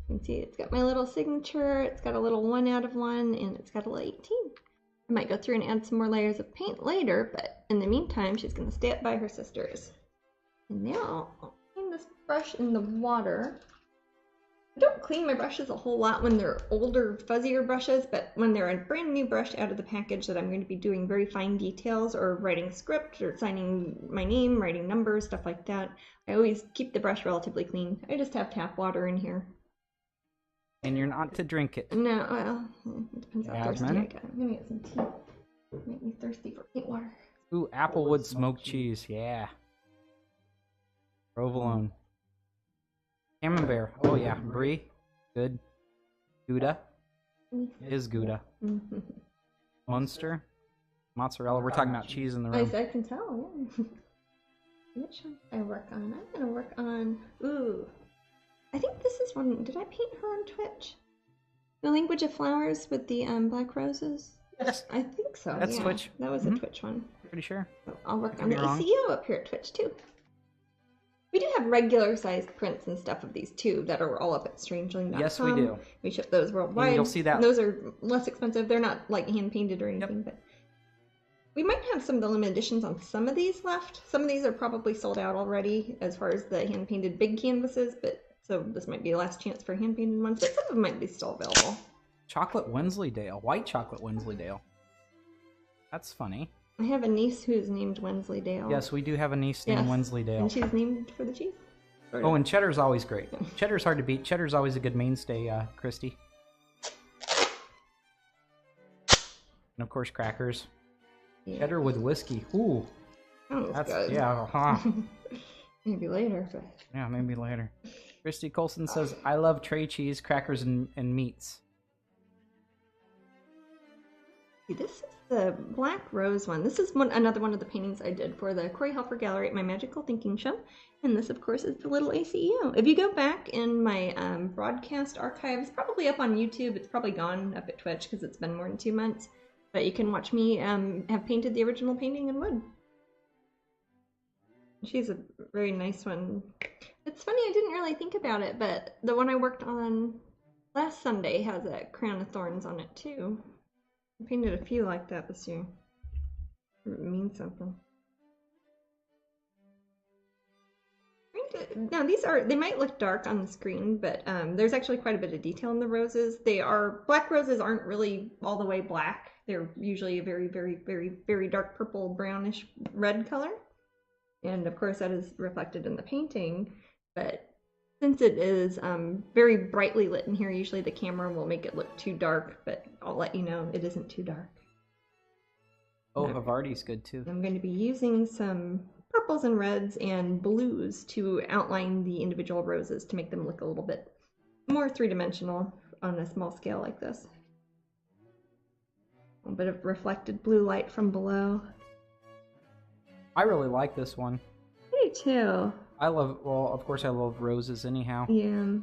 can see it's got my little signature, it's got a little 1 out of 1, and it's got a little 18. I might go through and add some more layers of paint later, but in the meantime, she's going to stay up by her sisters. And now, I'll clean this brush in the water. I don't clean my brushes a whole lot when they're older, fuzzier brushes, but when they're a brand new brush out of the package that I'm going to be doing very fine details or writing script or signing my name, writing numbers, stuff like that, I always keep the brush relatively clean. I just have tap water in here. And you're not to drink it. No, well, it depends how thirsty Jasmine? I get. I'm gonna get some tea. Make me thirsty for paint water. Ooh, applewood smoked cheese. Yeah. Provolone. Camembert. Oh yeah. Brie. Good. Gouda. Is Gouda. Munster. Mozzarella. We're talking about cheese in the room. I can tell, yeah. Which one did I work on? I'm gonna work on, ooh. I think this is one, did I paint her on Twitch? The Language of Flowers with the black roses? Yes. I think so, That's yeah. Twitch. That was a Twitch one. Pretty sure. So I'll work Could on be the wrong. ACEO up here at Twitch too. We do have regular sized prints and stuff of these too that are all up at strangeling.com. Yes, we do. We ship those worldwide. And you'll see that. And those are less expensive. They're not like hand painted or anything, but we might have some of the limited editions on some of these left. Some of these are probably sold out already as far as the hand painted big canvases, but so this might be a last chance for hand painted ones, but some of them might be still available. Chocolate Wensleydale. White chocolate Wensleydale. That's funny. I have a niece who's named Wensleydale. Yes, we do have a niece named Wensleydale. And she's named for the cheese. Oh, and cheddar's always great. Cheddar's hard to beat. Cheddar's always a good mainstay, Christy. And of course, crackers. Yeah. Cheddar with whiskey. Ooh. That's good. Yeah, Maybe later, but yeah, maybe later. Christy Colson says, I love tray cheese, crackers, and meats. see, this is the Black Rose one. This is another one of the paintings I did for the Corey Helper Gallery at my Magical Thinking Show. And this, of course, is the little ACEO. If you go back in my broadcast archives, probably up on YouTube, it's probably gone up at Twitch because it's been more than 2 months. But you can watch me have painted the original painting in wood. She's a very nice one. It's funny, I didn't really think about it, but the one I worked on last Sunday has a crown of thorns on it too. I painted a few like that this year. It means something. Now they might look dark on the screen, but there's actually quite a bit of detail in the roses. Black roses aren't really all the way black. They're usually a very, very, very, very dark purple, brownish red color. And of course that is reflected in the painting, but since it is very brightly lit in here, usually the camera will make it look too dark, but I'll let you know it isn't too dark. Oh, Havarti's good too. I'm going to be using some purples and reds and blues to outline the individual roses to make them look a little bit more three-dimensional on a small scale like this. A little bit of reflected blue light from below. I really like this one. I do too. Well, of course I love roses anyhow. Yeah.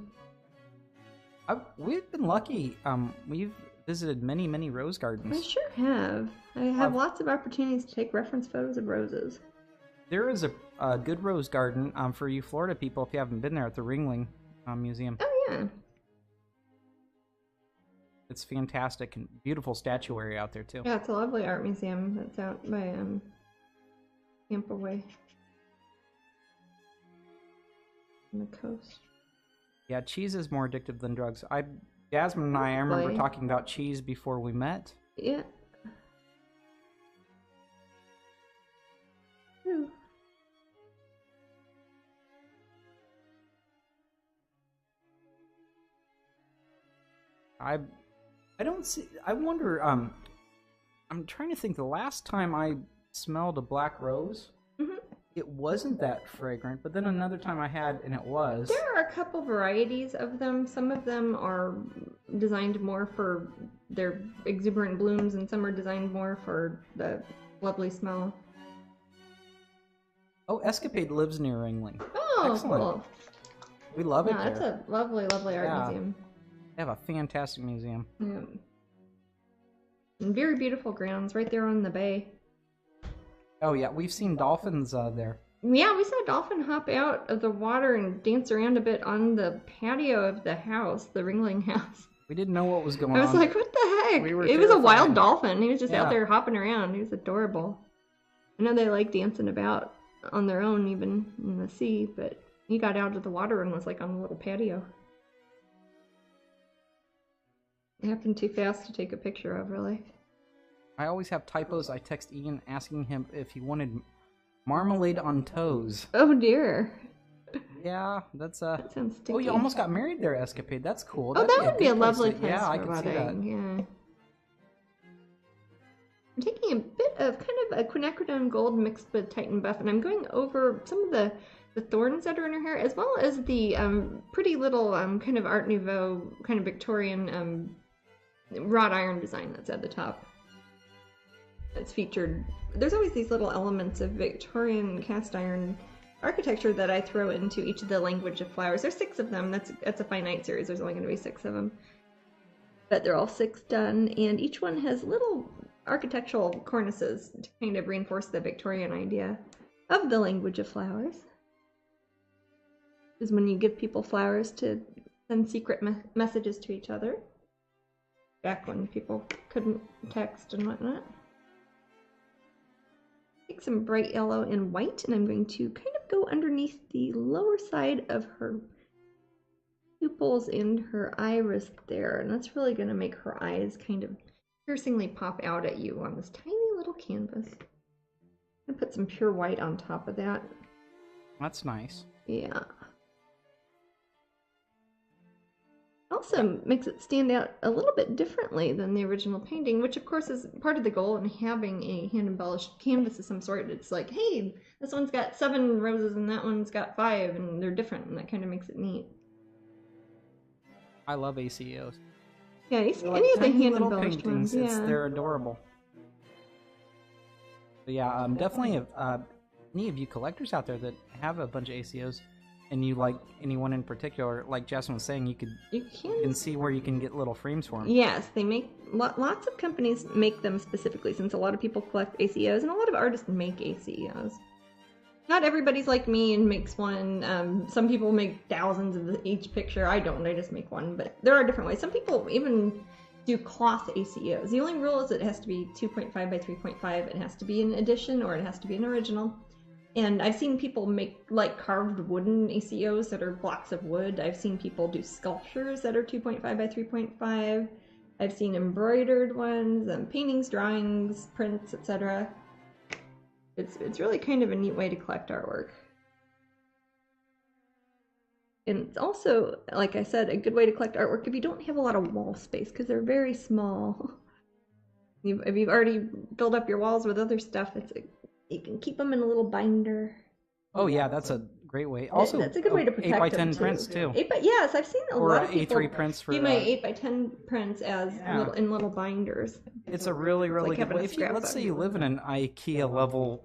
We've been lucky. We've visited many rose gardens. I sure have. I have lots of opportunities to take reference photos of roses. There is a good rose garden for you Florida people if you haven't been there at the Ringling Museum. Oh yeah. It's fantastic and beautiful statuary out there too. Yeah, it's a lovely art museum that's out by Tampa Way. On the coast. Yeah, cheese is more addictive than drugs. Jasmine and I remember talking about cheese before we met. Yeah. Ooh. I don't see. I wonder. I'm trying to think. The last time I smelled a black rose, it wasn't that fragrant. But then another time I had, and it was. There are a couple varieties of them. Some of them are designed more for their exuberant blooms, and some are designed more for the lovely smell. Oh, Escapade lives near Ringling. Oh, excellent. Cool. We love it. Yeah, that's a lovely art museum. They have a fantastic museum. Yeah. And very beautiful grounds right there on the bay. Oh yeah, we've seen dolphins there. Yeah, we saw a dolphin hop out of the water and dance around a bit on the patio of the house, the Ringling house. We didn't know what was going on. I was like, what the heck? We were it was a wild terrified. dolphin. He was just out there hopping around. He was adorable. I know they like dancing about on their own, even in the sea, but he got out of the water and was like on a little patio. It happened too fast to take a picture of, really. I always have typos. I text Ian asking him if he wanted marmalade on toes. Oh dear. Yeah, that's That sounds sticky. Oh, you almost got married there, Escapade. That's cool. Oh, that would be a good lovely to- place Yeah, for I can see that. wedding. Yeah. I'm taking a bit of kind of a quinacridone gold mixed with Titan buff, and I'm going over some of the thorns that are in her hair, as well as the pretty little kind of Art Nouveau, kind of Victorian wrought iron design that's at the top. It's featured. There's always these little elements of Victorian cast iron architecture that I throw into each of the language of flowers. There's 6 of them. That's a finite series. There's only going to be 6 of them, but they're all 6 done, and each one has little architectural cornices to kind of reinforce the Victorian idea of the language of flowers. Is when you give people flowers to send secret messages to each other. Back when people couldn't text and whatnot. Take some bright yellow and white, and I'm going to kind of go underneath the lower side of her pupils and her iris there, and that's really going to make her eyes kind of piercingly pop out at you on this tiny little canvas. I'm going to put some pure white on top of that. That's nice. Yeah. Also makes it stand out a little bit differently than the original painting, which of course is part of the goal in having a hand-embellished canvas of some sort. It's like, hey, this one's got 7 roses and that one's got 5, and they're different, and that kind of makes it neat. I love ACEOs. Yeah, any They're like of the tiny little hand-embellished ones, paintings. yeah. They're adorable. But yeah, definitely if any of you collectors out there that have a bunch of ACEOs, and you like anyone in particular, like Jasmine was saying, you can see where you can get little frames for them. Yes, they make lots of companies make them specifically, since a lot of people collect ACEOs and a lot of artists make ACEOs. Not everybody's like me and makes one. Some people make thousands of each picture. I don't. I just make one. But there are different ways. Some people even do cloth ACEOs. The only rule is it has to be 2.5 by 3.5. It has to be an edition or it has to be an original. And I've seen people make like carved wooden ACEOs that are blocks of wood. I've seen people do sculptures that are 2.5 by 3.5. I've seen embroidered ones, paintings, drawings, prints, etc. It's really kind of a neat way to collect artwork. And it's also, like I said, a good way to collect artwork if you don't have a lot of wall space, because they're very small. If you've already filled up your walls with other stuff, you can keep them in a little binder. Oh yeah, that's a great way. Also, that's a good way to protect 8x10 them prints too. Yes, I've seen a lot of people A3 prints for do my 8x10 prints as in little binders. It's a really like good way. Let's say you live in an IKEA level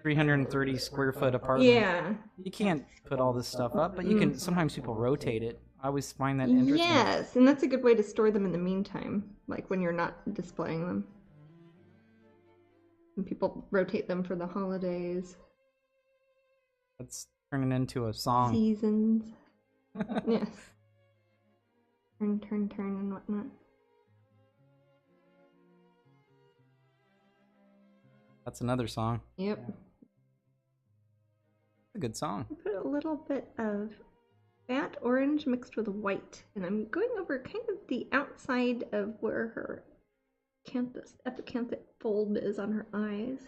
330 square foot apartment. Yeah. You can't put all this stuff up, but you can. Sometimes people rotate it. I always find that interesting. Yes, and that's a good way to store them in the meantime, like when you're not displaying them. And people rotate them for the holidays. That's turning into a song. Seasons. Yes. Turn, and whatnot. That's another song. Yep. A good song. I put a little bit of fat orange mixed with white, and I'm going over kind of the outside of where her epicanthic fold is on her eyes.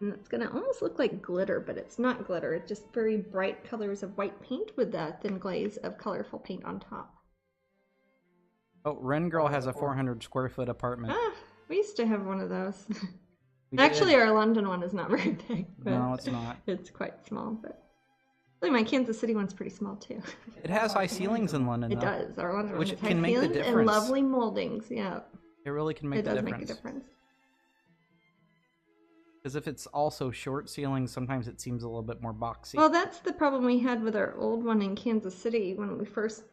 And it's gonna almost look like glitter, but it's not glitter. It's just very bright colors of white paint with a thin glaze of colorful paint on top. Oh, Ren Girl has a 400 square foot apartment. Ah, we used to have one of those. Actually, our London one is not very big. No, it's not. It's quite small, but my Kansas City one's pretty small too. It has high ceilings in London, though. It does. Our London one has high can make the ceilings difference. and lovely moldings. Yeah, it really can make the difference. It does make a difference. Because if it's also short ceilings, sometimes it seems a little bit more boxy. Well, that's the problem we had with our old one in Kansas City when we first,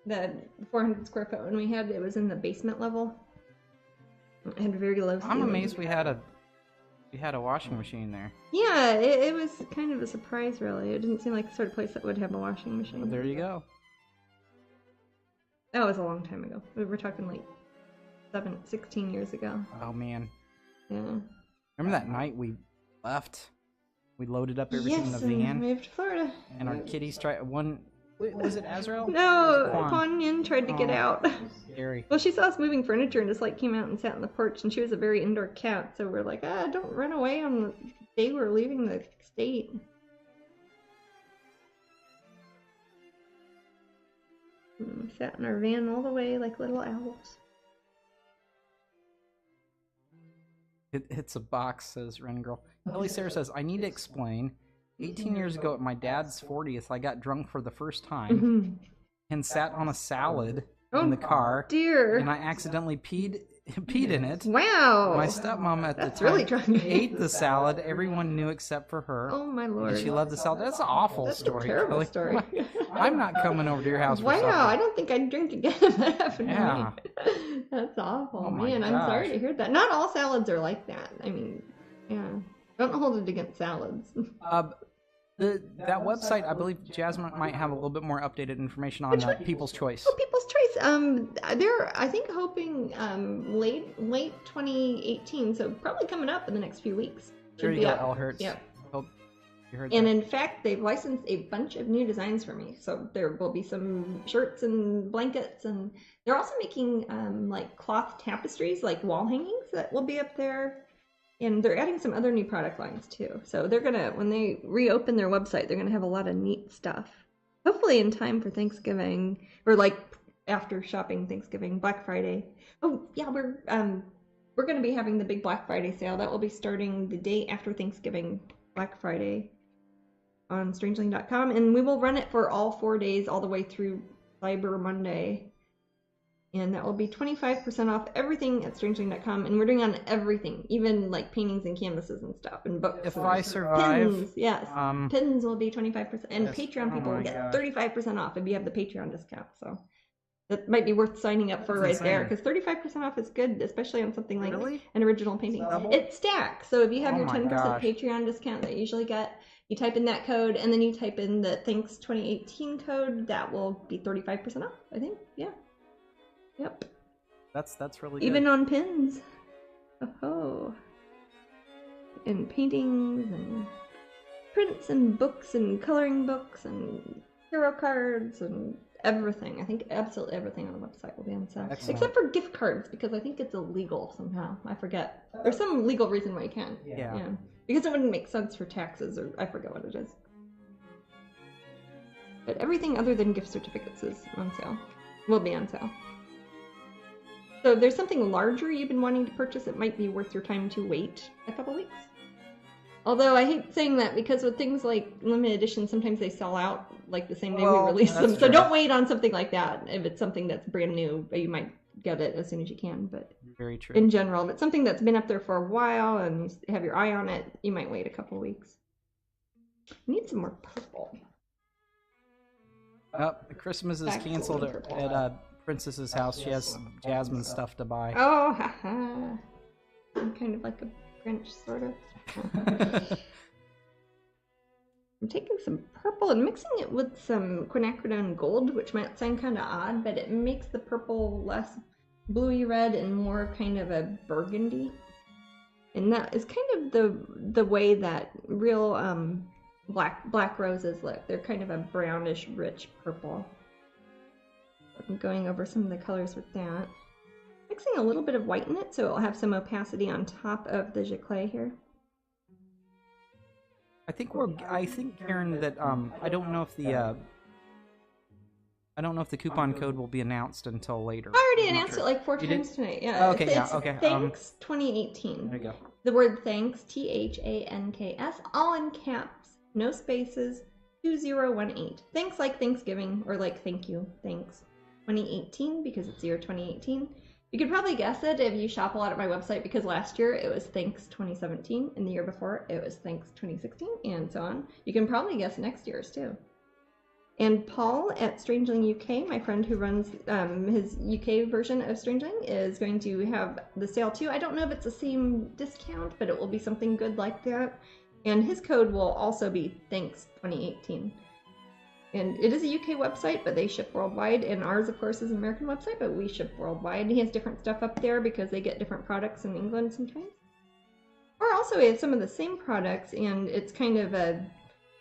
the 400 square foot one we had, it was in the basement level. It had very low ceilings. I'm amazed we had a washing machine there. Yeah, it was kind of a surprise, really. It didn't seem like the sort of place that would have a washing machine. But there you go. That was a long time ago. We were talking like 16 years ago. Oh, man. Yeah. Remember that night we left? We loaded up everything in the van. Yes, and moved to Florida. And our kitties tried one. Was it Azrael? No, Kuan Yin tried to get out. Scary. Well, she saw us moving furniture and just like came out and sat on the porch. And she was a very indoor cat, so we're like, don't run away on the day we're leaving the state. And we sat in our van all the way like little owls. It's a box, says Ren Girl. Ellie Sarah says, I need to explain. 18 years ago at my dad's 40th, I got drunk for the first time and sat on a salad in the car. Dear. And I accidentally peed in it. Wow. My stepmom at the time really drunk. ate the salad. Everyone knew except for her. Oh my lord. And she loved the salad. That's an awful story. A terrible Kelly. story. I'm not coming over to your house for Wow, supper. I don't think I'd drink again if that happened Yeah. to me. That's awful. Oh my Man, I'm gosh. sorry to hear that. Not all salads are like that. I mean, yeah. Don't hold it against salads. That website, I believe Jasmine might have a little bit more updated information on People's Choice. Oh, People's Choice. They're, I think, hoping late 2018, so probably coming up in the next few weeks. There you go, L. Hertz. Yep. Hope you heard And that. in fact, they've licensed a bunch of new designs for me. So there will be some shirts and blankets, and they're also making like cloth tapestries, like wall hangings that will be up there. And they're adding some other new product lines too. So they're gonna, when they reopen their website, they're gonna have a lot of neat stuff. Hopefully in time for Thanksgiving, or like after shopping Thanksgiving, Black Friday. Oh yeah, we're gonna be having the big Black Friday sale. That will be starting the day after Thanksgiving, Black Friday, on Strangeling.com, and we will run it for all 4 days, all the way through Cyber Monday. And that will be 25% off everything at Strangeling.com, and we're doing on everything, even like paintings and canvases and stuff, and books. If and I survive, pins, yes, pins will be 25%, and yes. Patreon people Oh will my get gosh. 35% off if you have the Patreon discount. So that might be worth signing up for right there, because 35% off is good, especially on something like Really? an original painting. Double? It stacks. So if you have Oh your my 10% gosh. Patreon discount that you usually get, you type in that code, and then you type in the Thanks 2018 code. That will be 35% off. I think. Yeah. Yep. That's really good. Even on pins. Oh. and paintings and prints and books and coloring books and hero cards and everything. I think absolutely everything on the website will be on sale. Excellent. Except for gift cards, because I think it's illegal somehow. I forget. There's some legal reason why you can't. Yeah. Because it wouldn't make sense for taxes, or I forget what it is. But everything other than gift certificates is on sale. Will be on sale. So if there's something larger you've been wanting to purchase, it might be worth your time to wait a couple weeks. Although I hate saying that, because with things like limited edition, sometimes they sell out like the same day we release them. So true. don't wait on something like that. If it's something that's brand new, you might get it as soon as you can. But very true. in general, if it's something that's been up there for a while and you have your eye on it, you might wait a couple weeks. I need some more purple. Oh, Christmas is canceled at Princess's house. She has Jasmine stuff to buy. Oh, haha. I'm kind of like a Grinch, sort of. I'm taking some purple and mixing it with some quinacridone gold, which might sound kind of odd, but it makes the purple less bluey red and more kind of a burgundy. And that is kind of the way that real black roses look. They're kind of a brownish, rich purple. I'm going over some of the colors with that. Mixing a little bit of white in it, so it'll have some opacity on top of the giclée here. I think Kieran, that I don't know if the coupon code will be announced until later. I already announced it like 4 times tonight. Yeah. Oh, okay, it's okay. Thanks 2018. There you go. The word thanks, THANKS, all in caps, no spaces, 2018. Thanks like Thanksgiving, or like thank you, thanks. 2018, because it's the year 2018. You could probably guess it if you shop a lot at my website, because last year it was Thanks 2017, and the year before it was Thanks 2016, and so on. You can probably guess next year's too. And Paul at Strangeling UK, my friend who runs his UK version of Strangeling, is going to have the sale too. I don't know if it's the same discount, but it will be something good like that. And his code will also be Thanks 2018. And it is a UK website, but they ship worldwide. And ours, of course, is an American website, but we ship worldwide. And he has different stuff up there because they get different products in England sometimes. Or also, he has some of the same products, and it's kind of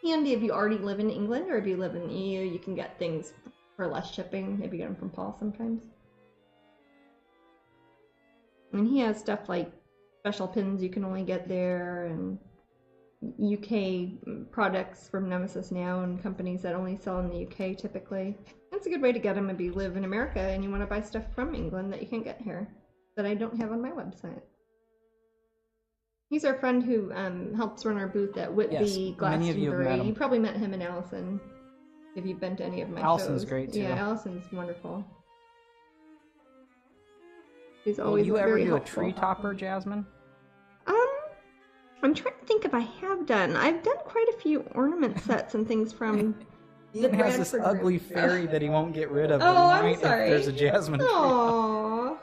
handy if you already live in England, or if you live in the EU, you can get things for less shipping. Maybe get them from Paul sometimes. And he has stuff like special pins you can only get there, and UK products from Nemesis Now and companies that only sell in the UK typically. That's a good way to get them if you live in America and you want to buy stuff from England that you can't get here, that I don't have on my website. He's our friend who helps run our booth at Whitby, Glastonbury. Many of you have met him. You probably met him and Allison if you've been to any of my Allison's shows. great too. Yeah, Allison's wonderful. He's always Will you ever very do helpful. a tree topper, Jasmine? I'm trying to think if I have done. I've done quite a few ornament sets and things from Ian has this Bradford ugly group. fairy that he won't get rid of. Oh, but he I'm might sorry. If there's a Jasmine tree. Aww.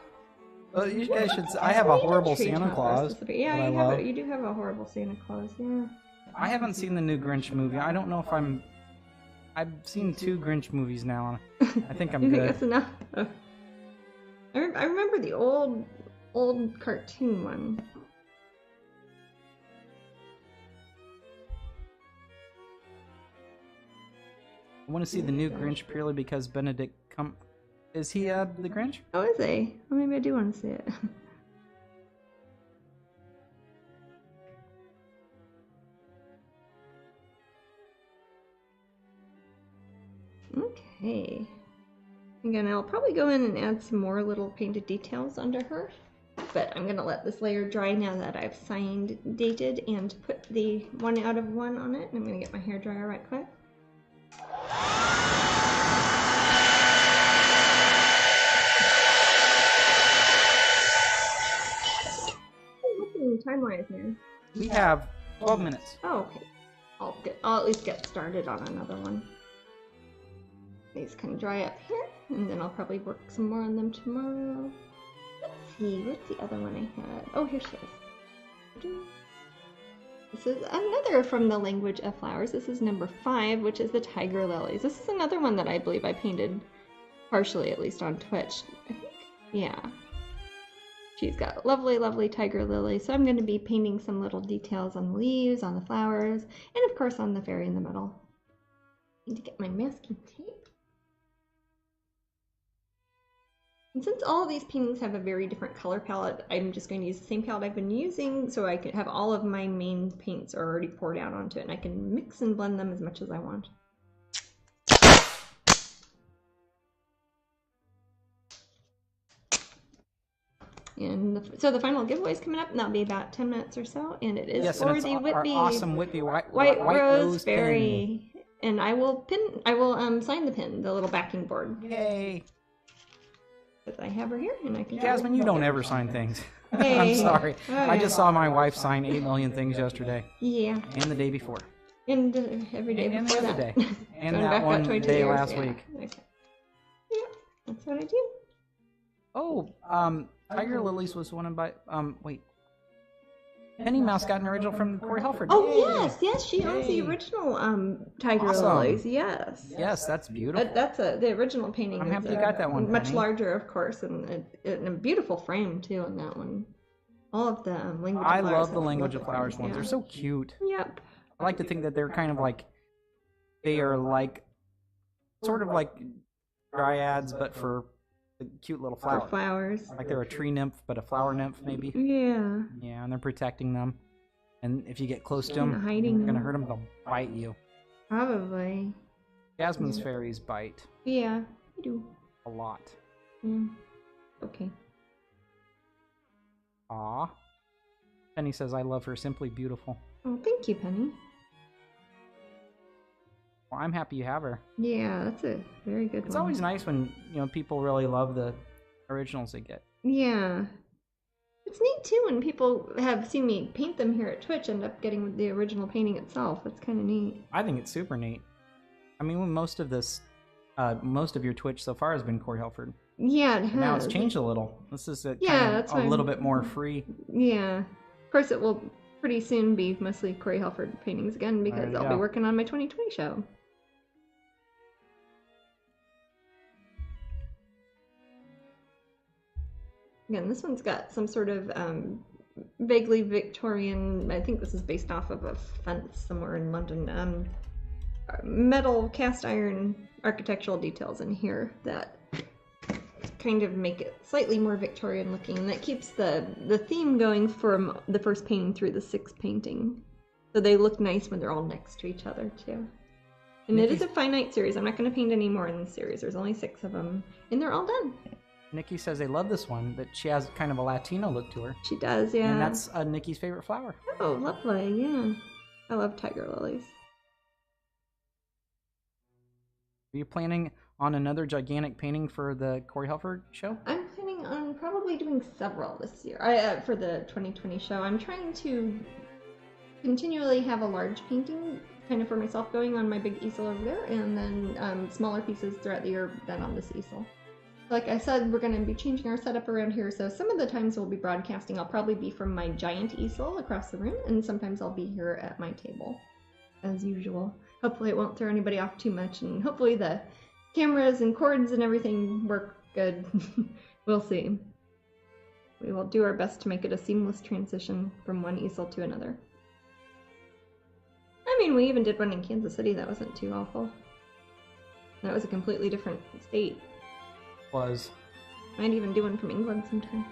Well, you guys should. I have a horrible Santa Claus. Yeah, that I love. you do have a horrible Santa Claus. Yeah. I haven't seen the new Grinch movie. I don't know if I'm. I've seen 2 Grinch movies now. I think I'm You good. think that's enough? I remember the old cartoon one. I want to see the new Grinch purely because Benedict Is he the Grinch? Oh, is he? Well, maybe I do want to see it. Okay. Again, I'll probably go in and add some more little painted details under her. But I'm going to let this layer dry now that I've signed, dated, and put the 1 out of 1 on it. And I'm going to get my hairdryer right quick. Time-wise now. We have 12 minutes. Oh, okay. I'll at least get started on another one. These can dry up here, and then I'll probably work some more on them tomorrow. Let's see, what's the other one I had? Oh, here she is. This is another from the language of flowers. This is number 5, which is the tiger lilies. This is another one that I believe I painted partially, at least on Twitch. I think, yeah. She's got lovely, lovely tiger lilies. So I'm going to be painting some little details on the leaves, on the flowers, and of course on the fairy in the middle. Need to get my masking tape. And since all of these paintings have a very different color palette, I'm just going to use the same palette I've been using so I can have all of my main paints are already poured out onto it, and I can mix and blend them as much as I want. And so the final giveaway is coming up, and that'll be about 10 minutes or so, and it is for the Whitby, our awesome Whitby White Rose Fairy. And I will sign the pin, the little backing board. Yay! Because I have her here, and I can. Jasmine, you don't ever sign things. Hey. I'm sorry. Oh, I yeah. just saw my wife sign 8 million things yesterday. Yeah. And the day before. And every day And before the other that. day. And Going that back one about 22 day years. last Yeah. week. Okay. Yeah, that's what I do. Oh, Tiger Lilies was one by, wait. Penny Mouse got an original from Corey Helford. Oh, Yay! yes, she owns the Yay. original Tiger Awesome. Lilies. Yes. Yes, that's beautiful. That's the original painting. I'm is, happy you got that one, Much Penny. larger, of course, and a beautiful frame too on that one. All of the language. I of flowers love the have language of lovely flowers frames, ones. yeah. They're so cute. Yep. I like to think that they're kind of like, they are like, sort of like dryads, but for the cute little For flower. flowers. Like they're a tree nymph, but a flower nymph maybe. Yeah. Yeah, and they're protecting them. And if you get close to them, Hiding you're gonna them. hurt them. They'll bite you. Probably. Jasmine's fairies bite Yeah. I do. a lot. Okay. Aw. Penny says, "I love her. Simply beautiful." Oh, thank you, Penny. Well, I'm happy you have her. Yeah, that's a very good It's one. always nice when people really love the originals they get. Yeah. It's neat too when people have seen me paint them here at Twitch end up getting the original painting itself. That's kind of neat. I think it's super neat. I mean, when most of your Twitch so far has been Corey Helford. Yeah, it has. Now it's changed a little. This is that's a why little I'm- bit more free. Yeah. Of course, it will pretty soon be mostly Corey Helford paintings again because There you I'll go. be working on my 2020 show. Again, this one's got some sort of vaguely Victorian, I think this is based off of a fence somewhere in London, metal cast iron architectural details in here that kind of make it slightly more Victorian looking, and that keeps the theme going from the first painting through the sixth painting. So they look nice when they're all next to each other too. And it is a finite series. I'm not going to paint any more in this series. There's only 6 of them, and they're all done. Nikki says they love this one, that she has kind of a Latino look to her. She does, yeah. And that's Nikki's favorite flower. Oh, lovely, yeah. I love tiger lilies. Are you planning on another gigantic painting for the Corey Helford show? I'm planning on probably doing several this year. For the 2020 show, I'm trying to continually have a large painting kind of for myself going on my big easel over there, and then smaller pieces throughout the year then on this easel. Like I said, we're going to be changing our setup around here, so some of the times we'll be broadcasting, I'll probably be from my giant easel across the room, and sometimes I'll be here at my table, as usual. Hopefully it won't throw anybody off too much, and hopefully the cameras and cords and everything work good. We'll see. We will do our best to make it a seamless transition from one easel to another. I mean, we even did one in Kansas City that wasn't too awful. That was a completely different state. Was. Might even do one from England sometime.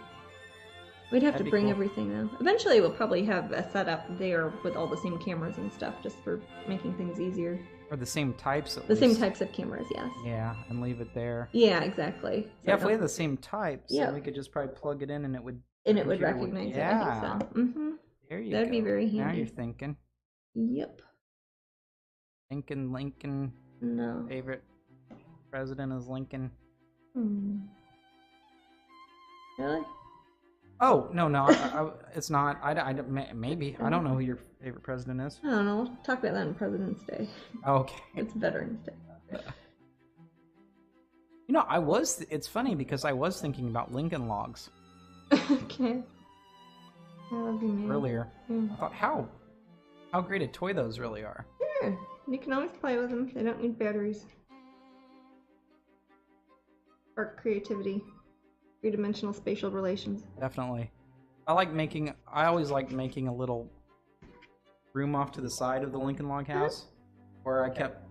We'd have That'd to be bring cool. everything though. Eventually we'll probably have a setup there with all the same cameras and stuff just for making things easier. Or the same types at The least. same types of cameras, yes. Yeah, and leave it there. Yeah, exactly. Yeah, if we had the same types, Yeah. then we could just probably plug it in and it would... And it would computer recognize it, Yeah. I think so. Mm-hmm. There you That'd go. be very Now handy. you're thinking. Yep. Lincoln. No. Favorite president is Lincoln. Really? Oh, no, it's not. Maybe. I don't know who your favorite president is. I don't know. We'll talk about that on President's Day. Okay. It's Veterans Day. It's funny because I was thinking about Lincoln logs Okay. I love you, man. earlier. Yeah. I thought, how great a toy those really are. Sure. You can always play with them. They don't need batteries. Or creativity. Three-dimensional spatial relations. Definitely. I always like making a little room off to the side of the Lincoln log house where I kept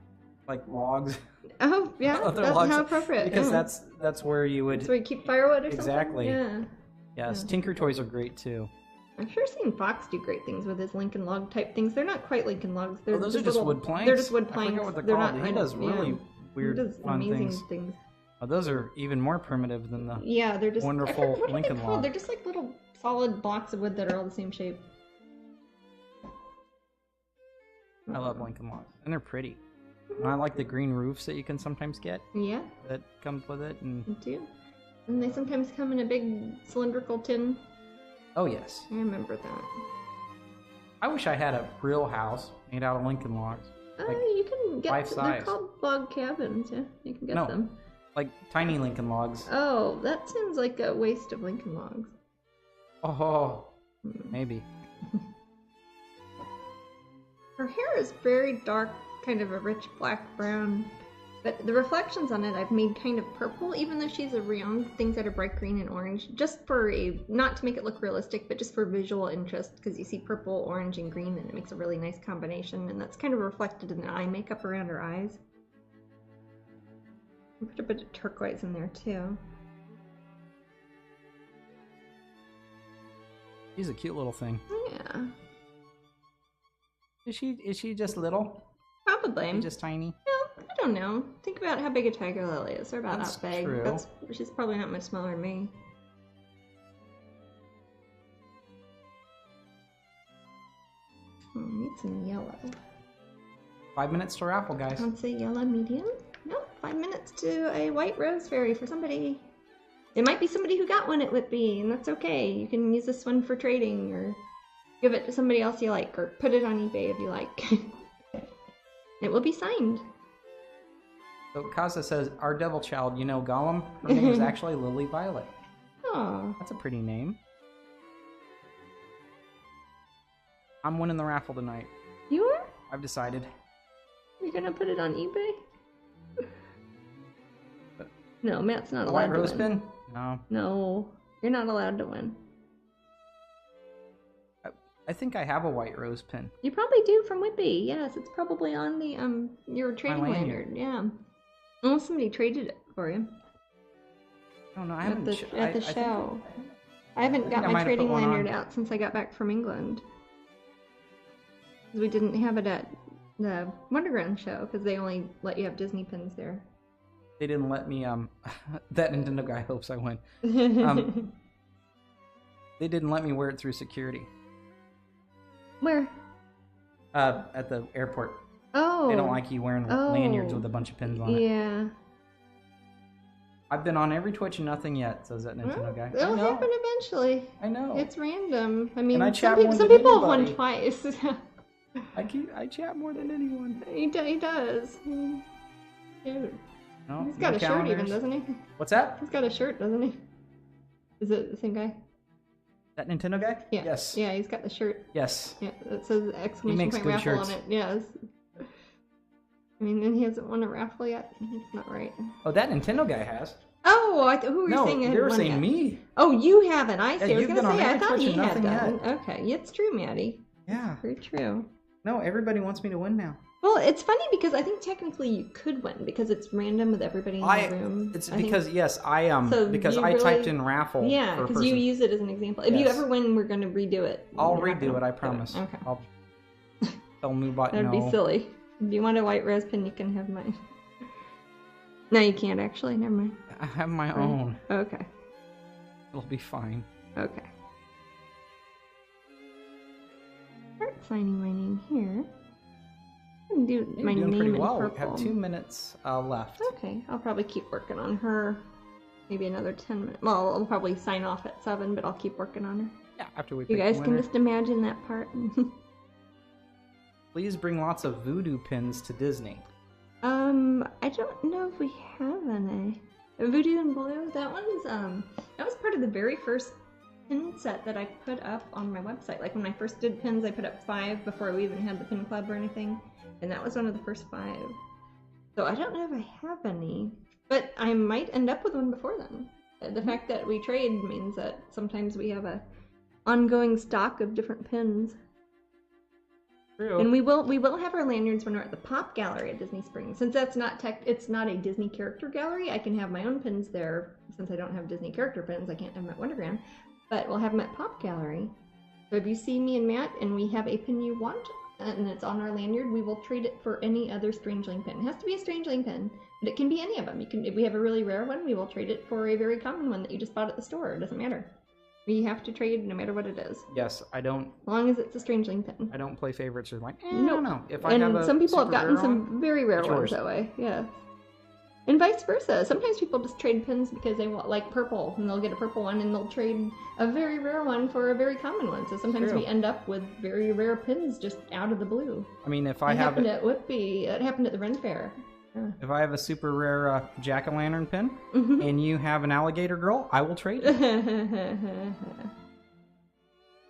like logs. Oh, yeah, Other that's logs, how appropriate. because yeah. that's where you would. That's where you keep firewood or Exactly. something? Yeah. Yes, Tinker Toys are great too. I've sure seen Fox do great things with his Lincoln log type things. They're not quite Lincoln logs. They're Those are just wood planks. They're just wood I planks. forget what they're They're called. not. He does really weird, he does fun amazing things. Oh, those are even more primitive than the they're just wonderful what Lincoln are they called? log. They're just like little solid blocks of wood that are all the same shape. I love Lincoln logs, and they're pretty. And I like the green roofs that you can sometimes get. Yeah. That comes with it, and Me too. And they sometimes come in a big cylindrical tin. oh yes, I remember that. I wish I had a real house made out of Lincoln logs. Like, You can get life they're size. called log cabins. Yeah, you can get No. them. Like tiny Lincoln logs. Oh, that seems like a waste of Lincoln logs. Oh, maybe. Her hair is very dark, kind of a rich black brown, but the reflections on it I've made kind of purple, even though she's a round, things that are bright green and orange, just for not to make it look realistic, but just for visual interest, because you see purple, orange, and green, and it makes a really nice combination, and that's kind of reflected in the eye makeup around her eyes. I put a bit of turquoise in there, too. She's a cute little thing. Yeah. Is she just little? Probably. Is she just tiny? No, I don't know. Think about how big a tiger lily is. They're about That's that big. true. She's probably not much smaller than me. Need some yellow. 5 minutes to raffle, guys. Let's say yellow medium. No, 5 minutes to a white rose fairy for somebody. It might be somebody who got one at Whitby, and that's okay. You can use this one for trading, or give it to somebody else you like, or put it on eBay if you like. It will be signed. So Kaza says, our devil child, you know Gollum? Her name is actually Lily Violet. Oh, That's a pretty name. I'm winning the raffle tonight. you are? I've decided. You're gonna put it on eBay? No, Matt's not A allowed white to rose win. pin? No. No, you're not allowed to win. I think I have a white rose pin. You probably do from Whitby. Yes, it's probably on the your trading lanyard. lanyard. Yeah. Unless somebody traded it for you I don't know. I at haven't. the I think- show. I haven't think got I my might have trading put one lanyard on. out since I got back from England. 'Cause we didn't have it at the Wonderground show because they only let you have Disney pins there. They didn't let me. That Nintendo guy hopes I win. They didn't let me wear it through security. Where? At the airport. Oh. They don't like you wearing lanyards with a bunch of pins on it. Yeah. I've been on every Twitch and nothing yet, says that Nintendo Well, guy. it'll I know. happen eventually. I know. It's random. I mean, I some, chat people, more some than people have won anybody. twice. I chat more than anyone. He does. Dude. No, He's got no a shirt even, calendars. doesn't he? What's that? He's got a shirt, doesn't he? Is it the same guy? That Nintendo guy? Yeah. Yes. Yeah, he's got the shirt. Yes. Yeah, it says exclamation makes point good raffle shirts. on it. Yes. I mean, and he hasn't won a raffle yet. It's not right. Oh, that Nintendo guy has. Oh, who were you No, saying? they hadn't were won saying yet? me. Oh, you haven't. I see. Yeah, I was you've gonna been on say. I every thought Twitch he and had nothing done. Okay, it's true, Maddie. Yeah. Very true. No, everybody wants me to win now. Well, it's funny because I think technically you could win because it's random with everybody in the room. It's I think- because yes, I So because you I really- typed in raffle. Yeah, for a because you person. use it as an example. If you Yes. ever win, we're going to redo it. I'll You're not redo it. gonna I do promise. Okay. I'll tell Moobot That'd no. be silly. If you want a white rose pin, you can have mine. No, you can't actually. Never mind. I have my Right. own. Okay. It'll be fine. Okay. Start signing my name here. I can do You're my doing name pretty in well. purple. We have 2 minutes left. Okay, I'll probably keep working on her. Maybe another 10 minutes. Well, I'll probably sign off at 7, but I'll keep working on her. Yeah, after we You pick the guys can winner. just imagine that part. Please bring lots of voodoo pins to Disney. I don't know if we have any. Voodoo and Blue, that was part of the very first pin set that I put up on my website. Like when I first did pins, I put up 5 before we even had the pin club or anything. And that was one of the first 5. So I don't know if I have any, but I might end up with one before then. The fact that we trade means that sometimes we have a ongoing stock of different pins. True. And we will have our lanyards when we're at the Pop Gallery at Disney Springs. Since that's it's not a Disney character gallery, I can have my own pins there. Since I don't have Disney character pins, I can't have them at Wondergram. But we'll have them at Pop Gallery. So if you see me and Matt and we have a pin you want, and it's on our lanyard, we will trade it for any other Strangeling pin. It has to be a Strangeling pin, but it can be any of them. If we have a really rare one, we will trade it for a very common one that you just bought at the store. It doesn't matter. We have to trade no matter what it is. Yes, I don't. As long as it's a Strangeling pin. I don't play favorites or like. No. No. If I have some people have gotten some very rare ones that way. Yeah. And vice versa. Sometimes people just trade pins because they want like purple, and they'll get a purple one, and they'll trade a very rare one for a very common one. So sometimes we end up with very rare pins just out of the blue. I mean, if it happened at Whitby, it happened at the Ren Fair. If I have a super rare jack-o'-lantern pin, and you have an alligator girl, I will trade it.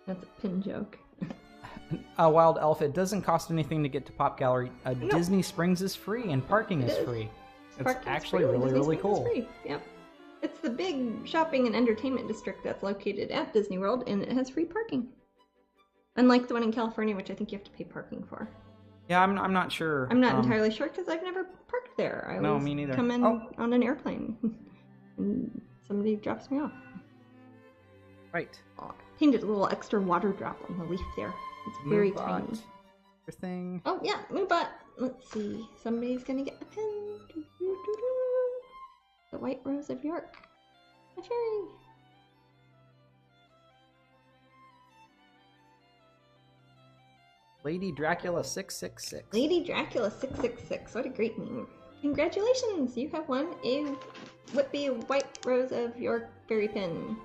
That's a pin joke. Wild Elf, it doesn't cost anything to get to Pop Gallery. Disney Springs is free, and parking is free. It's actually really cool. Free. Yep. It's the big shopping and entertainment district that's located at Disney World, and it has free parking. Unlike the one in California, which I think you have to pay parking for. Yeah, I'm not sure. I'm not entirely sure because I've never parked there. No, me neither. Come in on an airplane, and somebody drops me off. Right. Oh, painted a little extra water drop on the leaf there. It's very tiny. Thing. Oh yeah, Moobot. Let's see. Somebody's gonna get the pin. The White Rose of York. A fairy. Lady Dracula 666. Lady Dracula 666. What a great name. Congratulations! You have won a Whitby White Rose of York fairy pin.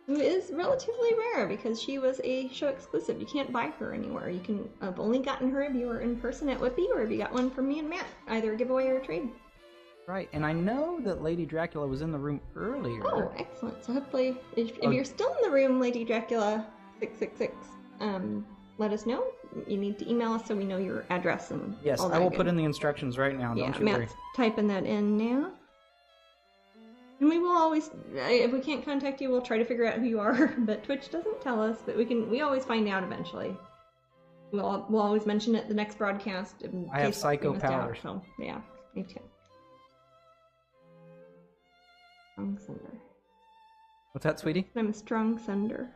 Who is relatively rare because she was a show exclusive. You can't buy her anywhere. You can have only gotten her if you were in person at Whitby or if you got one from me and Matt. Either a giveaway or a trade. Right, and I know that Lady Dracula was in the room earlier. Oh, excellent. So hopefully, if you're still in the room, Lady Dracula 666, let us know. You need to email us so we know your address and yes, all that I will good. put in the instructions right now. Don't you worry. Matt's typing that in now. And we will always, if we can't contact you, we'll try to figure out who you are. But Twitch doesn't tell us, but we always find out eventually. We'll always mention it the next broadcast. I have psycho powers. So yeah, me too. Strong sender. What's that, sweetie? I'm a strong sender.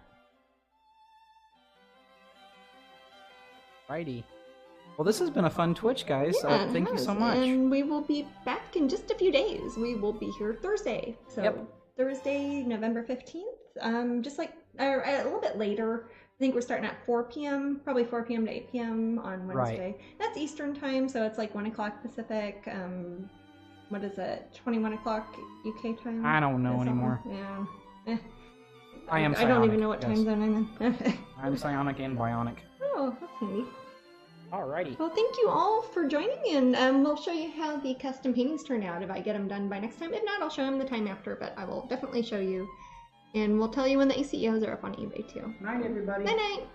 Righty. Well, this has been a fun Twitch, guys. Yeah, thank you so much. And we will be back in just a few days. We will be here Thursday. So Thursday, November 15th. Just like a little bit later. I think we're starting at 4 p.m. Probably 4 p.m. to 8 p.m. on Wednesday. Right. That's Eastern time, so it's like 1 o'clock Pacific. What is it? 21 o'clock UK time? I don't know anymore. Yeah. I am psionic. I don't even know what time zone I'm in. I'm psionic and bionic. Oh, that's handy. Alrighty. Well, thank you all for joining, and we'll show you how the custom paintings turn out if I get them done by next time. If not, I'll show them the time after, but I will definitely show you. And we'll tell you when the ACEOs are up on eBay, too. Night, everybody. Night-night.